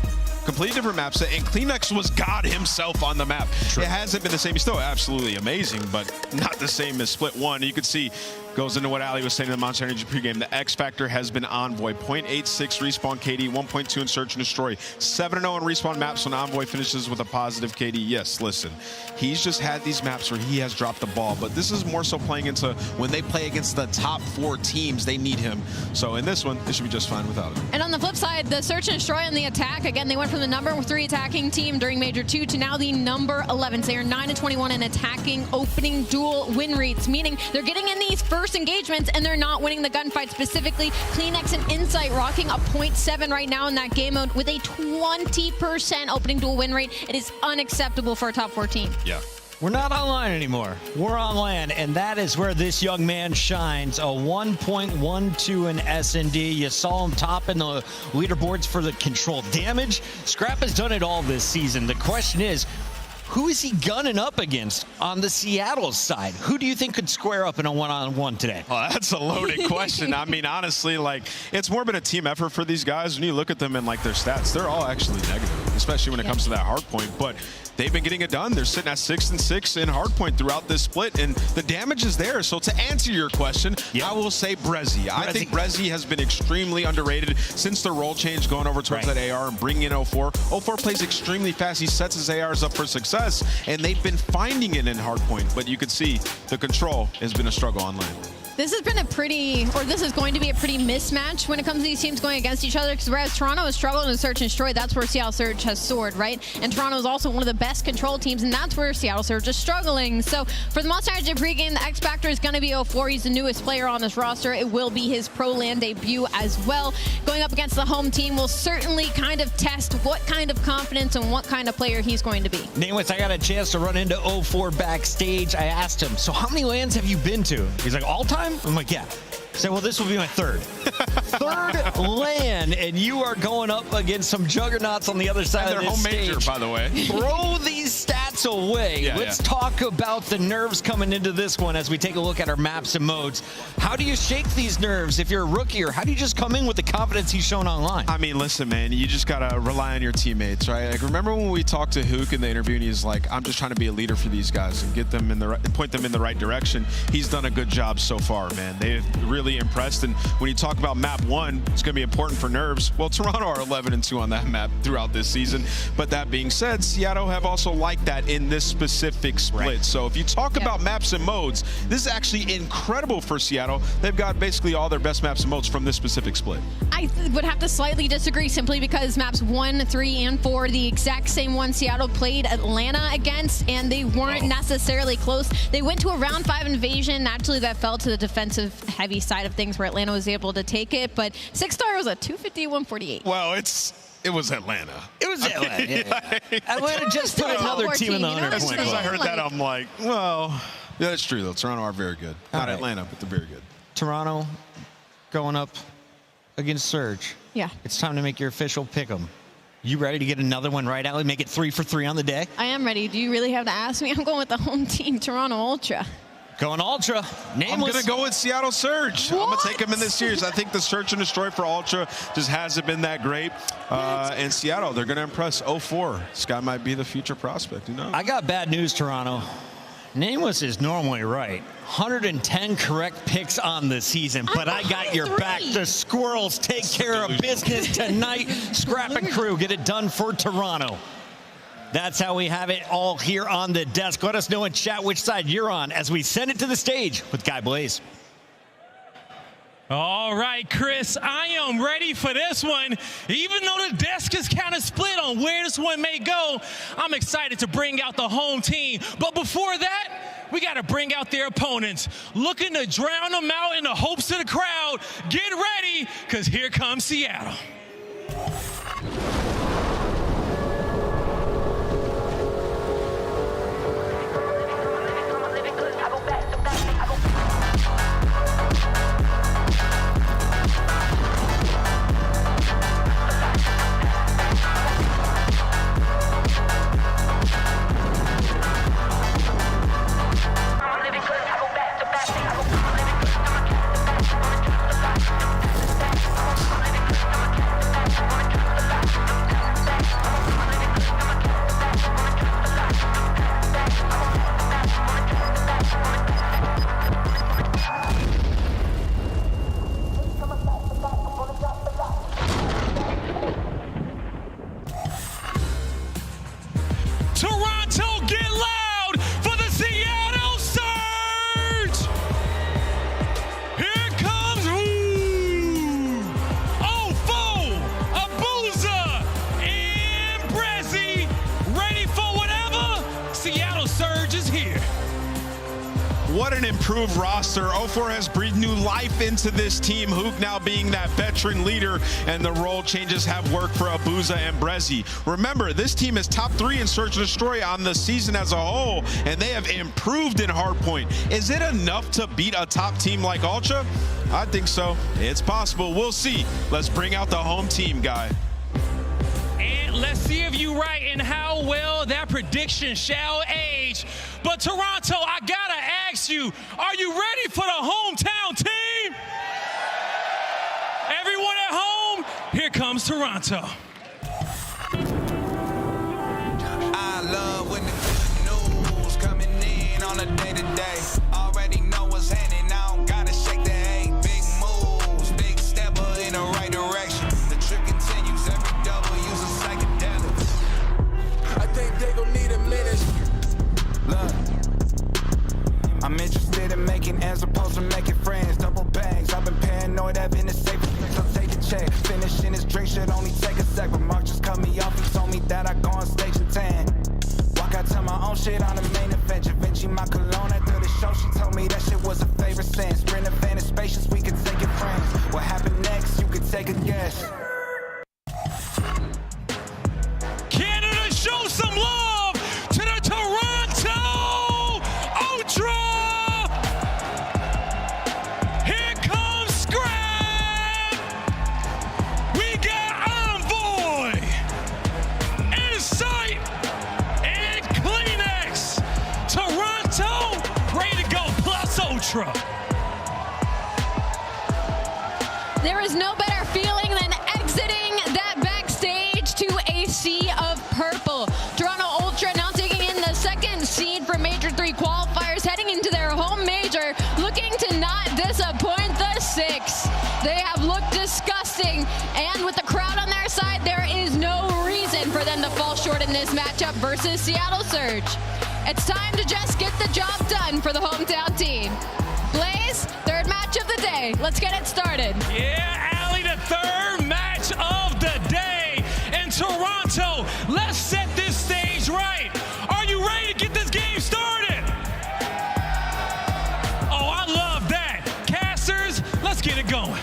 completely different map set, and Kleenex was God himself on the map. True. It hasn't been the same. He's still absolutely amazing, but not the same as Split 1. You could see, goes into what Ali was saying in the Monster Energy pregame, the X factor has been Envoy. 0.86 respawn KD, 1.2 in search and destroy, 7-0 in respawn maps when Envoy finishes with a positive KD. Yes, listen, he's just had these maps where he has dropped the ball, but this is more so playing into when they play against the top 4 teams, they need him. So in this one, it should be just fine without him. And on the flip side, the search and destroy on the attack, again, they went from the number 3 attacking team during Major 2 to now the number 11. So they are 9-21 in attacking opening duel win rates, meaning they're getting in these first engagements and they're not winning the gunfight. Specifically, Kleenex and Insight rocking a 0.7 right now in that game mode with a 20% opening duel win rate. It is unacceptable for a top 4 team. Yeah. We're not online anymore. We're on land, and that is where this young man shines. A 1.12 in S&D. You saw him top in the leaderboards for the control damage. Scrap has done it all this season. The question is, who is he gunning up against on the Seattle side? Who do you think could square up in a one-on-one today? Well, that's a loaded question. I mean, honestly, like, it's more been a team effort for these guys. When you look at them and, like, their stats, they're all actually negative, especially when it comes to that hard point. But they've been getting it done. They're sitting at 6-6 in hardpoint throughout this split, and the damage is there. So to answer your question, I will say Brezzy. I think Brezzy has been extremely underrated since the role change, going over towards that AR and bringing in 04. 04 plays extremely fast. He sets his ARs up for success, and they've been finding it in hardpoint. But you could see the control has been a struggle on lane. This has been this is going to be a pretty mismatch when it comes to these teams going against each other, because whereas Toronto has struggled in Search and Destroy, that's where Seattle Surge has soared, right? And Toronto is also one of the best control teams, and that's where Seattle Surge is struggling. So for the Monster Energy pregame, the X Factor is going to be 04. He's the newest player on this roster. It will be his Pro LAN debut as well. Going up against the home team will certainly kind of test what kind of confidence and what kind of player he's going to be. Nameless, I got a chance to run into 04 backstage. I asked him, so how many LANs have you been to? He's like, all time? I'm like, yeah. I said, well, this will be my third. Third LAN, and you are going up against some juggernauts on the other side of this home stage. major, by the way. Throw these stats away. Yeah, Let's talk about the nerves coming into this one as we take a look at our maps and modes. How do you shake these nerves if you're a rookie, or how do you just come in with the confidence he's shown online? I mean, listen, man, you just got to rely on your teammates, right? Like, remember when we talked to Hook in the interview, and he's like, I'm just trying to be a leader for these guys and get them in the point them in the right direction. He's done a good job so far, man. They've really impressed. And when you talk about map 1, it's going to be important for nerves. Well, Toronto are 11-2 on that map throughout this season. But that being said, Seattle have also liked that in this specific split. Right. So if you talk about maps and modes, this is actually incredible for Seattle. They've got basically all their best maps and modes from this specific split. I would have to slightly disagree, simply because maps 1, 3, and 4 are the exact same one Seattle played Atlanta against, and they weren't necessarily close. They went to a round 5 invasion. Naturally, that fell to the defensive heavy side of things, where Atlanta was able to take it, but 6-star was a 250-148. Well, it was Atlanta. It was Atlanta. Yeah. Atlanta just put another team in the 100 As point soon as I club. heard that, I'm like, well, yeah, that's true, though. Toronto are very good. Not Atlanta, but they're very good. Toronto going up against Surge. Yeah. It's time to make your official pick 'em. You ready to get another one right, Allie? Make it 3 for 3 on the day? I am ready. Do you really have to ask me? I'm going with the home team, Toronto Ultra. Going Ultra. Nameless. I'm going to go with Seattle Surge. What? I'm going to take them in this series. I think the Search and Destroy for Ultra just hasn't been that great. And Seattle, they're going to impress 04. This guy might be the future prospect. Who knows? I got bad news, Toronto. Nameless is normally right. 110 correct picks on the season, but I got your back. The Squirrels take care of business tonight. Scrap and crew, get it done for Toronto. That's how we have it all here on the desk. Let us know in chat which side you're on as we send it to the stage with Guy Blaze. All right, Chris, I am ready for this one. Even though the desk is kind of split on where this one may go, I'm excited to bring out the home team. But before that, we got to bring out their opponents, looking to drown them out in the hopes of the crowd. Get ready, because here comes Seattle. Toronto, get loud for the Seattle Surge! Here comes Ofo, Abuza, and Brezzy, ready for whatever. Seattle Surge is here. What an improved roster. 04 has breathed new life into this team. Hook now being that veteran leader, and the role changes have worked for Abuza and Brezzy. Remember, this team is top 3 in Search and Destroy on the season as a whole, and they have improved in Hardpoint. Is it enough to beat a top team like Ultra? I think so. It's possible. We'll see. Let's bring out the home team, Guy. And let's see if you're right and how well that prediction shall age. But Toronto, I gotta ask you, are you ready for the hometown team? Everyone at home, here comes Toronto. I love when the good news coming in on a day-to-day. Already know what's happening, I don't gotta shake the A. Big moves, big stepper in the right direction. The trip continues, every double use a psychedelic. I think they gon' need a minute. Look, I'm interested in making as opposed to making friends. avoid having a safe place, so take a check. Finishing his drink should only take a sec, but Mark just cut me off and told me that I go on stage and tan. Walk out to my own shit on the main event. Vinci my cologne after the show, she told me that shit was a favorite sense. Sprint advantage spacious, we could take it friends. What happened next, you could take a guess. Canada, show some love to the Toronto Ultra! Here comes Scrap! We got Envoy! Insight! And Kleenex! Toronto, ready to go, plus Ultra! There is no better feeling than exiting that backstage to a sea of purple. Toronto Ultra now taking in the second seed for Major 3 qualifiers, heading into their home major, looking to not disappoint the 6. They have looked disgusting, and with the crowd on their side, there is no reason for them to fall short in this matchup versus Seattle Surge. It's time to just get the job done for the hometown team. Blaze, third match of the day. Let's get it started. Yeah, Allie, the third match of the day in Toronto. Let's set this stage right. Are you ready to get this game started? Oh, I love that. Casters, let's get it going.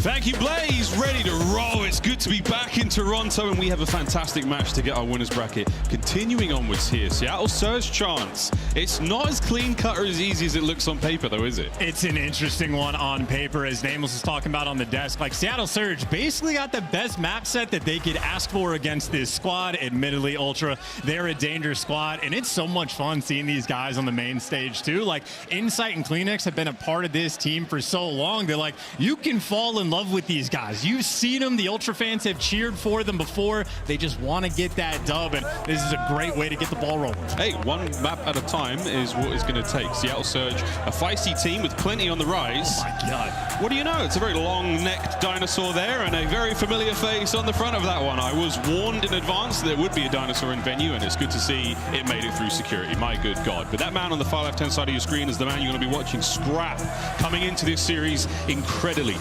Thank you, Blaze. Ready to roll. It's good to be back in Toronto, and we have a fantastic match to get our winners bracket. Continuing onwards here, Seattle Surge chance. It's not as clean cut or as easy as it looks on paper, though, is it? It's an interesting one on paper, as Nameless was talking about on the desk. Like, Seattle Surge basically got the best map set that they could ask for against this squad. Admittedly, Ultra, they're a dangerous squad, and it's so much fun seeing these guys on the main stage, too. Like, Insight and Kleenex have been a part of this team for so long. They're like, you can fall in love with these guys. You've seen them. The Ultra fans have cheered for them before. They just want to get that dub, and this is a great way to get the ball rolling. Hey, one map at a time is what it's going to take. Seattle Surge, a feisty team with plenty on the rise. Oh my God. What do you know? It's a very long-necked dinosaur there and a very familiar face on the front of that one. I was warned in advance that there would be a dinosaur in venue, and it's good to see it made it through security. My good God. But that man on the far left-hand side of your screen is the man you're going to be watching. Scrap coming into this series. Incredibly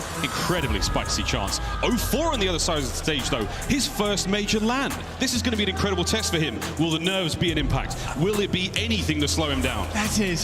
spicy chance. 0-4 on the other side of the stage, though. His first major land. This is going to be an incredible test for him. Will the nerves be an impact? Will it be anything to slow him down? That's his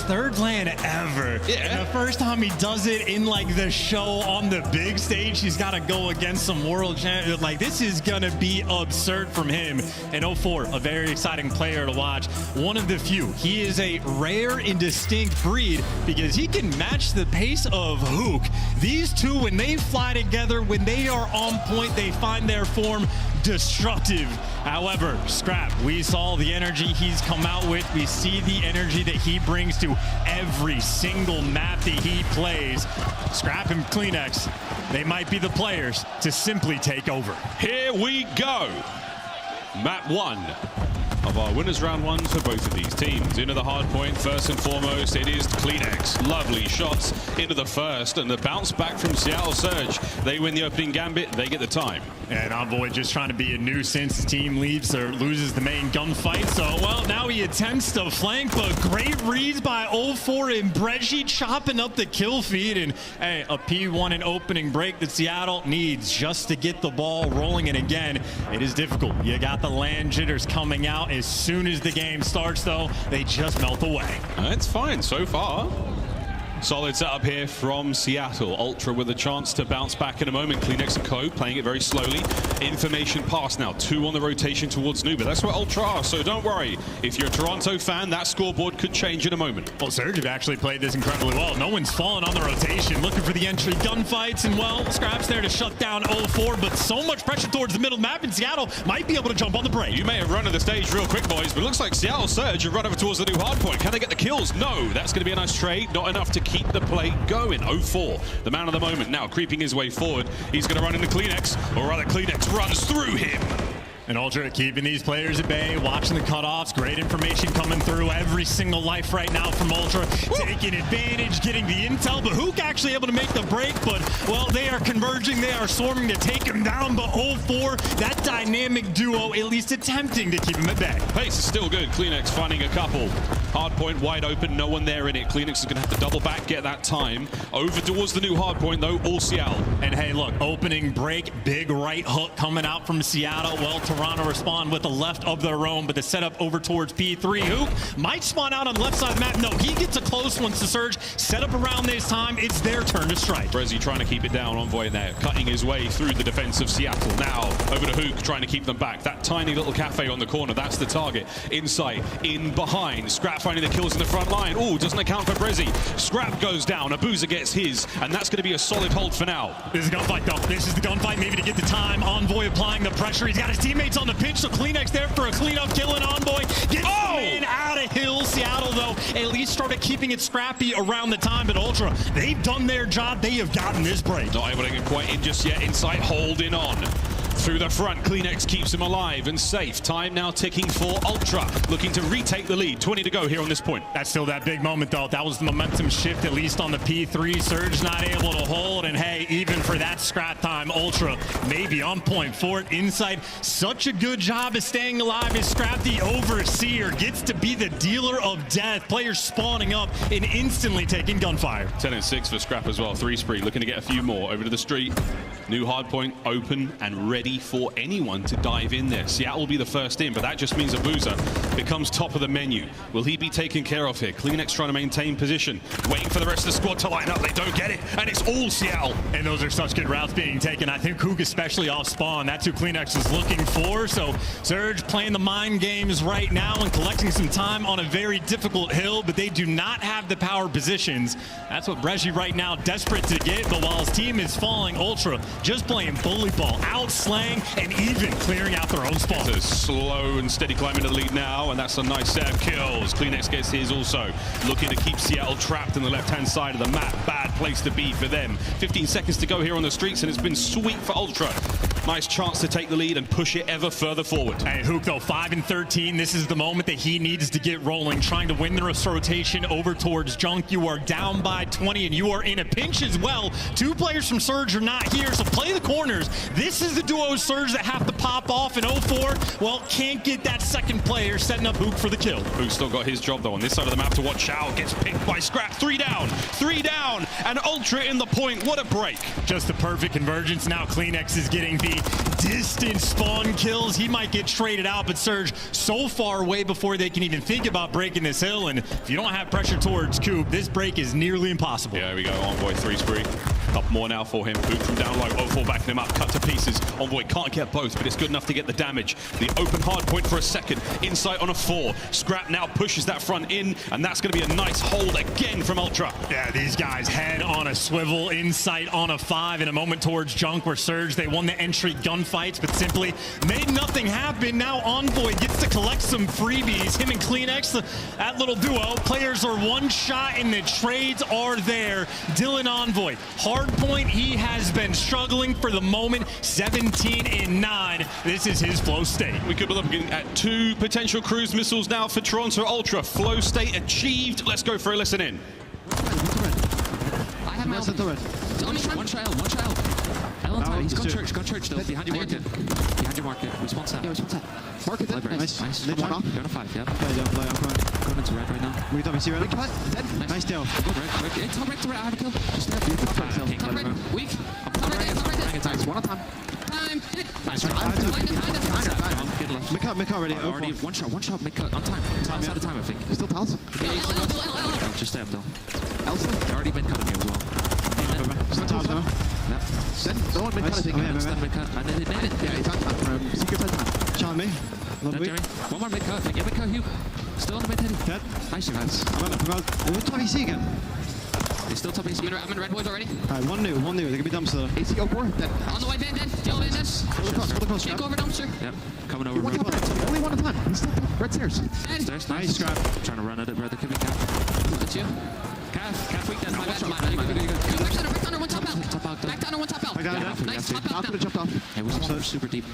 third land ever. Yeah. And the first time he does it in like the show on the big stage, he's got to go against some world champion. Like, this is going to be absurd from him. And 0-4, a very exciting player to watch. One of the few. He is a rare and distinct breed because he can match the pace of Hook. These two, when they fly together, when they are on point, they find their form destructive. However, Scrap, we saw the energy he's come out with. We see the energy that he brings to every single map that he plays. Scrap and Kleenex, they might be the players to simply take over. Here we go. Map 1 of our winners round 1 for both of these teams. Into the hard point, first and foremost, it is Kleenex. Lovely shots into the first, and the bounce back from Seattle Surge. They win the opening gambit, they get the time. And Envoy just trying to be a nuisance. His team leaves or loses the main gunfight. So, well, now he attempts to flank, but great reads by 0-4 and Breggy chopping up the kill feed. And, hey, a P1 and opening break that Seattle needs just to get the ball rolling. And again, it is difficult. You got the land jitters coming out. As soon as the game starts, though, they just melt away. It's fine so far. Solid setup here from Seattle. Ultra with a chance to bounce back in a moment. Kleenex and Co. playing it very slowly. Information pass now. 2 on the rotation towards Nuba. That's what Ultra are, so don't worry. If you're a Toronto fan, that scoreboard could change in a moment. Well, Surge have actually played this incredibly well. No one's fallen on the rotation, looking for the entry gunfights, and, well, Scrap's there to shut down 0-4, but so much pressure towards the middle map, and Seattle might be able to jump on the break. You may have run to the stage real quick, boys, but it looks like Seattle Surge have run over towards the new hard point. Can they get the kills? No. That's going to be a nice trade. Not enough to keep the play going. 0-4, the man of the moment, now creeping his way forward. He's going to run into Kleenex, or rather Kleenex runs through him. And Ultra keeping these players at bay, watching the cutoffs, great information coming through. Every single life right now from Ultra, taking advantage, getting the intel, but Hook actually able to make the break, but, well, they are converging, they are swarming to take him down, but 0-4, that dynamic duo at least attempting to keep him at bay. Pace is still good. Kleenex finding a couple. Hard point wide open, no one there in it. Kleenex is going to have to double back, get that time. Over towards the new hard point, though, all Seattle. And hey, look, opening break, big right hook coming out from Seattle. Well, Toronto respond with the left of their own, but the setup over towards P3, who might spawn out on the left side of the map. No, he gets a close one to Surge. Set up around this time. It's their turn to strike. Brezzy trying to keep it down. Envoy there, cutting his way through the defense of Seattle. Now, over to Hook, trying to keep them back. That tiny little cafe on the corner, that's the target. Inside, in behind. Scrap finding the kills in the front line. Oh, doesn't account for Brezzy. Scrap goes down. Abuza gets his, and that's going to be a solid hold for now. This is a gunfight, though. This is the gunfight, maybe to get the time. Envoy applying the pressure. He's got his teammates on the pinch, so Kleenex there for a cleanup kill, and Envoy gets the man out of Hill. Seattle, though, at least started keeping it scrappy around the time, but Ultra, they've done their job. They have gotten this break. Not able to get quite in just yet. Inside, holding on. Through the front, Kleenex keeps him alive and safe. Time now ticking for Ultra, looking to retake the lead. 20 to go here on this point. That's still that big moment, though. That was the momentum shift, at least on the P3. Surge not able to hold, and hey, even for that scrap time, Ultra maybe on point for it. Inside, such a good job of staying alive as Scrap, the overseer, gets to be the dealer of death. Players spawning up and instantly taking gunfire. 10 and 6 for Scrap as well. 3 spree, looking to get a few more. Over to the street. New hard point open and ready for anyone to dive in there. Seattle will be the first in, but that just means Abuza becomes top of the menu. Will he be taken care of here? Kleenex trying to maintain position, waiting for the rest of the squad to line up. They don't get it, and it's all Seattle. And those are such good routes being taken. I think Kook especially off spawn. That's who Kleenex is looking for. So Surge playing the mind games right now and collecting some time on a very difficult hill, but they do not have the power positions. That's what Brezzy right now desperate to get, but while his team is falling, Ultra just playing bully ball, outslaying and even clearing out their own spawn. It's a slow and steady climb into the lead now, and that's a nice set of kills. Kleenex gets his also. Looking to keep Seattle trapped in the left-hand side of the map. Bad place to be for them. 15 seconds to go here on the streets, and it's been sweet for Ultra. Nice chance to take the lead and push it ever further forward. Hey, Hook, though, 5 and 13. This is the moment that he needs to get rolling, trying to win the rotation over towards Junk. You are down by 20, and you are in a pinch as well. 2 players from Surge are not here, so play the corners. This is the duo Surge that have to pop off in 04. Well, can't get that second player, setting up Hook for the kill. Hook's still got his job, though, on this side of the map to watch out. Gets picked by Scrap. 3 down, and Ultra in the point. What a break. Just the perfect convergence. Now Kleenex is getting the distant spawn kills. He might get traded out, but Surge so far away before they can even think about breaking this hill, and if you don't have pressure towards Coop, this break is nearly impossible. Yeah, here we go. Envoy 3 spree. Couple more now for him. Hook from down low. 04 backing him up. Cut to pieces. Envoy can't get both, but it's good enough to get the damage. The open hard point for a second. Insight on a 4. Scrap now pushes that front in, and that's going to be a nice hold again from Ultra. Yeah, these guys head on a swivel. Insight on a 5 in a moment towards Junk, where Surge, they won the entry gunfights, but simply made nothing happen. Now Envoy gets to collect some freebies. Him and Kleenex, that little duo. Players are one shot, and the trades are there. Dylan Envoy, hard point, he has been struggling for the moment. 17 and 9. This is his flow state. We could be looking at 2 potential cruise missiles now for Toronto Ultra. Flow state achieved. Let's go for a listen in. I have my one child. He's gone church still. Behind your market. Response that. Market that. Nice. Going to 5, yeah. Going into red right now. We don't see red. Nice deal. Go red. Top red. I have a kill. Just there. Top red. Weak. Top red. Nice. One at a time. Nice. Mid-cut already. Already one shot. Mid-cut on time. Time's out of time, I think. Still Tals? Yeah, just them though. Elsa? Already mid-cutting here as well. Still Tals now. No one mid-cutting. And then it made it. Yeah, it's on time. Secret time. Charm me. One more mid-cut. Yeah, mid-cut, Hugh. Still on the mid-heading. Dead. Nice, you guys. I'm on top AC again. He's still top AC. I'm in red boys already. Alright, one new. They're gonna be dumpster. AC over. Dead. On the way, dead. Yellow dead. Full across. Take over dumpster. Yep. Coming over. One top. Only one at a time. He's still red stairs. Stairs. Nice. Scrap. Trying to run at it, brother. Could be Calf. That's you. Calf weak. That's my bad. Back down, one top out. Back down, one top out. I got it. Nice. Top out. Could have jumped off. Hey, we're super deep.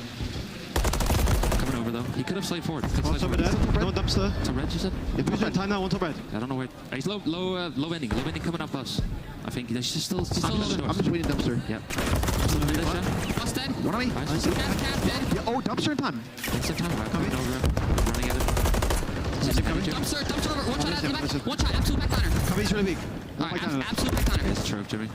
Coming over though. He could have slid forward. One top dead. No dumpster. Top red, you said? If you time now, one top red. I don't know where. He's low ending. Low ending coming up us. I think he's still I'm just waiting dumpster. Yep. Bus dead. One on me. Calf dead. Yeah, oh, dumpster in time. It's in time. Coming over. Running at it. Dump sir, one shot at the back. One shot, absolute back downer. Cover's really weak. Alright, absolute back downer. That's true, Jimmy.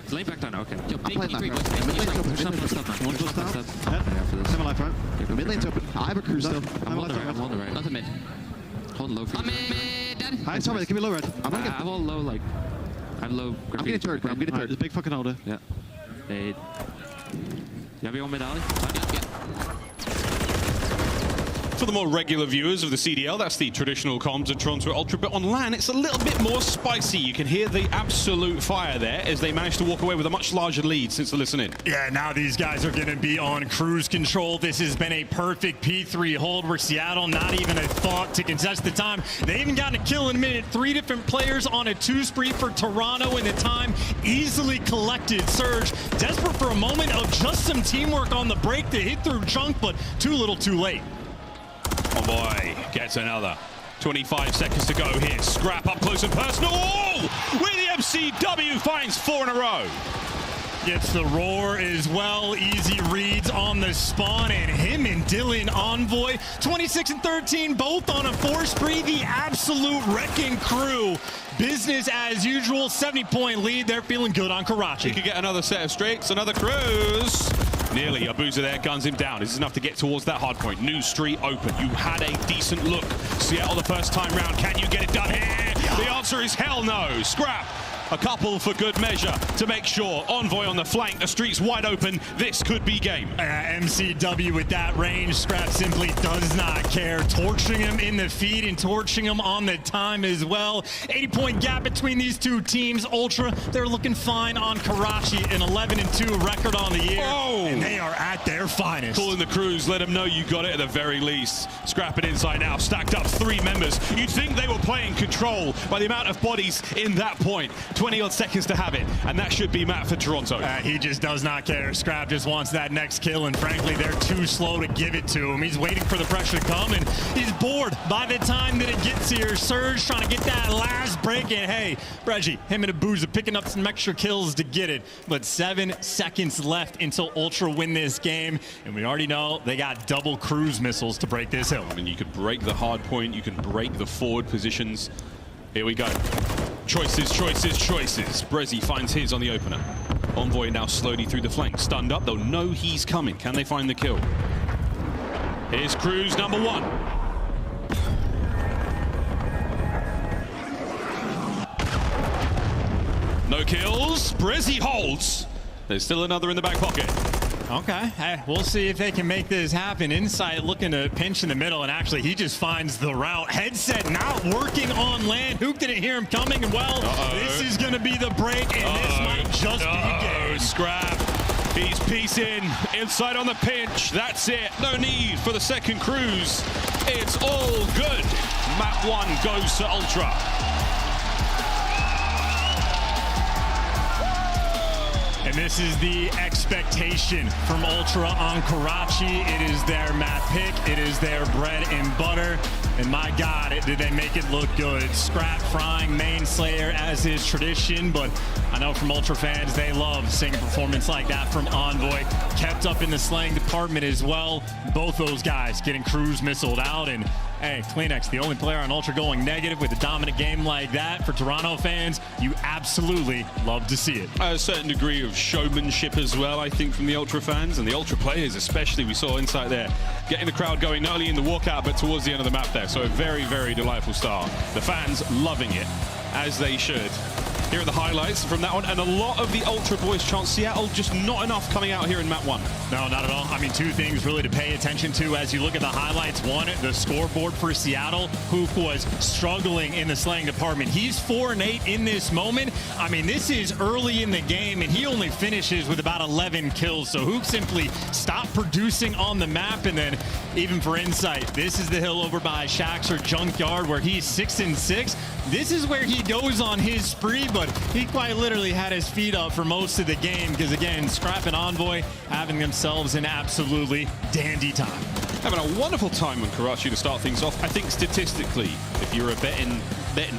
He's laying back downer, okay. Yo, big E3, boys. Mid lane's open. One close down. Semi life, right? Mid lane's open. I have a cruise still. I'm on the right. Nothing mid. Hold low for you. I'm mid, dead. Hi, sorry, give me low red. I'm gonna get. I'm all low, like. I'm low. I'm getting turret, bro. I'm getting turret. There's a big fucking holder. Yeah. Fade. You have your own mid alley? For the more regular viewers of the CDL, that's the traditional comms of Toronto Ultra, but on LAN, it's a little bit more spicy. You can hear the absolute fire there as they manage to walk away with a much larger lead since the listen-in. Yeah, now these guys are going to be on cruise control. This has been a perfect P3 hold where Seattle, not even a thought to contest the time. They even gotten a kill in a minute. 3 different players on a 2 spree for Toronto, and the time easily collected. Surge, desperate for a moment of just some teamwork on the break to hit through Chunk, but too little too late. Oh boy, gets another. 25 seconds to go here. Scrap up close and personal. Oh! Where the MCW finds 4 in a row. Gets the roar as well. Easy reads on the spawn, and him and Dylan Envoy, 26 and 13, both on a 4 spree. The absolute wrecking crew. Business as usual, 70-point lead. They're feeling good on Karachi. He could get another set of straights, another cruise. Nearly, Abuza there guns him down. This is enough to get towards that hard point. New street open. You had a decent look. Seattle the first time round. Can you get it done here? The answer is hell no. Scrap. A couple for good measure to make sure. Envoy on the flank. The street's wide open. This could be game. MCW with that range. Scrap simply does not care. Torching him in the feed and torching him on the time as well. 80-point gap between these two teams. Ultra, they're looking fine on Karachi. An 11-2 record on the year. Oh. And they are at their finest. Calling the cruise. Let them know you got it at the very least. Scrap it inside out. Stacked up 3 members. You'd think they were playing control by the amount of bodies in that point. 20-odd seconds to have it, and that should be Matt for Toronto. He just does not care. Scrap just wants that next kill, and frankly, they're too slow to give it to him. He's waiting for the pressure to come, and he's bored by the time that it gets here. Surge trying to get that last break, and hey, Reggie, him and Abuza picking up some extra kills to get it, but 7 seconds left until Ultra win this game, and we already know they got double cruise missiles to break this hill. I mean, you could break the hard point, you can break the forward positions. Here we go. Choices, choices, choices. Brezzy finds his on the opener. Envoy now slowly through the flank. Stunned up, they'll know he's coming. Can they find the kill? Here's Cruz number 1. No kills. Brezzy holds. There's still another in the back pocket. Okay, hey, we'll see if they can make this happen. Insight looking to pinch in the middle, and actually he just finds the route. Headset not working on land. Hook didn't hear him coming, and well, this is going to be the break, and this might just be a game. Scrap. He's piecing inside on the pinch. That's it. No need for the second cruise. It's all good. Map 1 goes to Ultra. And this is the expectation from Ultra on Karachi. It is their map pick. It is their bread and butter. And my God, did they make it look good. Scrap frying main slayer as is tradition, but I know from Ultra fans, they love seeing a performance like that from Envoy. Kept up in the slaying department as well. Both those guys getting cruise missiled out, and hey, Kleenex, the only player on Ultra going negative with a dominant game like that. For Toronto fans, you absolutely love to see it. A certain degree of showmanship as well, I think, from the Ultra fans and the Ultra players especially. We saw insight there, getting the crowd going not only in the walkout, but towards the end of the map there. So a very, very delightful start. The fans loving it, as they should. Here are the highlights from that one, and a lot of the Ultra boys chance. Seattle just not enough coming out here in map 1. No, not at all. I mean, 2 things really to pay attention to as you look at the highlights. 1, the scoreboard for Seattle. Hook was struggling in the slaying department. He's 4 and 8 in this moment. I mean, this is early in the game, and he only finishes with about 11 kills. So Hook simply stopped producing on the map, and then even for insight, this is the hill over by Shaxter Junkyard where he's 6 and 6. This is where he goes on his spree, but he quite literally had his feet up for most of the game because, again, Scrap and Envoy having themselves an absolutely dandy time. Having a wonderful time on Karachi to start things off. I think statistically, if you're a betting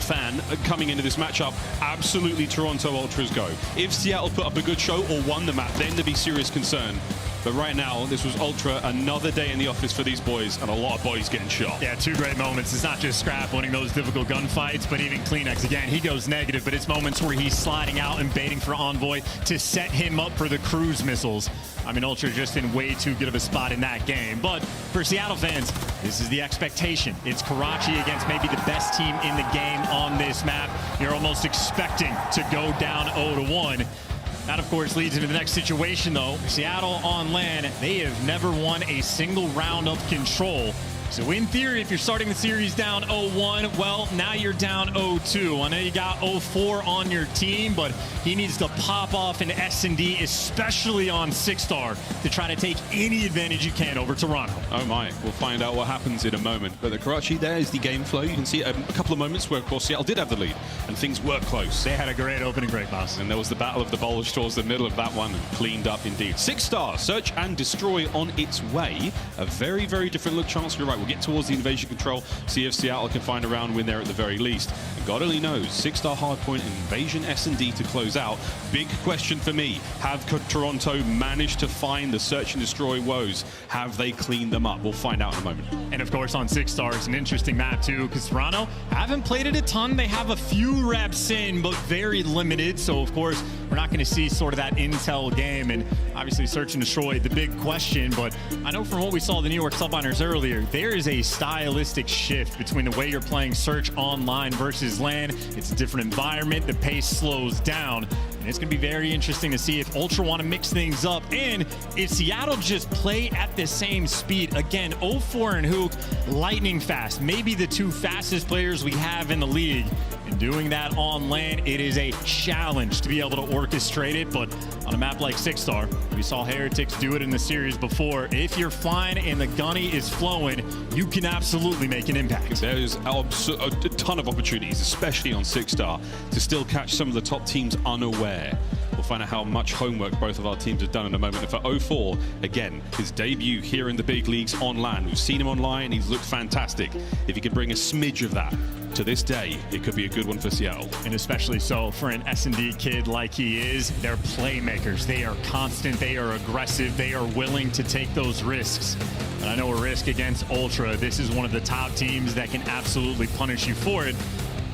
fan coming into this matchup, absolutely Toronto Ultras go. If Seattle put up a good show or won the map, then there'd be serious concern But right now, this was Ultra, another day in the office for these boys, and a lot of bodies getting shot. Yeah, two great moments. It's not just Scrap winning those difficult gunfights, but even Kleenex, again, he goes negative, but it's moments where he's sliding out and baiting for Envoy to set him up for the cruise missiles. I mean, Ultra just in way too good of a spot in that game. But for Seattle fans, this is the expectation. It's Karachi against maybe the best team in the game on this map. You're almost expecting to go down 0-1. That, of course, leads into the next situation, though. Seattle on LAN, they have never won a single round of control. So in theory, if you're starting the series down 0-1, well, now you're down 0-2. I know you got 0-4 on your team, but he needs to pop off an S&D, especially on 6-star, to try to take any advantage you can over Toronto. Oh my, we'll find out what happens in a moment. But the Karachi, there is the game flow. You can see a couple of moments where, of course, Seattle did have the lead, and things were close. They had a great opening, great boss. And there was the battle of the bulge towards the middle of that one, and cleaned up indeed. 6-star, search and destroy on its way. A very, very different look chance. You're right, we'll get towards the invasion control, see if Seattle can find a round win there at the very least. And God only knows, 6-star hardpoint and invasion S&D to close out. Big question for me, have Toronto managed to find the search and destroy woes? Have they cleaned them up? We'll find out in a moment. And of course on 6-star, it's an interesting map too, because Toronto haven't played it a ton. They have a few reps in, but very limited. So of course, we're not going to see sort of that intel game, and obviously search and destroy, the big question. But I know from what we saw the New York Subliners earlier, there is a stylistic shift between the way you're playing search online versus LAN. It's a different environment, the pace slows down, and it's going to be very interesting to see if Ultra want to mix things up, and if Seattle just play at the same speed. Again, 0-4 and Hook, lightning fast, maybe the two fastest players we have in the league. And doing that on LAN, it is a challenge to be able to orchestrate it. But on a map like 6-star, we saw Heretics do it in the series before. If you're flying and the gunny is flowing, you can absolutely make an impact. There's a ton of opportunities, especially on 6-star, to still catch some of the top teams unaware. We'll find out how much homework both of our teams have done in a moment. And for 0-4, again, his debut here in the big leagues on LAN. We've seen him online, he's looked fantastic. If he can bring a smidge of that to this day, it could be a good one for Seattle. And especially so for an S&D kid like he is. They're playmakers. They are constant. They are aggressive. They are willing to take those risks. And I know a risk against Ultra. This is one of the top teams that can absolutely punish you for it.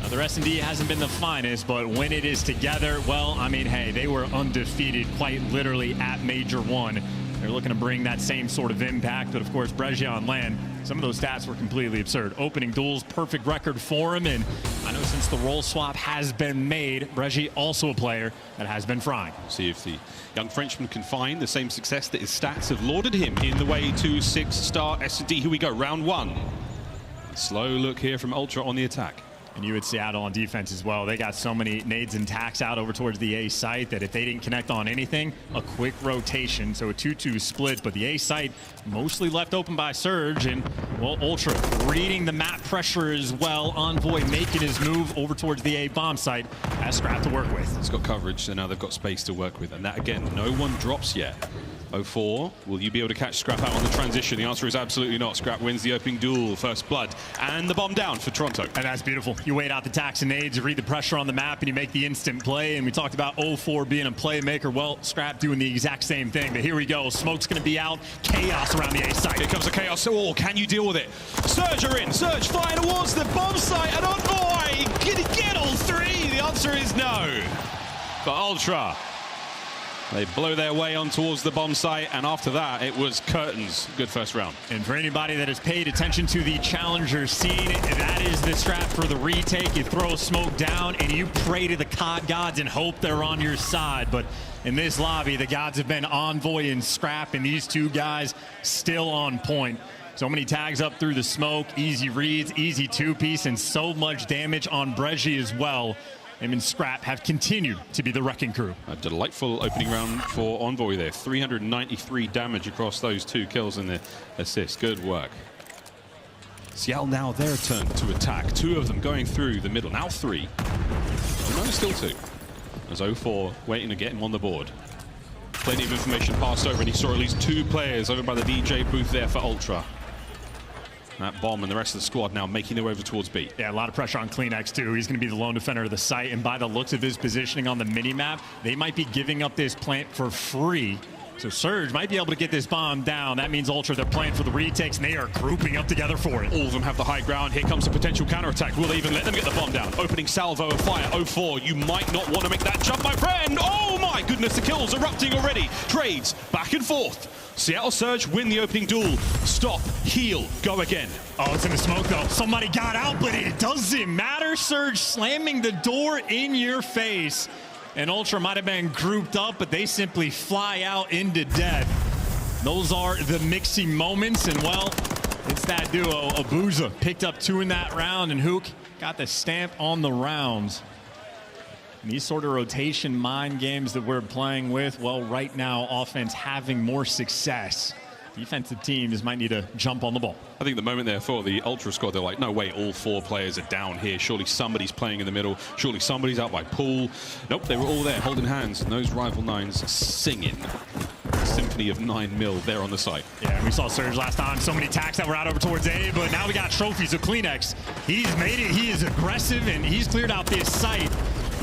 Now, their S&D hasn't been the finest, but when it is together, well, I mean, hey, they were undefeated quite literally at Major 1. They're looking to bring that same sort of impact, but of course, Bregia on LAN, some of those stats were completely absurd. Opening duels, perfect record for him, and I know since the role swap has been made, Bregia also a player that has been frying. See if the young Frenchman can find the same success that his stats have lauded him in the way to 6-star S&D. Here we go, round 1. Slow look here from Ultra on the attack. And you at Seattle on defense as well. They got so many nades and tacks out over towards the A site that if they didn't connect on anything, a quick rotation. So a 2-2 split, but the A site mostly left open by Surge. And, well, Ultra reading the map pressure as well. Envoy making his move over towards the A bomb site. Has Scrap to work with. It's got coverage, so now they've got space to work with. And that, again, no one drops yet. 0-4, will you be able to catch Scrap out on the transition? The answer is absolutely not. Scrap wins the opening duel, first blood, and the bomb down for Toronto. And that's beautiful. You wait out the tacks and nades, you read the pressure on the map, and you make the instant play. And we talked about 0-4 being a playmaker. Well, Scrap doing the exact same thing. But here we go. Smoke's going to be out. Chaos around the A site. Here comes the chaos. Oh, can you deal with it? Surge are in. Surge flying towards the bomb site. And Envoy, can he get all three? The answer is no. But Ultra, they blow their way on towards the bomb site, and after that, it was curtains. Good first round. And for anybody that has paid attention to the challenger scene, that is the strat for the retake. You throw smoke down, and you pray to the COD gods and hope they're on your side. But in this lobby, the gods have been Envoy and Scrap, and these two guys still on point. So many tags up through the smoke, easy reads, easy two-piece, and so much damage on Bregia as well. Him and Scrap have continued to be the wrecking crew. A delightful opening round for Envoy there. 393 damage across those 2 kills and the assist. Good work. Seattle now their turn to attack. 2 of them going through the middle. Now 3. Oh, no, still 2. As 0-4 waiting to get him on the board. Plenty of information passed over, and he saw at least 2 players over by the DJ booth there for Ultra. That bomb and the rest of the squad now making their way over towards B. Yeah, a lot of pressure on Kleenex too. He's going to be the lone defender of the site, and by the looks of his positioning on the minimap, they might be giving up this plant for free So Surge might be able to get this bomb down. That means Ultra, they're playing for the retakes, and they are grouping up together for it. All of them have the high ground. Here comes a potential counterattack. Will they even let them get the bomb down? Opening salvo of fire. 0-4. You might not want to make that jump, my friend. Oh my goodness, the kills erupting already. Trades back and forth. Seattle Surge win the opening duel. Stop, heal, go again. Oh, it's in the smoke though. Somebody got out, but it doesn't matter. Surge slamming the door in your face. And Ultra might have been grouped up, but they simply fly out into death. Those are the Mixie moments, and well, it's that duo. Abuza picked up 2 in that round, and Hook got the stamp on the rounds. And these sort of rotation mind games that we're playing with, well, right now, offense having more success. Defensive teams might need to jump on the ball. I think the moment there for the Ultra squad, they're like, no way, all 4 players are down here. Surely somebody's playing in the middle. Surely somebody's out by pool. Nope, they were all there holding hands, and those rival nines singing Symphony of 9 mil there on the site. Yeah, we saw Surge last time. So many attacks that were out over towards A, but now we got trophies of Kleenex. He's made it. He is aggressive, and he's cleared out this site.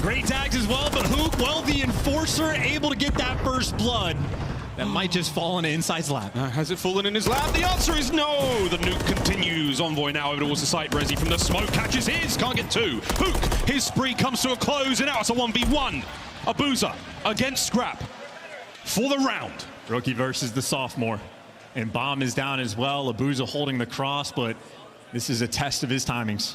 Great tags as well, but Hook, well, the Enforcer able to get that first blood. That might just fall into Inside's lap. Has it fallen in his lap? The answer is no. The nuke continues. Envoy now over towards the site. Rezi from the smoke catches his. Can't get 2. Hook, his spree comes to a close, and now it's a 1v1. Abuza against Scrap for the round. Rookie versus the sophomore. And Bomb is down as well. Abuza holding the cross, but this is a test of his timings.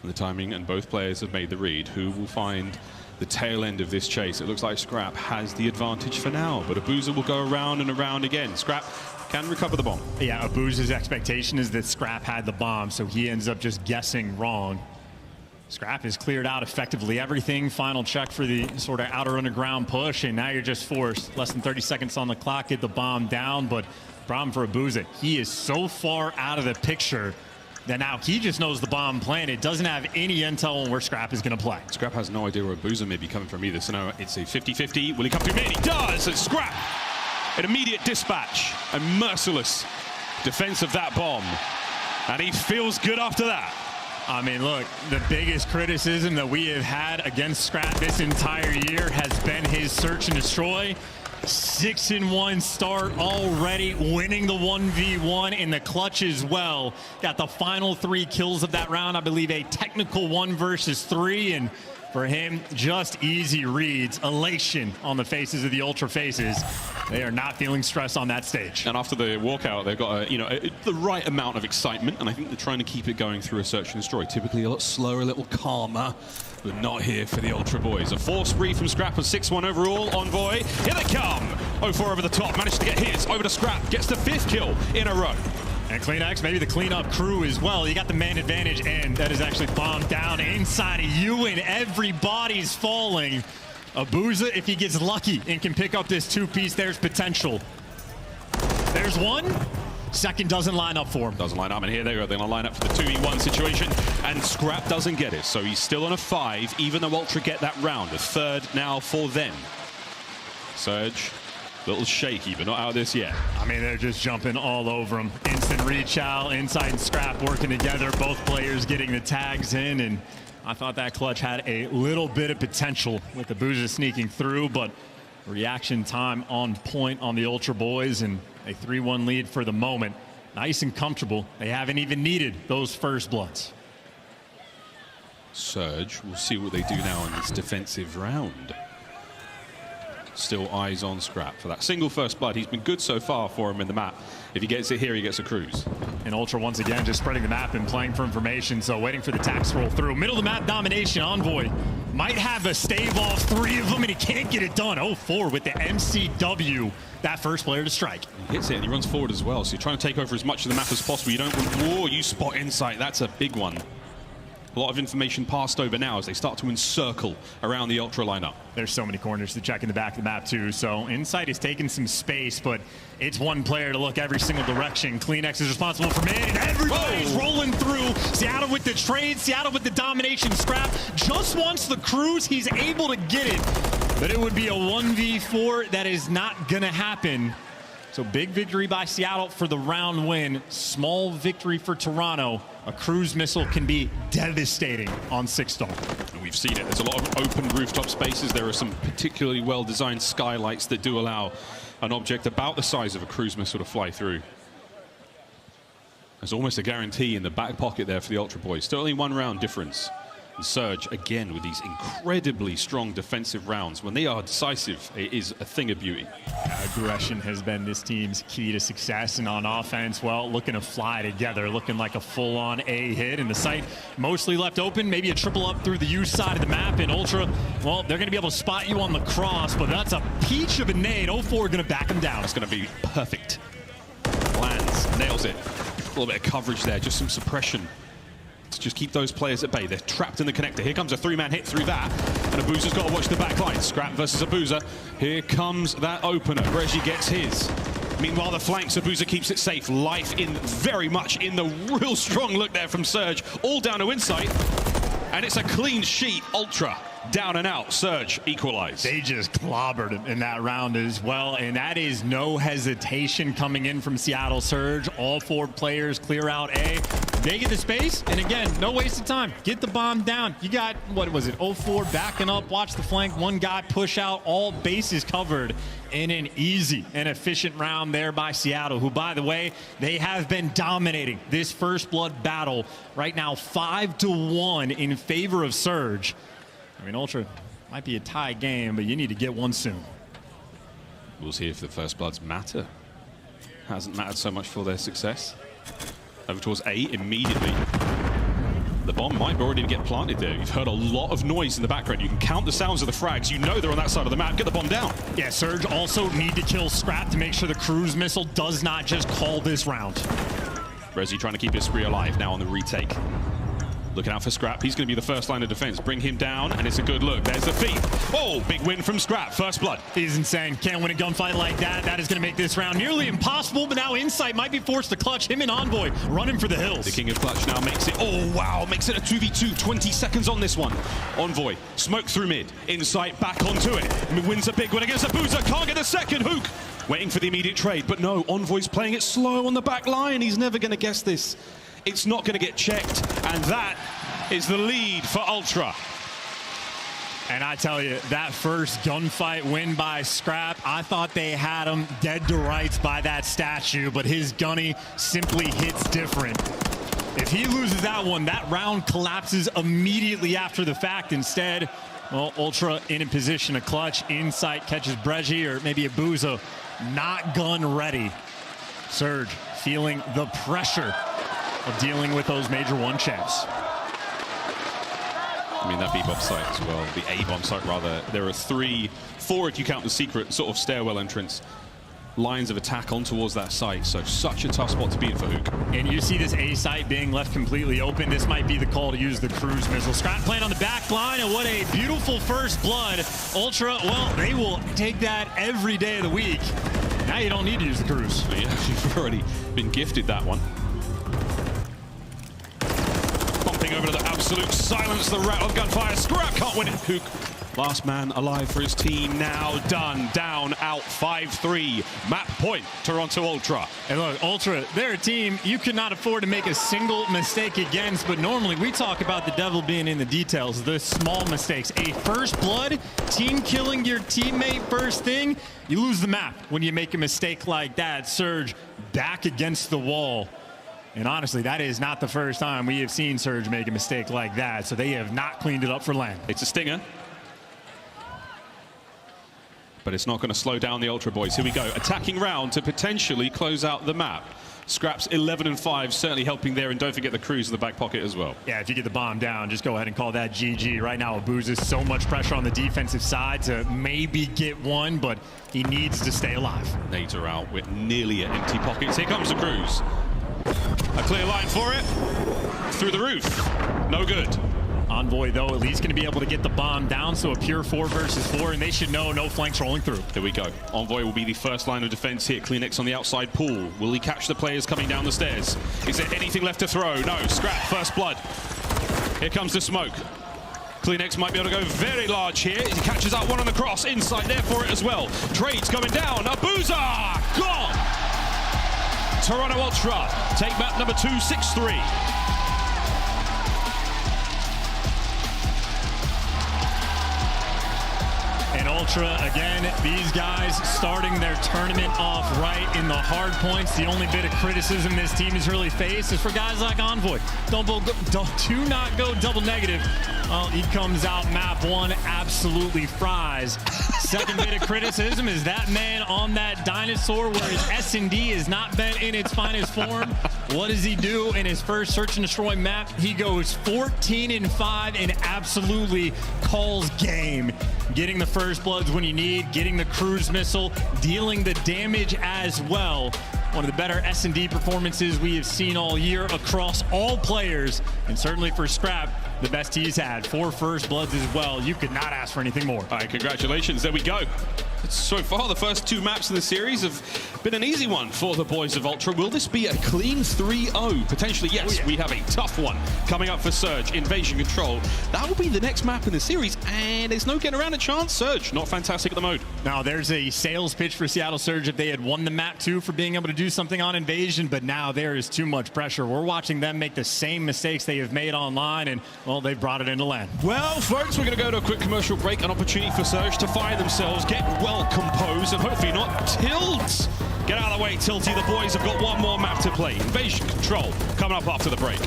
The timing, and both players have made the read. Who will find the tail end of this chase? It looks like Scrap has the advantage for now, but Abuza will go around and around again. Scrap can recover the bomb. Yeah, Abuza's expectation is that Scrap had the bomb, so he ends up just guessing wrong. Scrap has cleared out effectively everything. Final check for the sort of outer underground push, and now you're just forced. Less than 30 seconds on the clock, get the bomb down, but problem for Abuza, he is so far out of the picture that now he just knows the bomb planted, doesn't have any intel on where Scrap is going to play. Scrap has no idea where Abuza may be coming from either, so now it's a 50-50. Will he come through mid? He does! And Scrap, an immediate dispatch, a merciless defense of that bomb. And he feels good after that. I mean, look, the biggest criticism that we have had against Scrap this entire year has been his search and destroy. 6-1 start already, winning the 1v1 in the clutch as well. Got the final 3 kills of that round. I believe a technical 1 versus 3, and for him, just easy reads. Elation on the faces of the Ultra faces. They are not feeling stress on that stage. And after the walkout, they've got the right amount of excitement, and I think they're trying to keep it going through a search and destroy. Typically a lot slower, a little calmer, but not here for the Ultra boys. A 4 spree from Scrap of 6-1 overall. Envoy, here they come. 0-4 over the top, managed to get his. Over to Scrap, gets the 5th kill in a row. And Kleenex, maybe the cleanup crew as well. You got the man advantage, and that is actually bombed down inside of you, and everybody's falling. Abuza, if he gets lucky and can pick up this 2-piece, there's potential. There's 1. Second doesn't line up for him. Doesn't line up, and here they go. They're going to line up for the 2v1 situation, and Scrap doesn't get it. So he's still on a 5, even though Ultra get that round. A 3rd now for them. Surge, a little shaky, but not out of this yet. I mean, they're just jumping all over him. Instant reach out, Inside and Scrap working together. Both players getting the tags in, and I thought that clutch had a little bit of potential with the Abuza sneaking through, but reaction time on point on the Ultra boys, and a 3-1 lead for the moment. Nice and comfortable. They haven't even needed those first bloods. Surge, we'll see what they do now in this defensive round. Still eyes on Scrap for that single first blood. He's been good so far for him in the map. If he gets it here, he gets a cruise. And Ultra once again just spreading the map and playing for information, so waiting for the tax roll through. Middle of the map domination. Envoy might have a stave off 3 of them, and he can't get it done. 0-4 with the MCW. That first player to strike. He hits it, and he runs forward as well, so you're trying to take over as much of the map as possible. You don't want, whoa, you spot Insight. That's a big one. A lot of information passed over now as they start to encircle around the Ultra lineup. There's so many corners to check in the back of the map too, so Insight is taking some space, but it's one player to look every single direction. Kleenex is responsible for mid, and everybody's rolling through. Seattle with the trade, Seattle with the domination. Scrap just wants the cruise. He's able to get it, but it would be a 1v4. That is not gonna happen. So big victory by Seattle for the round win. Small victory for Toronto. A cruise missile can be devastating on 6-star. And we've seen it. There's a lot of open rooftop spaces. There are some particularly well-designed skylights that do allow an object about the size of a cruise missile to fly through. There's almost a guarantee in the back pocket there for the Ultra boys. Still only 1 round difference. And Surge, again, with these incredibly strong defensive rounds. When they are decisive, it is a thing of beauty. Aggression has been this team's key to success, and on offense, well, looking to fly together, looking like a full-on A hit, and the site mostly left open, maybe a triple up through the U side of the map, and Ultra, well, they're going to be able to spot you on the cross, but that's a peach of a nade. 04 going to back him down. It's going to be perfect. Lands, nails it. A little bit of coverage there, just some suppression to just keep those players at bay. They're trapped in the connector. Here comes a 3-man hit through that, and Abuza's got to watch the back line. Scrap versus Abuza. Here comes that opener. Reggie gets his. Meanwhile, the flanks, Abuza keeps it safe. Life in very much in the real strong look there from Surge. All down to Insight, and it's a clean sheet. Ultra down and out. Surge equalize. They just clobbered in that round as well, and that is no hesitation coming in from Seattle Surge. All 4 players clear out A. They get the space, and again, no waste of time. Get the bomb down. You got, what was it, 04 backing up, watch the flank, 1 guy push out, all bases covered in an easy and efficient round there by Seattle, who, by the way, they have been dominating this first blood battle. Right now, 5-1 in favor of Surge. I mean, Ultra might be a tie game, but you need to get one soon. We'll see if the first bloods matter. Hasn't mattered so much for their success. Over towards A immediately. The bomb might already get planted there. You've heard a lot of noise in the background. You can count the sounds of the frags. You know they're on that side of the map. Get the bomb down. Yeah, Surge also need to kill Scrap to make sure the cruise missile does not just call this round. Resi trying to keep his spree alive now on the retake. Looking out for Scrap. He's going to be the first line of defense. Bring him down, and it's a good look. There's the feed. Oh, big win from Scrap. First blood. He's insane. Can't win a gunfight like that. That is going to make this round nearly impossible, but now Insight might be forced to clutch. Him and Envoy running for the hills. The king of clutch now makes it. Oh, wow. Makes it a 2v2. 20 seconds on this one. Envoy. Smoke through mid. Insight back onto it. Wins a big one against Abuza. Can't get the second. Hook. Waiting for the immediate trade, but no. Envoy's playing it slow on the back line. He's never going to guess this. It's not going to get checked, and that is the lead for Ultra. And I tell you, that first gunfight win by Scrap, I thought they had him dead to rights by that statue, but his gunny simply hits different. If he loses that one, that round collapses immediately after the fact. Instead, well, Ultra in a position to clutch. Insight catches Breji, or maybe Abuza not gun ready. Surge feeling the pressure of dealing with those Major 1 champs. I mean, that B-bomb site as well, the A-bomb site rather. There are 4 if you count the secret sort of stairwell entrance, lines of attack on towards that site. So such a tough spot to be in for Hook. And you see this A site being left completely open. This might be the call to use the cruise missile. Scrap playing on the back line, and what a beautiful first blood. Ultra, well, they will take that every day of the week. Now you don't need to use the cruise. Yeah, you've already been gifted that one. Over to the absolute silence, the rattle of gunfire. Scrap can't win it. Hook, last man alive for his team, now done. Down, out, 5-3. Map point, Toronto Ultra. And look, Ultra, they're a team you cannot afford to make a single mistake against, but normally we talk about the devil being in the details, the small mistakes. A first blood, team killing your teammate first thing, you lose the map when you make a mistake like that. Surge back against the wall. And honestly, that is not the first time we have seen Surge make a mistake like that, so they have not cleaned it up for Land. It's a stinger. But it's not going to slow down the Ultra boys. Here we go. Attacking round to potentially close out the map. Scraps 11-5, certainly helping there, and don't forget the cruise in the back pocket as well. Yeah, if you get the bomb down, just go ahead and call that GG. Right now, Abuza so much pressure on the defensive side to maybe get one, but he needs to stay alive. Nades are out with nearly an empty pockets. Here comes the cruise. A clear line for it. Through the roof. No good. Envoy, though, at least going to be able to get the bomb down, so a pure 4 versus 4, and they should know no flanks rolling through. Here we go. Envoy will be the first line of defense here. Kleenex on the outside pool. Will he catch the players coming down the stairs? Is there anything left to throw? No. Scrap, first blood. Here comes the smoke. Kleenex might be able to go very large here. He catches out one on the cross. Insight there for it as well. Trades coming down. Abuza! Gone! Toronto Ultra take map number 2, 6-3. And Ultra, again, these guys starting their tournament off right in the hard points. The only bit of criticism this team has really faced is for guys like Envoy. Do not go double negative. Well, he comes out map one, absolutely fries. Second bit of criticism is that man on that dinosaur where his S&D has not been in its finest form. What does he do in his first search and destroy map? He goes 14-5 and absolutely calls game. Getting the first bloods when you need, getting the cruise missile, dealing the damage as well. One of the better S&D performances we have seen all year across all players, and certainly for Scrap, the best he's had. 4 first bloods as well. You could not ask for anything more. All right, congratulations. There we go. So far, the first 2 maps in the series have been an easy one for the boys of Ultra. Will this be a clean 3-0? Potentially, yes. We have a tough one coming up for Surge, Invasion Control. That will be the next map in the series, and there's no getting around a chance. Surge, not fantastic at the mode. Now, there's a sales pitch for Seattle Surge if they had won the map too for being able to do something on Invasion, but now there is too much pressure. We're watching them make the same mistakes they have made online, and, well, they've brought it into land. Well, folks, we're going to go to a quick commercial break, an opportunity for Surge to fire themselves, get well composed, and hopefully not tilt. Get out of the way, Tilty. The boys have got one more map to play. Invasion Control coming up after the break.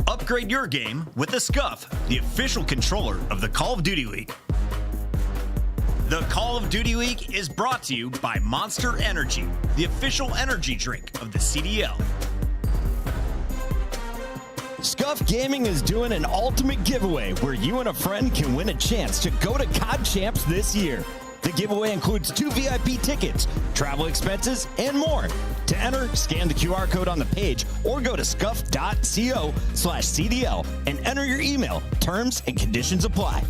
Upgrade your game with the Scuff, the official controller of the Call of Duty League. The Call of Duty League is brought to you by Monster Energy, the official energy drink of the CDL. Scuff Gaming is doing an ultimate giveaway where you and a friend can win a chance to go to COD Champs this year. The giveaway includes 2 VIP tickets, travel expenses, and more. To enter, scan the QR code on the page or go to scuff.co/CDL and enter your email. Terms and conditions apply.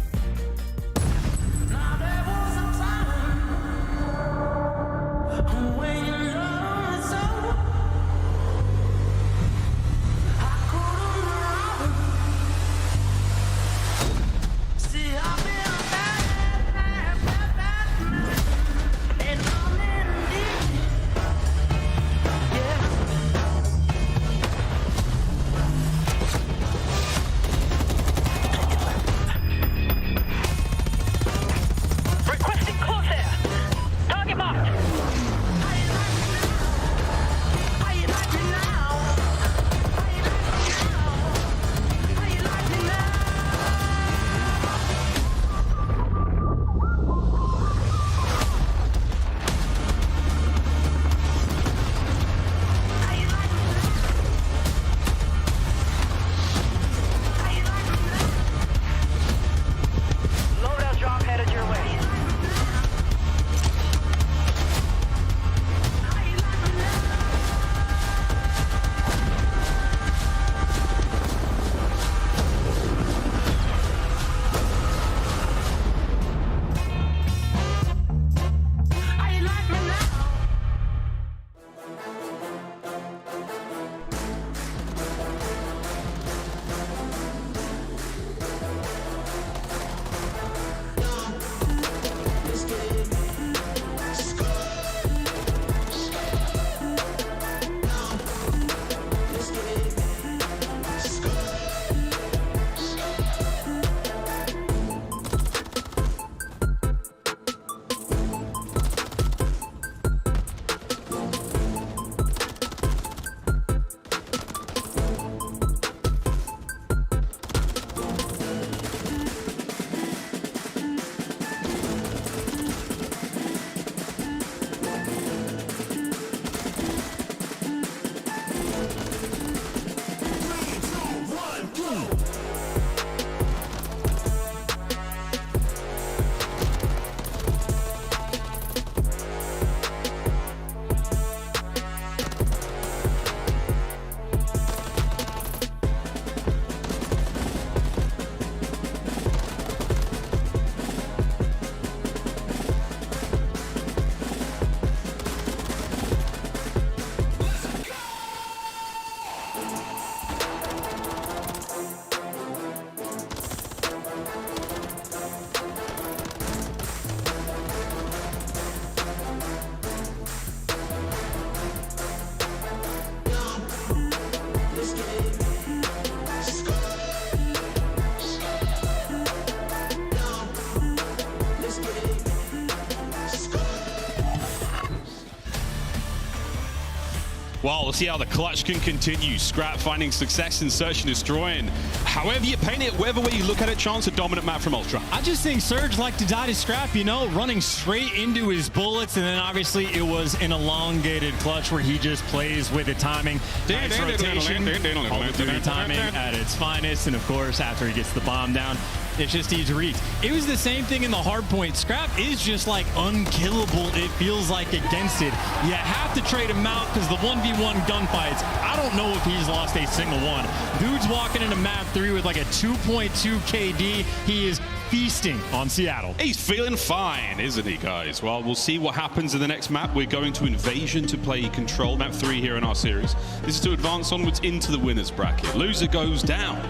Well, we'll see how the clutch can continue. Scrap finding success in search and destroying. However you paint it, whatever way you look at it, chance a dominant map from Ultra. I just think Surge liked to die to Scrap, you know, running straight into his bullets, and then obviously it was an elongated clutch where he just plays with the timing. Nice rotation, Call of Duty timing at its finest, and of course, after he gets the bomb down, it's just easy to reach. It was the same thing in the hard point. Scrap is just like unkillable, it feels like, against it. You have to trade him out because the 1v1 gunfights, I don't know if he's lost a single one. Dude's walking into map 3 with like a 2.2 KD. He is feasting on Seattle. He's feeling fine, isn't he, guys? Well, we'll see what happens in the next map. We're going to Invasion to play Control, map 3 here in our series. This is to advance onwards into the winner's bracket. Loser goes down.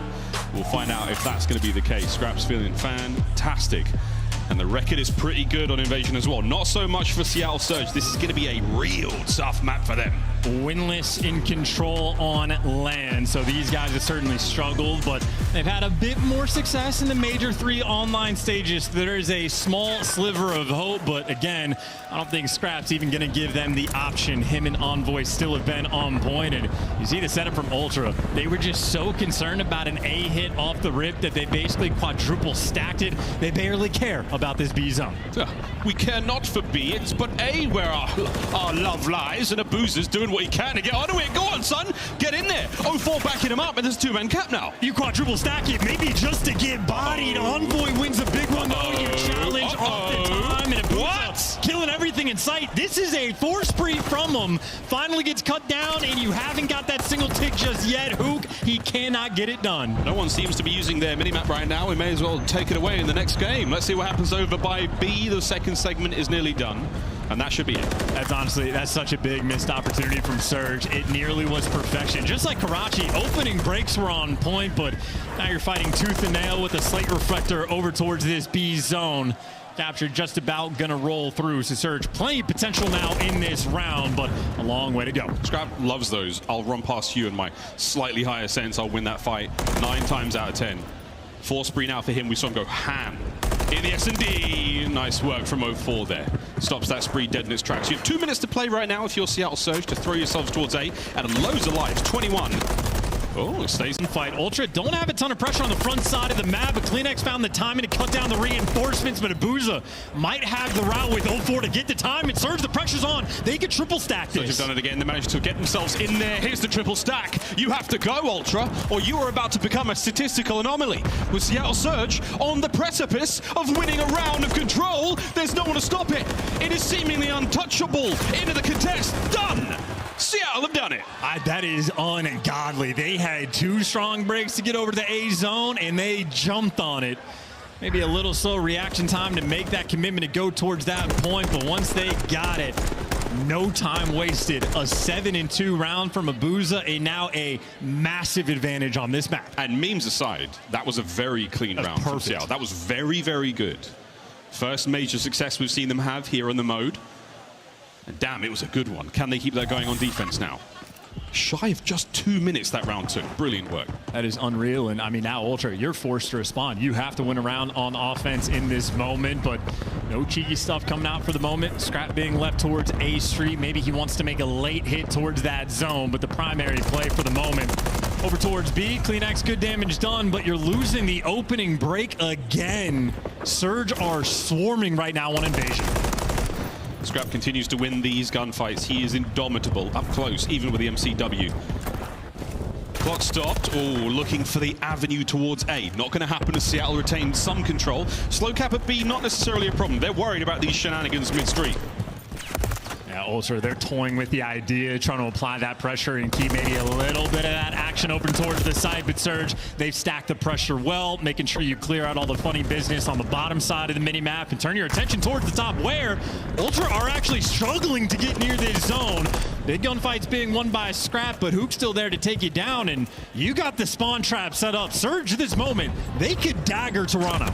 We'll find out if that's going to be the case. Scrap's feeling fantastic. And the record is pretty good on Invasion as well. Not so much for Seattle Surge. This is going to be a real tough map for them. Winless in Control on land. So these guys have certainly struggled, but they've had a bit more success in the Major 3 online stages. There is a small sliver of hope, but again, I don't think Scrap's even going to give them the option. Him and Envoy still have been on point, and you see the setup from Ultra. They were just so concerned about an A hit off the rip that they basically quadruple stacked it. They barely care about this B zone. We care not for B, it's but A where our love lies, and Abuza's doing what he can to get onto it. Go on, son, get in there. 0-4 backing him up, and there's 2-man cap now. You quadruple stack it, maybe just to get bodied. Envoy wins a big one, though. You challenge off the time, and Abuza killing everything in sight. This is a force spree from him. Finally gets cut down, and you haven't got that single tick just yet. Hook, he cannot get it done. No one seems to be using their minimap right now. We may as well take it away in the next game. Let's see what happens over by B. The second segment is nearly done, and that should be it. That's such a big missed opportunity from Surge. It nearly was perfection. Just like Karachi, opening breaks were on point, but now you're fighting tooth and nail with a slate reflector over towards this B zone. Capture just about gonna roll through. So Surge, plenty of potential now in this round, but a long way to go. Scrap loves those. I'll run past you in my slightly higher sense. I'll win that fight 9 times out of 10. Force spree now for him. We saw him go ham in the S&D. Nice work from 0-4 there. Stops that spree dead in its tracks. You have 2 minutes to play right now if you're Seattle Surge to throw yourselves towards A. And loads of lives, 21. Oh, it stays in fight. Ultra don't have a ton of pressure on the front side of the map, but CleanX found the timing to cut down the reinforcements, but Abuza might have the route with 0-4 to get the time, and Surge, the pressure's on. They could triple stack this. Surge have done it again. They managed to get themselves in there. Here's the triple stack. You have to go, Ultra, or you are about to become a statistical anomaly. With Seattle Surge on the precipice of winning a round of Control, there's no one to stop it. It is seemingly untouchable. Into the contest. Done. Seattle have done it. That is ungodly. They had 2 strong breaks to get over to the A zone, and they jumped on it. Maybe a little slow reaction time to make that commitment to go towards that point, but once they got it, no time wasted. A 7-2 round from Abuza, and now a massive advantage on this map. And memes aside, that was a very clean round from Seattle. That was very, very good. First major success we've seen them have here on the mode. And damn, it was a good one. Can they keep that going on defense now? Shy of just 2 minutes that round took. Brilliant work. That is unreal. And I mean, now Ultra, you're forced to respond. You have to win a round on offense in this moment, but no cheeky stuff coming out for the moment. Scrap being left towards A Street. Maybe he wants to make a late hit towards that zone, but the primary play for the moment over towards B. CleanX, good damage done, but you're losing the opening break again. Surge are swarming right now on Invasion. Scrap continues to win these gunfights. He is indomitable up close, even with the MCW. Clock stopped. Oh, looking for the avenue towards A. Not going to happen as Seattle retains some control. Slow cap at B, not necessarily a problem. They're worried about these shenanigans mid-street. Yeah, Ultra, they're toying with the idea, trying to apply that pressure and keep maybe a little bit of that action open towards the side, but Surge, they've stacked the pressure well, making sure you clear out all the funny business on the bottom side of the mini-map and turn your attention towards the top, where Ultra are actually struggling to get near this zone. Big gunfight's being won by Scrap, but Hook's still there to take you down, and you got the spawn trap set up. Surge at this moment, they could dagger Toronto.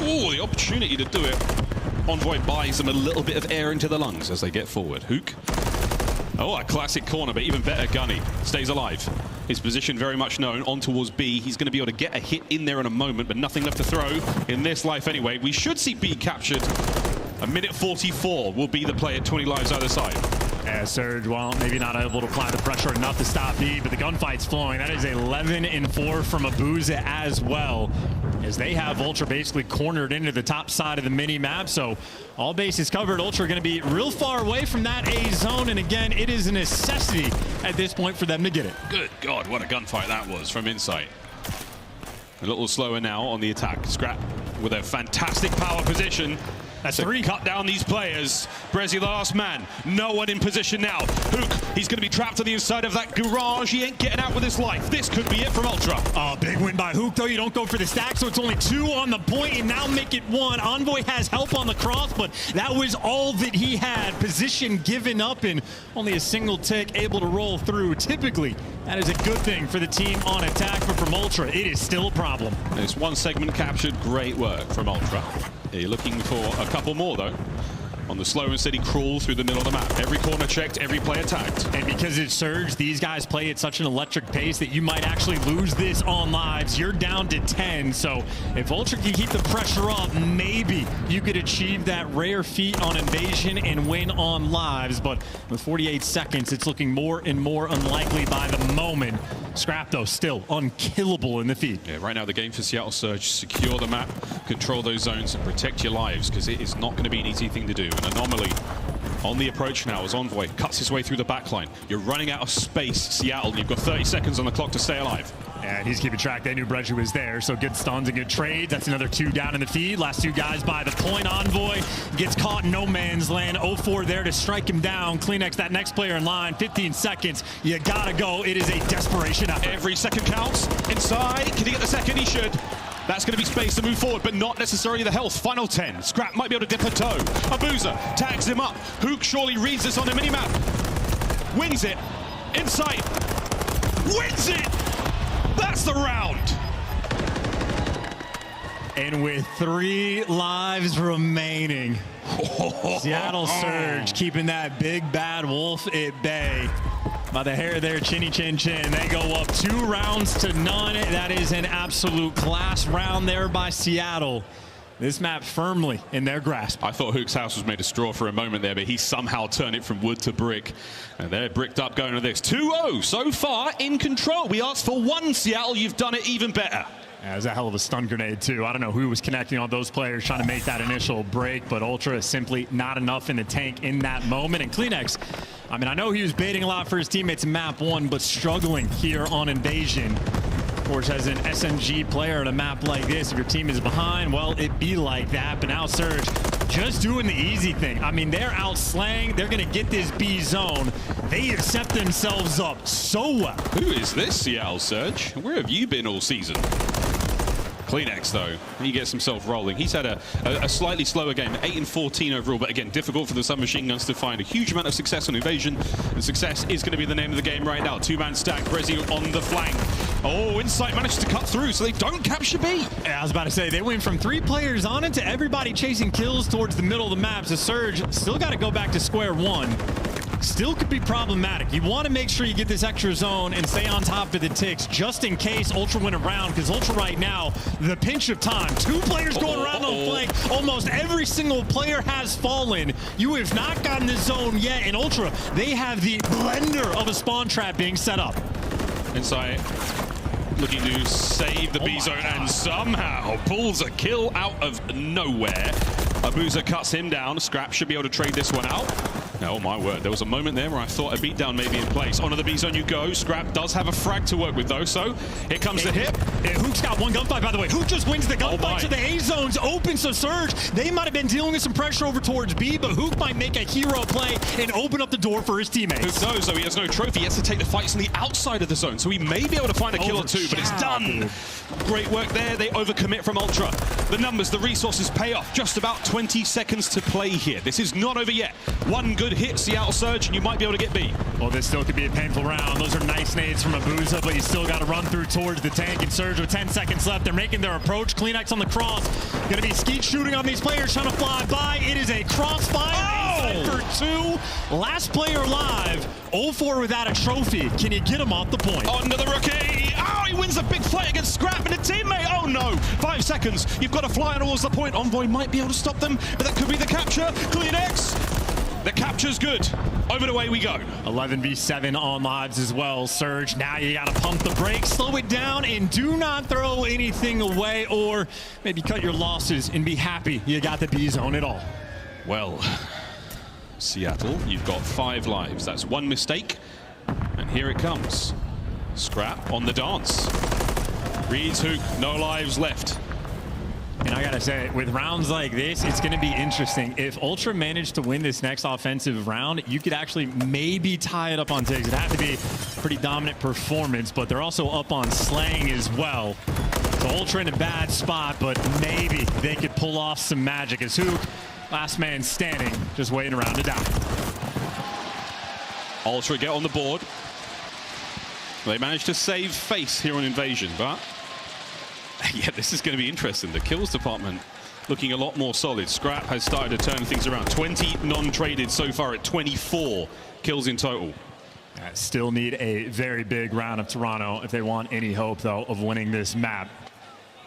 Oh, the opportunity to do it. Envoy buys them a little bit of air into the lungs as they get forward. Hook. Oh, a classic corner, but even better, Gunny stays alive. His position very much known. On towards B. He's going to be able to get a hit in there in a moment, but nothing left to throw in this life anyway. We should see B captured. A minute 44 will be the play at 20 lives either side. Yeah, Surge, well, maybe not able to apply the pressure enough to stop B, but the gunfight's flowing. That is 11-4 from Abuza as well, as they have Ultra basically cornered into the top side of the mini-map. So all bases covered. Ultra going to be real far away from that A zone, and again, it is a necessity at this point for them to get it. Good God, what a gunfight that was from Insight. A little slower now on the attack. Scrap with a fantastic power position. That's three. Cut down these players. Brezzy, the last man. No one in position now. Hook, he's going to be trapped on the inside of that garage. He ain't getting out with his life. This could be it from Ultra. Oh, big win by Hook, though. You don't go for the stack, so it's only 2 on the point, and now make it 1. Envoy has help on the cross, but that was all that he had. Position given up, and only a single tick able to roll through. Typically, that is a good thing for the team on attack, but from Ultra, it is still a problem. There's one segment captured. Great work from Ultra. Yeah, you're looking for a couple more, though. On the slow and steady crawl through the middle of the map. Every corner checked, every play attacked. And because it's Surge, these guys play at such an electric pace that you might actually lose this on lives. You're down to 10, so if Ultra can keep the pressure up, maybe you could achieve that rare feat on Invasion and win on lives. But with 48 seconds, it's looking more and more unlikely by the moment. Scrap, though, still unkillable in the feed. Yeah, right now the game for Seattle Surge, secure the map, control those zones, and protect your lives, because it is not going to be an easy thing to do. An anomaly on the approach now as Envoy cuts his way through the backline. You're running out of space, Seattle. You've got 30 seconds on the clock to stay alive. And he's keeping track. They knew Brezzy was there, so good stuns and good trades. That's another 2 down in the feed. Last 2 guys by the point. Envoy gets caught in no man's land. 0-4 there to strike him down. Kleenex, that next player in line. 15 seconds. You gotta go. It is a desperation effort. Every second counts. Inside. Can he get the second? He should. That's going to be space to move forward, but not necessarily the health. Final 10. Scrap might be able to dip a toe. Abuza tags him up. Hook surely reads this on the minimap. Wins it. Inside. Wins it! That's the round! And with 3 lives remaining, Seattle Surge keeping that big bad wolf at bay. By the hair there, chinny chin chin. They go up 2 rounds to none. That is an absolute class round there by Seattle. This map firmly in their grasp. I thought Hook's house was made of straw for a moment there, but he somehow turned it from wood to brick. And they're bricked up going to this. 2-0 so far in control. We asked for 1, Seattle. You've done it even better. Yeah, it was a hell of a stun grenade, too. I don't know who was connecting on those players trying to make that initial break, but Ultra is simply not enough in the tank in that moment. And Kleenex, I mean, I know he was baiting a lot for his teammates in map 1, but struggling here on Invasion. Of course, as an SMG player on a map like this, if your team is behind, well, it be like that. But now Surge just doing the easy thing. I mean, they're out slaying. They're going to get this B zone. They have set themselves up so well. Who is this Seattle Surge? Where have you been all season? Kleenex, though, he gets himself rolling. He's had a slightly slower game, 8-14 overall, but again, difficult for the submachine guns to find a huge amount of success on Invasion, and success is going to be the name of the game right now. 2-man stack, Brezzy on the flank. Oh, Insight managed to cut through, so they don't capture B. Yeah, I was about to say, they went from 3 players on it to everybody chasing kills towards the middle of the map. So Surge still got to go back to square one. Still could be problematic. You want to make sure you get this extra zone and stay on top of the ticks just in case Ultra went around, because Ultra right now, the pinch of time. 2 players going around on the flank. Almost every single player has fallen. You have not gotten this zone yet, and Ultra, they have the blender of a spawn trap being set up. Insight looking to save the B zone and somehow pulls a kill out of nowhere. Abuza cuts him down. Scrap should be able to trade this one out. Oh my word, there was a moment there where I thought a beatdown may be in place. Onto the B zone you go. Scrap does have a frag to work with though, so here comes the hit. Hook's got 1 gunfight, by the way. Hook just wins the gunfight, so the A zone's open. So Surge, they might have been dealing with some pressure over towards B, but Hook might make a hero play and open up the door for his teammates. Hook knows, though, he has no trophy. He has to take the fights on the outside of the zone, so he may be able to find a kill or 2, but it's done. Great work there. They overcommit from Ultra. The numbers, the resources pay off. Just about 20 seconds to play here. This is not over yet. 1 good hit, Seattle Surge, and you might be able to get B. Well, this still could be a painful round. Those are nice nades from Abuza, but you still got to run through towards the tank. And Surge with 10 seconds left. They're making their approach. Kleenex on the cross. Going to be skeet shooting on these players trying to fly by. It is a crossfire for 2. Last player alive. 0-4 without a trophy. Can you get him off the point? Onto the rookie. Oh, he wins a big fight against Scrap and a teammate. Oh no, 5 seconds. You've got to fly towards the point. Envoy might be able to stop them, but that could be the capture. Kleenex. The capture's good. Over the way we go. 11v7 on lives as well. Surge, now you got to pump the brakes, slow it down, and do not throw anything away, or maybe cut your losses and be happy you got the B zone at all. Well, Seattle, you've got 5 lives. That's 1 mistake. And here it comes. Scrap on the dance. Reads Hook, no lives left. And I gotta say, with rounds like this, it's gonna be interesting. If Ultra managed to win this next offensive round, you could actually maybe tie it up on Tiggs. It'd have to be a pretty dominant performance, but they're also up on Slang as well. So Ultra in a bad spot, but maybe they could pull off some magic as Hook, last man standing, just waiting around to die. Ultra get on the board. They managed to save face here on Invasion, but yeah, this is going to be interesting. The kills department looking a lot more solid. Scrap has started to turn things around. 20 non-traded so far at 24 kills in total. Still need a very big round of Toronto if they want any hope, though, of winning this map.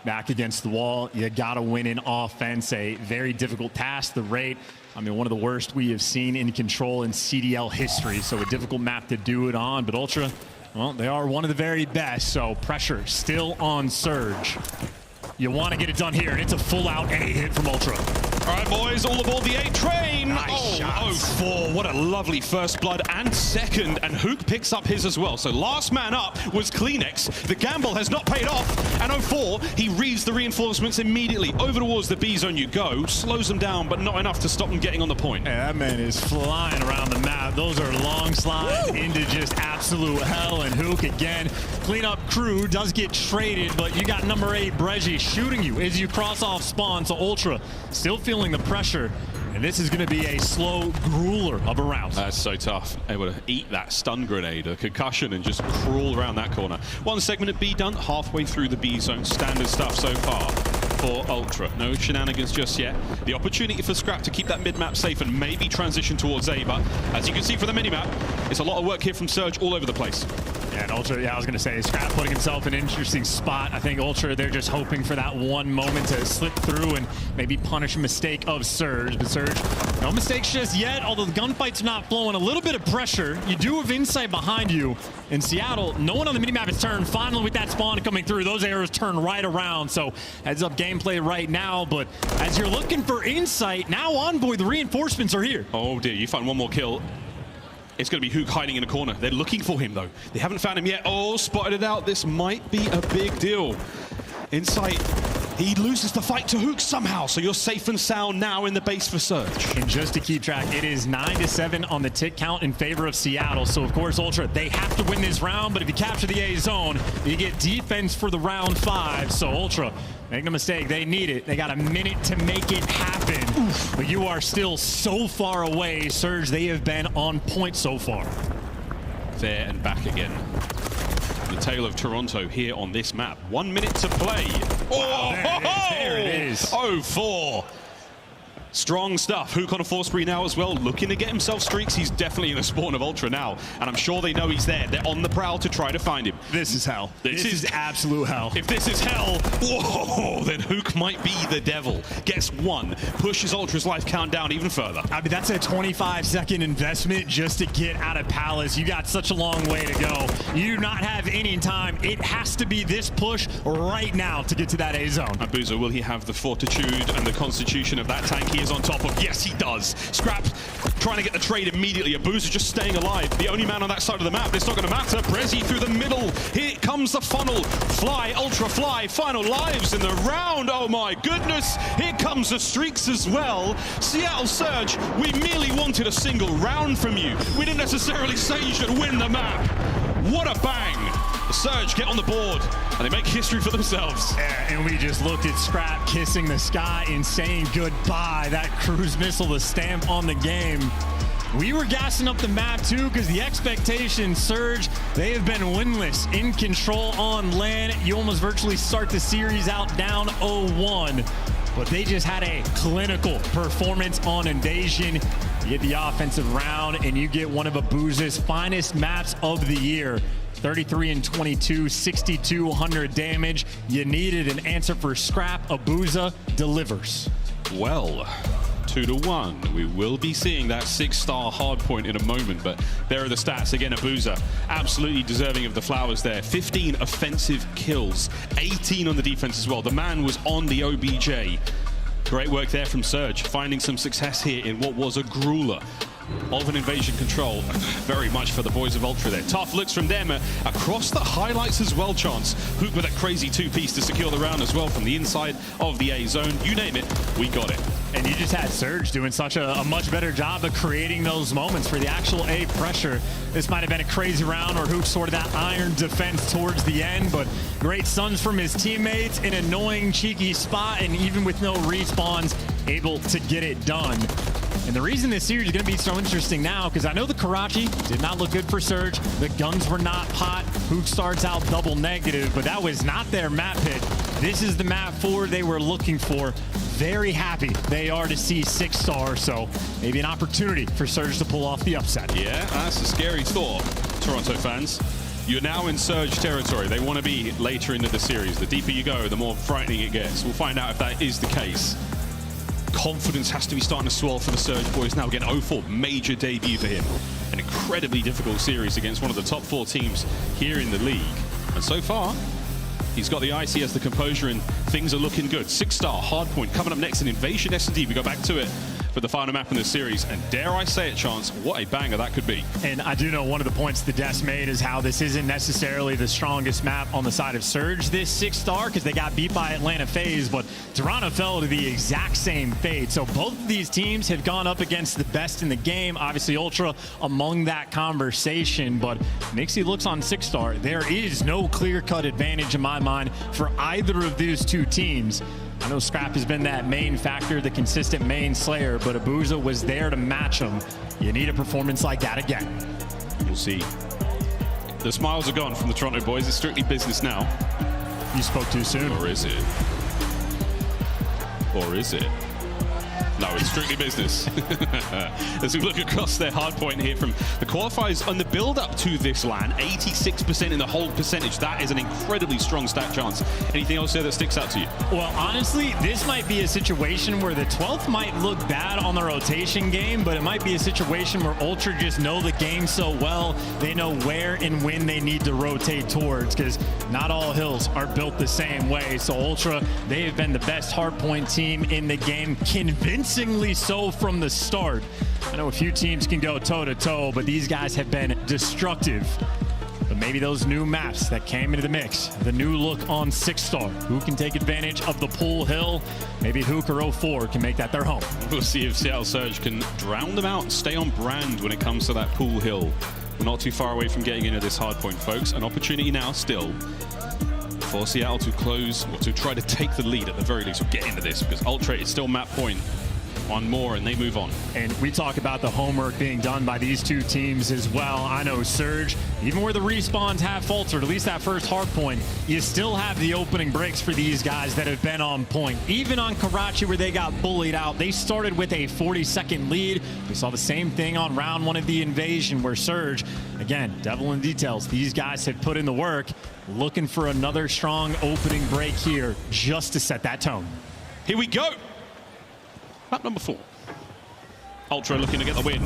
Back against the wall, you got to win in offense. A very difficult task. The rate, I mean, one of the worst we have seen in Control in CDL history. So a difficult map to do it on. But Ultra, well, they are one of the very best. So pressure still on Surge. You want to get it done here, and it's a full-out A hit from Ultra. All right, boys, all aboard the A train. Nice shots. 0-4. What a lovely first blood and second, and Hook picks up his as well. So last man up was Kleenex. The gamble has not paid off, and 0-4, he reads the reinforcements immediately. Over towards the B zone you go, slows them down, but not enough to stop them getting on the point. Yeah, that man is flying around the map. Those are long slides into just absolute hell, and Hook again. Cleanup crew does get traded, but you got number 8 Breji shooting you as you cross off spawn. So Ultra still feeling the pressure, and this is going to be a slow grueler of a round. That's so tough. Able to eat that stun grenade, a concussion, and just crawl around that corner. One segment of B done, halfway through the B zone. Standard stuff so far for Ultra. No shenanigans just yet. The opportunity for Scrap to keep that mid-map safe and maybe transition towards A, but as you can see from the mini-map, it's a lot of work here from Surge all over the place. Yeah, and Ultra, yeah, I was going to say, Scrap putting himself in an interesting spot. I think Ultra, they're just hoping for that one moment to slip through and maybe punish a mistake of Surge. But Surge, no mistakes just yet, although the gunfight's not flowing. A little bit of pressure. You do have insight behind you. In Seattle, no one on the minimap is turned. Finally, with that spawn coming through, those arrows turn right around. So heads up gameplay right now. But as you're looking for insight, now Envoy, the reinforcements are here. Oh dear, you find one more kill. It's going to be Hook hiding in a corner. They're looking for him, though. They haven't found him yet. Oh, spotted it out. This might be a big deal. Insight. He loses the fight to Hook somehow, so you're safe and sound now in the base for Surge. And just to keep track, it is 9-7 on the tick count in favor of Seattle. So, of course, Ultra, they have to win this round, but if you capture the A zone, you get defense for the round 5. So, Ultra, make no mistake, they need it. They got a minute to make it happen. Oof. But you are still so far away. Surge, they have been on point so far. There and back again. The tale of Toronto here on this map. 1 minute to play. Wow, there it is. 0-4. Strong stuff. Hook on a 4 spree now as well, looking to get himself streaks. He's definitely in a spawn of Ultra now, and I'm sure they know he's there. They're on the prowl to try to find him. This is hell. This is absolute hell. If this is hell, whoa, then Hook might be the devil. Gets 1, pushes Ultra's life count down even further. I mean, that's a 25-second investment just to get out of Palace. You got such a long way to go. You do not have any time. It has to be this push right now to get to that A zone. Abuza, will he have the fortitude and the constitution of that tank he is on top of? Yes, he does. Scrap trying to get the trade immediately. Abuza just staying alive. The only man on that side of the map. It's not going to matter. Brezi through the middle. Here comes the funnel. Fly, Ultra Fly. Final lives in the round. Oh my goodness. Here comes the streaks as well. Seattle Surge, we merely wanted a single round from you. We didn't necessarily say you should win the map. What a bang. The Surge get on the board, and they make history for themselves. Yeah, and we just looked at Scrap kissing the sky and saying goodbye. That cruise missile, the stamp on the game. We were gassing up the map too, because the expectation, Surge, they have been winless in Control on land. You almost virtually start the series out down 0-1. But they just had a clinical performance on Invasion. You get the offensive round, and you get one of Abuza's finest maps of the year. 33-22, 6,200 damage. You needed an answer for Scrap. Abuza delivers. Well, 2-1. We will be seeing that 6-star hard point in a moment, but there are the stats. Again, Abuza, absolutely deserving of the flowers there. 15 offensive kills, 18 on the defense as well. The man was on the OBJ. Great work there from Surge, finding some success here in what was a grueler of an invasion control. Very much for the boys of Ultra there. Tough looks from them across the highlights as well, Chance. Hook with a crazy two-piece to secure the round as well from the inside of the A zone. You name it, we got it. And you just had Surge doing such a much better job of creating those moments for the actual A pressure. This might have been a crazy round, or Hook sort of that iron defense towards the end, but great stuns from his teammates, an annoying, cheeky spot, and even with no respawns, able to get it done. And the reason this series is going to be so interesting now, because I know the Karachi did not look good for Surge. The guns were not hot. Hook starts out double negative, but that was not their map pick. This is the map 4 they were looking for. Very happy they are to see 6-star, so maybe an opportunity for Surge to pull off the upset. Yeah, that's a scary thought, Toronto fans. You're now in Surge territory. They want to be later into the series. The deeper you go, the more frightening it gets. We'll find out if that is the case. Confidence has to be starting to swell for the Surge boys now. Again, 0-4, major debut for him. An incredibly difficult series against one of the top 4 teams here in the league. And so far, he's got the ice, he has the composure, and things are looking good. 6-star hard point coming up next in Invasion S&D. We go back to it for the final map in the series, and dare I say it, Chance, what a banger that could be. And I do know one of the points the Des made is how this isn't necessarily the strongest map on the side of Surge, this 6-star, because they got beat by Atlanta FaZe, but Toronto fell to the exact same fate. So both of these teams have gone up against the best in the game. Obviously, Ultra among that conversation, but Nixie looks on 6-star. There is no clear-cut advantage in my mind for either of these two teams. I know Scrap has been that main factor, the consistent main slayer, but Abuza was there to match him. You need a performance like that again. We'll see. The smiles are gone from the Toronto boys. It's strictly business now. You spoke too soon. Or is it? Or is it? No, it's strictly business. As we look across their hard point here from the qualifiers on the build-up to this LAN, 86% in the hold percentage. That is an incredibly strong stat, Chance. Anything else there that sticks out to you? Well, honestly, this might be a situation where the 12th might look bad on the rotation game, but it might be a situation where Ultra just know the game so well, they know where and when they need to rotate towards, because not all hills are built the same way. So Ultra, they have been the best hardpoint team in the game, convincingly so from the start. I know a few teams can go toe-to-toe, but these guys have been destructive. But maybe those new maps that came into the mix, the new look on 6-star, who can take advantage of the pool hill? Maybe Hook or 0-4 can make that their home. We'll see if Seattle Surge can drown them out and stay on brand when it comes to that pool hill. We're not too far away from getting into this hard point, folks. An opportunity now still for Seattle to close, or to try to take the lead at the very least, or get into this, because Ultra is still map point. One more and they move on. And we talk about the homework being done by these two teams as well. I know Surge, even where the respawns have faltered, at least that first hard point, you still have the opening breaks for these guys that have been on point. Even on Karachi, where they got bullied out, they started with a 40-second lead. We saw the same thing on round 1 of the invasion, where Surge, again, devil in details, these guys have put in the work, looking for another strong opening break here just to set that tone. Here we go. Map number 4. Ultra looking to get the win.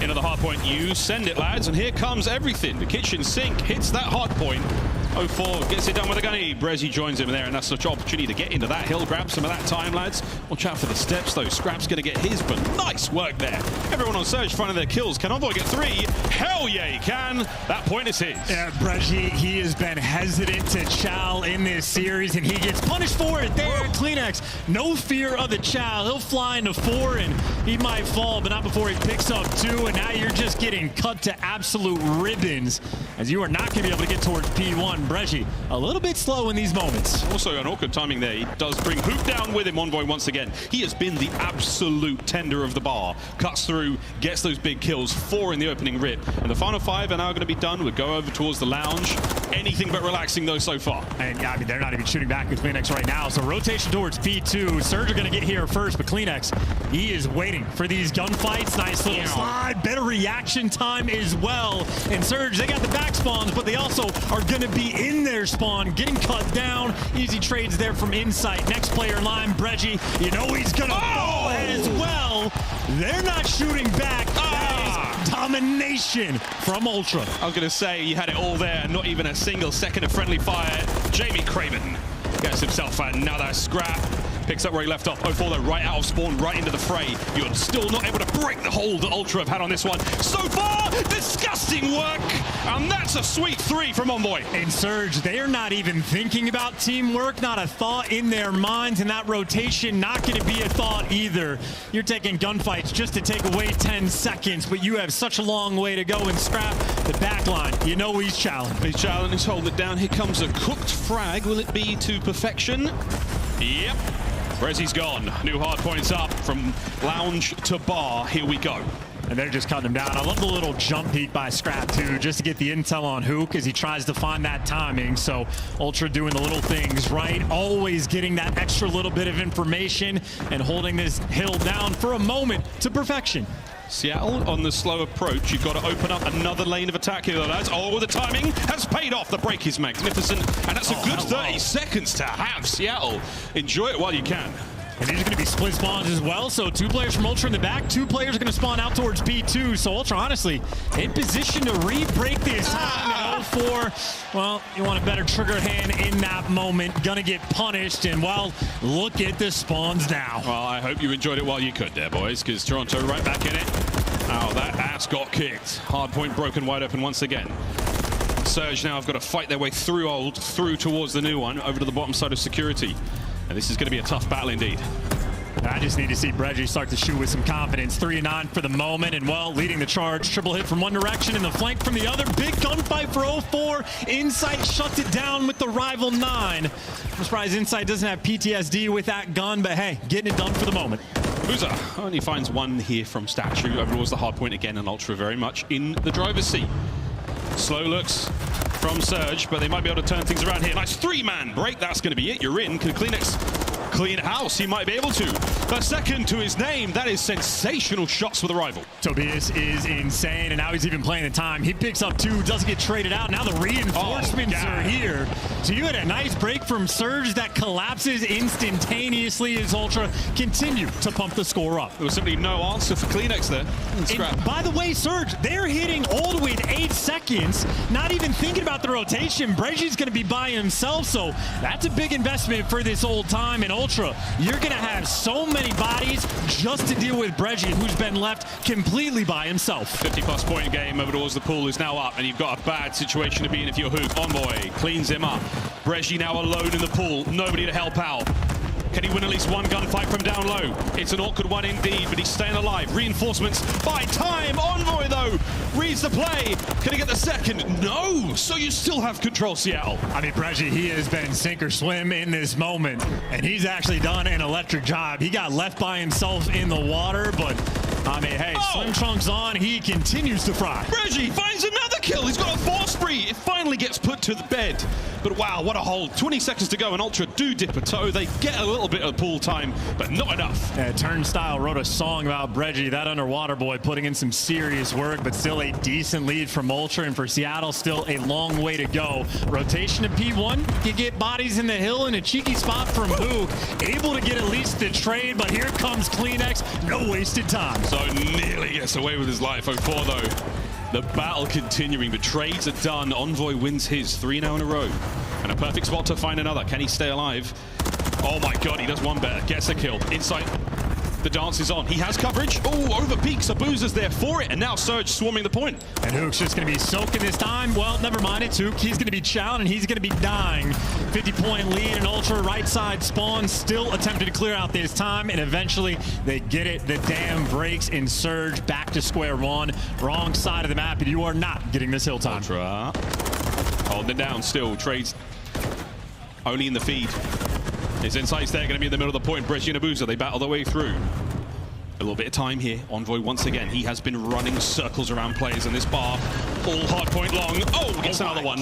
Into the hard point, you send it, lads, and here comes everything. The kitchen sink hits that hard point. 0-4 gets it done with a gunny. Brezzy joins him there, and that's such an opportunity to get into that hill, grab some of that time, lads. Watch out for the steps, though. Scrap's going to get his, but nice work there. Everyone on Surge finding their kills. Can Envoy get 3? Hell yeah, he can. That point is his. Yeah, Brezzy, he has been hesitant to chow in this series, and he gets punished for it there at Kleenex. No fear of the chow. He'll fly into 4, and he might fall, but not before he picks up 2, and now you're just getting cut to absolute ribbons, as you are not going to be able to get towards P1. Brezzy, a little bit slow in these moments. Also an awkward timing there. He does bring Hoop down with him, Envoy, once again. He has been the absolute tender of the bar. Cuts through, gets those big kills, 4 in the opening rip. And the final 5 are now going to be done. We'll go over towards the lounge. Anything but relaxing, though, so far. And yeah, I mean, they're not even shooting back with Kleenex right now. So rotation towards P2. Surge are going to get here first, but Kleenex, he is waiting for these gunfights. Nice little slide. Better reaction time as well. And Surge, they got the back spawns, but they also are going to be in their spawn, getting cut down. Easy trades there from Insight. Next player in line, Brezzy. You know he's going to fall as well. They're not shooting back. That is domination from Ultra. I was going to say, you had it all there, not even a single second of friendly fire. Jamie Craven gets himself another scrap. Picks up where he left off. 0-4 though, right out of spawn, right into the fray. You're still not able to break the hold that Ultra have had on this one. So far, disgusting work. And that's a sweet 3 from Envoy. And Surge, they're not even thinking about teamwork, not a thought in their minds. And that rotation, not going to be a thought either. You're taking gunfights just to take away 10 seconds, but you have such a long way to go and scrap the back line. You know he's challenged. He's challenged, he's holding it down. Here comes a cooked frag. Will it be to perfection? Yep. Rezzy's gone. New hard points up from lounge to bar. Here we go. And they're just cutting him down. I love the little jump peek by Scrap, too, just to get the intel on Hook as he tries to find that timing. So Ultra doing the little things right, always getting that extra little bit of information and holding this hill down for a moment to perfection. Seattle on the slow approach. You've got to open up another lane of attack here, lads. Oh, the timing has paid off. The break is magnificent, and that's a good 30 seconds to have. Seattle, enjoy it while you can. And these are going to be split spawns as well. So 2 players from Ultra in the back, 2 players are going to spawn out towards B2. So Ultra, honestly, in position to re-break this time at 0-4. Well, you want a better trigger hand in that moment. Going to get punished. And, well, look at the spawns now. Well, I hope you enjoyed it while you could there, boys, because Toronto right back in it. Oh, that ass got kicked. Hard point broken wide open once again. Surge now have got to fight their way through towards the new one, over to the bottom side of security. And this is going to be a tough battle indeed. I just need to see Breggy start to shoot with some confidence. 3-9 for the moment, and well, leading the charge. Triple hit from one direction and the flank from the other. Big gunfight for 0-4. Insight shuts it down with the rival 9. I'm surprised Insight doesn't have PTSD with that gun, but hey, getting it done for the moment. Boozer only finds one here from Statue. Overalls the hard point again, and Ultra very much in the driver's seat. Slow looks from Surge, but they might be able to turn things around here. Nice 3-man break. That's going to be it. You're in. Can Kleenex clean house? He might be able to. The second to his name. That is sensational shots for the rival. Tobias is insane, and now he's even playing the time. He picks up 2, doesn't get traded out. Now the reinforcements are here. So you had a nice break from Surge that collapses instantaneously as Ultra continue to pump the score up. There was simply no answer for Kleenex there. And by the way, Surge, they're hitting all the way to 8 seconds, not even thinking about the rotation. Breggy's going to be by himself, so that's a big investment for this old time. And Ultra, you're going to have so many bodies just to deal with Breggy, who's been left completely by himself. 50-plus point game over towards the pool is now up, and you've got a bad situation to be in if you're Hook. Envoy cleans him up. Breggy now alone in the pool. Nobody to help out. Can he win at least one gunfight from down low? It's an awkward one indeed, but he's staying alive. Reinforcements by time. Envoy, though, reads the play. Can he get the second? No. So you still have control, Seattle. I mean, Breggy, he has been sink or swim in this moment, and he's actually done an electric job. He got left by himself in the water, but I mean, hey, Slim Trunks on. He continues to fry. Breggy finds another kill. He's got a 4 spree. It finally gets put to the bed. But wow, what a hold. 20 seconds to go, and Ultra do dip a toe. They get a little bit of pool time, but not enough. Turnstile wrote a song about Breggy, that underwater boy, putting in some serious work, but still a decent lead from Ultra, and for Seattle, still a long way to go. Rotation to P1, you get bodies in the hill in a cheeky spot from Hook. Able to get at least the trade, but here comes Kleenex. No wasted time. So nearly gets away with his life. 0-4 though. The battle continuing. The trades are done. Envoy wins his 3 now in a row. And a perfect spot to find another. Can he stay alive? Oh my god, he does one better. Gets a kill. Inside. The dance is on. He has coverage. Oh, over peak. Sabuza's there for it. And now Surge swarming the point. And Hook's just going to be soaking this time. Well, never mind. It's Hook. He's going to be chowed, and he's going to be dying. 50-point lead, and Ultra right side spawn still attempted to clear out this time, and eventually they get it. The dam breaks, and Surge back to square one. Wrong side of the map, and you are not getting this hill time. Ultra holding it down still. Trades only in the feed. His insight's there, going to be in the middle of the point. Breggy and Abuza, they battle their way through. A little bit of time here. Envoy once again. He has been running circles around players in this bar All hard point long. Oh, gets another one.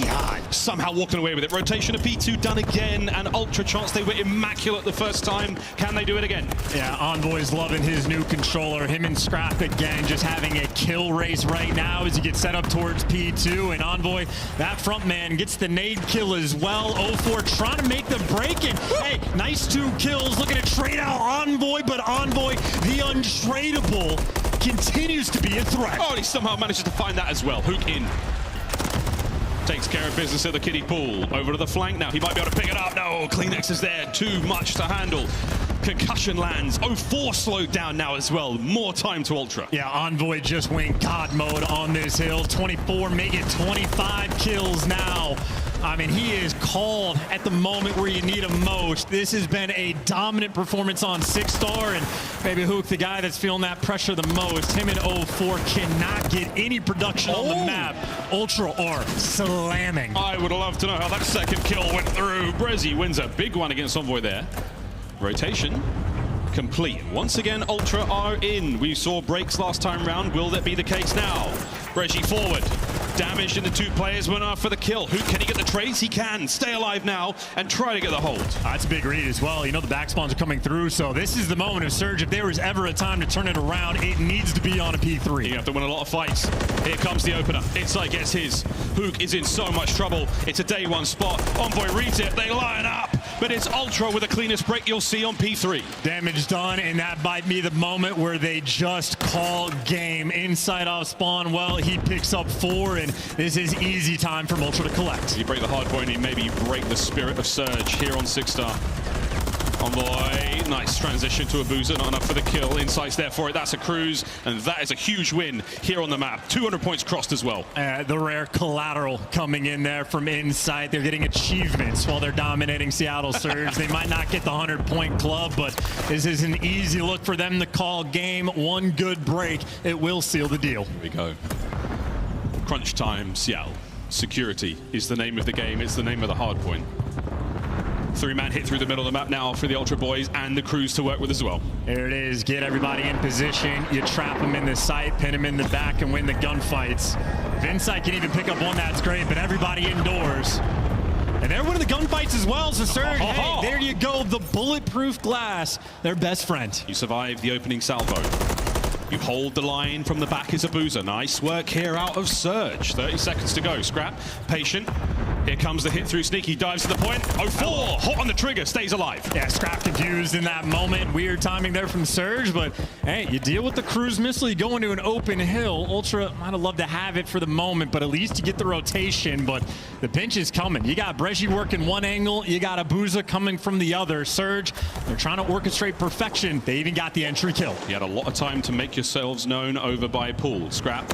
Somehow walking away with it. Rotation of P2 done again, and Ultra chance they were immaculate the first time. Can they do it again? Yeah, Envoy's loving his new controller. Him and Scrap again just having a kill race right now as he gets set up towards P2. And Envoy, that front man, gets the nade kill as well. 0-4 trying to make the break. And hey, nice 2 kills. Looking to trade out Envoy, but Envoy, the untradeable, continues to be a threat. Oh, he somehow manages to find that as well. Hook in. Takes care of business at the kiddie pool. Over to the flank now. He might be able to pick it up. No, Kleenex is there. Too much to handle. Concussion lands. 0-4 slowed down now as well. More time to Ultra. Yeah, Envoy just went God mode on this hill. 24, make it 25 kills now. I mean, he is called at the moment where you need him most. This has been a dominant performance on 6-star, and maybe Hook, the guy that's feeling that pressure the most, him and 0-4 cannot get any production on the map. Ultra are slamming. I would love to know how that second kill went through. Brezzy wins a big one against Envoy there. Rotation complete. Once again, Ultra are in. We saw breaks last time round. Will that be the case now? Brezzy forward. Damaged in the 2 players, went off for the kill. Who can he get the trades? He can. Stay alive now and try to get the hold. That's a big read as well. You know the back spawns are coming through, so this is the moment of Surge. If there was ever a time to turn it around, it needs to be on a P3. You have to win a lot of fights. Here comes the opener. Inside gets his. Hook is in so much trouble. It's a day 1 spot. Envoy reads it. They line up. But it's Ultra with the cleanest break you'll see on P3. Damage done, and that might be the moment where they just call game. Inside off spawn, well, he picks up 4, and this is easy time for Ultra to collect. You break the hard point, and maybe break the spirit of Surge here on 6-star. Envoy, nice transition to a boozer, not enough for the kill. Insight's there for it, that's a cruise, and that is a huge win here on the map. 200 points crossed as well. The rare collateral coming in there from Insight. They're getting achievements while they're dominating Seattle Surge. They might not get the 100-point club, but this is an easy look for them to call game. 1 good break, it will seal the deal. Here we go. Crunch time, Seattle. Security is the name of the game. It's the name of the hard point. 3-man hit through the middle of the map now for the Ultra boys and the crews to work with as well. There it is. Get everybody in position. You trap them in the sight, pin them in the back, and win the gunfights. If Insight can even pick up 1, that's great, but everybody indoors. And they're winning the gunfights as well, so Surge, hey, there you go. The bulletproof glass, their best friend. You survive the opening salvo. You hold the line from the back as a boozer. Nice work here out of Surge. 30 seconds to go. Scrap, patient. Here comes the hit through Sneaky, dives to the point. 0-4, hot on the trigger, stays alive. Yeah, Scrap confused in that moment. Weird timing there from Surge, but hey, you deal with the cruise missile, you go into an open hill. Ultra might have loved to have it for the moment, but at least you get the rotation, but the pinch is coming. You got Brezzy working one angle, you got a Booza coming from the other. Surge, they're trying to orchestrate perfection. They even got the entry kill. You had a lot of time to make yourselves known over by Pool. Scrap.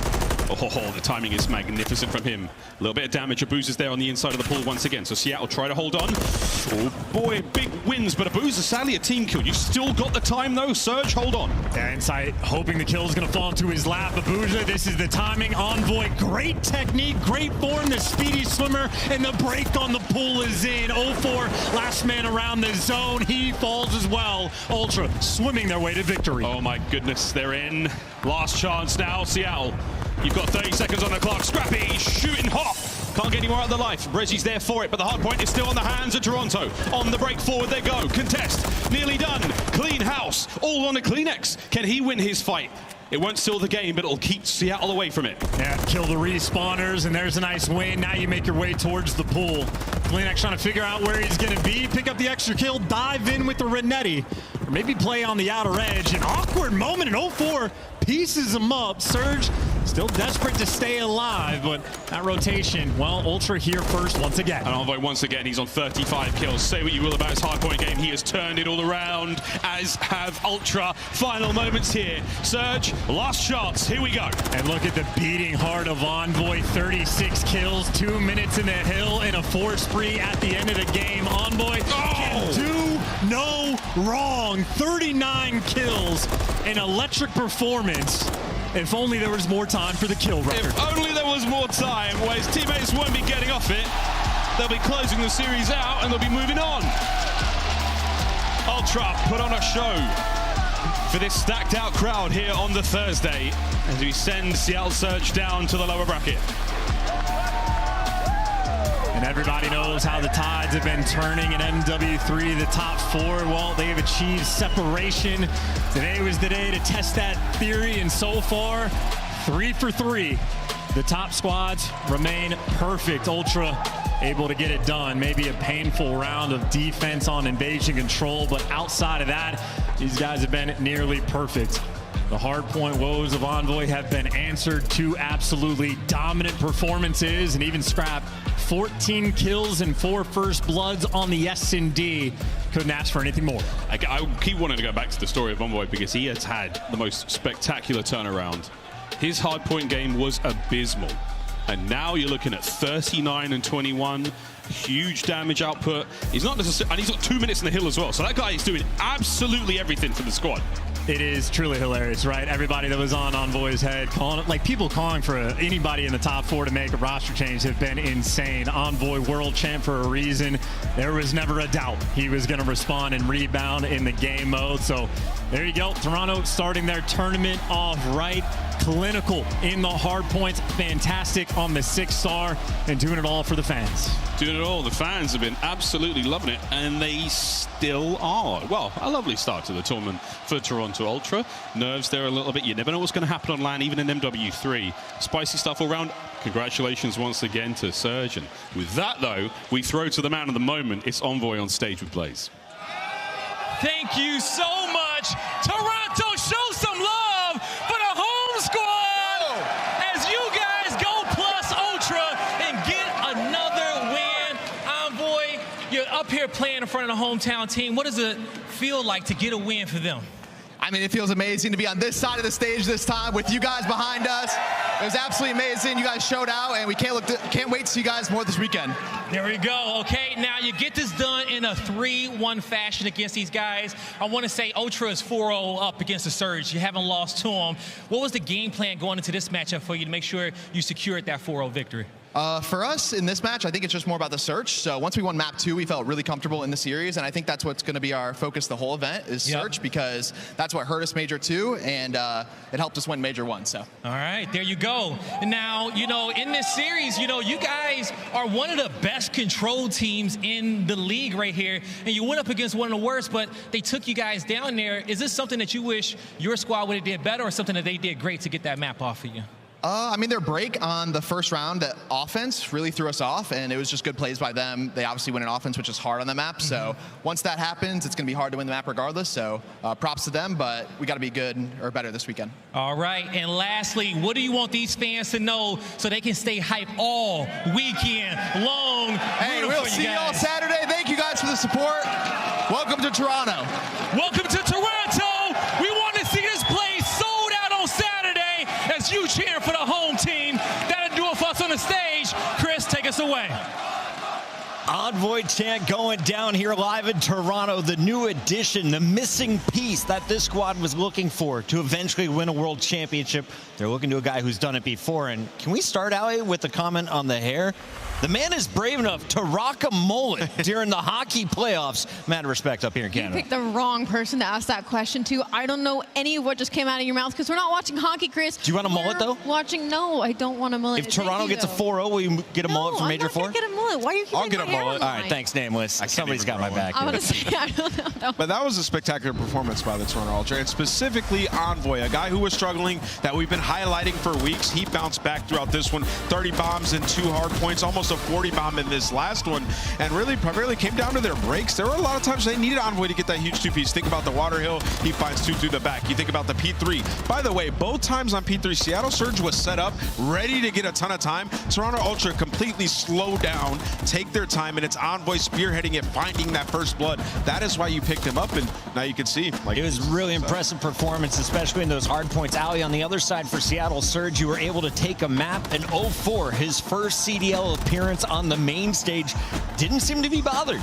Oh, the timing is magnificent from him. A little bit of damage. Abuza's there on the inside of the pool once again. So Seattle try to hold on. Oh boy, big wins, but Abuza sadly a team kill. You've still got the time though. Surge, hold on. Yeah, Insight hoping the kill is going to fall into his lap. Abuza, this is the timing. Envoy, great technique, great form. The speedy swimmer, and the break on the pool is in. 0-4, last man around the zone. He falls as well. Ultra swimming their way to victory. Oh my goodness, they're in. Last chance now, Seattle. You've got 30 seconds on the clock. Scrappy shooting hot. Can't get any more out of the life. Brezzy's there for it, but the hard point is still on the hands of Toronto. On the break forward they go. Contest nearly done. Clean house. All on a Kleenex. Can he win his fight? It won't seal the game, but it'll keep Seattle away from it. Yeah, kill the respawners, and there's a nice win. Now you make your way towards the pool. Kleenex trying to figure out where he's going to be. Pick up the extra kill, dive in with the Renetti, or maybe play on the outer edge. An awkward moment in 0-4 pieces him up. Surge still desperate to stay alive, but that rotation, well, Ultra here first once again. And Envoy once again, he's on 35 kills. Say what you will about his hardpoint game, he has turned it all around, as have Ultra. Final moments here. Surge, last shots, here we go. And look at the beating heart of Envoy, 36 kills, 2 minutes in the hill, and a 4 spree at the end of the game. Envoy can do no wrong. 39 kills, an electric performance. If only there was more time for the kill record. If only there was more time, where his teammates won't be getting off it. They'll be closing the series out and they'll be moving on. Ultra put on a show for this stacked out crowd here on the Thursday as we send Seattle Surge down to the lower bracket. And everybody knows how the tides have been turning in MW3, the top 4. Well, they've achieved separation. Today was the day to test that theory, and so far, 3 for 3. The top squads remain perfect. Ultra able to get it done. Maybe a painful round of defense on invasion control, but outside of that, these guys have been nearly perfect. The hardpoint woes of Envoy have been answered. 2 absolutely dominant performances, and even Scrap, 14 kills and 4 first bloods on the S&D. Couldn't ask for anything more. I keep wanting to go back to the story of Envoy because he has had the most spectacular turnaround. His hardpoint game was abysmal, and now you're looking at 39 and 21. Huge damage output. He's not necessarily, and he's got 2 minutes in the hill as well. So that guy is doing absolutely everything for the squad. It is truly hilarious, right? Everybody that was on Envoy's head, people calling for anybody in the top 4 to make a roster change have been insane. Envoy world champ for a reason. There was never a doubt he was going to respond and rebound in the game mode. So there you go. Toronto starting their tournament off right. Clinical in the hard points, fantastic on the 6-star, and doing it all for the fans. Doing it all. The fans have been absolutely loving it, and they still are. Well, a lovely start to the tournament for Toronto Ultra. Nerves there a little bit. You never know what's going to happen on LAN, even in MW3. Spicy stuff all around. Congratulations once again to Surge. And with that, though, we throw to the man of the moment. It's Envoy on stage with Blaze. Thank you so much. Toronto, show some love for the home squad as you guys go plus Ultra and get another win. Envoy, you're up here playing in front of the hometown team. What does it feel like to get a win for them? I mean, it feels amazing to be on this side of the stage this time with you guys behind us. It was absolutely amazing. You guys showed out, and we can't wait to see you guys more this weekend. There we go. Okay, now you get this done in a 3-1 fashion against these guys. I want to say Ultra is 4-0 up against the Surge. You haven't lost to them. What was the game plan going into this matchup for you to make sure you secured that 4-0 victory? For us in this match, I think it's just more about the search. So once we won map 2, we felt really comfortable in the series, and I think that's what's going to be our focus the whole event is search, because that's what hurt us Major 2, and it helped us win Major 1. So. All right, there you go. Now, in this series, you guys are one of the best control teams in the league right here, and you went up against one of the worst, but they took you guys down there. Is this something that you wish your squad would have did better, or something that they did great to get that map off of you? I mean, their break on the first round offense really threw us off, and it was just good plays by them. They obviously win an offense, which is hard on the map. So once that happens, it's going to be hard to win the map regardless. So props to them, but we got to be good or better this weekend. All right, and lastly, what do you want these fans to know so they can stay hyped all weekend long? Hey, we'll see you all Saturday. Thank you guys for the support. Welcome to Toronto. Welcome to Toronto. We want to see this place sold out on Saturday as you cheer for the home team. That'll do it for us on the stage. Chris, take us away. Envoy chant going down here live in Toronto. The new addition, the missing piece that this squad was looking for to eventually win a world championship. They're looking to a guy who's done it before. And can we start out with a comment on the hair? The man is brave enough to rock a mullet during the hockey playoffs. Mad respect up here in Canada. You picked the wrong person to ask that question to. I don't know any of what just came out of your mouth because we're not watching hockey, Chris. Do you want a mullet, though? No, I don't want a mullet. If Toronto gets a 4-0, will you get a mullet for Major 4? I'm not going to get a mullet. Why are you keeping I'll get my a hair mullet. on All right, thanks, Nameless. Somebody's got my back. I want to say, I don't know. But that was a spectacular performance by the Toronto Ultra, and specifically Envoy, a guy who was struggling that we've been highlighting for weeks. He bounced back throughout this one. 30 bombs and 2 hard points, almost a 40 bomb in this last one, and really primarily came down to their breaks. There were a lot of times they needed Envoy to get that huge 2-piece. Think about the Water Hill. He finds 2 through the back. You think about the P3. By the way, both times on P3, Seattle Surge was set up, ready to get a ton of time. Toronto Ultra completely slowed down, take their time, and it's Envoy spearheading it, finding that first blood. That is why you picked him up, and now you can see. It was really impressive performance, especially in those hard points. Ali, on the other side for Seattle Surge, you were able to take a map, an 0-4, his first CDL appearance on the main stage. Didn't seem to be bothered.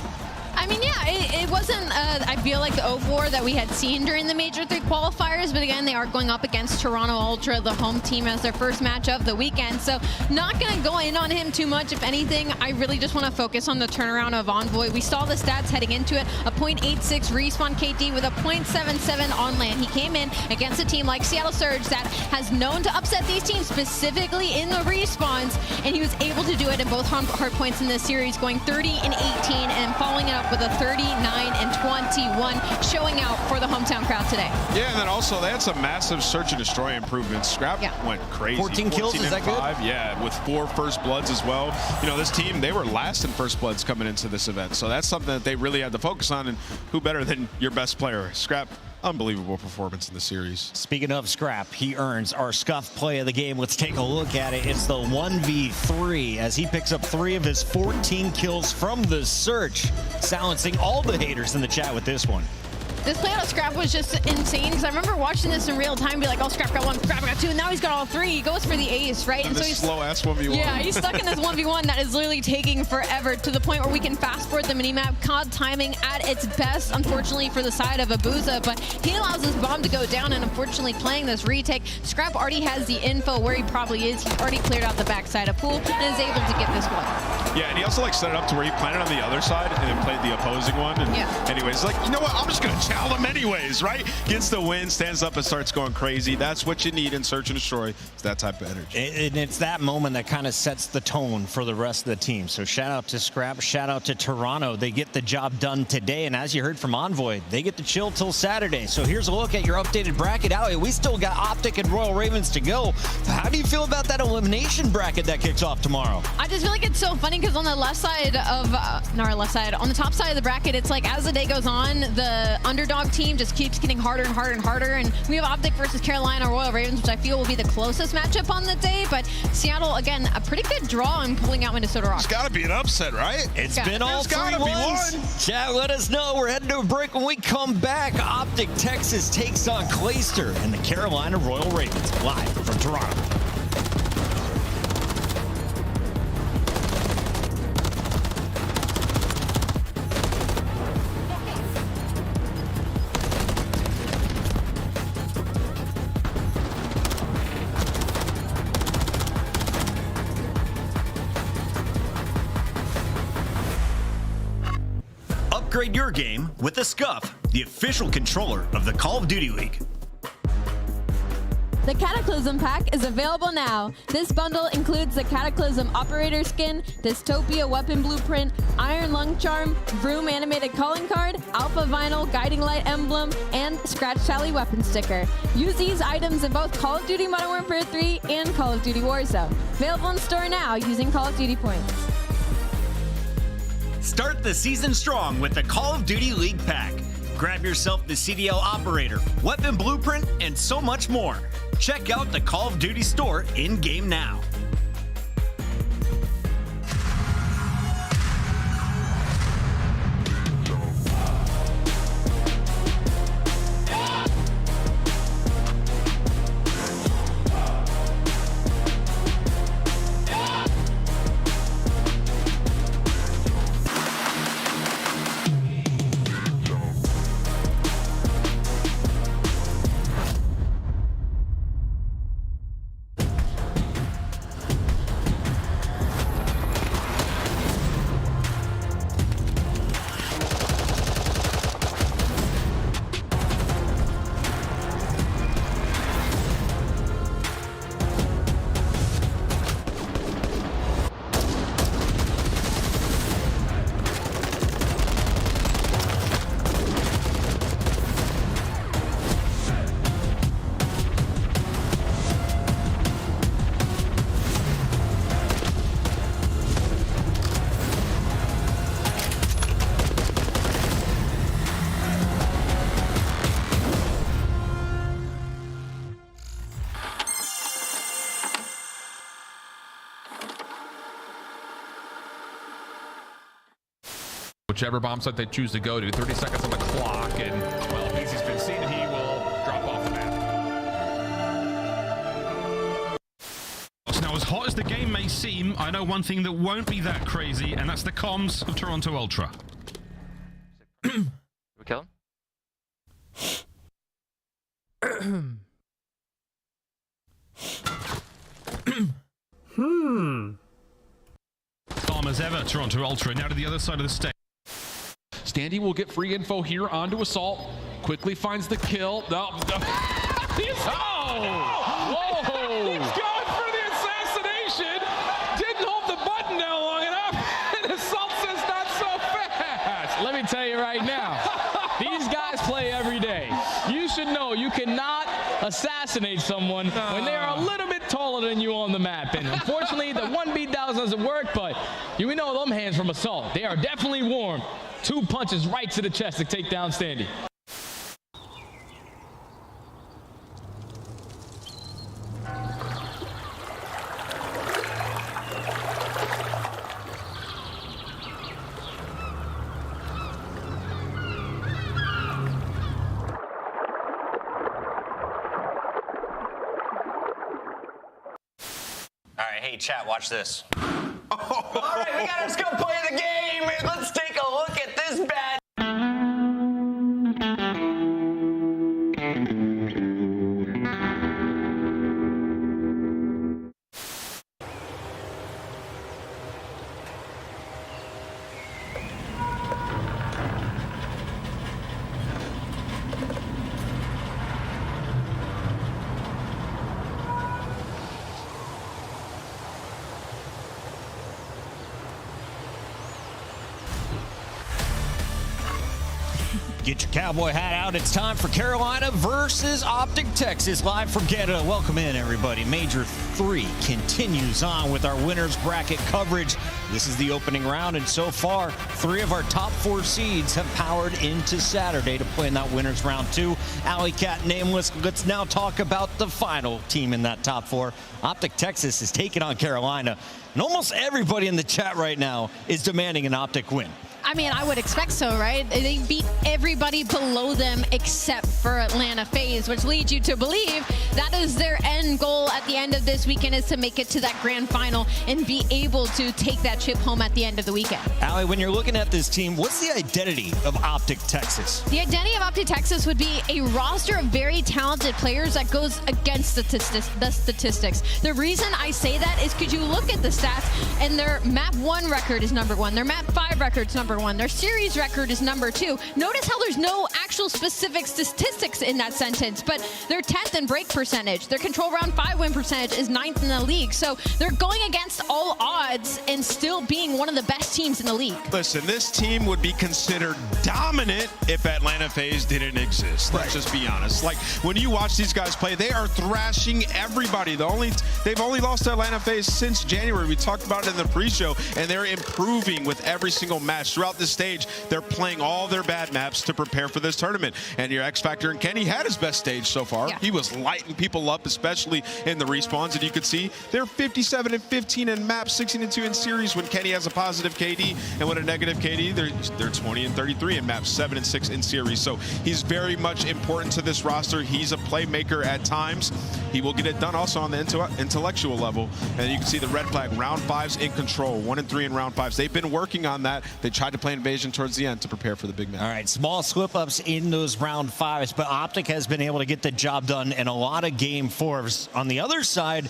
I mean, yeah, it wasn't, I feel like, the war that we had seen during the Major 3 qualifiers, but again, they are going up against Toronto Ultra, the home team, as their first match of the weekend, so not going to go in on him too much. If anything, I really just want to focus on the turnaround of Envoy. We saw the stats heading into it, a .86 respawn KD with a .77 on land. He came in against a team like Seattle Surge that has known to upset these teams, specifically in the respawns, and he was able to do it in both hard points in this series, going 30 and 18 and following it up with a 39 and 21, showing out for the hometown crowd today. Yeah, and then also they had some massive search and destroy improvements. Scrap went crazy. 14 kills, is that good? Yeah, with 4 first bloods as well. You know, this team, they were last in first bloods coming into this event, so that's something that they really had to focus on, and who better than your best player? Scrap, unbelievable performance in the series. Speaking of Scrap, he earns our Scuff play of the game. Let's take a look at it. It's the 1v3 as he picks up 3 of his 14 kills from the search, silencing all the haters in the chat with this one. This play out of Scrap was just insane, because I remember watching this in real time, be like, oh, Scrap got 1, Scrap got 2, and now he's got all 3. He goes for the ace, right? And so he's slow-ass 1v1. Yeah, he's stuck in this 1v1 that is literally taking forever, to the point where we can fast-forward the minimap. COD timing at its best, unfortunately, for the side of Abuza, but he allows his bomb to go down, and unfortunately, playing this retake, Scrap already has the info where he probably is. He's already cleared out the backside of Pool and is able to get this one. Yeah, and he also set it up to where he planted on the other side and then played the opposing one. And anyways, like, you know what? I'm just going to chow them anyways, right? Gets the win, stands up and starts going crazy. That's what you need in Search and Destroy. It's that type of energy. And it's that moment that kind of sets the tone for the rest of the team. So shout out to Scrap, shout out to Toronto. They get the job done today. And as you heard from Envoy, they get to chill till Saturday. So here's a look at your updated bracket. Out. We still got Optic and Royal Ravens to go. How do you feel about that elimination bracket that kicks off tomorrow? I just feel like it's so funny, because on the left side of, not our left side, on the top side of the bracket, it's like as the day goes on, the underdog team just keeps getting harder and harder and harder. And we have Optic versus Carolina Royal Ravens, which I feel will be the closest matchup on the day. But Seattle, again, a pretty good draw in pulling out Minnesota Rock. It's got to be an upset, right? It's been all 3 wins. Chat, let us know. We're heading to a break. When we come back, Optic Texas takes on Clayster and the Carolina Royal Ravens, live from Toronto. Upgrade your game with the Scuff, the official controller of the Call of Duty League. The Cataclysm pack is available now. This bundle includes the Cataclysm Operator Skin, Dystopia Weapon Blueprint, Iron Lung Charm, Vroom Animated Calling Card, Alpha Vinyl Guiding Light Emblem, and Scratch Tally Weapon Sticker. Use these items in both Call of Duty Modern Warfare 3 and Call of Duty Warzone. Available in store now using Call of Duty points. Start the season strong with the Call of Duty League pack. Grab yourself the CDL Operator, Weapon Blueprint, and so much more. Check out the Call of Duty store in-game now. Whichever bomb site they choose to go to, 30 seconds on the clock, and well, if he's been seen, he will drop off the map. Now, as hot as the game may seem, I know one thing that won't be that crazy, and that's the comms of Toronto Ultra. We kill him? Calm as ever, Toronto Ultra. Now to the other side of the stage. Standy will get free info here onto Assault. Quickly finds the kill. Whoa! He's going for the assassination. Didn't hold the button down long enough. And Assault says not so fast. Let me tell you right now, these guys play every day. You should know you cannot assassinate someone when they are a little bit taller than you on the map. And unfortunately, the 1 down doesn't work, but you know them hands from Assault. They are definitely warm. 2 punches right to the chest to take down Standy. All right, hey, chat, watch this. All right, we gotta just go play the game. Let's take a look at this bad. Get your cowboy hat out. It's time for Carolina versus Optic Texas, live from Canada. Welcome in, everybody. Major 3 continues on with our winners bracket coverage. This is the opening round, and so far, 3 of our top 4 seeds have powered into Saturday to play in that winners round 2. Alley Cat Nameless, let's now talk about the final team in that top 4. Optic Texas is taking on Carolina, and almost everybody in the chat right now is demanding an Optic win. I mean, I would expect so, right? They beat everybody below them except for Atlanta FaZe, which leads you to believe that is their end goal at the end of this weekend, is to make it to that grand final and be able to take that chip home at the end of the weekend. Allie, when you're looking at this team, what's the identity of Optic Texas? The identity of Optic Texas would be a roster of very talented players that goes against the statistics. The reason I say that is because you look at the stats, and their map 1 record is number 1. Their map 5 record is number 1. Their series record is number 2. Notice how there's no actual specific statistics in that sentence, but they're 10th in break percentage. Their control round 5 win percentage is 9th in the league. So they're going against all odds and still being one of the best teams in the league. Listen, this team would be considered dominant if Atlanta FaZe didn't exist. Let's just be honest. Like, when you watch these guys play, they are thrashing everybody. They've only lost to Atlanta FaZe since January. We talked about it in the pre-show, and they're improving with every single match. Throughout this stage, they're playing all their bad maps to prepare for this tournament. And your X Factor and Kenny had his best stage so far. Yeah. He was lighting people up, especially in the respawns. And you could see they're 57 and 15 in maps, 16 and 2 in series when Kenny has a positive KD, and with a negative KD, they're 20 and 33 in maps, 7 and 6 in series. So he's very much important to this roster. He's a playmaker at times. He will get it done also on the intellectual level. And you can see the red flag, round 5s in control, 1 and 3 in round 5s. They've been working on that. They tried to play invasion towards the end to prepare for the big match. All right, small slip-ups in those round 5s, but Optic has been able to get the job done in a lot of game 4s. On the other side,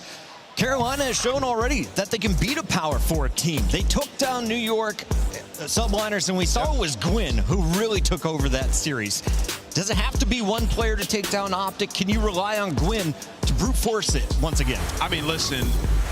Carolina has shown already that they can beat a Power 4 team. They took down New York subliners, and we saw it was Gwyn who really took over that series. Does it have to be one player to take down Optic? Can you rely on Gwyn to brute force it once again? I mean, listen,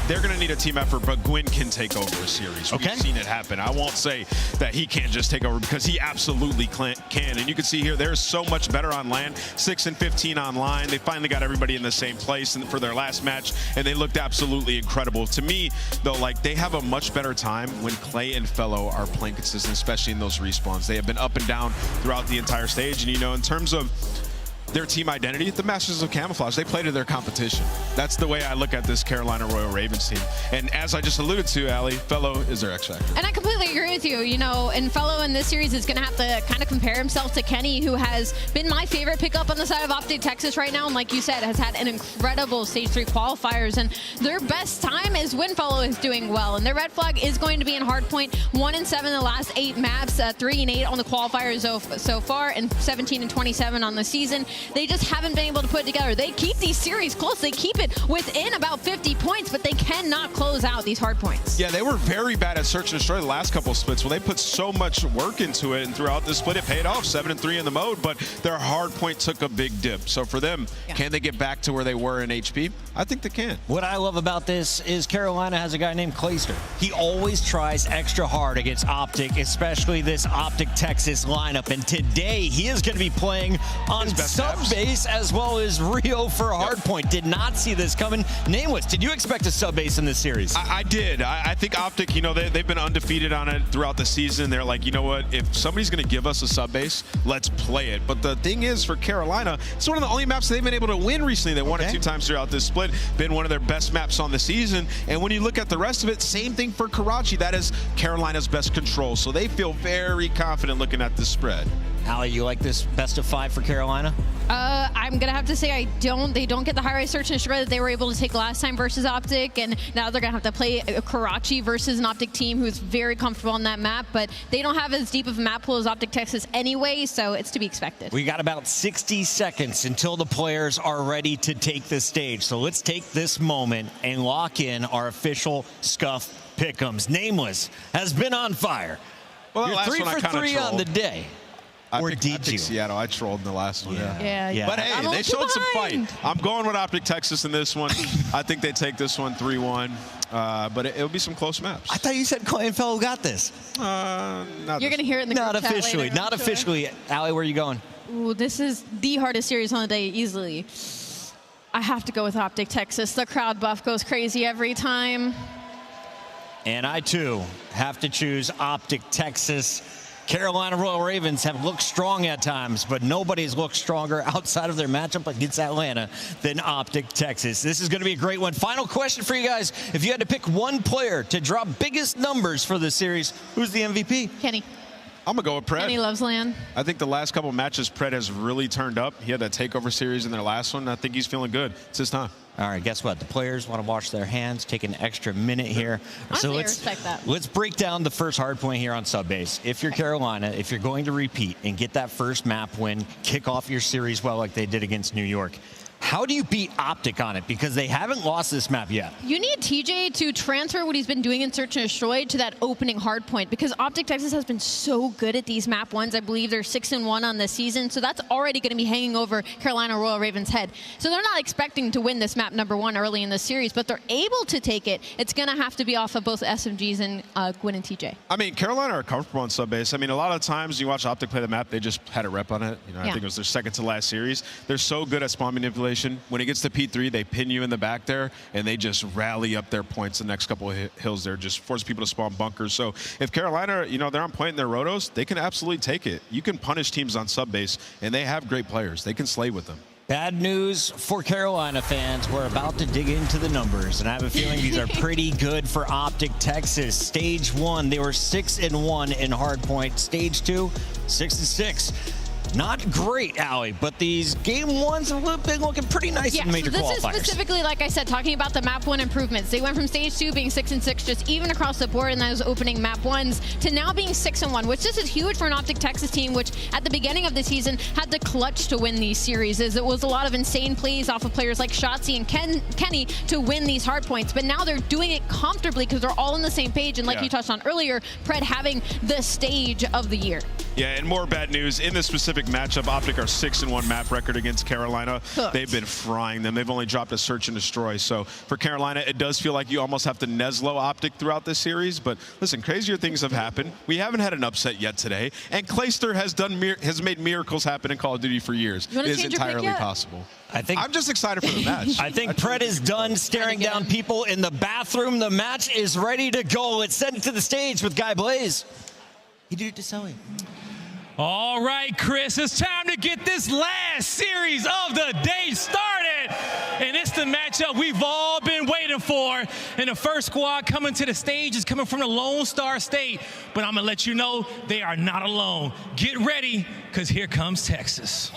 they're going to need a team effort, but Gwyn can take over a series. Okay. We've seen it happen. I won't say that he can't just take over, because he absolutely can. And you can see here, they're so much better on land, 6 and 15 online. They finally got everybody in the same place for their last match, and they looked absolutely incredible. To me, though, like, they have a much better time when Clay and Fellow are playing consistent, especially in those respawns. They have been up and down throughout the entire stage. And, you know, in terms of their team identity, the Masters of Camouflage, they play to their competition. That's the way I look at this Carolina Royal Ravens team. And as I just alluded to, Allie, Fellow is their X factor. And I completely agree with you. You know, and Fellow in this series is going to have to kind of compare himself to Kenny, who has been my favorite pickup on the side of Optic Texas right now. And like you said, has had an incredible Stage 3 qualifiers. And their best time is when Fellow is doing well. And their red flag is going to be in hardpoint. 1-7 the last 8 maps, 3-8 on the qualifiers so far, and 17-27 on the season. They just haven't been able to put it together. They keep these series close. They keep it within about 50 points, but they cannot close out these hard points. Yeah, they were very bad at search and destroy the last couple of splits. Well, they put so much work into it, and throughout the split, it paid off. 7-3 in the mode, but their hard point took a big dip. So for them, can they get back to where they were in HP? I think they can. What I love about this is Carolina has a guy named Clayster. He always tries extra hard against Optic, especially this Optic Texas lineup. And today, he is going to be playing on sub-base as well as Rio for hardpoint. Did not see this coming. Nameless, did you expect a sub-base in this series? I did. I think Optic, you know, they've been undefeated on it throughout the season. They're like, you know what, if somebody's going to give us a sub-base, let's play it. But the thing is, for Carolina, it's one of the only maps they've been able to win recently. They won it 2 times throughout this split. Been one of their best maps on the season. And when you look at the rest of it, same thing for Karachi. That is Carolina's best control. So they feel very confident looking at this spread. Allie, you like this best of 5 for Carolina? I'm going to have to say I don't. They don't get the high-rise search and destroy that they were able to take last time versus Optic, and now they're going to have to play Karachi versus an Optic team who's very comfortable on that map, but they don't have as deep of a map pool as Optic Texas anyway, so it's to be expected. We got about 60 seconds until the players are ready to take the stage, so let's take this moment and lock in our official Scuff Pick'ems. Nameless has been on fire. Well, You're 3 for 3 on the day. I picked Seattle. I trolled in the last one. Yeah. But hey, they showed some fight. I'm going with Optic Texas in this one. I think they take this one 3-1. But it'll be some close maps. I thought you said Clay and Fellow got this. You're going to hear it in the Not group chat officially. later, Not officially. Allie, where are you going? Ooh, this is the hardest series on the day, easily. I have to go with Optic Texas. The crowd buff goes crazy every time. And I, too, have to choose Optic Texas. Carolina Royal Ravens have looked strong at times, but nobody's looked stronger outside of their matchup against Atlanta than Optic Texas. This is going to be a great one. Final question for you guys. If you had to pick one player to drop biggest numbers for this series, who's the MVP? Kenny. I'm going to go with Pred. Kenny loves land. I think the last couple matches, Pred has really turned up. He had that takeover series in their last one. I think he's feeling good. It's his time. All right, guess what? The players want to wash their hands, take an extra minute here. Honestly, I respect that. Let's break down the first hard point here on sub-base. If you're Carolina, if you're going to repeat and get that first map win, kick off your series well like they did against New York, how do you beat Optic on it? Because they haven't lost this map yet. You need TJ to transfer what he's been doing in Search and Destroy to that opening hard point, because Optic Texas has been so good at these map ones. I believe they're 6-1 on the season, so that's already going to be hanging over Carolina Royal Ravens' head. So they're not expecting to win this map #1 early in the series, but they're able to take it. It's going to have to be off of both SMGs and Gwyn and TJ. I mean, Carolina are comfortable on sub-base. I mean, a lot of times you watch Optic play the map, they just had a rep on it. You know, I think it was their second to last series. They're so good at spawn manipulation. When it gets to P3, they pin you in the back there, and they just rally up their points the next couple of hills there, just force people to spawn bunkers. So if Carolina, you know, they're on point in their rotos, they can absolutely take it. You can punish teams on sub-base, and they have great players. They can slay with them. Bad news for Carolina fans. We're about to dig into the numbers, and I have a feeling these are pretty good for Optic Texas. Stage 1, they were 6-1 in hardpoint. Stage 2, 6-6. Not great, Allie, but these game ones have been looking pretty nice in major this qualifiers. Is specifically, like I said, talking about the map 1 improvements. They went from stage 2 being 6-6, just even across the board in those opening map 1s, to now being 6-1, which this is huge for an Optic Texas team, which at the beginning of the season had to clutch to win these series. It was a lot of insane plays off of players like Shotzi and Kenny to win these hard points, but now they're doing it comfortably because they're all on the same page, and like you touched on earlier, Pred having the stage of the year. Yeah, and more bad news. In this specific matchup, Optic are 6-1 map record against Carolina. They've been frying them. They've only dropped a search and destroy. So for Carolina, it does feel like you almost have to NYSL Optic throughout this series. But listen, crazier things have happened. We haven't had an upset yet today. And Clayster has made miracles happen in Call of Duty for years. It is entirely possible. I'm just excited for the match. I think Pred is done staring down people in the bathroom. The match is ready to go. Let's send it to the stage with Guy Blaze. He did it to Sully. All right, Chris, it's time to get this last series of the day started. And it's the matchup we've all been waiting for. And the first squad coming to the stage is coming from the Lone Star State. But I'm going to let you know they are not alone. Get ready, because here comes Texas.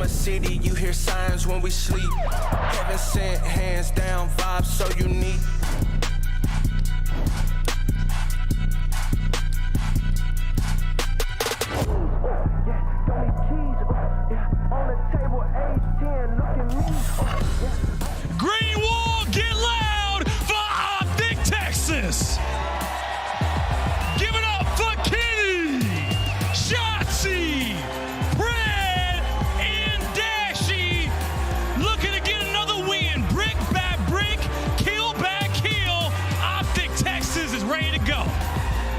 City, you hear signs when we sleep. Heaven sent, hands down, vibes so unique. Green wall, get loud for Optic Texas. Give it up for Kenny, Shotzi, ready to go.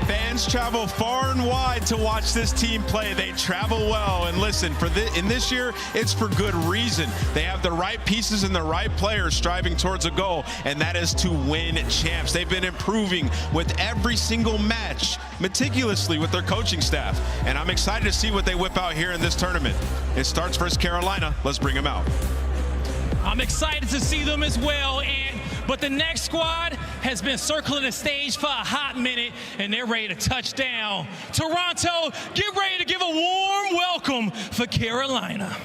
Fans travel far and wide to watch this team play. They travel well, and listen, in this year, it's for good reason. They have the right pieces and the right players striving towards a goal, and that is to win champs. They've been improving with every single match, meticulously with their coaching staff, and I'm excited to see what they whip out here in this tournament. It starts versus Carolina. Let's bring them out. I'm excited to see them as well, but the next squad has been circling the stage for a hot minute, and they're ready to touch down. Toronto, get ready to give a warm welcome for Carolina.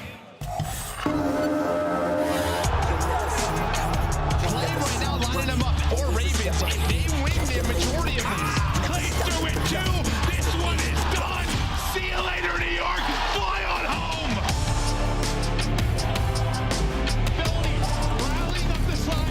Right now, lining them up, or Ravens, they win the majority of these. Clay's through it too. This one is done. See you later, New York. Fly on home. Rallying up the slide.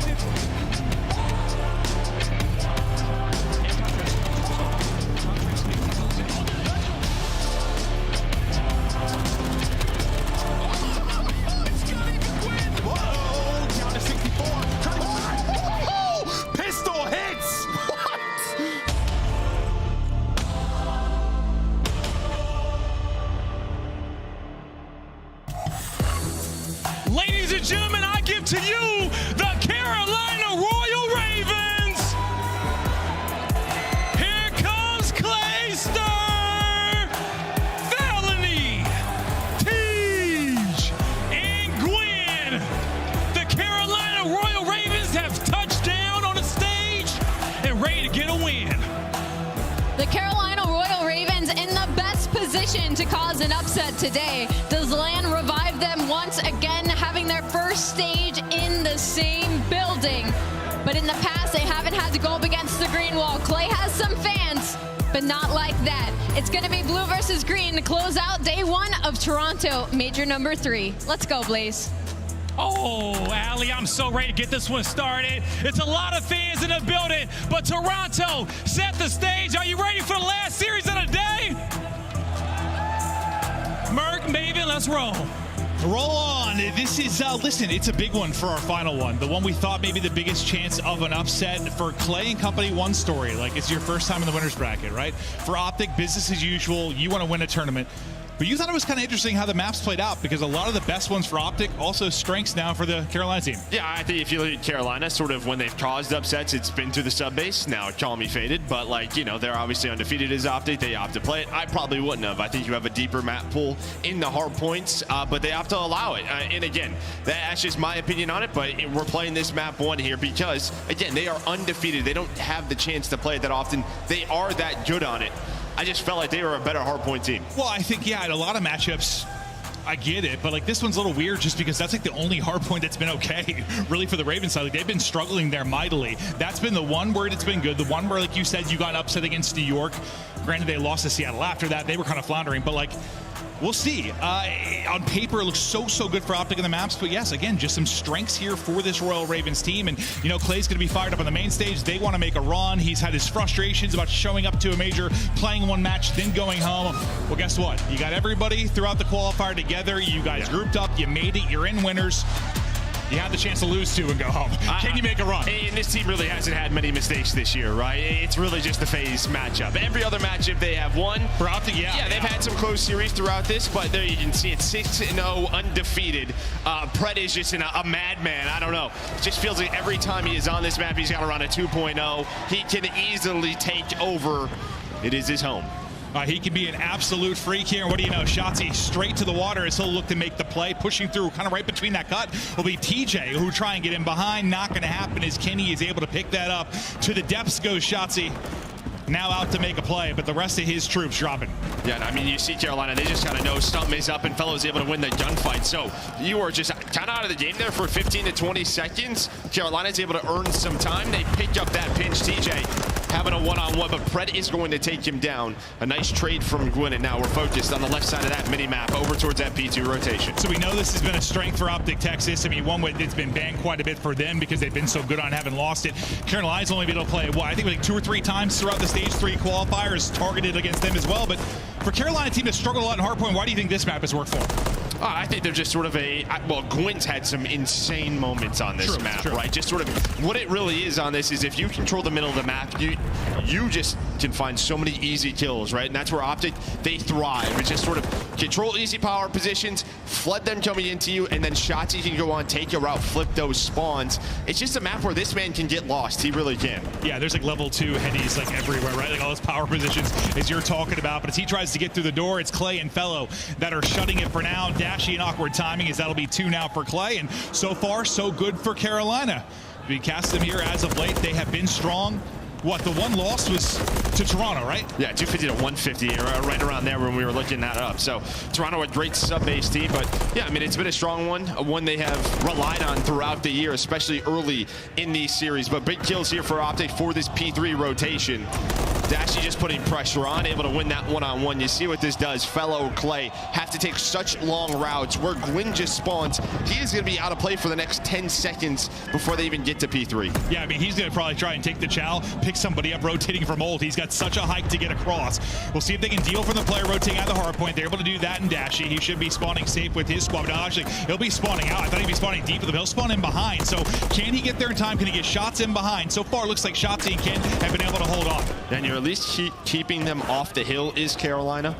Ladies and gentlemen, I give to you the Carolina Royal Ravens. Here comes Clayster, Felony, Tej, and Gwen. The Carolina Royal Ravens have touched down on the stage and ready to get a win. The Carolina Royal Ravens in the best position to cause an upset today. Does land revive them once again, having their first stage in the same building? But in the past, they haven't had to go up against the green wall. Clay has some fans, but not like that. It's going to be blue versus green to close out day one of Toronto Major number 3. Let's go, Blaze. Oh, Allie, I'm so ready to get this one started. It's a lot of fans in the building, but Toronto, set the stage. Are you ready for the last series of the day? Merc, Maven, let's roll. Roll on. This is, listen, it's a big one for our final one. The one we thought maybe the biggest chance of an upset for Clay and company. One story, like it's your first time in the winner's bracket, right? For Optic, business as usual. You want to win a tournament. But you thought it was kind of interesting how the maps played out, because a lot of the best ones for Optic also strengths now for the Carolina team. Yeah, I think if you look at Carolina, sort of when they've caused upsets, it's been through the sub base. Now, call me faded, but like, you know, they're obviously undefeated as Optic. They opt to play it. I probably wouldn't have. I think you have a deeper map pool in the hard points, but they opt to allow it. And again, that's just my opinion on it, but we're playing this map 1 here because, again, they are undefeated. They don't have the chance to play it that often. They are that good on it. I just felt like they were a better hardpoint team. Well, I think, yeah, in a lot of matchups, I get it, but like this one's a little weird just because that's like the only hardpoint that's been okay, really, for the Ravens side. Like they've been struggling there mightily. That's been the one where it's been good. The one where, like you said, you got upset against New York. Granted, they lost to Seattle after that. They were kind of floundering, but like, we'll see. On paper, it looks so good for Optic in the maps, but yes, again, just some strengths here for this Royal Ravens team. And, you know, Clay's going to be fired up on the main stage. They want to make a run. He's had his frustrations about showing up to a major, playing one match, then going home. Well, guess what? You got everybody throughout the qualifier together. You guys grouped up. You made it. You're in winners. You have the chance to lose 2 and go home. Can you make a run? And this team really hasn't had many mistakes this year, right? It's really just the phase matchup. Every other matchup they have won. For Optic, they've had some close series throughout this, but there you can see it's 6-0 undefeated. Pred is just a madman. I don't know. It just feels like every time he is on this map, he's got to run a 2.0. He can easily take over. It is his home. He can be an absolute freak here. What do you know? Shotzi straight to the water as he'll look to make the play. Pushing through kind of right between that cut will be TJ, who try and get in behind. Not going to happen as Kenny is able to pick that up. To the depths goes Shotzi. Now out to make a play, but the rest of his troops dropping. Yeah, I mean, you see Carolina, they just kind of know Stump is up and Fellows able to win the gunfight. So you are just kind of out of the game there for 15 to 20 seconds. Carolina's able to earn some time. They pick up that pinch. TJ having a one-on-one, but Pred is going to take him down. A nice trade from Gwyn, and now we're focused on the left side of that mini-map over towards that P2 rotation. So we know this has been a strength for Optic Texas. I mean, one way it's been banned quite a bit for them because they've been so good on having lost it. Carolina's only been able to play, I think like 2 or 3 times throughout the Stage 3 qualifiers targeted against them as well. But for Carolina team to struggle a lot in hardpoint, why do you think this map has worked for them? I think they're just sort of Gwyn's had some insane moments on this map, right? Just sort of what it really is on this is if you control the middle of the map, you just can find so many easy kills, right? And that's where Optic, they thrive. It's just sort of control easy power positions, flood them coming into you, and then Shotzi can go on, take a route, flip those spawns. It's just a map where this man can get lost. He really can. Yeah, there's like level 2 headies like everywhere, right? Like all those power positions as you're talking about. But as he tries to get through the door, it's Clay and Fellow that are shutting it for now. Dashy and awkward timing as that'll be 2 now for Clay. And so far, so good for Carolina. We cast them here as of late. They have been strong. What, the one loss was to Toronto, right? Yeah, 250 to 150, right around there when we were looking that up. So Toronto, a great sub-base team, but yeah, I mean, it's been a strong one they have relied on throughout the year, especially early in these series. But big kills here for Optic for this P3 rotation. Dashy just putting pressure on, able to win that one-on-one. You see what this does. Fellow, Clay have to take such long routes where Gwyn just spawns. He is going to be out of play for the next 10 seconds before they even get to P3. Yeah, I mean, he's going to probably try and take the chow, pick somebody up rotating from ult. He's got such a hike to get across. We'll see if they can deal from the player rotating out of the hard point. They're able to do that in Dashy. He should be spawning safe with his squad. No, actually, he'll be spawning out. I thought he'd be spawning deep with them. He'll spawn in behind. So can he get there in time? Can he get shots in behind? So far, it looks like Shotzi and Ken have been able to hold on. And you're at least keeping them off the hill is Carolina.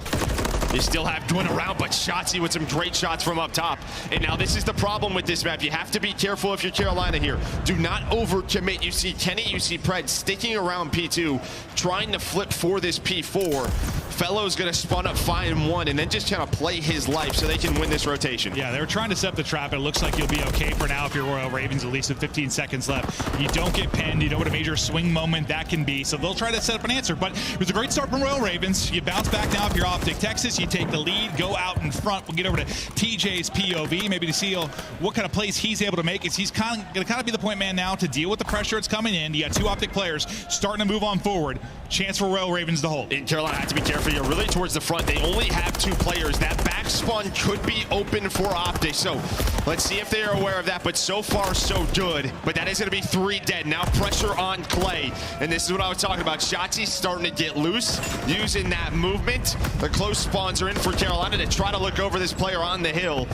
You still have Gwyn around, but Shotzi with some great shots from up top. And now this is the problem with this map. You have to be careful if you're Carolina here. Do not overcommit. You see Kenny, you see Pred sticking around P2, trying to flip for this P4. Fellow's going to spawn up 5-1 and then just kind of play his life so they can win this rotation. Yeah, they were trying to set up the trap. It looks like you'll be okay for now if you're Royal Ravens, at least with 15 seconds left. You don't get pinned. You know what a major swing moment that can be. So they'll try to set up an answer. But it was a great start from Royal Ravens. You bounce back now if you're Optic Texas. You take the lead, go out in front. We'll get over to TJ's POV, maybe to see what kind of plays he's able to make. He's going to kind of be the point man now to deal with the pressure that's coming in. You got 2 Optic players starting to move on forward. Chance for Royal Ravens to hold. In Carolina, have to be careful. You're really towards the front. They only have 2 players. That back spawn could be open for Optic. So let's see if they are aware of that. But so far, so good. But that is going to be 3 dead. Now pressure on Clay. And this is what I was talking about. Shotzi's starting to get loose, using that movement. The close spawns are in for Carolina to try to look over this player on the hill.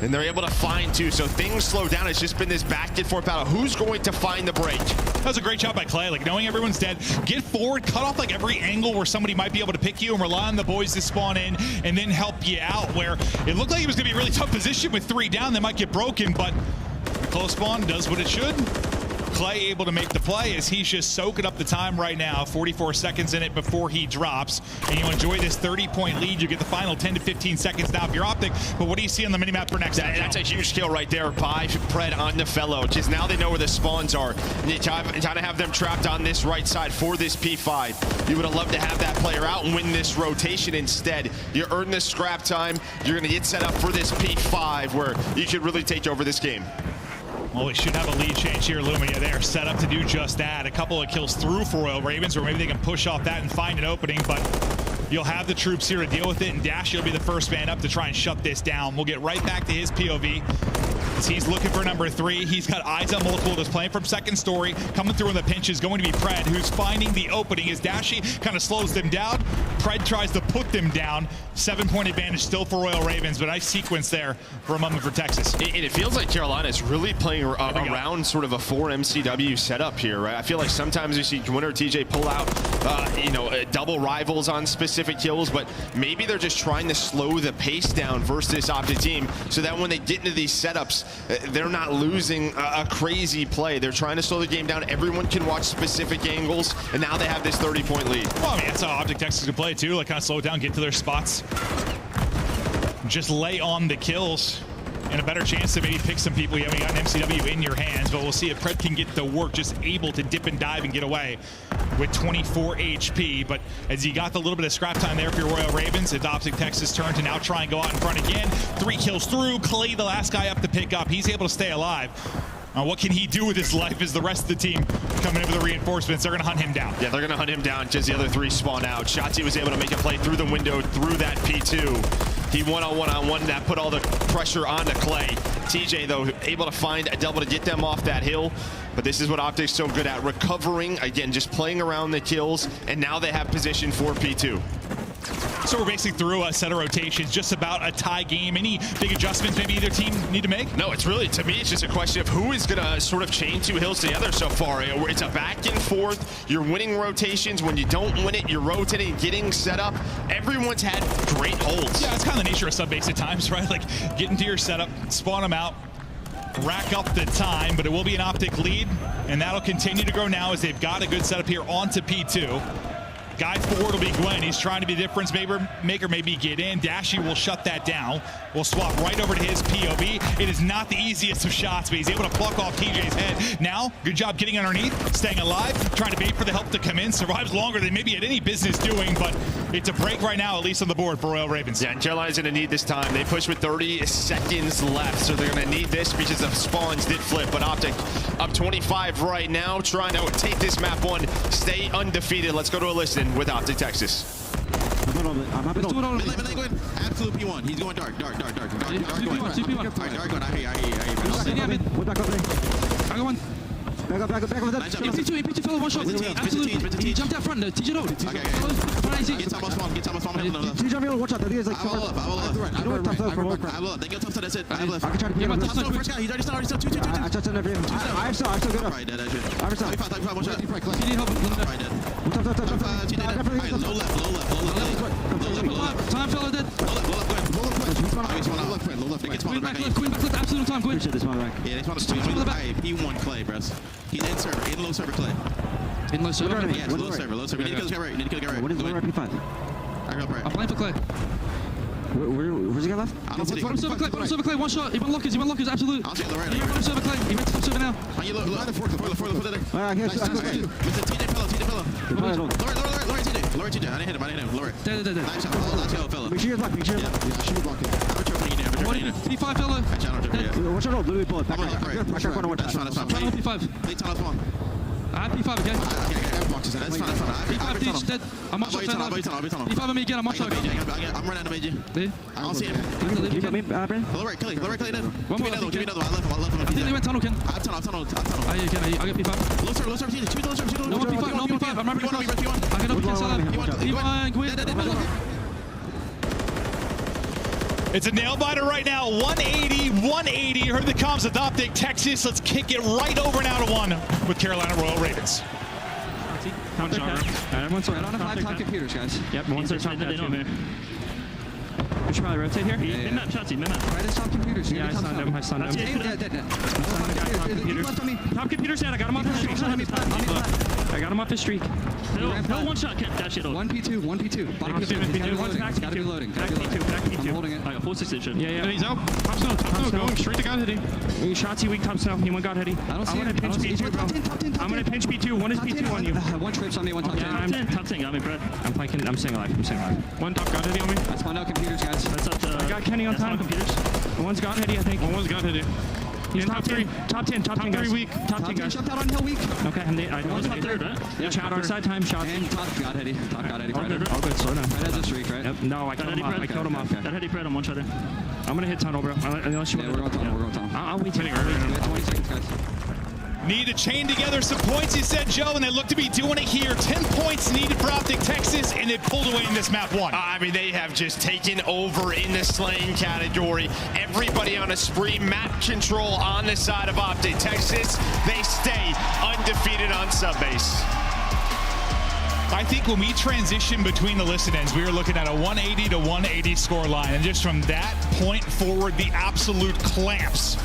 And they're able to find 2. So things slow down. It's just been this back and forth battle. Who's going to find the break? That was a great job by Clay. Like, knowing everyone's dead, get forward, cut off like every angle where somebody might be able to pick you and rely on the boys to spawn in and then help you out, where it looked like it was going to be a really tough position with 3 down. They might get broken, but the close spawn does what it should. Clay able to make the play as he's just soaking up the time right now. 44 seconds in it before he drops. And you enjoy this 30-point lead. You get the final 10 to 15 seconds now if you're Optic. But what do you see on the minimap for next? That's a huge kill right there by Pred on the Fellow. Just now they know where the spawns are. And you trying to have them trapped on this right side for this P5. You would have loved to have that player out and win this rotation instead. You earn this scrap time. You're going to get set up for this P5 where you could really take over this game. Well, we should have a lead change here, Lumia. They're set up to do just that. A couple of kills through for Royal Ravens, or maybe they can push off that and find an opening, but you'll have the troops here to deal with it, and Dash will be the first man up to try and shut this down. We'll get right back to his POV. Ravens. He's looking for number 3. He's got eyes on multiple. Just playing from second story. Coming through in the pinch is going to be Pred, who's finding the opening as Dashi kind of slows them down. Pred tries to put them down. 7-point advantage still for Royal Ravens, but nice sequence there for a moment for Texas. And it feels like Carolina is really playing around sort of a 4 MCW setup here, right? I feel like sometimes you see Gwynn or TJ pull out, double rivals on specific kills, but maybe they're just trying to slow the pace down versus this Optic team so that when they get into these setups, they're not losing a crazy play. They're trying to slow the game down. Everyone can watch specific angles, and now they have this 30-point lead. Well, I mean, that's how Optic Texas can play too. Like, kind of slow it down, get to their spots. Just lay on the kills and a better chance to maybe pick some people. You haven't got an MCW in your hands, but we'll see if Pred can get the work, just able to dip and dive and get away with 24 HP. But as he got the little bit of scrap time there for your Royal Ravens, it's Optic Texas' turn to now try and go out in front again. 3 kills through. Clay, the last guy up to pick up. He's able to stay alive. What can he do with his life as the rest of the team coming in with the reinforcements? They're going to hunt him down. Yeah, they're going to hunt him down because the other 3 spawn out. Shotzi was able to make a play through the window, through that P2. He went on one-on-one. That put all the pressure onto Clay. TJ, though, able to find a double to get them off that hill. But this is what Optic's so good at, recovering, again, just playing around the kills, and now they have position for P2. So we're basically through a set of rotations, just about a tie game. Any big adjustments maybe either team need to make? No, it's really, to me, it's just a question of who is going to sort of chain 2 hills together so far. It's a back and forth. You're winning rotations. When you don't win it, you're rotating, getting set up. Everyone's had great holds. Yeah, it's kind of the nature of sub-base at times, right? Like, get into your setup, spawn them out, rack up the time, but it will be an Optic lead, and that'll continue to grow now as they've got a good setup here onto P2. Guy forward will be Gwen. He's trying to be the difference maker, maybe get in. Dashi will shut that down. We'll swap right over to his POV. It is not the easiest of shots, but he's able to pluck off TJ's head. Now, good job getting underneath, staying alive, trying to bait for the help to come in. Survives longer than maybe had any business doing, but it's a break right now, at least on the board for Royal Ravens. Yeah, and Carolina's going to need this time. They push with 30 seconds left, so they're going to need this because the spawns did flip. But Optic up 25 right now, trying to take this map 1, stay undefeated. Let's go to a listen with Optic Texas. Let's do it all. Absolute P1. He's going dark going. Dark going. I hear you. I go one. Back up over there. P2 fellow, one shot. Absolute. He jumped out front. TJ low. Okay. Get top of spawn. TJ jump in. Watch out. I think it's like. I will up. They get top side. That's it. I have left. I can try to get him. First guy. He's already still. 2. I touched on every. I still good up. Right, dead. I have 5. One shot. You need help. Right, dead. Low left. Time fellow dead. Low left. Queen back left. Absolute time. Queen. Appreciate this one back. Yeah, this one is 2. P1 Clay, bros. He's in server. In low server Clay. In low server? Yeah, low server. You need to kill the guy right. What is right P5? I'm playing for Clay. Where's he got left? Bottom server Clay, one shot. He went lockers, absolute. I'll take the right. Bottom server Clay. He went to top server now. Put it there. Alright, Mr. TJ fellow. Lower TJ. I didn't hit him. Lower. Dead. Nice shot, fellow. Make sure you're blocking. Yeah, should be blocking. P5 fellow. Watch out, literally bullet. Back right. That's fine. Channel P5. Late tunnel spawn. I have P5 again. That's fine. P5 teach dead. I'm on shot. P5 on me again. I'm on shot. I'm running out of AJ. I don't see him. You got me, Brandon? Low right, Kelly. One more. Give me another one. I left him. He went tunnel, Ken. I have tunnel. I get P5. Low server. TJ. No P5. I'm rapping across. I got up against P1. Gwyn. It's a nail biter right now. 180. Heard the comms with Optic Texas. Let's kick it right over now to 1 with Carolina Royal Ravens. Everyone's on 5 top computers, guys. Yep, one's top computers. We should probably rotate here. Mid-map, Shotzi, mid-map. Right as top computers. Yeah, I stunned him. Top computers dead. I got him off his streak. I got him off his streak. Hill, one shot. Dash it. 1 P2. Bottom P2. One's back Gotta be loading. Back P2. I'm holding it. I got full 6 vision. Yeah. And he's out. Top snow. Going straight to God hitting. Shotzi weak top snow. He went God hitting. I don't see him. I'm gonna pinch P2, bro. I'm gonna pinch P2. One is P2 on you. One trips on me. One top 10. Yeah, I'm top 10. Got me, Brett. I'm staying alive. One top God hitting on me. I spawned out computers, guys. That's up to. I got Kenny on top. Computers. One's God hitting, I think. One's God hitting. He's top 10. Top 10 guys. Weak. Top 10 guys. Jumped out on hill weak. Okay, I know. Top third, right? Yeah, Chat our side time shot. And top God Heady. All good, slow down. Right as a streak, right? Yep. No, I killed him off. Okay. That Heady Pred on one shot in. I'm gonna hit tunnel, bro. Unless you want to. We're going tunnel. I'll wait till We have 20 seconds, guys. Need to chain together some points, he said, Joe, and they look to be doing it here. 10 points needed for Optic Texas, and they pulled away in this map 1. I mean, they have just taken over in the slaying category. Everybody on a spree, map control on the side of Optic Texas. They stay undefeated on subbase. I think when we transition between the listen-ins, we were looking at a 180 to 180 score line, and just from that point forward, the absolute clamps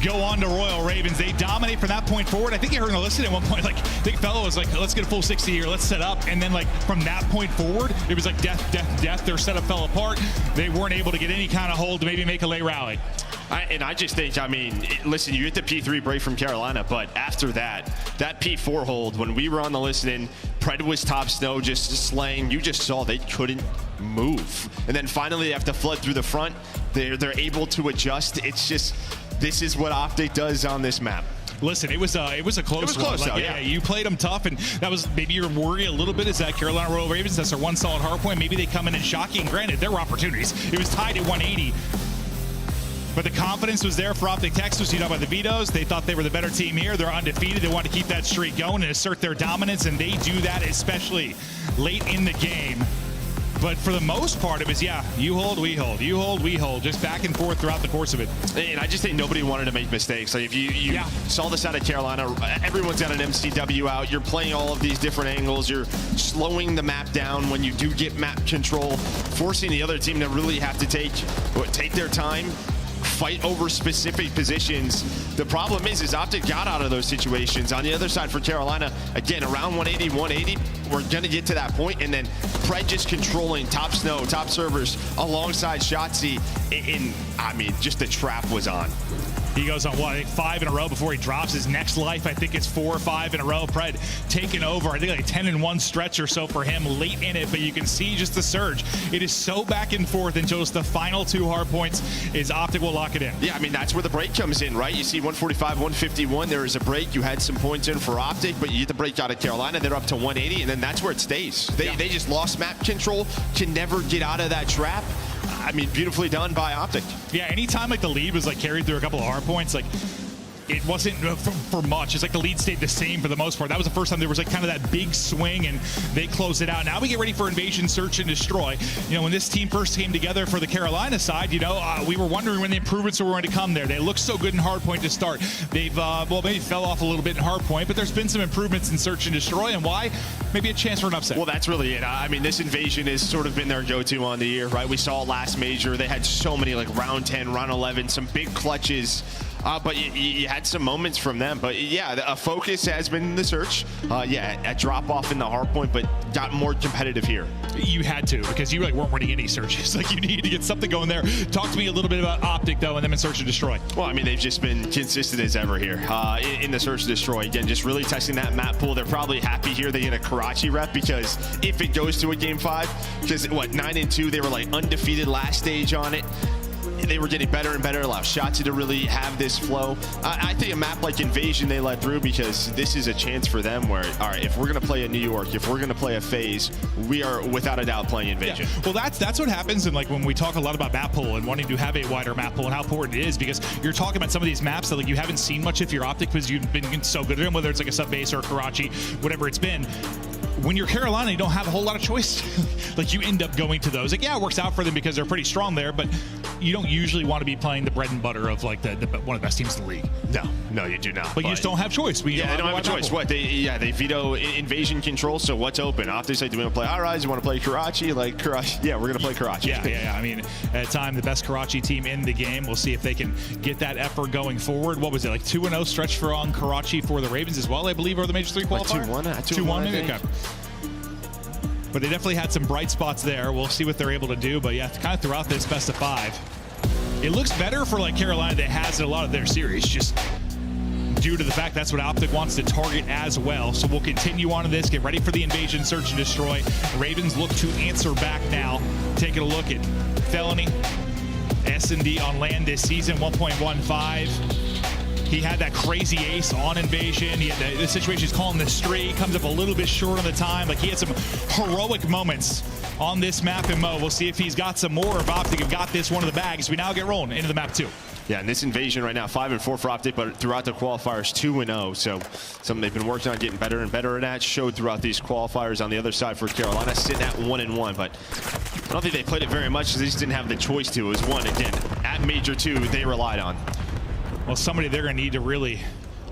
go on to Royal Ravens. They dominate from that point forward. I think you heard in the listen at one point, like, I think fellow was like, let's get a full 60 here, let's set up. And then, like, from that point forward, it was like death, death, death. Their setup fell apart. They weren't able to get any kind of hold to maybe make a late rally. I just think, I mean, listen, you hit the P3 break from Carolina, but after that P4 hold, when we were on the listening, Pred was top snow, just slaying. You just saw they couldn't move. And then finally they have to flood through the front. They're able to adjust. It's just, this is what Optic does on this map. Listen, it was a close one. It was close, like, though, yeah. You played them tough, and that was maybe your worry a little bit is that Carolina Royal Ravens, that's their one solid hard point. Maybe they come in and shock you, and granted, there were opportunities. It was tied at 180. But the confidence was there for Optic Texas. You know about the vetoes. They thought they were the better team here. They're undefeated. They want to keep that streak going and assert their dominance, and they do that especially late in the game. But for the most part, it was, yeah, you hold, we hold, you hold, we hold, just back and forth throughout the course of it. And I just think nobody wanted to make mistakes. Like, if you saw this out of Carolina, everyone's got an MCW out. You're playing all of these different angles. You're slowing the map down when you do get map control, forcing the other team to really have to take their time, fight over specific positions. The problem is Optic got out of those situations. On the other side for Carolina, again, around 180, we're going to get to that point, and then Pred just controlling top snow, top servers alongside Shotzi. I mean, just the trap was on. He goes on, what, I think 5 in a row before he drops his next life. I think it's 4 or 5 in a row. Pred taking over. I think like 10-1 stretch or so for him late in it, but you can see just the surge. It is so back and forth until just the final 2 hard points is Optic will lock it in. Yeah, I mean, that's where the break comes in, right? You see 145, 151, there is a break. You had some points in for Optic, but you get the break out of Carolina. They're up to 180, and then that's where it stays. They just lost map control, can never get out of that trap. I mean, beautifully done by Optic. Yeah, anytime like the lead was like carried through a couple of hard points, like it wasn't for much. It's like the lead stayed the same for the most part. That was the first time there was like kind of that big swing, and they closed it out. Now we get ready for Invasion, Search, and Destroy. You know, when this team first came together for the Carolina side, you know, we were wondering when the improvements were going to come there. They looked so good in hardpoint to start. They've, well, maybe fell off a little bit in hardpoint, but there's been some improvements in Search and Destroy, and why? Maybe a chance for an upset. Well, that's really it. I mean, this Invasion has sort of been their go-to on the year, right? We saw last major. They had so many, like round 10, round 11, some big clutches. But you had some moments from them. But yeah, a focus has been the Search. Yeah, a drop off in the hard point, but got more competitive here. You had to, because you like weren't winning any searches. Like, you need to get something going there. Talk to me a little bit about Optic though, and them in Search and Destroy. Well, I mean, they've just been consistent as ever here in the Search and Destroy. Again, just really testing that map pool. They're probably happy here they get a Karachi rep, because if it goes to a game 5, because what, 9-2, they were like undefeated last stage on it. They were getting better and better, allow Shotzi to really have this flow. I think a map like Invasion they let through, because this is a chance for them where, all right, if we're going to play a New York, if we're going to play a FaZe, we are without a doubt playing Invasion. Yeah. Well, that's what happens, and like when we talk a lot about map pool and wanting to have a wider map pool and how important it is, because you're talking about some of these maps that like you haven't seen much if you're Optic, because you've been so good at them, whether it's like a sub-base or a Karachi, whatever it's been. When you're Carolina, you don't have a whole lot of choice. Like, you end up going to those. Like, yeah, it works out for them because they're pretty strong there, but you don't usually want to be playing the bread and butter of like the one of the best teams in the league. No, you do not. But you just don't have choice. Yeah, they don't have a choice. What? They veto Invasion control, so what's open? Optic's like, do we want to play High-Rise? You want to play Karachi? Like, Karachi? Yeah, we're going to play Karachi. Yeah. I mean, at the time, the best Karachi team in the game. We'll see if they can get that effort going forward. What was it, like 2-0 stretch for on Karachi for the Ravens as well, I believe, are the Major 3 qualifier? 2-1, maybe? Okay. But they definitely had some bright spots there. We'll see what they're able to do. But yeah, kind of throughout this best of 5, it looks better for like Carolina that has in a lot of their series, just due to the fact that's what Optic wants to target as well. So we'll continue on to this. Get ready for the Invasion, Search and Destroy. Ravens look to answer back now. Taking a look at Felony, S&D on land this season, 1.15. He had that crazy ace on Invasion. He had the situation he's calling the streak, comes up a little bit short on the time. Like, he had some heroic moments on this map in Mo. We'll see if he's got some more, if Optic have got this one in the bag as we now get rolling into the map 2. Yeah, and this Invasion right now, 5-4 for Optic, but throughout the qualifiers, 2-0. So something they've been working on, getting better and better at that, showed throughout these qualifiers. On the other side for Carolina, sitting at 1-1, but I don't think they played it very much because they just didn't have the choice to. It was one, again, at Major 2, they relied on. Well, somebody they're going to need to really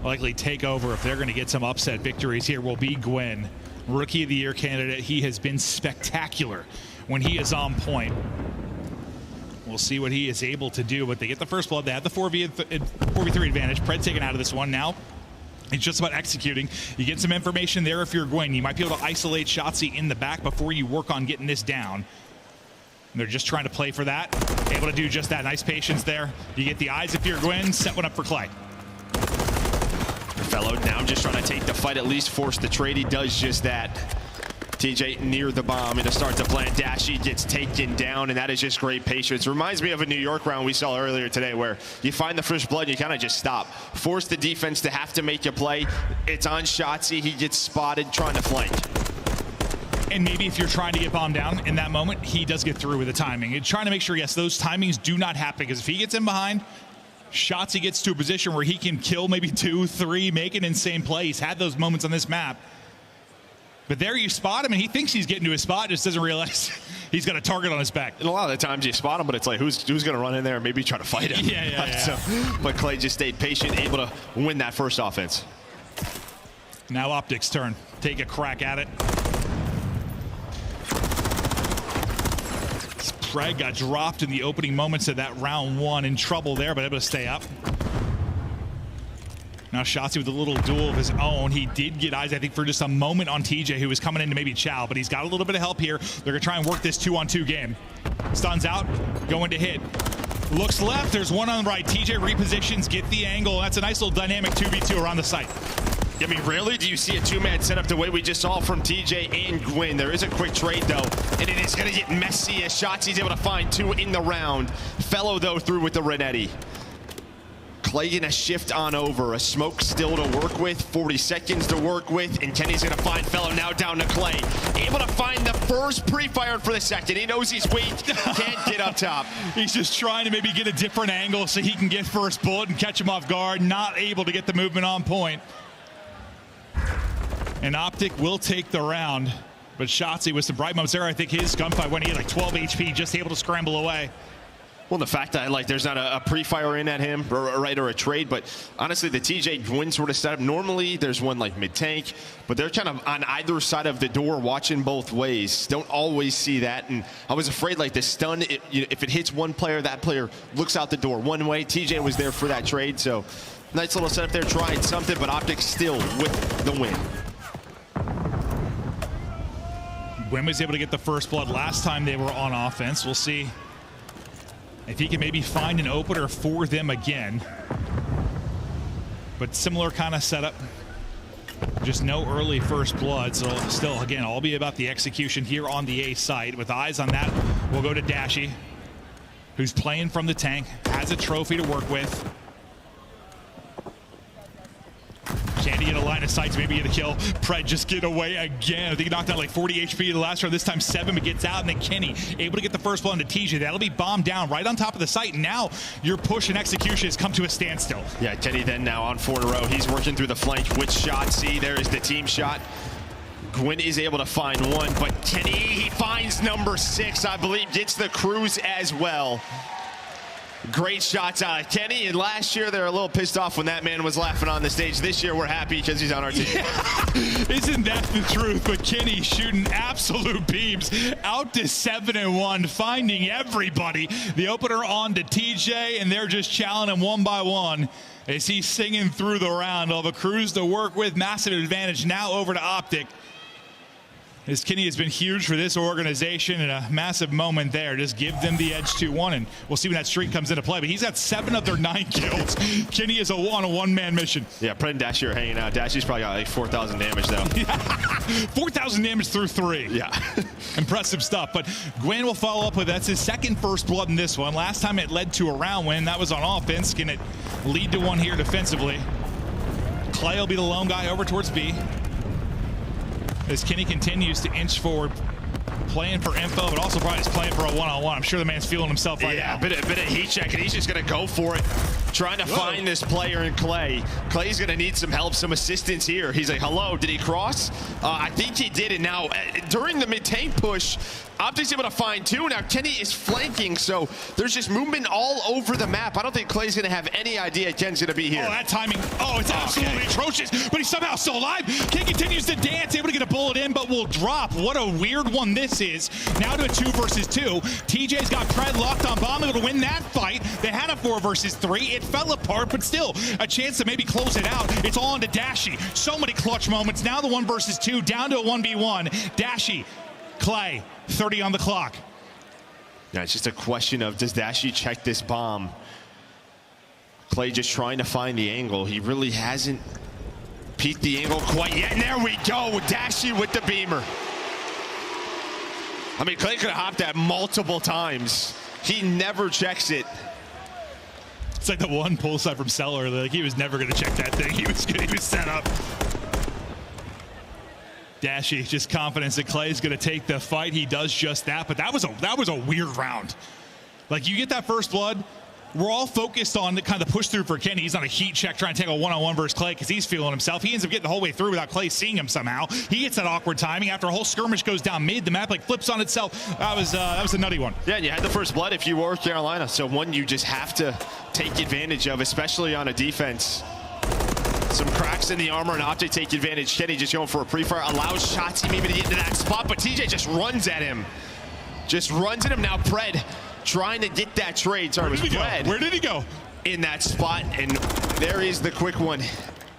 likely take over if they're going to get some upset victories here will be Gwyn. Rookie of the Year candidate. He has been spectacular when he is on point. We'll see what he is able to do, but they get the first blood. They have the 4v3 advantage. Pred taken out of this one now. It's just about executing. You get some information there if you're Gwyn. You might be able to isolate Shotzzy in the back before you work on getting this down. They're just trying to play for that. Able to do just that. Nice patience there. You get the eyes if you're Gwyn. Set one up for Clay. Fellow now just trying to take the fight, at least force the trade. He does just that. TJ near the bomb and to start the plan. Dashy gets taken down, and that is just great patience. Reminds me of a New York round we saw earlier today where you find the first blood and you kind of just stop. Force the defense to have to make a play. It's on Shotzzy. He gets spotted trying to flank. And maybe if you're trying to get bombed down in that moment, he does get through with the timing. And trying to make sure, yes, those timings do not happen, because if he gets in behind, Shotzzy gets to a position where he can kill maybe 2, 3, make an insane play. He's had those moments on this map. But there you spot him, and he thinks he's getting to his spot, just doesn't realize he's got a target on his back. And a lot of the times you spot him, but it's like, who's going to run in there and maybe try to fight him? Yeah. So, but Clay just stayed patient, able to win that first offense. Now Optic's turn. Take a crack at it. Pred got dropped in the opening moments of that round 1, in trouble there, but able to stay up. Now Shotzzy with a little duel of his own. He did get eyes, I think, for just a moment on TJ, who was coming in to maybe chow, but he's got a little bit of help here. They're going to try and work this 2-on-2 game. Stuns out, going to hit. Looks left, there's one on the right. TJ repositions, get the angle. That's a nice little dynamic 2v2 around the site. I mean, rarely do you see a two-man setup the way we just saw from TJ and Gwyn. There is a quick trade, though, and it is going to get messy as Shotzzy's able to find 2 in the round. Fellow, though, through with the Renetti. Clay gonna shift on over. A smoke still to work with, 40 seconds to work with, and Kenny's gonna find Fellow now down to Clay. Able to find the first pre-fired for the second. He knows he's weak, can't get up top. He's just trying to maybe get a different angle so he can get first bullet and catch him off guard. Not able to get the movement on point. And Optic will take the round, but Shotzzy with some bright moments there. I think his gunfight when he had like 12 HP, just able to scramble away. Well, the fact that like there's not a pre-fire in at him, or a trade, but honestly, the TJ Gwyn sort of setup, normally there's one like mid-tank, but they're kind of on either side of the door watching both ways. Don't always see that, and I was afraid like the stun, if it hits one player, that player looks out the door one way. TJ was there for that trade, so nice little setup there, trying something, but Optic still with the win. Gwyn was able to get the first blood last time they were on offense. We'll see if he can maybe find an opener for them again. But similar kind of setup. Just no early first blood. So still, again, all be about the execution here on the A site. With eyes on that, we'll go to Dashy, who's playing from the tank, has a trophy to work with. Can he get a line of sight to maybe get a kill? Pred just get away again. I think he knocked out like 40 HP the last round. This time 7, but gets out. And then Kenny able to get the first blow into TJ. That'll be bombed down right on top of the site. And now your push and execution has come to a standstill. Yeah, Kenny then now on 4 in a row. He's working through the flank with Shotzzy. There is the team shot. Gwyn is able to find 1, but Kenny, he finds number 6, I believe, gets the cruise as well. Great shots out of Kenny, and last year they were a little pissed off when that man was laughing on the stage. This year we're happy because he's on our team. Yeah. Isn't that the truth? But Kenny shooting absolute beams out to 7-1, finding everybody. The opener on to TJ, and they're just challenging him one by one as he's singing through the round. Of a cruise to work with, massive advantage now over to Optic. As Kenny has been huge for this organization in a massive moment there. Just give them the edge 2-1, and we'll see when that streak comes into play. But he's got 7 of their 9 kills. Kenny is on a one-man mission. Yeah, Pred and Dashi are hanging out. Dashi's probably got like 4,000 damage, though. 4,000 damage through 3. Yeah. Impressive stuff. But Gwen will follow up with that's his second first blood in this one. Last time it led to a round win. That was on offense. Can it lead to one here defensively? Clay will be the lone guy over towards B. As Kenny continues to inch forward, playing for info, but also probably just playing for a one-on-one. I'm sure the man's feeling himself right now. Yeah, a bit of heat check, and he's just going to go for it, trying to find this player in Clay. Clay's going to need some help, some assistance here. He's like, hello, did he cross? I think he did, and now during the mid-tank push, Optic's able to find 2. Now Kenny is flanking, so there's just movement all over the map. I don't think Clay's going to have any idea Ken's going to be here. Oh, that timing. Oh, it's absolutely atrocious, but he's somehow still alive. Ken continues to dance, able to get a bullet in, but will drop. What a weird one this is. Now to a 2 versus 2. TJ's got Pred locked on bomb, able to win that fight. They had a 4 versus 3. It fell apart, but still a chance to maybe close it out. It's all on to Dashi. So many clutch moments. Now the 1 versus 2, down to a 1v1. Dashi, Clay, 30 on the clock. Yeah, it's just a question of, does Dashi check this bomb? Clay just trying to find the angle. He really hasn't peeked the angle quite yet. And there we go, Dashi with the beamer. I mean, Clay could have hopped that multiple times. He never checks it. It's like the one pull side from Seller. Like he was never going to check that thing. He was set up. Dashi, just confidence that Clay's going to take the fight. He does just that, but that was a weird round. Like you get that first blood, we're all focused on the kind of push through for Kenny. He's on a heat check trying to take a one-on-one versus Clay because he's feeling himself. He ends up getting the whole way through without Clay seeing him somehow. He gets that awkward timing after a whole skirmish goes down mid. The map like flips on itself. That was a nutty one. Yeah, and you had the first blood if you were Carolina. So one you just have to take advantage of, especially on a defense. Some cracks in the armor, and Optic take advantage. Kenny just going for a pre-fire, allows Shotzi maybe to get into that spot, but TJ just runs at him. Just runs at him. Now Pred trying to get that trade. Sorry, it was Pred. Where did he go? In that spot, and there is the quick one.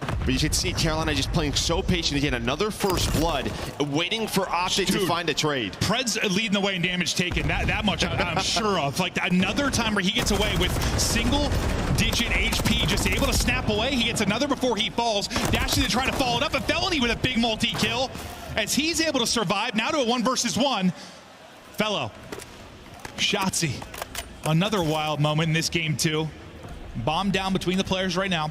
But you can see Carolina just playing so patient to get another first blood, waiting for Optic to find a trade. Pred's leading the way in damage taken. That much I'm sure of. Like another time where he gets away with single-digit HP, just able to snap away. He gets another before he falls. Dashing to try to follow it up. A felony with a big multi-kill as he's able to survive. Now to a 1 versus 1. Fellow. Shotzi. Another wild moment in this game too. Bomb down between the players right now.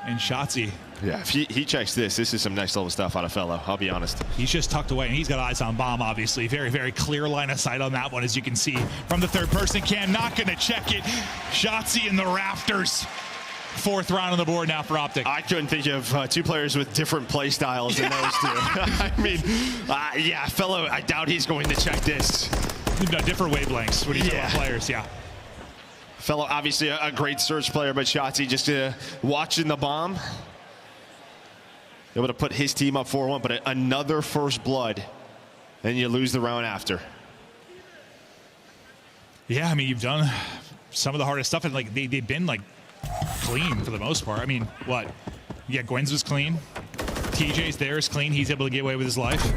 And Shotzi. Yeah, if he checks this is some next level stuff out of Fellow, I'll be honest. He's just tucked away, and he's got eyes on bomb, obviously. Very, very clear line of sight on that one, as you can see from the third person cam. Not going to check it. Shotzi in the rafters. 4th round on the board now for Optic. I couldn't think of 2 players with different play styles than those 2. I mean, yeah, Fellow, I doubt he's going to check this. No, different wavelengths when he's about players, yeah. Fellow, obviously a great search player, but Shotzi just watching the bomb. Able to put his team up 4-1, but another first blood, and you lose the round after. Yeah, I mean, you've done some of the hardest stuff, and like they've been like clean for the most part. I mean, what? Yeah, Gwen's was clean. TJ's there is clean. He's able to get away with his life.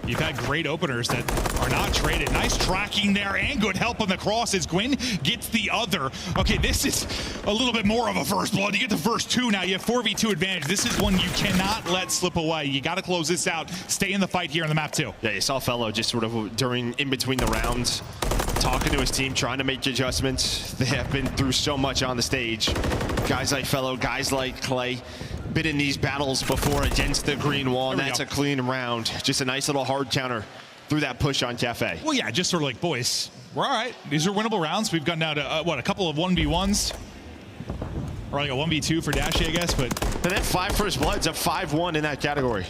You've had great openers that are not traded. Nice tracking there and good help on the cross as Gwen gets the other. Okay, this is a little bit more of a first blood. You get the first 2 now. You have 4v2 advantage. This is one you cannot let slip away. You got to close this out. Stay in the fight here on the map too. Yeah, you saw Fellow just sort of in between the rounds, talking to his team, trying to make adjustments. They have been through so much on the stage. Guys like Fellow, guys like Clay. Been in these battles before against the green wall, and that's a clean round. Just a nice little hard counter through that push on Cafe. Well, yeah, just sort of like, boys, we're all right. These are winnable rounds. We've gotten down to, a couple of 1v1s. Or like a 1v2 for Dashi, I guess, but... And then 5 first bloods, a 5-1 in that category.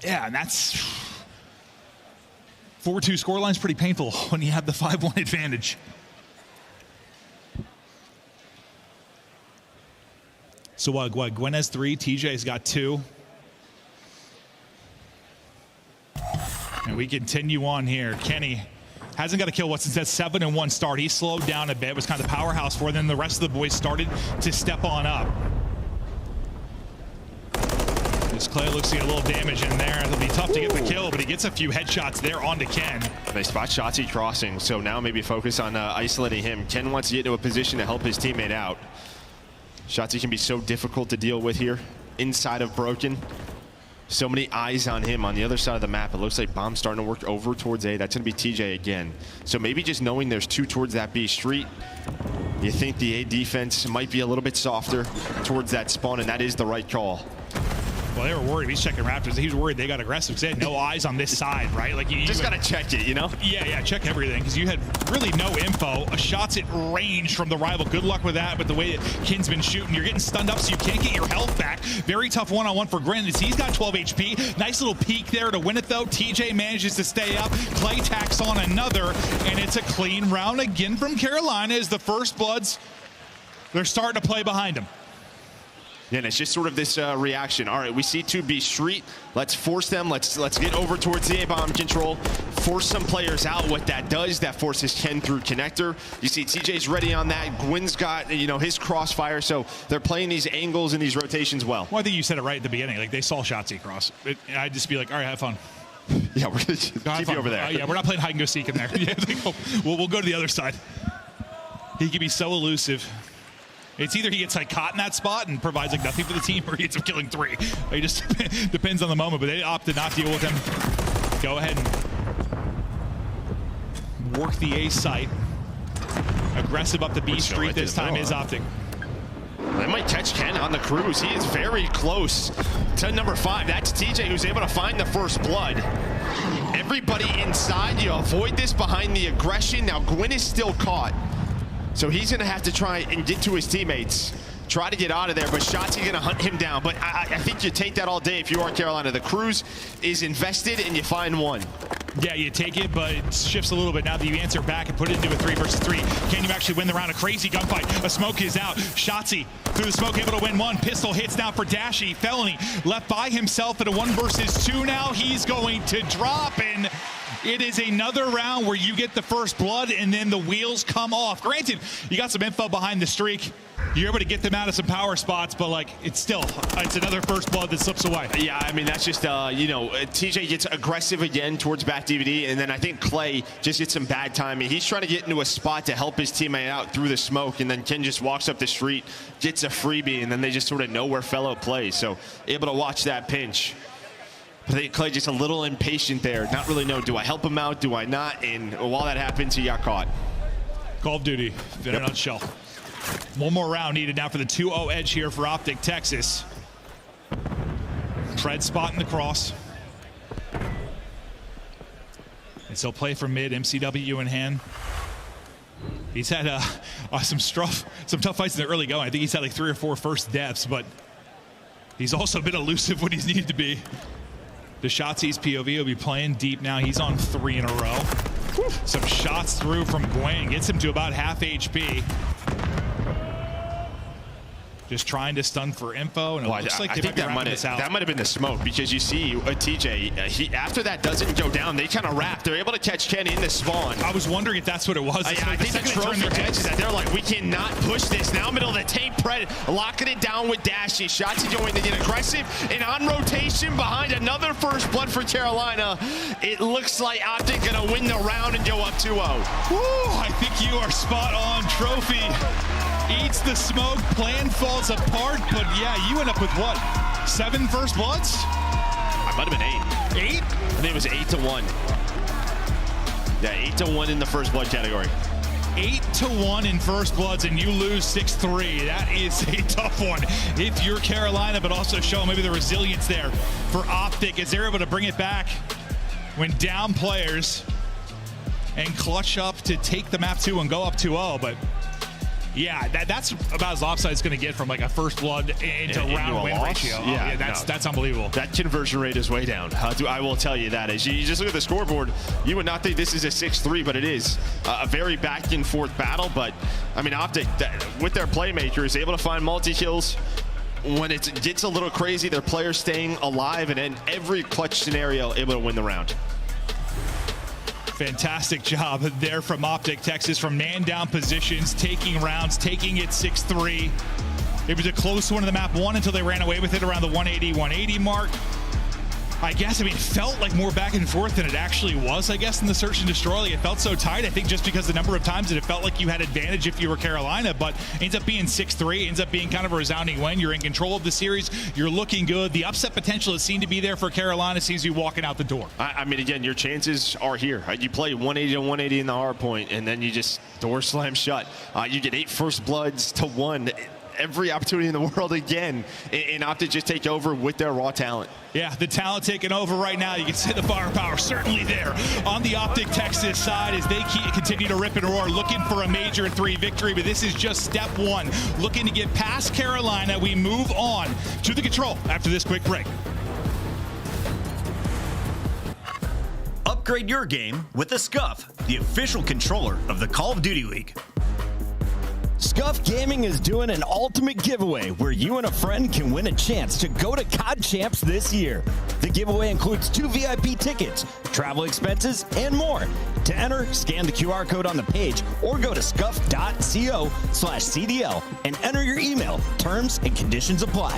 Yeah, and that's... 4-2 scoreline's pretty painful when you have the 5-1 advantage. So what, Gwen has 3, TJ's got 2. And we continue on here. Kenny hasn't got a kill since that 7-1 start. He slowed down a bit, was kind of the powerhouse for them. Then the rest of the boys started to step on up. As Clay looks to get a little damage in there. It'll be tough to get the kill, but he gets a few headshots there onto Ken. They spot Shotzi crossing, so now maybe focus on isolating him. Ken wants to get into a position to help his teammate out. Shotzi can be so difficult to deal with here inside of Broken. So many eyes on him on the other side of the map. It looks like Bomb's starting to work over towards A. That's going to be TJ again. So maybe just knowing there's 2 towards that B street, you think the A defense might be a little bit softer towards that spawn, and that is the right call. Well, they were worried. He's checking Raptors. He was worried they got aggressive because they had no eyes on this side, right? Like you just got to check it, you know? Yeah, check everything because you had really no info. Shots at range from the rival. Good luck with that. But the way that Kin's been shooting, you're getting stunned up, so you can't get your health back. Very tough one-on-one for Grin. He's got 12 HP. Nice little peek there to win it, though. TJ manages to stay up. Clay tacks on another, and it's a clean round again from Carolina as the First Bloods, they're starting to play behind him. Yeah, and it's just sort of this reaction. All right, we see 2B street. Let's force them. Let's get over towards the A-bomb control. Force some players out. What that does, that forces Ken through connector. You see TJ's ready on that. Gwyn's got, you know, his crossfire. So they're playing these angles and these rotations well. Well, I think you said it right at the beginning. Like, they saw Shotzi cross. I'd just be like, all right, have fun. Yeah, we're going to keep you over there. Yeah, we're not playing hide and go seek in there. We'll go to the other side. He can be so elusive. It's either he gets like caught in that spot and provides like nothing for the team, or he ends up killing 3. It just depends on the moment, but they opted not to deal with him. Go ahead and work the A site. Aggressive up the B street this time is Optic. They might catch Ken on the cruise. He is very close to number 5. That's TJ who's able to find the first blood. Everybody inside, you avoid this behind the aggression. Now Gwyn is still caught. So he's going to have to try and get to his teammates, try to get out of there, but Shotzi's going to hunt him down. But I think you take that all day if you are Carolina. The cruise is invested, and you find one. Yeah, you take it, but it shifts a little bit now that you answer back and put it into a 3 versus 3. Can you actually win the round? A crazy gunfight. A smoke is out. Shotzi through the smoke, able to win 1. Pistol hits now for Dashy. Felony left by himself in a 1 versus 2 now. He's going to drop, and it is another round where you get the first blood and then the wheels come off. Granted, you got some info behind the streak. You're able to get them out of some power spots, but like it's another first blood that slips away. Yeah, I mean, that's just, TJ gets aggressive again towards back DVD, and then I think Clay just gets some bad timing. He's trying to get into a spot to help his teammate out through the smoke, and then Ken just walks up the street, gets a freebie, and then they just sort of know where fellow plays. So able to watch that pinch. I think Clay just a little impatient there. Not really know, do I help him out, do I not? And while that happens, he got caught. Call of Duty in a nutshell. One more round needed now for the 2-0 edge here for Optic Texas. Tread spot in the cross. And so play from mid, MCW in hand. He's had some tough fights in the early going. I think he's had like 3 or 4 first deaths, but he's also been elusive when he's needed to be. Shotzi's POV will be playing deep now. He's on 3 in a row. Some shots through from Gwen. Gets him to about half HP. Just trying to stun for info, and it looks like I think that might have been the smoke, because you see TJ, after that doesn't go down, they kind of wrap. They're able to catch Ken in the spawn. I was wondering if that's what it was. I think the trophy catches that. They're like, we cannot push this. Now middle of the tape, Pred locking it down with Dashy. Shotzi going to get aggressive, and on rotation behind another first blood for Carolina. It looks like Optic going to win the round and go up 2-0. I think you are spot on. Trophy eats the smoke, plan falls apart, but yeah, you end up with what? 7 first bloods? I might have been 8. 8? I think it was 8-1. Yeah, 8-1 in the first blood category. 8-1 in first bloods, and you lose 6-3. That is a tough one if you're Carolina, but also show maybe the resilience there for Optic as they're able to bring it back when down players and clutch up to take the map 2 and go up 2-0, but yeah, that's about as lopsided as going to get from like a first blood into round win ratio. Yeah, that's unbelievable. That conversion rate is way down. I will tell you that. As you just look at the scoreboard, you would not think this is a 6-3, but it is a very back and forth battle. But I mean, Optic with their playmakers able to find multi-kills. When it gets a little crazy, their players staying alive, and in every clutch scenario able to win the round. Fantastic job there from Optic Texas, from man down positions, taking rounds, taking it 6-3. It was a close one in the map 1 until they ran away with it around the 180 mark. I guess, I mean, it felt like more back and forth than it actually was, I guess, in the search and destroy. Like, it felt so tight, I think, just because the number of times that it felt like you had advantage if you were Carolina, but ends up being 6-3, ends up being kind of a resounding win. You're in control of the series. You're looking good. The upset potential has seemed to be there for Carolina, sees you walking out the door. I mean, again, your chances are here. You play 180 to 180 in the hard point, and then you just door slam shut. You get 8 first bloods to 1. Every opportunity in the world again, and Optic just take over with their raw talent. Yeah, the talent taking over right now. You can see the firepower certainly there on the Optic Texas side as they continue to rip and roar, looking for a major 3 victory. But this is just step 1, looking to get past Carolina. We move on to the control after this quick break. Upgrade your game with the Scuff, the official controller of the Call of Duty League. Scuff Gaming is doing an ultimate giveaway where you and a friend can win a chance to go to COD Champs this year. The giveaway includes 2 VIP tickets, travel expenses, and more. To enter, scan the QR code on the page or go to scuff.co/CDL and enter your email. Terms and conditions apply.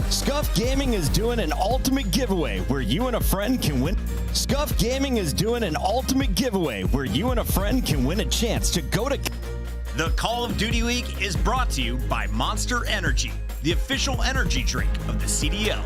Scuff Gaming is doing an ultimate giveaway where you and a friend can win. Scuff Gaming is doing an ultimate giveaway where you and a friend can win a chance to go to. The Call of Duty League is brought to you by Monster Energy, the official energy drink of the CDL.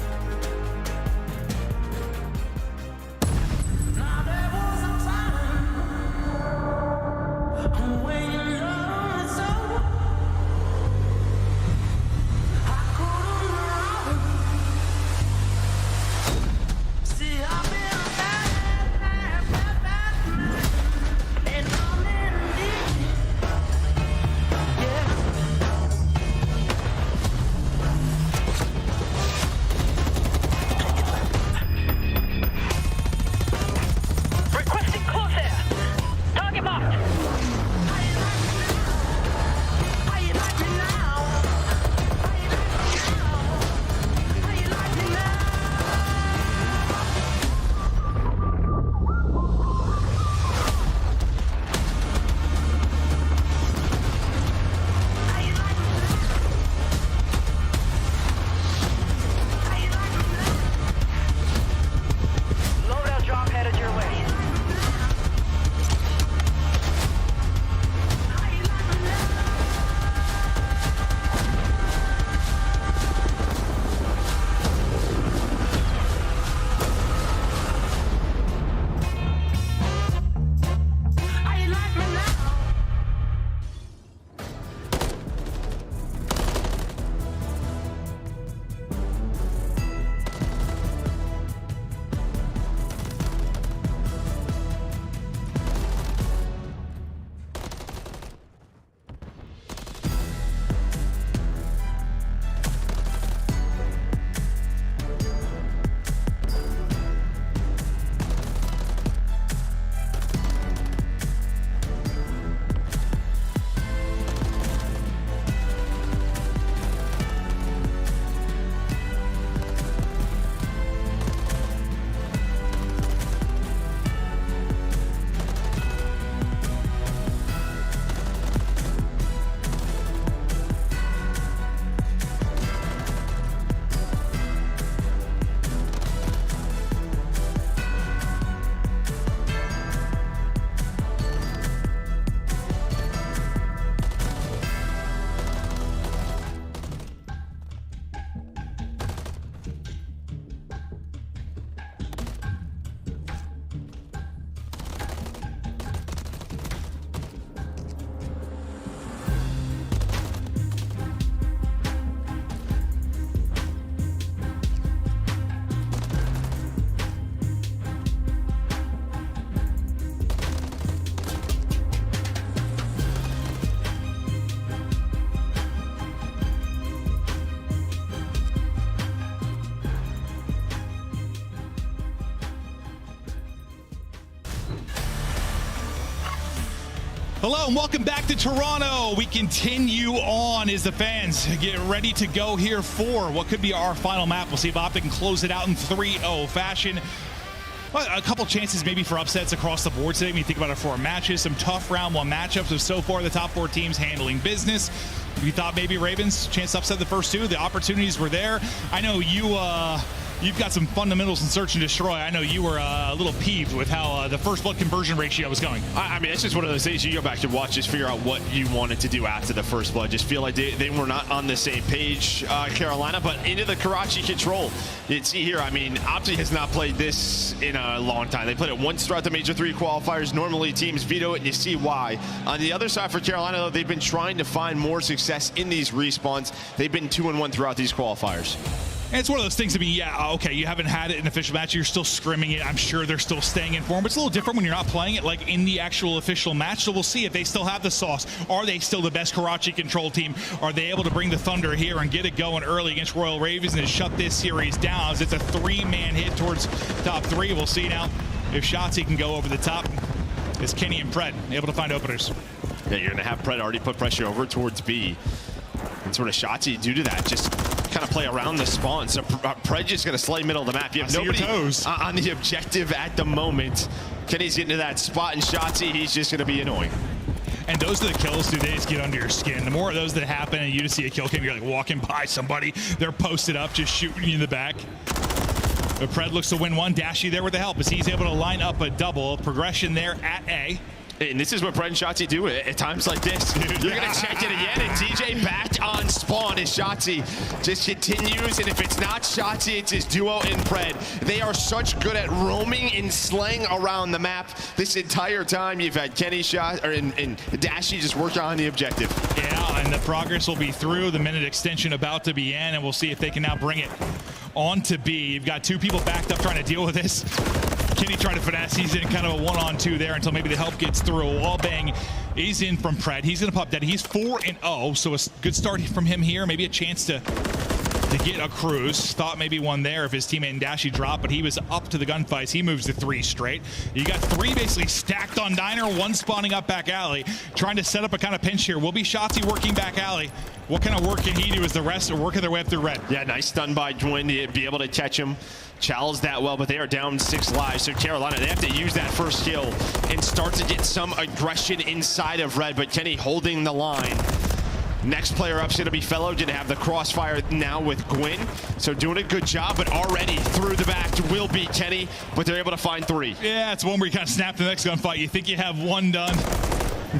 Hello and welcome back to Toronto. We continue on as the fans get ready to go here for what could be our final map. We'll see if Optic can close it out in 3-0 fashion. Well, a couple chances maybe for upsets across the board today. When you think about it, 4 matches, some tough round 1 matchups of so far the top 4 teams handling business. You thought maybe Ravens chance to upset the first 2. The opportunities were there. I know you've got some fundamentals in search and destroy. I know you were a little peeved with how the first blood conversion ratio was going. I mean, it's just one of those things you go back and watch, just figure out what you wanted to do after the first blood. Just feel like they were not on the same page, Carolina, but into the Karachi control. You see here, I mean, Optic has not played this in a long time. They played it once throughout the Major 3 qualifiers. Normally teams veto it, and you see why. On the other side for Carolina, though, they've been trying to find more success in these respawns. They've been 2-1 throughout these qualifiers. And it's one of those things, I mean, yeah, okay, you haven't had it in an official match. You're still scrimming it. I'm sure they're still staying in form. But it's a little different when you're not playing it like in the actual official match. So we'll see if they still have the sauce. Are they still the best Karachi control team? Are they able to bring the Thunder here and get it going early against Royal Ravens and shut this series down? As it's a 3-man hit towards top 3. We'll see now if Shotzi can go over the top. Is Kenny and Pred able to find openers? Yeah, you're going to have Pred already put pressure over towards B. And sort of Shotzi, due to that, just kind of play around the spawn. So Pred just going to slay middle of the map. You have nobody on the objective at the moment. Kenny's getting to that spot, and Shotzi, he's just going to be annoying. And those are the kills do they just get under your skin. The more of those that happen and you just see a kill cam, you're like walking by somebody, they're posted up, just shooting you in the back. But Pred looks to win 1. Dashy there with the help as he's able to line up a double. Progression there at A. And this is what Pred and Shotzi do at times like this. You're going to check it again, and TJ back on spawn as Shotzi just continues. And if it's not Shotzi, it's his duo in Pred. They are such good at roaming and slaying around the map this entire time. You've had Kenny and Dashy just work on the objective. Yeah, and the progress will be through. The minute extension about to be in, and we'll see if they can now bring it on to B. You've got 2 people backed up trying to deal with this. Kenny trying to finesse. He's in kind of a 1-on-2 there until maybe the help gets through. A wall bang is in from Pred. He's going to pop that. He's 4-0, so a good start from him here. Maybe a chance to get a cruise. Thought maybe one there if his teammate and Dashy dropped, but he was up to the gunfights. He moves to 3 straight. You got 3 basically stacked on Diner, 1 spawning up back alley, trying to set up a kind of pinch here. Will be Shotzi working back alley. What kind of work can he do as the rest are working their way up through red? Yeah, nice stun by Gwyn to be able to catch him. Challenged that well, but they are down 6 lives. So Carolina, they have to use that first kill and start to get some aggression inside of red, but Kenny holding the line. Next player up is going to be Fellow. Didn't have the crossfire now with Gwyn. So doing a good job, but already through the back will be Kenny, but they're able to find 3. Yeah, it's one where you kind of snap the next gunfight. You think you have 1 done.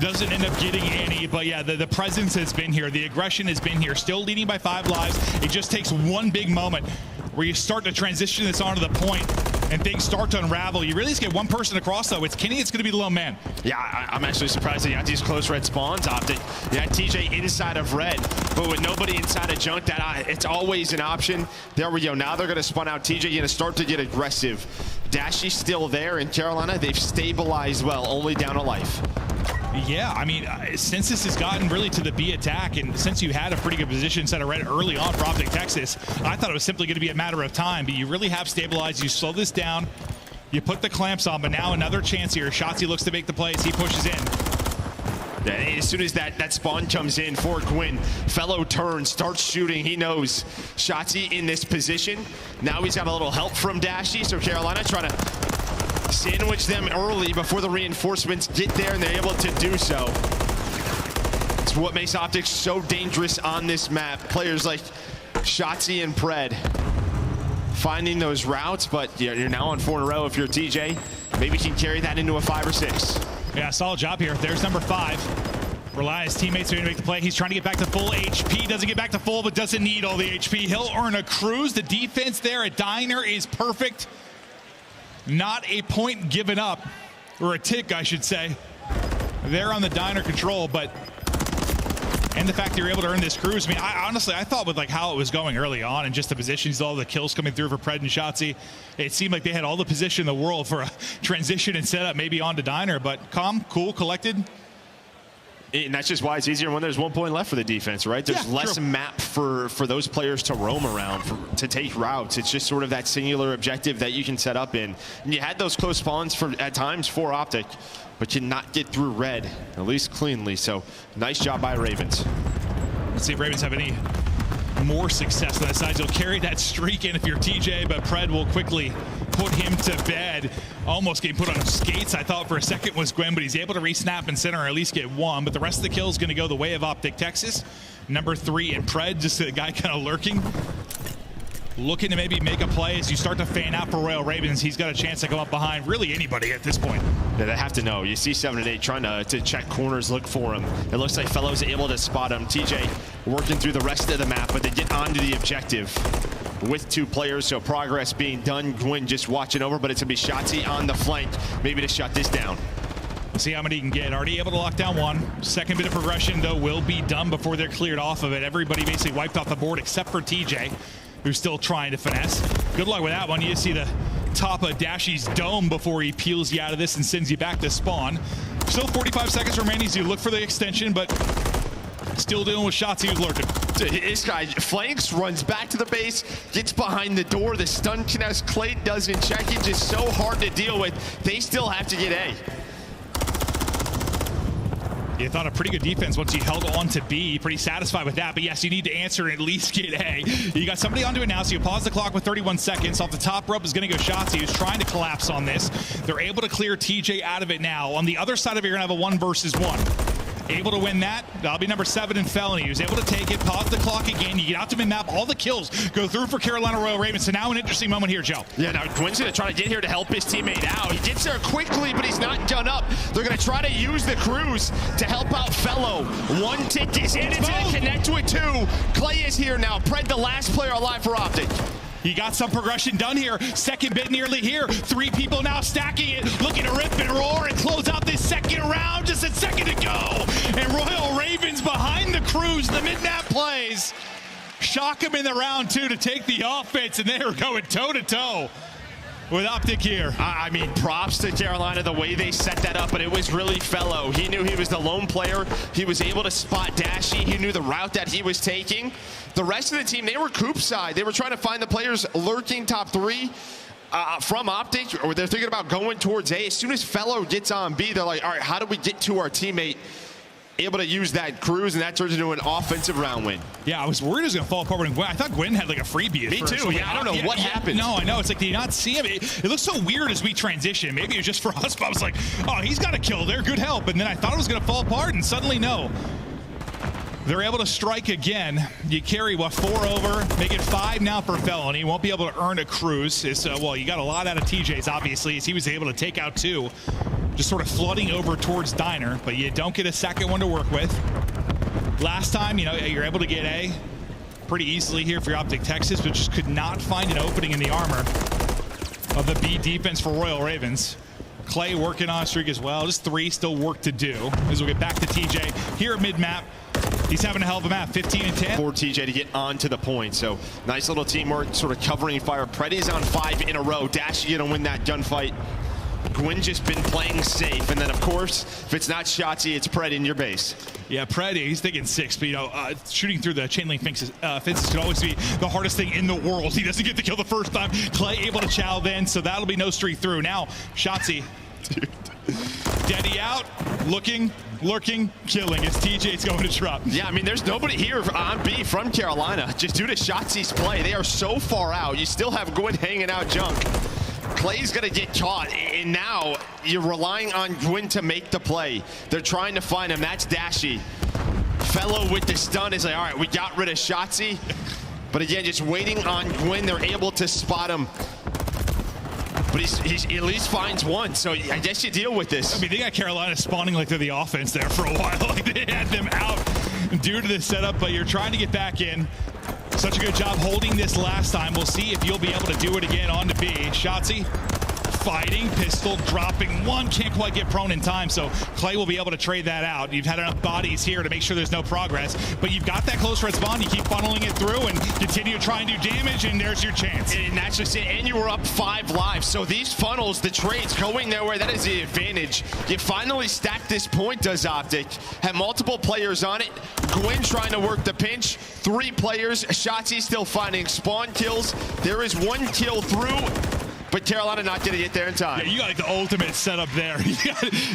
Doesn't end up getting any, but yeah, the presence has been here. The aggression has been here. Still leading by 5 lives. It just takes 1 big moment where you start to transition this onto the point and things start to unravel. You really just get 1 person across, though. It's Kenny. It's going to be the lone man. Yeah, I'm actually surprised they got these close red spawns. Optic. You had TJ inside of red, but with nobody inside of junk, it's always an option. There we go. Now they're going to spawn out TJ. You're going to start to get aggressive. Dashy's still there in Carolina. They've stabilized well, only down a life. Yeah, I mean, since this has gotten really to the B attack, and since you had a pretty good position set of red early on for Optic Texas, I thought it was simply going to be a matter of time, but you really have stabilized. You slow this down, you put the clamps on, but now another chance here. Shotzi looks to make the plays. He pushes in. Yeah, as soon as that spawn comes in for Gwyn, Fellow turns, starts shooting. He knows Shotzi in this position. Now he's got a little help from Dashy, so Carolina trying to sandwich them early before the reinforcements get there, and they're able to do so. It's what makes Optic so dangerous on this map. Players like Shotzi and Pred finding those routes, but you're now on 4 in a row. If you're TJ, maybe you can carry that into a 5 or 6. Yeah, solid job here. There's number 5. Rely his teammates are going to make the play. He's trying to get back to full HP. Doesn't get back to full, but doesn't need all the HP. He'll earn a cruise. The defense there at Diner is perfect. Not a point given up, or a tick, I should say. There on the Diner control, but and the fact that you're able to earn this cruise. I mean, honestly, I thought with like how it was going early on and just the positions, all the kills coming through for Pred and Shotzi, it seemed like they had all the position in the world for a transition and setup, maybe onto Diner, but calm, cool, collected. And that's just why it's easier when there's 1 point left for the defense, right? There's less map for those players to roam around, to take routes. It's just sort of that singular objective that you can set up in. And you had those close spawns at times for Optic, but you not get through red, at least cleanly. So nice job by Ravens. Let's see if Ravens have any more success on the sides. You'll carry that streak in if you're TJ, but Pred will quickly put him to bed. Almost getting put on skates, I thought for a second was Gwyn, but he's able to re-snap in center or at least get one. But the rest of the kill is going to go the way of Optic Texas. Number 3 in Pred, just a guy kind of lurking. Looking to maybe make a play as you start to fan out for Royal Ravens. He's got a chance to come up behind really anybody at this point. Yeah, they have to know. You see 7 and 8 trying to check corners, look for him. It looks like Fellow's able to spot him. TJ working through the rest of the map, but they get onto the objective with 2 players, so progress being done. Gwyn just watching over, but it's going to be Shotzi on the flank, maybe to shut this down. We'll see how many he can get. Already able to lock down 1. Second bit of progression, though, will be done before they're cleared off of it. Everybody basically wiped off the board except for TJ, who's still trying to finesse. Good luck with that one. You just see the top of Dashy's dome before he peels you out of this and sends you back to spawn. Still 45 seconds remaining as you look for the extension, but still dealing with shots he was lurking. This guy flanks, runs back to the base, gets behind the door. The stun connects. Clay doesn't check it. Just so hard to deal with. They still have to get A. You thought a pretty good defense once you held on to B. Pretty satisfied with that. But yes, you need to answer and at least get A. You got somebody onto it now, so you pause the clock with 31 seconds. Off the top rope is going to go Shotzi, who's trying to collapse on this. They're able to clear TJ out of it now. On the other side of it, you're going to have a 1 versus 1. Able to win that. That'll be number 7 in Felony. He was able to take it, pause the clock again. You get out to mid-map. All the kills go through for Carolina Royal Ravens. So now an interesting moment here, Joe. Yeah, now Gwyn's going to try to get here to help his teammate out. He gets there quickly, but he's not done up. They're going to try to use the cruise to help out Fellow. 1 tick is in. It's going to connect with 2. Clay is here now. Pred, the last player alive for Optic. He got some progression done here. Second bit nearly here. 3 people now stacking it, looking to rip and roar and close out this second round. Just a second to go. And Royal Ravens behind the cruise, the mid-map plays. Shock him in the round 2 to take the offense, and they are going toe-to-toe with Optic here. I mean, props to Carolina, the way they set that up, but it was really Fellow. He knew he was the lone player. He was able to spot Dashy. He knew the route that he was taking. The rest of the team, they were Coop side. They were trying to find the players lurking top 3 from Optic, or they're thinking about going towards A. As soon as Fellow gets on B, they're like, all right, how do we get to our teammate? Able to use that cruise, and that turns into an offensive round win. Yeah, I was worried it was going to fall apart when Gwyn. I thought Gwyn had like a freebie at Me first. too. Yeah, I don't know what happened. No, I know. It's like, did you not see him? It looks so weird as we transition. Maybe it was just for us, but I was like, oh, he's got a kill there. Good help. And then I thought it was going to fall apart, and suddenly, no. They're able to strike again. You carry, 4 over, make it 5 now for Felony. Won't be able to earn a cruise. Well, you got a lot out of TJ's, obviously, as he was able to take out 2. Just sort of flooding over towards Diner, but you don't get a second one to work with. Last time, you're able to get A pretty easily here for Optic Texas, but just could not find an opening in the armor of the B defense for Royal Ravens. Clay working on a streak as well. Just 3 still work to do. As we'll get back to TJ here at mid-map. He's having a hell of a map, 15 and 10. For TJ to get onto the point. So nice little teamwork, sort of covering fire. Preddy's on 5 in a row. Dashy gonna win that gunfight. Gwyn just been playing safe. And then, of course, if it's not Shotzi, it's Pred in your base. Yeah, Pred, he's thinking 6, but, shooting through the chain link fences could always be the hardest thing in the world. He doesn't get the kill the first time. Clay able to chow then, so that'll be no streak through. Now, Shotzi. Dude. Daddy out, looking, lurking, killing as TJ's going to drop. Yeah, I mean, there's nobody here on B from Carolina. Just due to Shotzi's play, they are so far out. You still have Gwyn hanging out junk. Clay's going to get caught, and now you're relying on Gwyn to make the play. They're trying to find him. That's Dashy. Fellow with the stun is like, all right, we got rid of Shotzi. But again, just waiting on Gwyn. They're able to spot him. But he's at least finds 1, so I guess you deal with this. I mean, they got Carolina spawning like they're the offense there for a while. Like they had them out due to this setup, but you're trying to get back in. Such a good job holding this last time. We'll see if you'll be able to do it again on to B. Shotzi fighting, pistol dropping 1, can't quite get prone in time, so Clay will be able to trade that out. You've had enough bodies here to make sure there's no progress, but you've got that close red spawn. You keep funneling it through and continue to try and do damage, and there's your chance. And that's just it, and you were up 5 lives, so these funnels, the trades going their way, that is the advantage. You finally stack this point, does Optic. Have multiple players on it. Gwyn trying to work the pinch. 3 players. Shotzi still finding spawn kills. There is 1 kill through, but Carolina not going to get there in time. Yeah, you got like the ultimate setup there.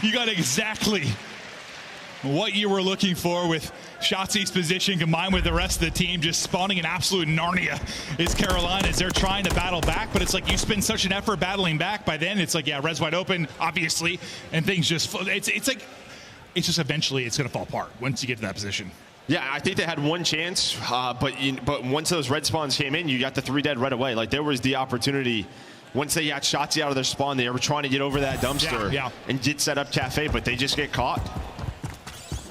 You got exactly what you were looking for with Shotzi's position combined with the rest of the team just spawning an absolute Narnia is Carolina as they're trying to battle back. But it's like you spend such an effort battling back. By then, it's like, yeah, Red's wide open, obviously, and things just, it's like, it's just eventually it's going to fall apart once you get to that position. Yeah, I think they had one chance, but once those red spawns came in, you got the 3 dead right away. Like, there was the opportunity. Once they got Shotzi out of their spawn, they were trying to get over that dumpster and get set up Cafe, but they just get caught.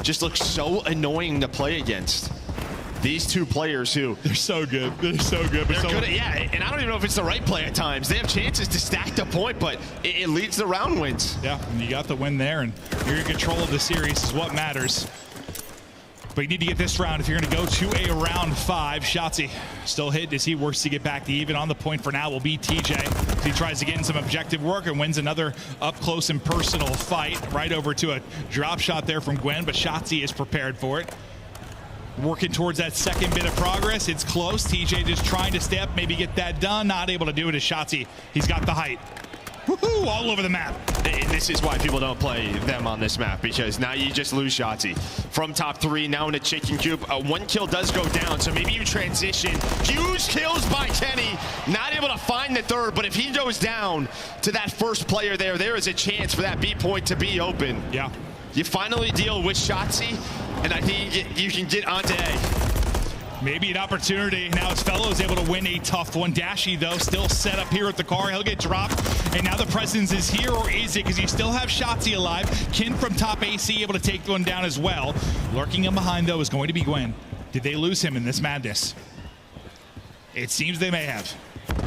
Just looks so annoying to play against. These two players who... They're so good. They're so good. They're good at, yeah, and I don't even know if it's the right play at times. They have chances to stack the point, but it leads to round wins. Yeah, and you got the win there, and you're in control of the series is what matters. But you need to get this round if you're going to go to a round 5. Shotzi still hit as he works to get back to even. On the point for now will be TJ. He tries to get in some objective work and wins another up close and personal fight. Right over to a drop shot there from Gwen, but Shotzi is prepared for it. Working towards that second bit of progress. It's close. TJ just trying to step, maybe get that done. Not able to do it as Shotzi. He's got the height. Woohoo! All over the map. And this is why people don't play them on this map, because now you just lose Shotzi. From top 3, now in a chicken coop. 1 kill does go down, so maybe you transition. Huge kills by Kenny. Not able to find the 3rd, but if he goes down to that first player there is a chance for that B point to be open. Yeah. You finally deal with Shotzi, and I think you can get onto A. Maybe an opportunity. Now his fellow is able to win a tough one. Dashy, though, still set up here at the car. He'll get dropped. And now the presence is here, or is it? Because you still have Shotzi alive. Kin from top AC able to take one down as well. Lurking him behind, though, is going to be Gwen. Did they lose him in this madness? It seems they may have.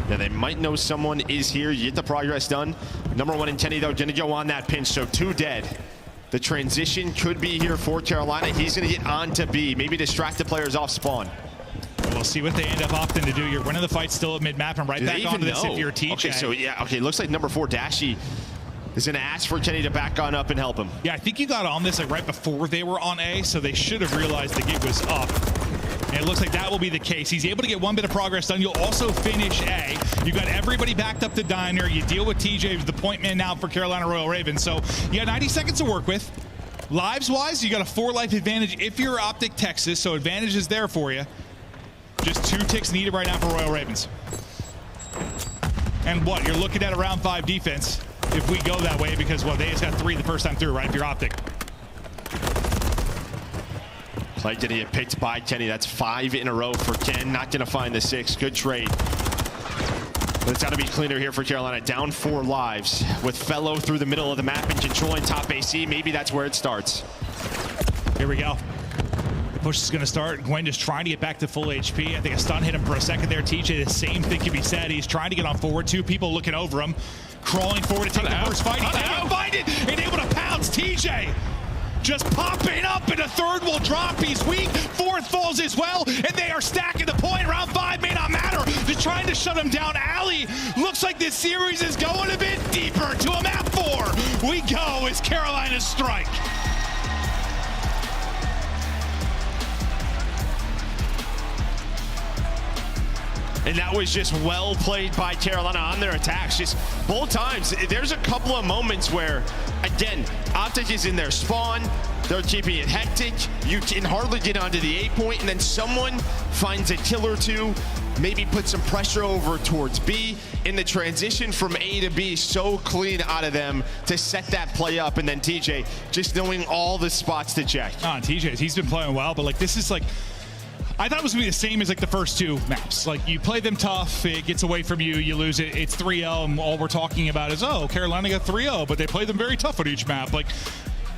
Yeah, they might know someone is here. You get the progress done. Number 1 in Kenny, though, going to go on that pinch. So 2 dead. The transition could be here for Carolina. He's going to get on to B. Maybe distract the players off spawn. We'll see what they end up opting to do. You're winning the fight still at mid-map and right back onto this if you're TJ. Okay, so yeah, okay, looks like number 4, Dashy, is going to ask for Kenny to back on up and help him. Yeah, I think you got on this like right before they were on A, so they should have realized the gig was up. And it looks like that will be the case. He's able to get 1 bit of progress done. You'll also finish A. You got everybody backed up to Diner. You deal with TJ, who's the point man now for Carolina Royal Ravens. So you got 90 seconds to work with. Lives-wise, you got a 4 life advantage if you're Optic Texas, so advantage is there for you. Just 2 ticks needed right now for Royal Ravens. And what? You're looking at a round 5 defense if we go that way, because, well, they just got 3 the first time through, right, if you're Optic. Play did he get picked by Kenny. That's 5 in a row for Ken. Not going to find the 6. Good trade. But it's got to be cleaner here for Carolina. Down 4 lives with Fellow through the middle of the map and controlling top AC. Maybe that's where it starts. Here we go. The push is going to start. Gwen just trying to get back to full HP. I think a stun hit him for a second there. TJ, the same thing can be said. He's trying to get on forward. 2 people looking over him. Crawling forward to take the first fight. He's able to find it and able to pounce TJ. Just popping up, and a 3rd will drop. He's weak. 4th falls as well, and they are stacking the point. Round 5 may not matter. Just trying to shut him down. Ali, looks like this series is going a bit deeper to a map 4. We go as Carolina's strike. And that was just well played by Carolina on their attacks. Just both times, there's a couple of moments where, again, Optic is in their spawn. They're keeping it hectic. You can hardly get onto the A point, and then someone finds a kill or 2, maybe put some pressure over towards B. In the transition from A to B, so clean out of them to set that play up. And then TJ just knowing all the spots to check. TJ, he's been playing well, but like this is like, I thought it was going to be the same as like the first 2 maps. Like you play them tough, it gets away from you, you lose it. It's 3-0, and all we're talking about is, oh, Carolina got 3-0, but they play them very tough on each map. Like,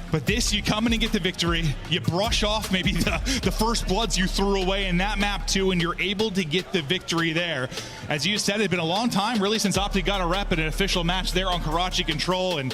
but this, you come in and get the victory. You brush off maybe the first bloods you threw away in that map too, and you're able to get the victory there. As you said, it's been a long time really since Optic got a rep in an official match there on Karachi Control, and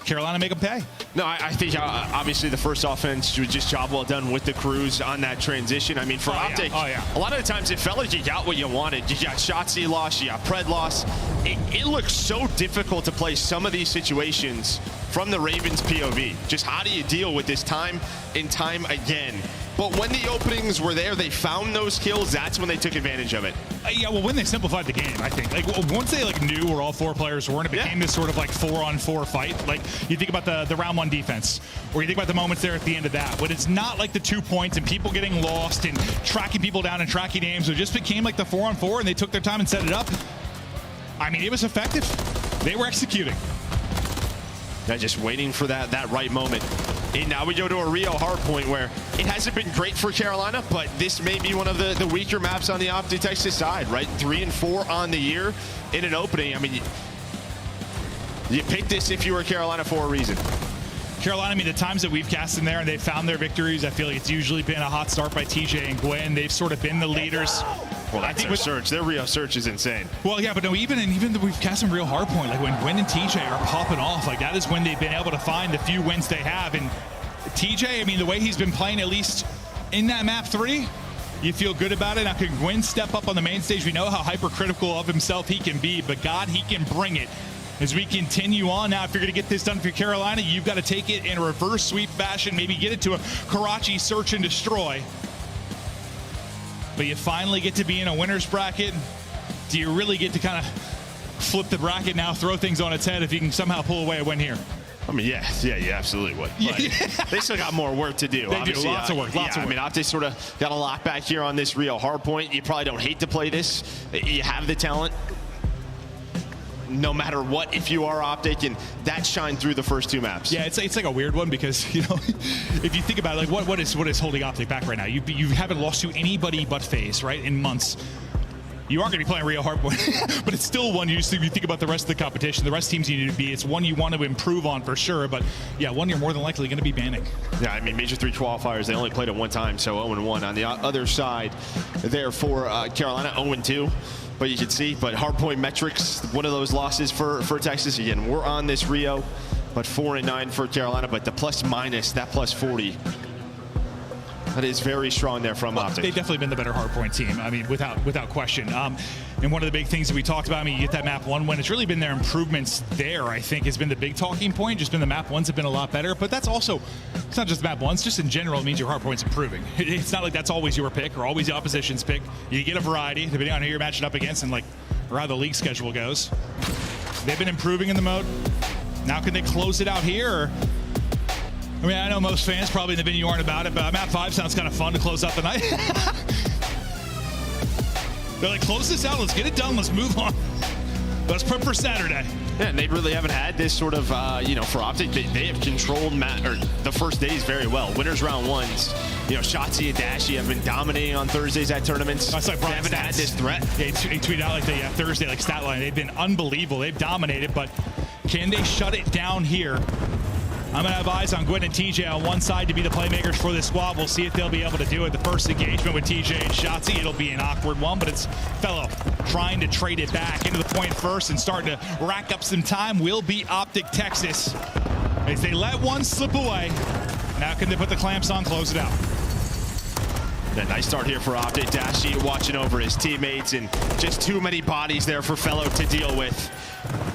Carolina make them pay. No, I think obviously the first offense was just job well done with the crews on that transition. I mean, for Optic, a lot of the times it felt like you got what you wanted. You got Shotzi loss, you got Pred loss. It looks so difficult to play some of these situations from the Ravens POV. Just how do you deal with this time and time again? But when the openings were there, they found those kills. That's when they took advantage of it. Yeah, well, when they simplified the game, I think. Like, once they knew where all 4 players were, and it became this sort of 4-on-4 fight. Like, you think about the round 1 defense, or you think about the moments there at the end of that, when it's not like the 2 points and people getting lost and tracking people down and tracking names. It just became like the 4-on-4, and they took their time and set it up. I mean, it was effective. They were executing. Yeah, just waiting for that right moment. And now we go to a Rio hardpoint where it hasn't been great for Carolina, but this may be one of the weaker maps on the Optic Texas side, right? 3 and 4 on the year in an opening. I mean, you picked this if you were Carolina for a reason. Carolina, I mean, the times that we've cast in there and they've found their victories, I feel like it's usually been a hot start by TJ and Gwen. They've sort of been the leaders. Well, that's their surge. Their Rio search is insane. Well, yeah, but no, even we've cast some real hardpoint. Like when Gwen and TJ are popping off, like that is when they've been able to find the few wins they have. And TJ, I mean, the way he's been playing, at least in that map 3, you feel good about it. Now, can Gwen step up on the main stage? We know how hypercritical of himself he can be, but God, he can bring it. As we continue on now, if you're going to get this done for Carolina, you've got to take it in a reverse sweep fashion, maybe get it to a Karachi search and destroy. But you finally get to be in a winner's bracket. Do you really get to kind of flip the bracket now, throw things on its head if you can somehow pull away a win here? I mean, yeah, you absolutely would. But they still got more work to do. They do, lots of work, lots of work. I mean, Optic sort of got a lot back here on this Rio hardpoint. You probably don't hate to play this. You have the talent. No matter what, if you are Optic, and that shined through the first 2 maps. Yeah, it's like a weird one because, you know, if you think about it, like what is holding Optic back right now? You haven't lost to anybody but FaZe, right, in months. You aren't going to be playing Rio hardpoint, but it's still one you think about the rest of the competition. The rest of teams you need to be. It's one you want to improve on for sure, but yeah, one you're more than likely going to be banning. Yeah, I mean, Major 3 qualifiers, they only played it 1 time, so 0-1. On the other side there for Carolina, 0-2. But you can see, but hardpoint metrics, one of those losses for Texas. Again, we're on this Rio, but 4-9 for Carolina, but the plus-minus, that +40. That is very strong there from Optic. They've definitely been the better hardpoint team. I mean, without question. And one of the big things that we talked about, I mean, you get that map 1 win. It's really been their improvements there, I think, has been the big talking point. Just been the map 1s have been a lot better. But that's also, it's not just map 1s. Just in general, it means your hardpoint's improving. It's not like that's always your pick or always the opposition's pick. You get a variety, depending on who you're matching up against and, or how the league schedule goes. They've been improving in the mode. Now can they close it out here? Or, I mean, I know most fans probably in the venue aren't about it, but map 5 sounds kind of fun to close out the night. They're like, close this out, let's get it done, let's move on. Let's prep for Saturday. Yeah, and they really haven't had this sort of, for Optic, they have controlled the first days very well. Winners round 1s, Shotzi and Dashy have been dominating on Thursdays at tournaments. That's like Brian they haven't had this threat. Yeah, he tweeted out like the Thursday stat line. They've been unbelievable. They've dominated, but can they shut it down here? I'm going to have eyes on Gwen and TJ on one side to be the playmakers for this squad. We'll see if they'll be able to do it. The first engagement with TJ and Shotzi, it'll be an awkward one, but it's Fellow trying to trade it back into the point first and starting to rack up some time will be Optic Texas. As they let one slip away, now can they put the clamps on, close it out? A nice start here for Optic. Dashi watching over his teammates, and just too many bodies there for Fellow to deal with.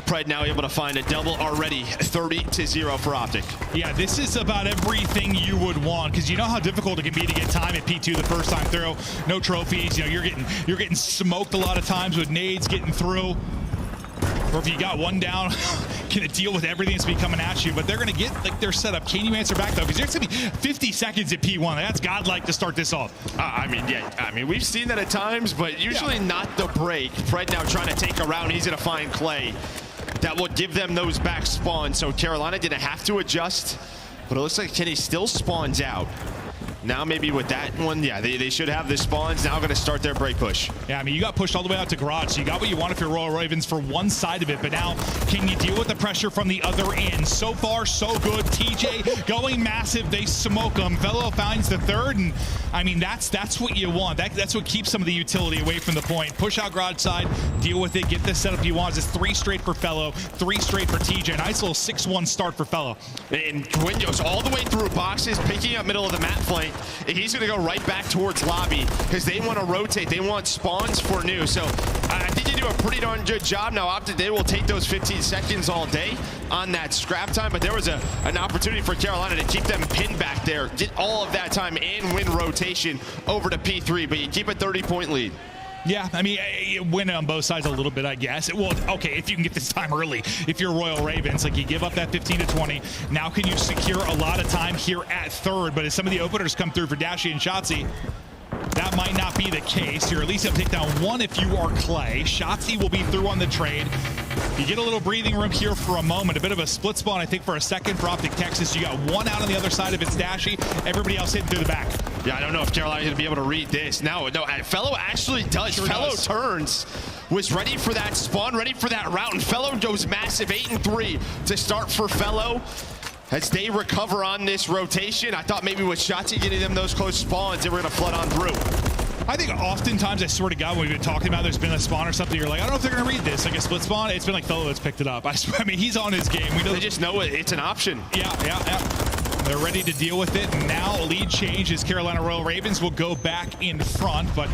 Pred now able to find a double already, 30-0 for Optic. Yeah, this is about everything you would want, because you know how difficult it can be to get time at P2 the first time through. No trophies, you're getting smoked a lot of times with nades getting through. Or if you got one down, can it deal with everything that's coming at you? But they're going to get their setup. Can you answer back though? Because there's going to be 50 seconds at P1. That's godlike to start this off. We've seen that at times, but usually not the break. Pred now trying to take a round. He's going to find Clay. That will give them those back spawns. So Carolina didn't have to adjust, but it looks like Kenny still spawns out. Now maybe with that one, yeah, they should have the spawns. Now going to start their break push. Yeah, I mean, you got pushed all the way out to garage, so you got what you want if you're Royal Ravens for one side of it, but now can you deal with the pressure from the other end? So far, so good. TJ going massive. They smoke him. Fellow finds the third, and I mean, that's what you want. That's what keeps some of the utility away from the point. Push out garage side, deal with it, get the setup you want. It's 3 straight for Fellow, 3 straight for TJ. Nice little 6-1 start for Fellow. And Gwen goes all the way through boxes, picking up middle of the map flank. point, he's going to go right back towards lobby because they want to rotate. They want spawns for new. So I think they do a pretty darn good job. Now, Optic, they will take those 15 seconds all day on that scrap time, but there was an opportunity for Carolina to keep them pinned back there, get all of that time and win rotation over to P3, but you keep a 30-point lead. Yeah, I mean, you win on both sides a little bit, I guess. Well, okay, if you can get this time early. If you're Royal Ravens, like you give up that 15 to 20. Now can you secure a lot of time here at third? But as some of the openers come through for Dashy and Shotzzy, that might not be the case. You're at least able to take down one if you are Clay. Shotzzy will be through on the trade. You get a little breathing room here for a moment. A bit of a split spawn, I think, for a second for Optic Texas. You got one out on the other side of it's Dashy. Everybody else hitting through the back. Yeah, I don't know if Carolina's going to be able to read this. No, Fellow actually does. Sure Fellow does. turns, was ready for that spawn, ready for that route, and Fellow goes massive 8-3 to start for Fellow. As they recover on this rotation, I thought maybe with Shotzzy getting them those close spawns, they were going to flood on through. I think oftentimes, I swear to God, when we've been talking about there's been a spawn or something, you're like, I don't know if they're going to read this. Like a split spawn, it's been like Fellow that's picked it up. I mean, he's on his game. We know they just know it's an option. Yeah. They're ready to deal with it. Now, lead change as Carolina Royal Ravens will go back in front, but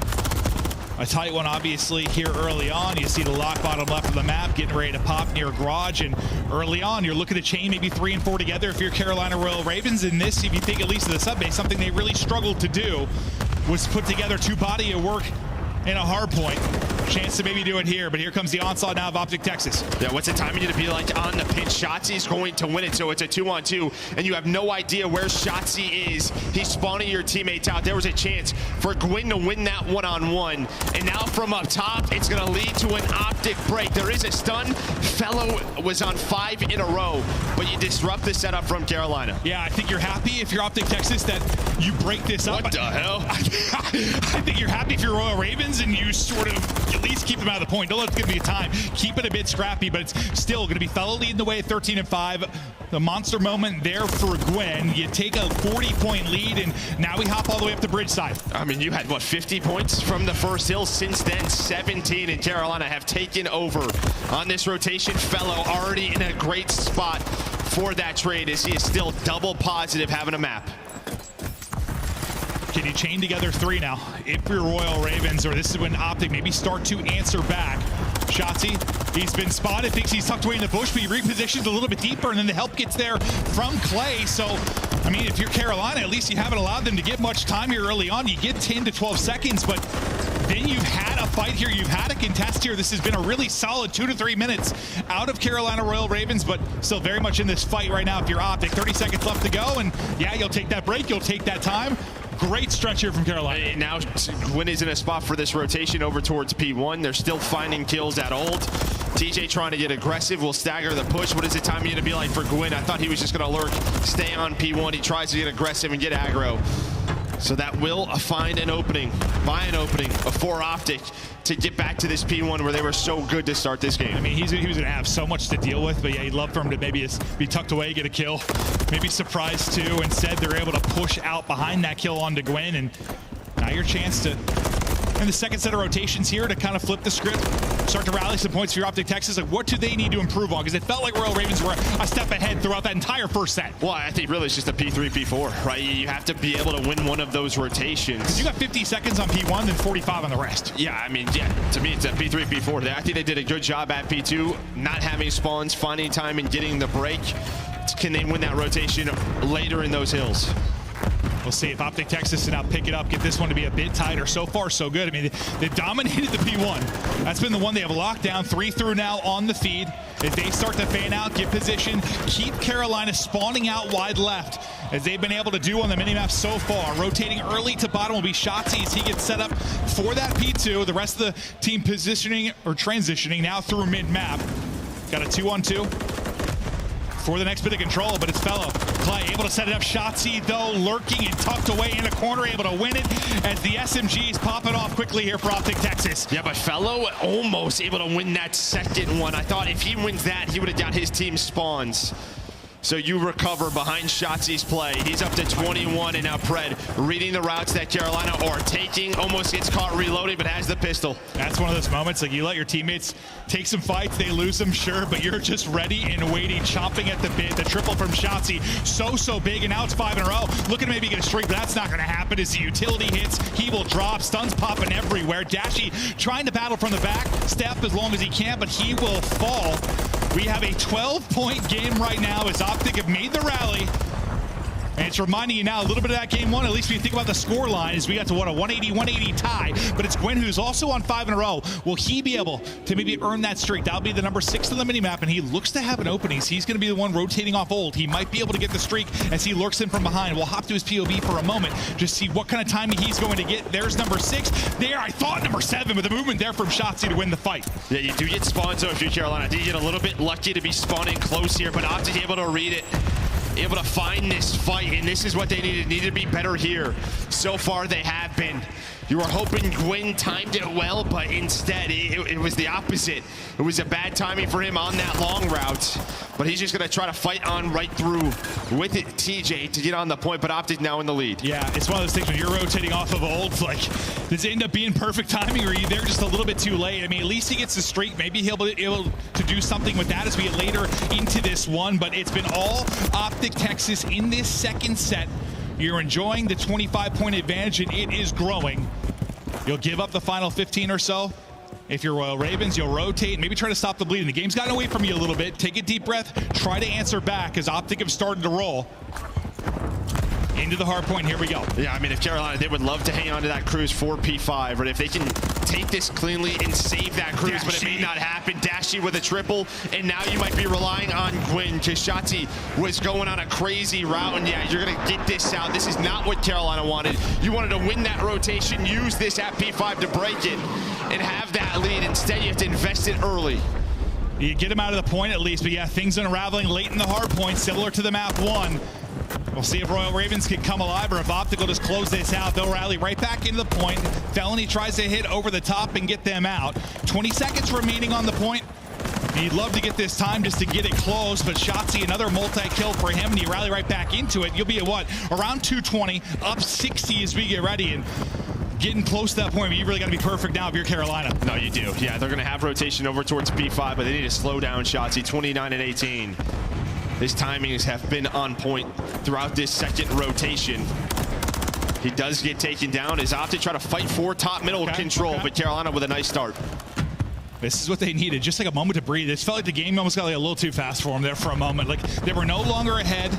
a tight one, obviously, here early on. You see the lock bottom left of the map getting ready to pop near garage, and early on, you're looking to chain maybe 3 and 4 together if you're Carolina Royal Ravens. In this, if you think at least of the sub base, something they really struggled to do was put together 2 body of work in a hard point. Chance to maybe do it here, but here comes the onslaught now of Optic Texas. Yeah, what's the timing going to be like on the pinch? Shotzzy's going to win it, so it's a 2-on-2, and you have no idea where Shotzzy is. He's spawning your teammates out. There was a chance for Gwyn to win that 1-on-1, and now from up top, it's going to lead to an Optic break. There is a stun. Fellow was on 5 in a row, but you disrupt the setup from Carolina. Yeah, I think you're happy if you're Optic Texas that you break this up. What the hell? I think you're happy if you're Royal Ravens and you sort of at least keep them out of the point. Don't let it give me a time. Keep it a bit scrappy, but it's still going to be Fellow leading the way at 13-5. The monster moment there for Gwyn. You take a 40-point lead, and now we hop all the way up the bridge side. I mean, you had, what, 50 points from the first hill? Since then, 17, and Carolina have taken over on this rotation. Fellow already in a great spot for that trade as he is still double positive having a map. Can you chain together 3 now? If you're Royal Ravens, or this is when Optic maybe start to answer back. Shotzzy, he's been spotted, thinks he's tucked away in the bush, but he repositions a little bit deeper, and then the help gets there from Clay. So, I mean, if you're Carolina, at least you haven't allowed them to get much time here early on. You get 10 to 12 seconds, but then you've had a fight here. You've had a contest here. This has been a really solid 2 to 3 minutes out of Carolina Royal Ravens, but still very much in this fight right now if you're Optic. 30 seconds left to go, and yeah, you'll take that break. You'll take that time. Great stretch here from Carolina. And now Gwyn is in a spot for this rotation over towards P1. They're still finding kills at old. TJ trying to get aggressive, will stagger the push. What is the timing going to be like for Gwyn? I thought he was just going to lurk, stay on P1. He tries to get aggressive and get aggro. So that will find an opening, for Optic to get back to this P1 where they were so good to start this game. I mean, he was going to have so much to deal with, but yeah, he'd love for him to maybe be tucked away, get a kill, maybe surprise too. Instead, they're able to push out behind that kill onto Gwyn, and now your chance to, in the second set of rotations here, to kind of flip the script, start to rally some points for your Optic Texas. Like, what do they need to improve on? Because it felt like Royal Ravens were a step ahead throughout that entire first set. Well, I think really it's just a P3, P4, right? You have to be able to win one of those rotations. You got 50 seconds on P1, then 45 on the rest. Yeah, I mean, yeah, to me, it's a P3, P4. I think they did a good job at P2, not having spawns, finding time and getting the break. Can they win that rotation later in those hills? We'll see if Optic Texas can now pick it up, get this one to be a bit tighter. So far, so good. I mean, they dominated the P1. That's been the one they have locked down. 3 through now on the feed. As they start to fan out, get position, keep Carolina spawning out wide left, as they've been able to do on the minimap so far. Rotating early to bottom will be Shotzzy as he gets set up for that P2. The rest of the team positioning or transitioning now through mid-map. Got a 2-on-2. For the next bit of control, but it's Fellow. Clay able to set it up. Shotzzy, though, lurking and tucked away in a corner, able to win it as the SMGs pop it off quickly here for Optic Texas. Yeah, but Fellow almost able to win that second one. I thought if he wins that, he would have got his team spawns. So you recover behind Shotzi's play. He's up to 21, and now Pred reading the routes that Carolina are taking, almost gets caught reloading, but has the pistol. That's one of those moments, like you let your teammates take some fights, they lose them, sure, but you're just ready and waiting, chomping at the bit. The triple from Shotzi, so big, and now it's 5 in a row. Looking to maybe get a streak, but that's not going to happen as the utility hits. He will drop, stuns popping everywhere. Dashy trying to battle from the back, step as long as he can, but he will fall. We have a 12-point game right now as Optic have made the rally. And it's reminding you now a little bit of that game one, at least when you think about the score line, as we got to what, a 180-180 tie. But it's Gwyn who's also on 5 in a row. Will he be able to maybe earn that streak? That'll be the number 6 on the minimap, and he looks to have an opening. So he's going to be the one rotating off ult. He might be able to get the streak as he lurks in from behind. We'll hop to his POV for a moment, just see what kind of timing he's going to get. There's number 6. There, I thought number 7, but the movement there from Shotzi to win the fight. Yeah, you do get spawned, so if you're Carolina, I think you get a little bit lucky to be spawning close here, but Optic able to read it, able to find this fight, and this is what they needed to be better here. So far they have been. You were hoping Gwyn timed it well, but instead it was the opposite. It was a bad timing for him on that long route, but he's just gonna try to fight on right through with it, TJ, to get on the point, but Optic now in the lead. Yeah, it's one of those things when you're rotating off of ult, like, does it end up being perfect timing, or are you there just a little bit too late? I mean, at least he gets the streak. Maybe he'll be able to do something with that as we get later into this one, but it's been all Optic Texas in this second set. You're enjoying the 25-point advantage, and it is growing. You'll give up the final 15 or so. If you're Royal Ravens, you'll rotate, maybe try to stop the bleeding. The game's gotten away from you a little bit. Take a deep breath, try to answer back as Optic have started to roll. Into the hard point, here we go. Yeah, I mean, if Carolina, they would love to hang on to that cruise for P5, but if they can take this cleanly and save that cruise, but it may not happen. Dashy with a triple, and now you might be relying on Gwyn, because Shotzi was going on a crazy route, and yeah, you're gonna get this out. This is not what Carolina wanted. You wanted to win that rotation, use this at P5 to break it, and have that lead. Instead, you have to invest it early. You get him out of the point at least, but yeah, things unraveling late in the hard point, similar to the map 1. We'll see if Royal Ravens can come alive, or if Optic will just close this out. They'll rally right back into the point. Felony tries to hit over the top and get them out. 20 seconds remaining on the point. He'd love to get this time just to get it close, but Shotzi, another multi-kill for him, and he rally right back into it. You'll be at what? Around 220, up 60 as we get ready, and getting close to that point, but you really got to be perfect now if you're Carolina. No, you do. Yeah, they're going to have rotation over towards P5, but they need to slow down Shotzi, 29 and 18. His timings have been on point throughout this second rotation. He does get taken down as Optic try to fight for top middle control, but Carolina with a nice start. This is what they needed, just like a moment to breathe. It felt like the game almost got like a little too fast for them there for a moment. Like they were no longer ahead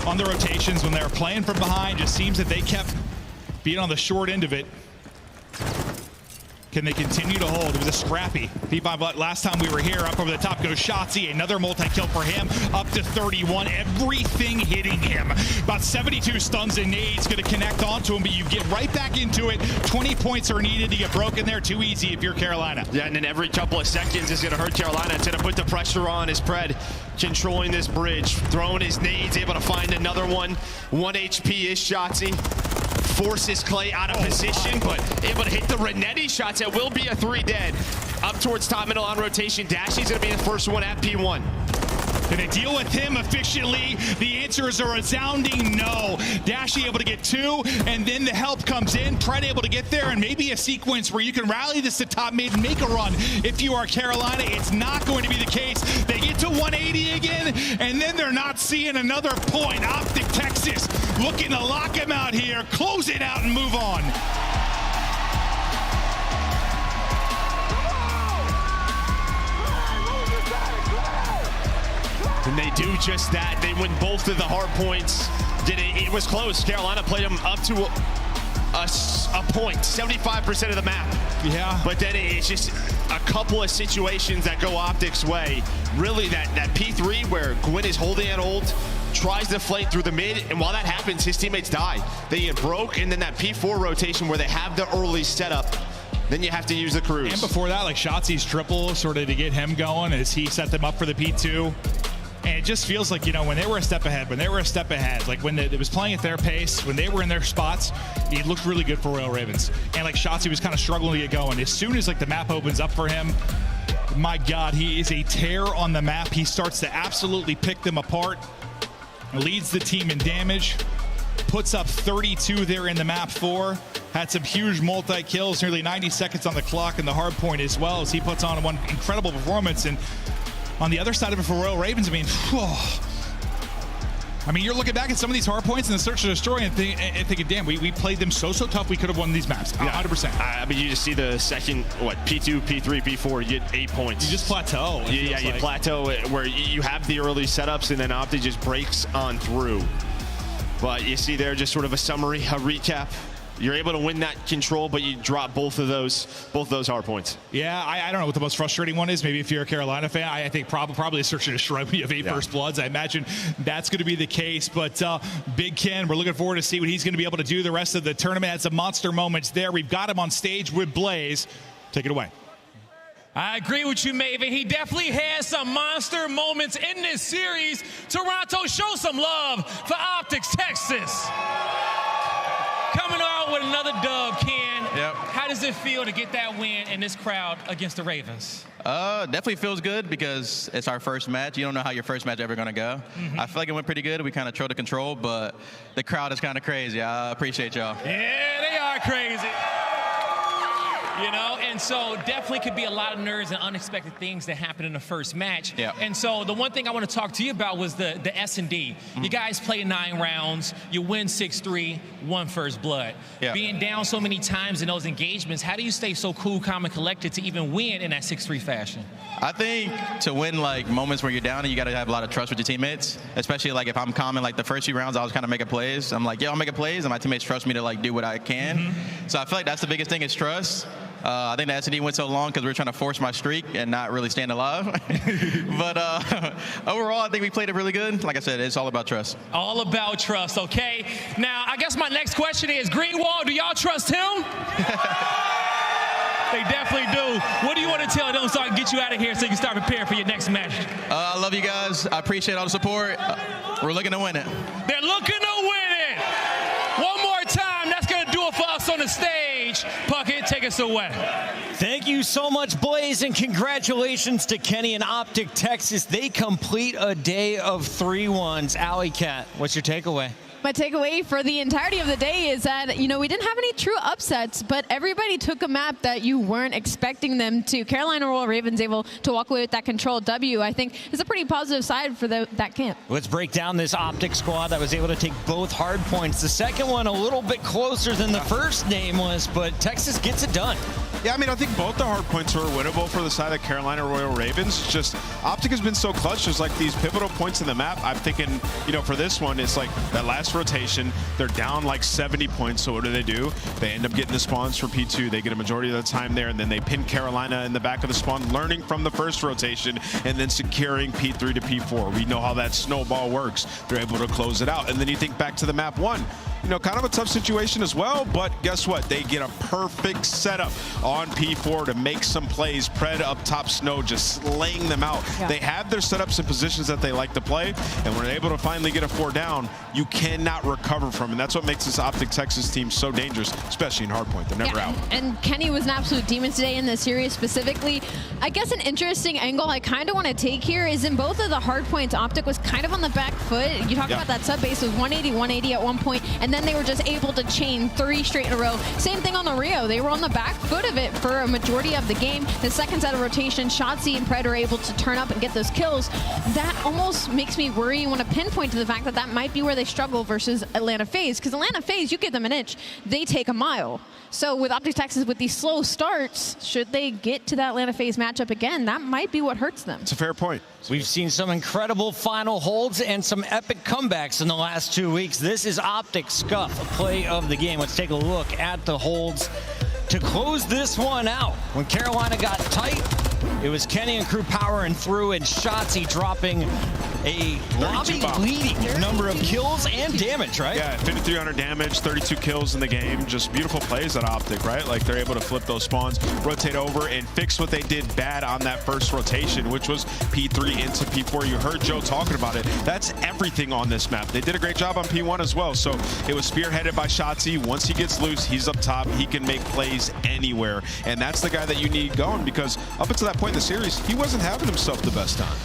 on the rotations when they were playing from behind. Just seems that they kept being on the short end of it. Can they continue to hold? It was a scrappy P5. Last time we were here, up over the top goes Shotzi. Another multi-kill for him, up to 31. Everything hitting him. About 72 stuns and nades going to connect onto him, but you get right back into it. 20 points are needed to get broken there. Too easy if you're Carolina. Yeah, and then every couple of seconds is going to hurt Carolina. It's going to put the pressure on as Pred controlling this bridge, throwing his nades, able to find another one. 1 HP is Shotzi. Forces Clay out of position, but able to hit the Renetti shots. It will be a 3 dead. Up towards top middle on rotation. Dashy's going to be the first one at P1. Can they deal with him efficiently? The answer is a resounding no. Dashy able to get 2, and then the help comes in. Pred able to get there, and maybe a sequence where you can rally this to top mid and make a run. If you are Carolina, it's not going to be the case. They get to 180 again, and then they're not seeing another point. Optic Texas looking to lock him out here, close it out, and move on. And they do just that. They win both of the hard points. It was close. Carolina played them up to a point, 75% of the map. Yeah. But then it's just a couple of situations that go Optic's way. Really, that P3 where Gwyn is holding at ult, tries to flank through the mid, and while that happens, his teammates die. They get broke, and then that P4 rotation where they have the early setup, then you have to use the cruise. And before that, like Shotzi's triple sort of to get him going as he set them up for the P2. And it just feels like, you know, when they were a step ahead, like when it was playing at their pace, when they were in their spots, it looked really good for Royal Ravens. And like Shotzi was kind of struggling to get going. As soon as like the map opens up for him, My God, he is a terror on the map. He starts to absolutely pick them apart. Leads the team in damage. Puts up 32 there in the map 4. Had some huge multi-kills, nearly 90 seconds on the clock in the hard point as well, as he puts on one incredible performance. And on the other side of it for Royal Ravens, I mean, you're looking back at some of these hard points in the Search to Destroy and thinking, damn, we played them so tough, we could have won these maps. 100%. I mean, you just see the second, P2, P3, P4, you get 8 points. You just plateau. Yeah, you plateau where you have the early setups and then Optic just breaks on through. But you see there just sort of a summary, a recap. You're able to win that control, but you drop both of those hard points. Yeah, I don't know what the most frustrating one is. Maybe if you're a Carolina fan, I think probably a Search and Destroy when you have 8 first bloods. I imagine that's going to be the case. But Big Ken, we're looking forward to see what he's going to be able to do the rest of the tournament. Had some monster moments there. We've got him on stage with Blaze. Take it away. I agree with you, Maven. He definitely has some monster moments in this series. Toronto, show some love for Optic Texas. Coming out with another dub, Ken. Yep. How does it feel to get that win in this crowd against the Ravens? Definitely feels good because it's our first match. You don't know how your first match ever going to go. I feel like it went pretty good. We kind of tried to control, but the crowd is kind of crazy. I appreciate y'all. Yeah, they are crazy. You know, and so definitely could be a lot of nerves and unexpected things that happen in the first match. Yeah. And so the one thing I want to talk to you about was the S&D. You guys played 9 rounds. You win 6-3, 1 first blood. Yeah. Being down so many times in those engagements, how do you stay so cool, calm, and collected to even win in that 6-3 fashion? I think to win like moments where you're down, you got to have a lot of trust with your teammates. Especially like if I'm calm in like the first few rounds, I was kind of making plays. I'm like, I'm making plays, and my teammates trust me to like do what I can. So I feel like that's the biggest thing is trust. I think the S&D went so long because we were trying to force my streak and not really stand alive. But overall, I think we played it really good. Like I said, it's all about trust. All about trust, okay? Now, I guess my next question is, Greenwald, do y'all trust him? They definitely do. What do you want to tell them so I can get you out of here so you can start preparing for your next match? I love you guys. I appreciate all the support. We're looking to win it. They're looking to win it. One more time, that's going to do it for us on the stage. Puckett, take us away. Thank you so much, Blaze, and congratulations to Kenny and Optic Texas. They complete a day of 3-1s. Alley Cat, what's your takeaway? My takeaway for the entirety of the day is that, you know, we didn't have any true upsets, but everybody took a map that you weren't expecting them to. Carolina Royal Ravens able to walk away with that controlled W, I think, is a pretty positive side for that camp. Let's break down this Optic squad that was able to take both hard points. The second one a little bit closer than the first name was, but Texas gets it done. Yeah, I mean, I think both the hard points were winnable for the side of Carolina Royal Ravens. Just Optic has been so clutch. There's like these pivotal points in the map. I'm thinking, you know, for this one, it's like that last rotation. They're down like 70 points. So what do? They end up getting the spawns for P2. They get a majority of the time there, and then they pin Carolina in the back of the spawn, learning from the first rotation, and then securing P3 to P4. We know how that snowball works. They're able to close it out. And then you think back to the map 1. You know, kind of a tough situation as well, but guess what? They get a perfect setup on P4 to make some plays. Pred up top, Snow just slaying them out. Yeah. They have their setups and positions that they like to play, and when they're able to finally get a 4 down, you cannot recover from, and that's what makes this Optic Texas team so dangerous, especially in hardpoint. They're never out. And Kenny was an absolute demon today in the series specifically. I guess an interesting angle I kind of want to take here is in both of the hardpoints, Optic was kind of on the back foot. You talk about that sub base, it was 180 at one point, and then they were just able to chain 3 straight in a row. Same thing on the Rio. They were on the back foot of it for a majority of the game. The second set of rotation, Shotzi and Pred are able to turn up and get those kills. That almost makes me worry and want to pinpoint to the fact that that might be where they struggle versus Atlanta FaZe. Because Atlanta FaZe, you give them an inch, they take a mile. So with Optic Texas, with these slow starts, should they get to that Atlanta FaZe matchup again, that might be what hurts them. It's a fair point. We've seen some incredible final holds and some epic comebacks in the last 2 weeks. This is Optic Scuff, play of the game. Let's take a look at the holds to close this one out. When Carolina got tight, it was Kenny and Crew powering through and Shotzi dropping a lobby-leading number of kills and damage, right? Yeah, 5,300 damage, 32 kills in the game. Just beautiful plays at Optic, right? Like they're able to flip those spawns, rotate over, and fix what they did bad on that first rotation, which was P3 into P4. You heard Joe talking about it. That's everything on this map. They did a great job on P1 as well. So it was spearheaded by Shotzi. Once he gets loose, he's up top. He can make plays anywhere. And that's the guy that you need going, because up until that point in the series, he wasn't having himself the best time.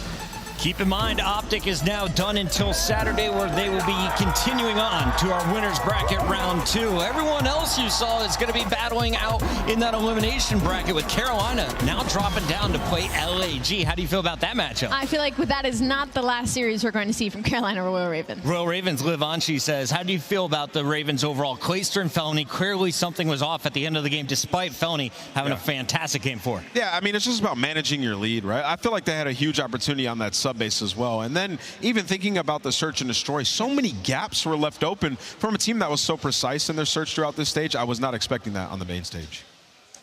Keep in mind, Optic is now done until Saturday, where they will be continuing on to our winners bracket round 2. Everyone else you saw is going to be battling out in that elimination bracket, with Carolina now dropping down to play LAG. How do you feel about that matchup? I feel like that is not the last series we're going to see from Carolina Royal Ravens. Royal Ravens, Liv Anchi says, how do you feel about the Ravens overall? Clayster and Felony, clearly something was off at the end of the game, despite Felony having a fantastic game 4. Yeah, I mean, it's just about managing your lead, right? I feel like they had a huge opportunity on that sub base as well. And then even thinking about the search and destroy, so many gaps were left open from a team that was so precise in their search throughout this stage. I was not expecting that on the main stage.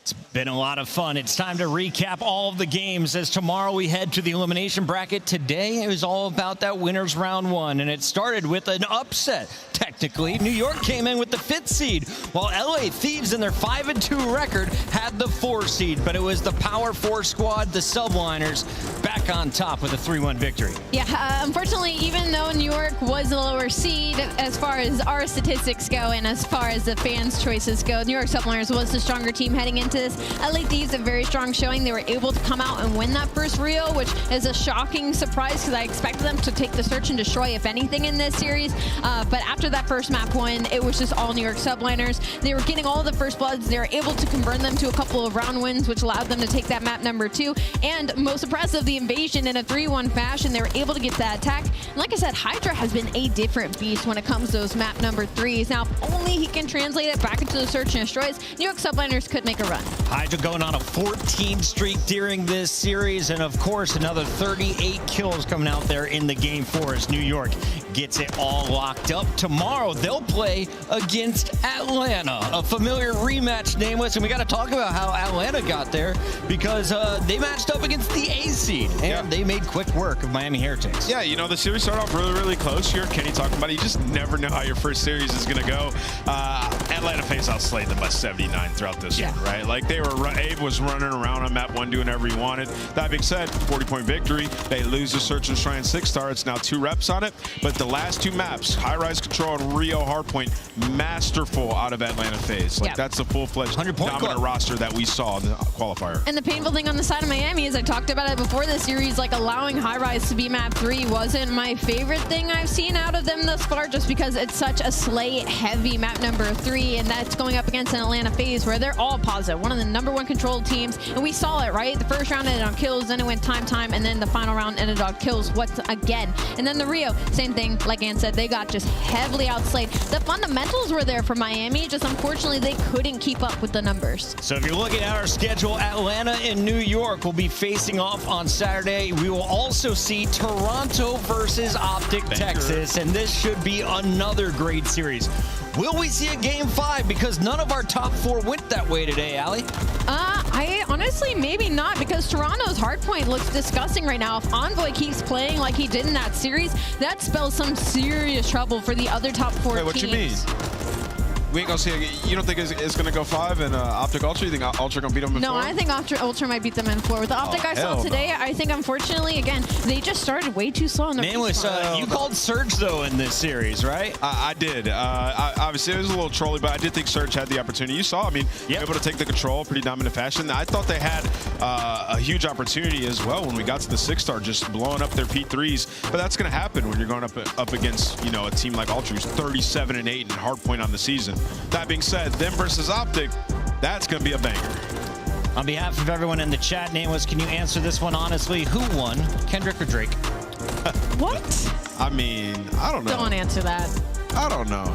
It's been a lot of fun. It's time to recap all of the games, as tomorrow we head to the elimination bracket. Today it was all about that winners round 1, and it started with an upset. Technically, New York came in with the 5th seed, while LA Thieves in their 5-2 record had the 4 seed, but it was the Power 4 squad, the Subliners, back on top with a 3-1 victory. Yeah, unfortunately, even though New York was the lower seed as far as our statistics go and as far as the fans' choices go, New York Subliners was the stronger team heading into this. LA Thieves, a very strong showing. They were able to come out and win that first Rio, which is a shocking surprise because I expected them to take the search and destroy, if anything, in this series. But after that first map win, it was just all New York Subliners. They were getting all the first bloods. They were able to convert them to a couple of round wins, which allowed them to take that map number 2. And most impressive, the invasion in a 3-1 fashion. They were able to get that attack. And like I said, Hydra has been a different beast when it comes to those map number 3s. Now, if only he can translate it back into the search and destroys, New York Subliners could make a run. Hydra going on a 14 streak during this series, and of course another 38 kills coming out there in the game 4 as New York gets it all locked up. Tomorrow they'll play against Atlanta, a familiar rematch, Nameless, and we got to talk about how Atlanta got there, because they matched up against the A seed, and they made quick work of Miami Heretics. Yeah, you know, the series started off really, really close. You heard Kenny talking about it. You just never know how your first series is going to go. Atlanta face outslayed them by 79 throughout this one, right? Like they were, Abe was running around on map 1 doing whatever he wanted. That being said, 40-point victory. They lose the Search and Shrine 6-star. It's now 2 reps on it. But the last 2 maps, High Rise Control and Rio Hardpoint, masterful out of Atlanta FaZe. Like that's the full-fledged dominant roster that we saw in the qualifier. And the painful thing on the side of Miami is I talked about it before the series, like allowing High Rise to be map 3 wasn't my favorite thing I've seen out of them thus far, just because it's such a slay-heavy map number 3, and that's going up against an Atlanta FaZe where they're all positive, one of the #1 controlled teams, and we saw it, right? The first round ended on kills, then it went time, and then the final round ended on kills once again. And then the Rio, same thing, like Ann said, they got just heavily outslayed. The fundamentals were there for Miami, just unfortunately they couldn't keep up with the numbers. So if you're looking at our schedule, Atlanta and New York will be facing off on Saturday. We will also see Toronto versus Optic Texas, and this should be another great series. Will we see a game 5? Because none of our top 4 went that way today, Allie. I honestly, maybe not, because Toronto's hardpoint looks disgusting right now. If Envoy keeps playing like he did in that series, that spells some serious trouble for the other top 4 teams. Wait, what you mean? We ain't gonna see. You don't think it's gonna go 5 in Optic Ultra? You think Ultra gonna beat them in 4? No, I think Ultra might beat them in 4. With the Optic I saw today, I think unfortunately, again, they just started way too slow in the Nameless, you called Surge though in this series, right? I did. Obviously, it was a little trolly, but I did think Surge had the opportunity. You saw, I mean, able to take the control, pretty dominant fashion. I thought they had a huge opportunity as well when we got to the 6-star, just blowing up their P3s. But that's gonna happen when you're going up against, you know, a team like Ultra who's 37-8 and hardpoint on the season. That being said, them versus Optic, that's going to be a banger. On behalf of everyone in the chat, Nameless, can you answer this one honestly? Who won, Kendrick or Drake? What? I mean, I don't know. Don't answer that. I don't know.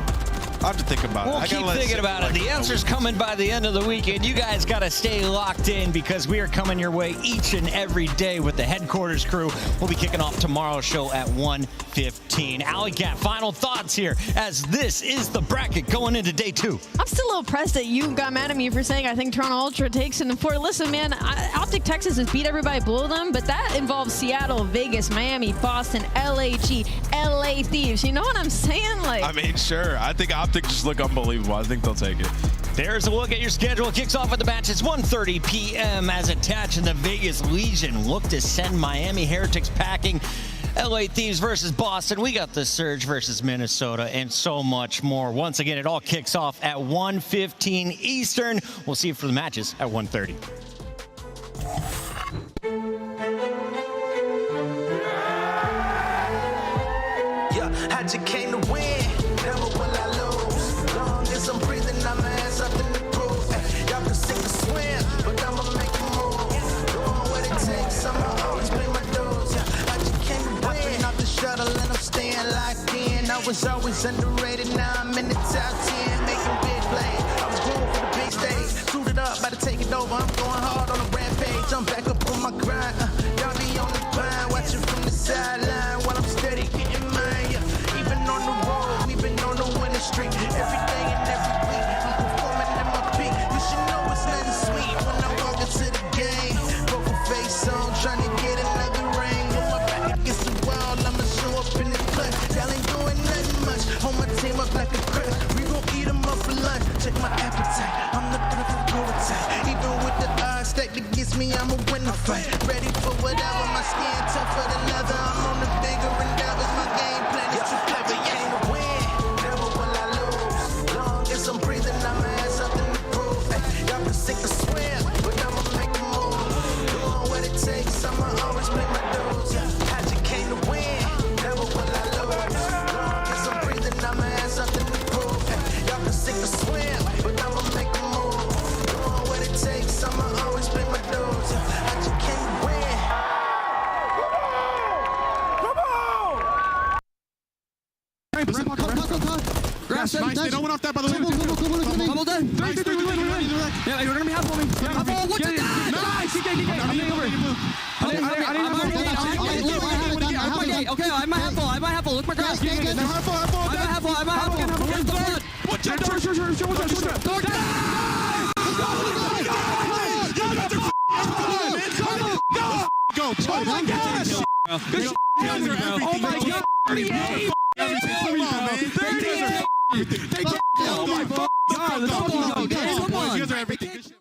I'll have to think about it. We'll keep thinking about it. The answer's coming by the end of the weekend. You guys got to stay locked in because we are coming your way each and every day with the headquarters crew. We'll be kicking off tomorrow's show at 1:15. Alley Cat, final thoughts here as this is the bracket going into day 2. I'm still a little pressed that you got mad at me for saying I think Toronto Ultra takes it in 4. Listen, man, Optic Texas has beat everybody below them, but that involves Seattle, Vegas, Miami, Boston, LAG, LA Thieves. You know what I'm saying? Like, I mean, sure. I think Optic just look unbelievable. I think they'll take it. There's a look at your schedule. It kicks off with the match. It's 1:30 p.m. as attached in the Vegas Legion. Look to send Miami Heretics packing. LA Thieves versus Boston. We got the Surge versus Minnesota and so much more. Once again, it all kicks off at 1:15 Eastern. We'll see you for the matches at 1:30. Yeah, I just came to win. Never will I lose. Long as I'm breathing, I'ma have something to prove. Y'all can sink or swim, but I'ma make a move. Doing what it takes, I'ma always pay my dues. Yeah, I just came to win. I've been off the shuttle and I'm staying locked in. I was always underrated, now I'm in the top 10, making big plays. I was going for the big stage, suited up, about to take it over. I'm going hard on a rampage. I'm back up on my grind. Y'all be on the grind, watching from the sideline while I'm steady getting mine. Yeah, even on the road, we've been on the winning streak. Every day and every week, I'm performing at my peak. You should know it's nothing sweet when I walk into the game. Poker face on, trying to get another ring. With my back against the wall, I'ma show up in the clutch. Y'all ain't doing nothing much. Hold my team up like a crib. We gon' eat them up for lunch. Check my appetite. I'm looking for the prototype. Even with the odds stacked against me, I'ma win the fight. Ready for whatever. My skin tougher than leather. I'm on the bigger endeavors. My game plan is too clever. Came to win. Never will I lose. Long as I'm breathing, I'ma have something to prove. Y'all can sink or swim, but I'ma make a move. Doing what it takes, I'ma always pay my dues. I just came to win. Never will I lose. Long as I'm breathing, I'ma have something to prove. Y'all can sink or swim, but I'ma make a move. Doing what it takes, I'ma always pay my dues. I just came to win. Nice, they don't went off that by the way. Double done. Yeah, you're gonna be half for me. Half ball, what's that? Nice! Okay, I might have ball. Look my grass. I might have ball. Watch out, Go! Oh my gosh! Oh my god! 38! Oh my god! Let's go! You guys are everything.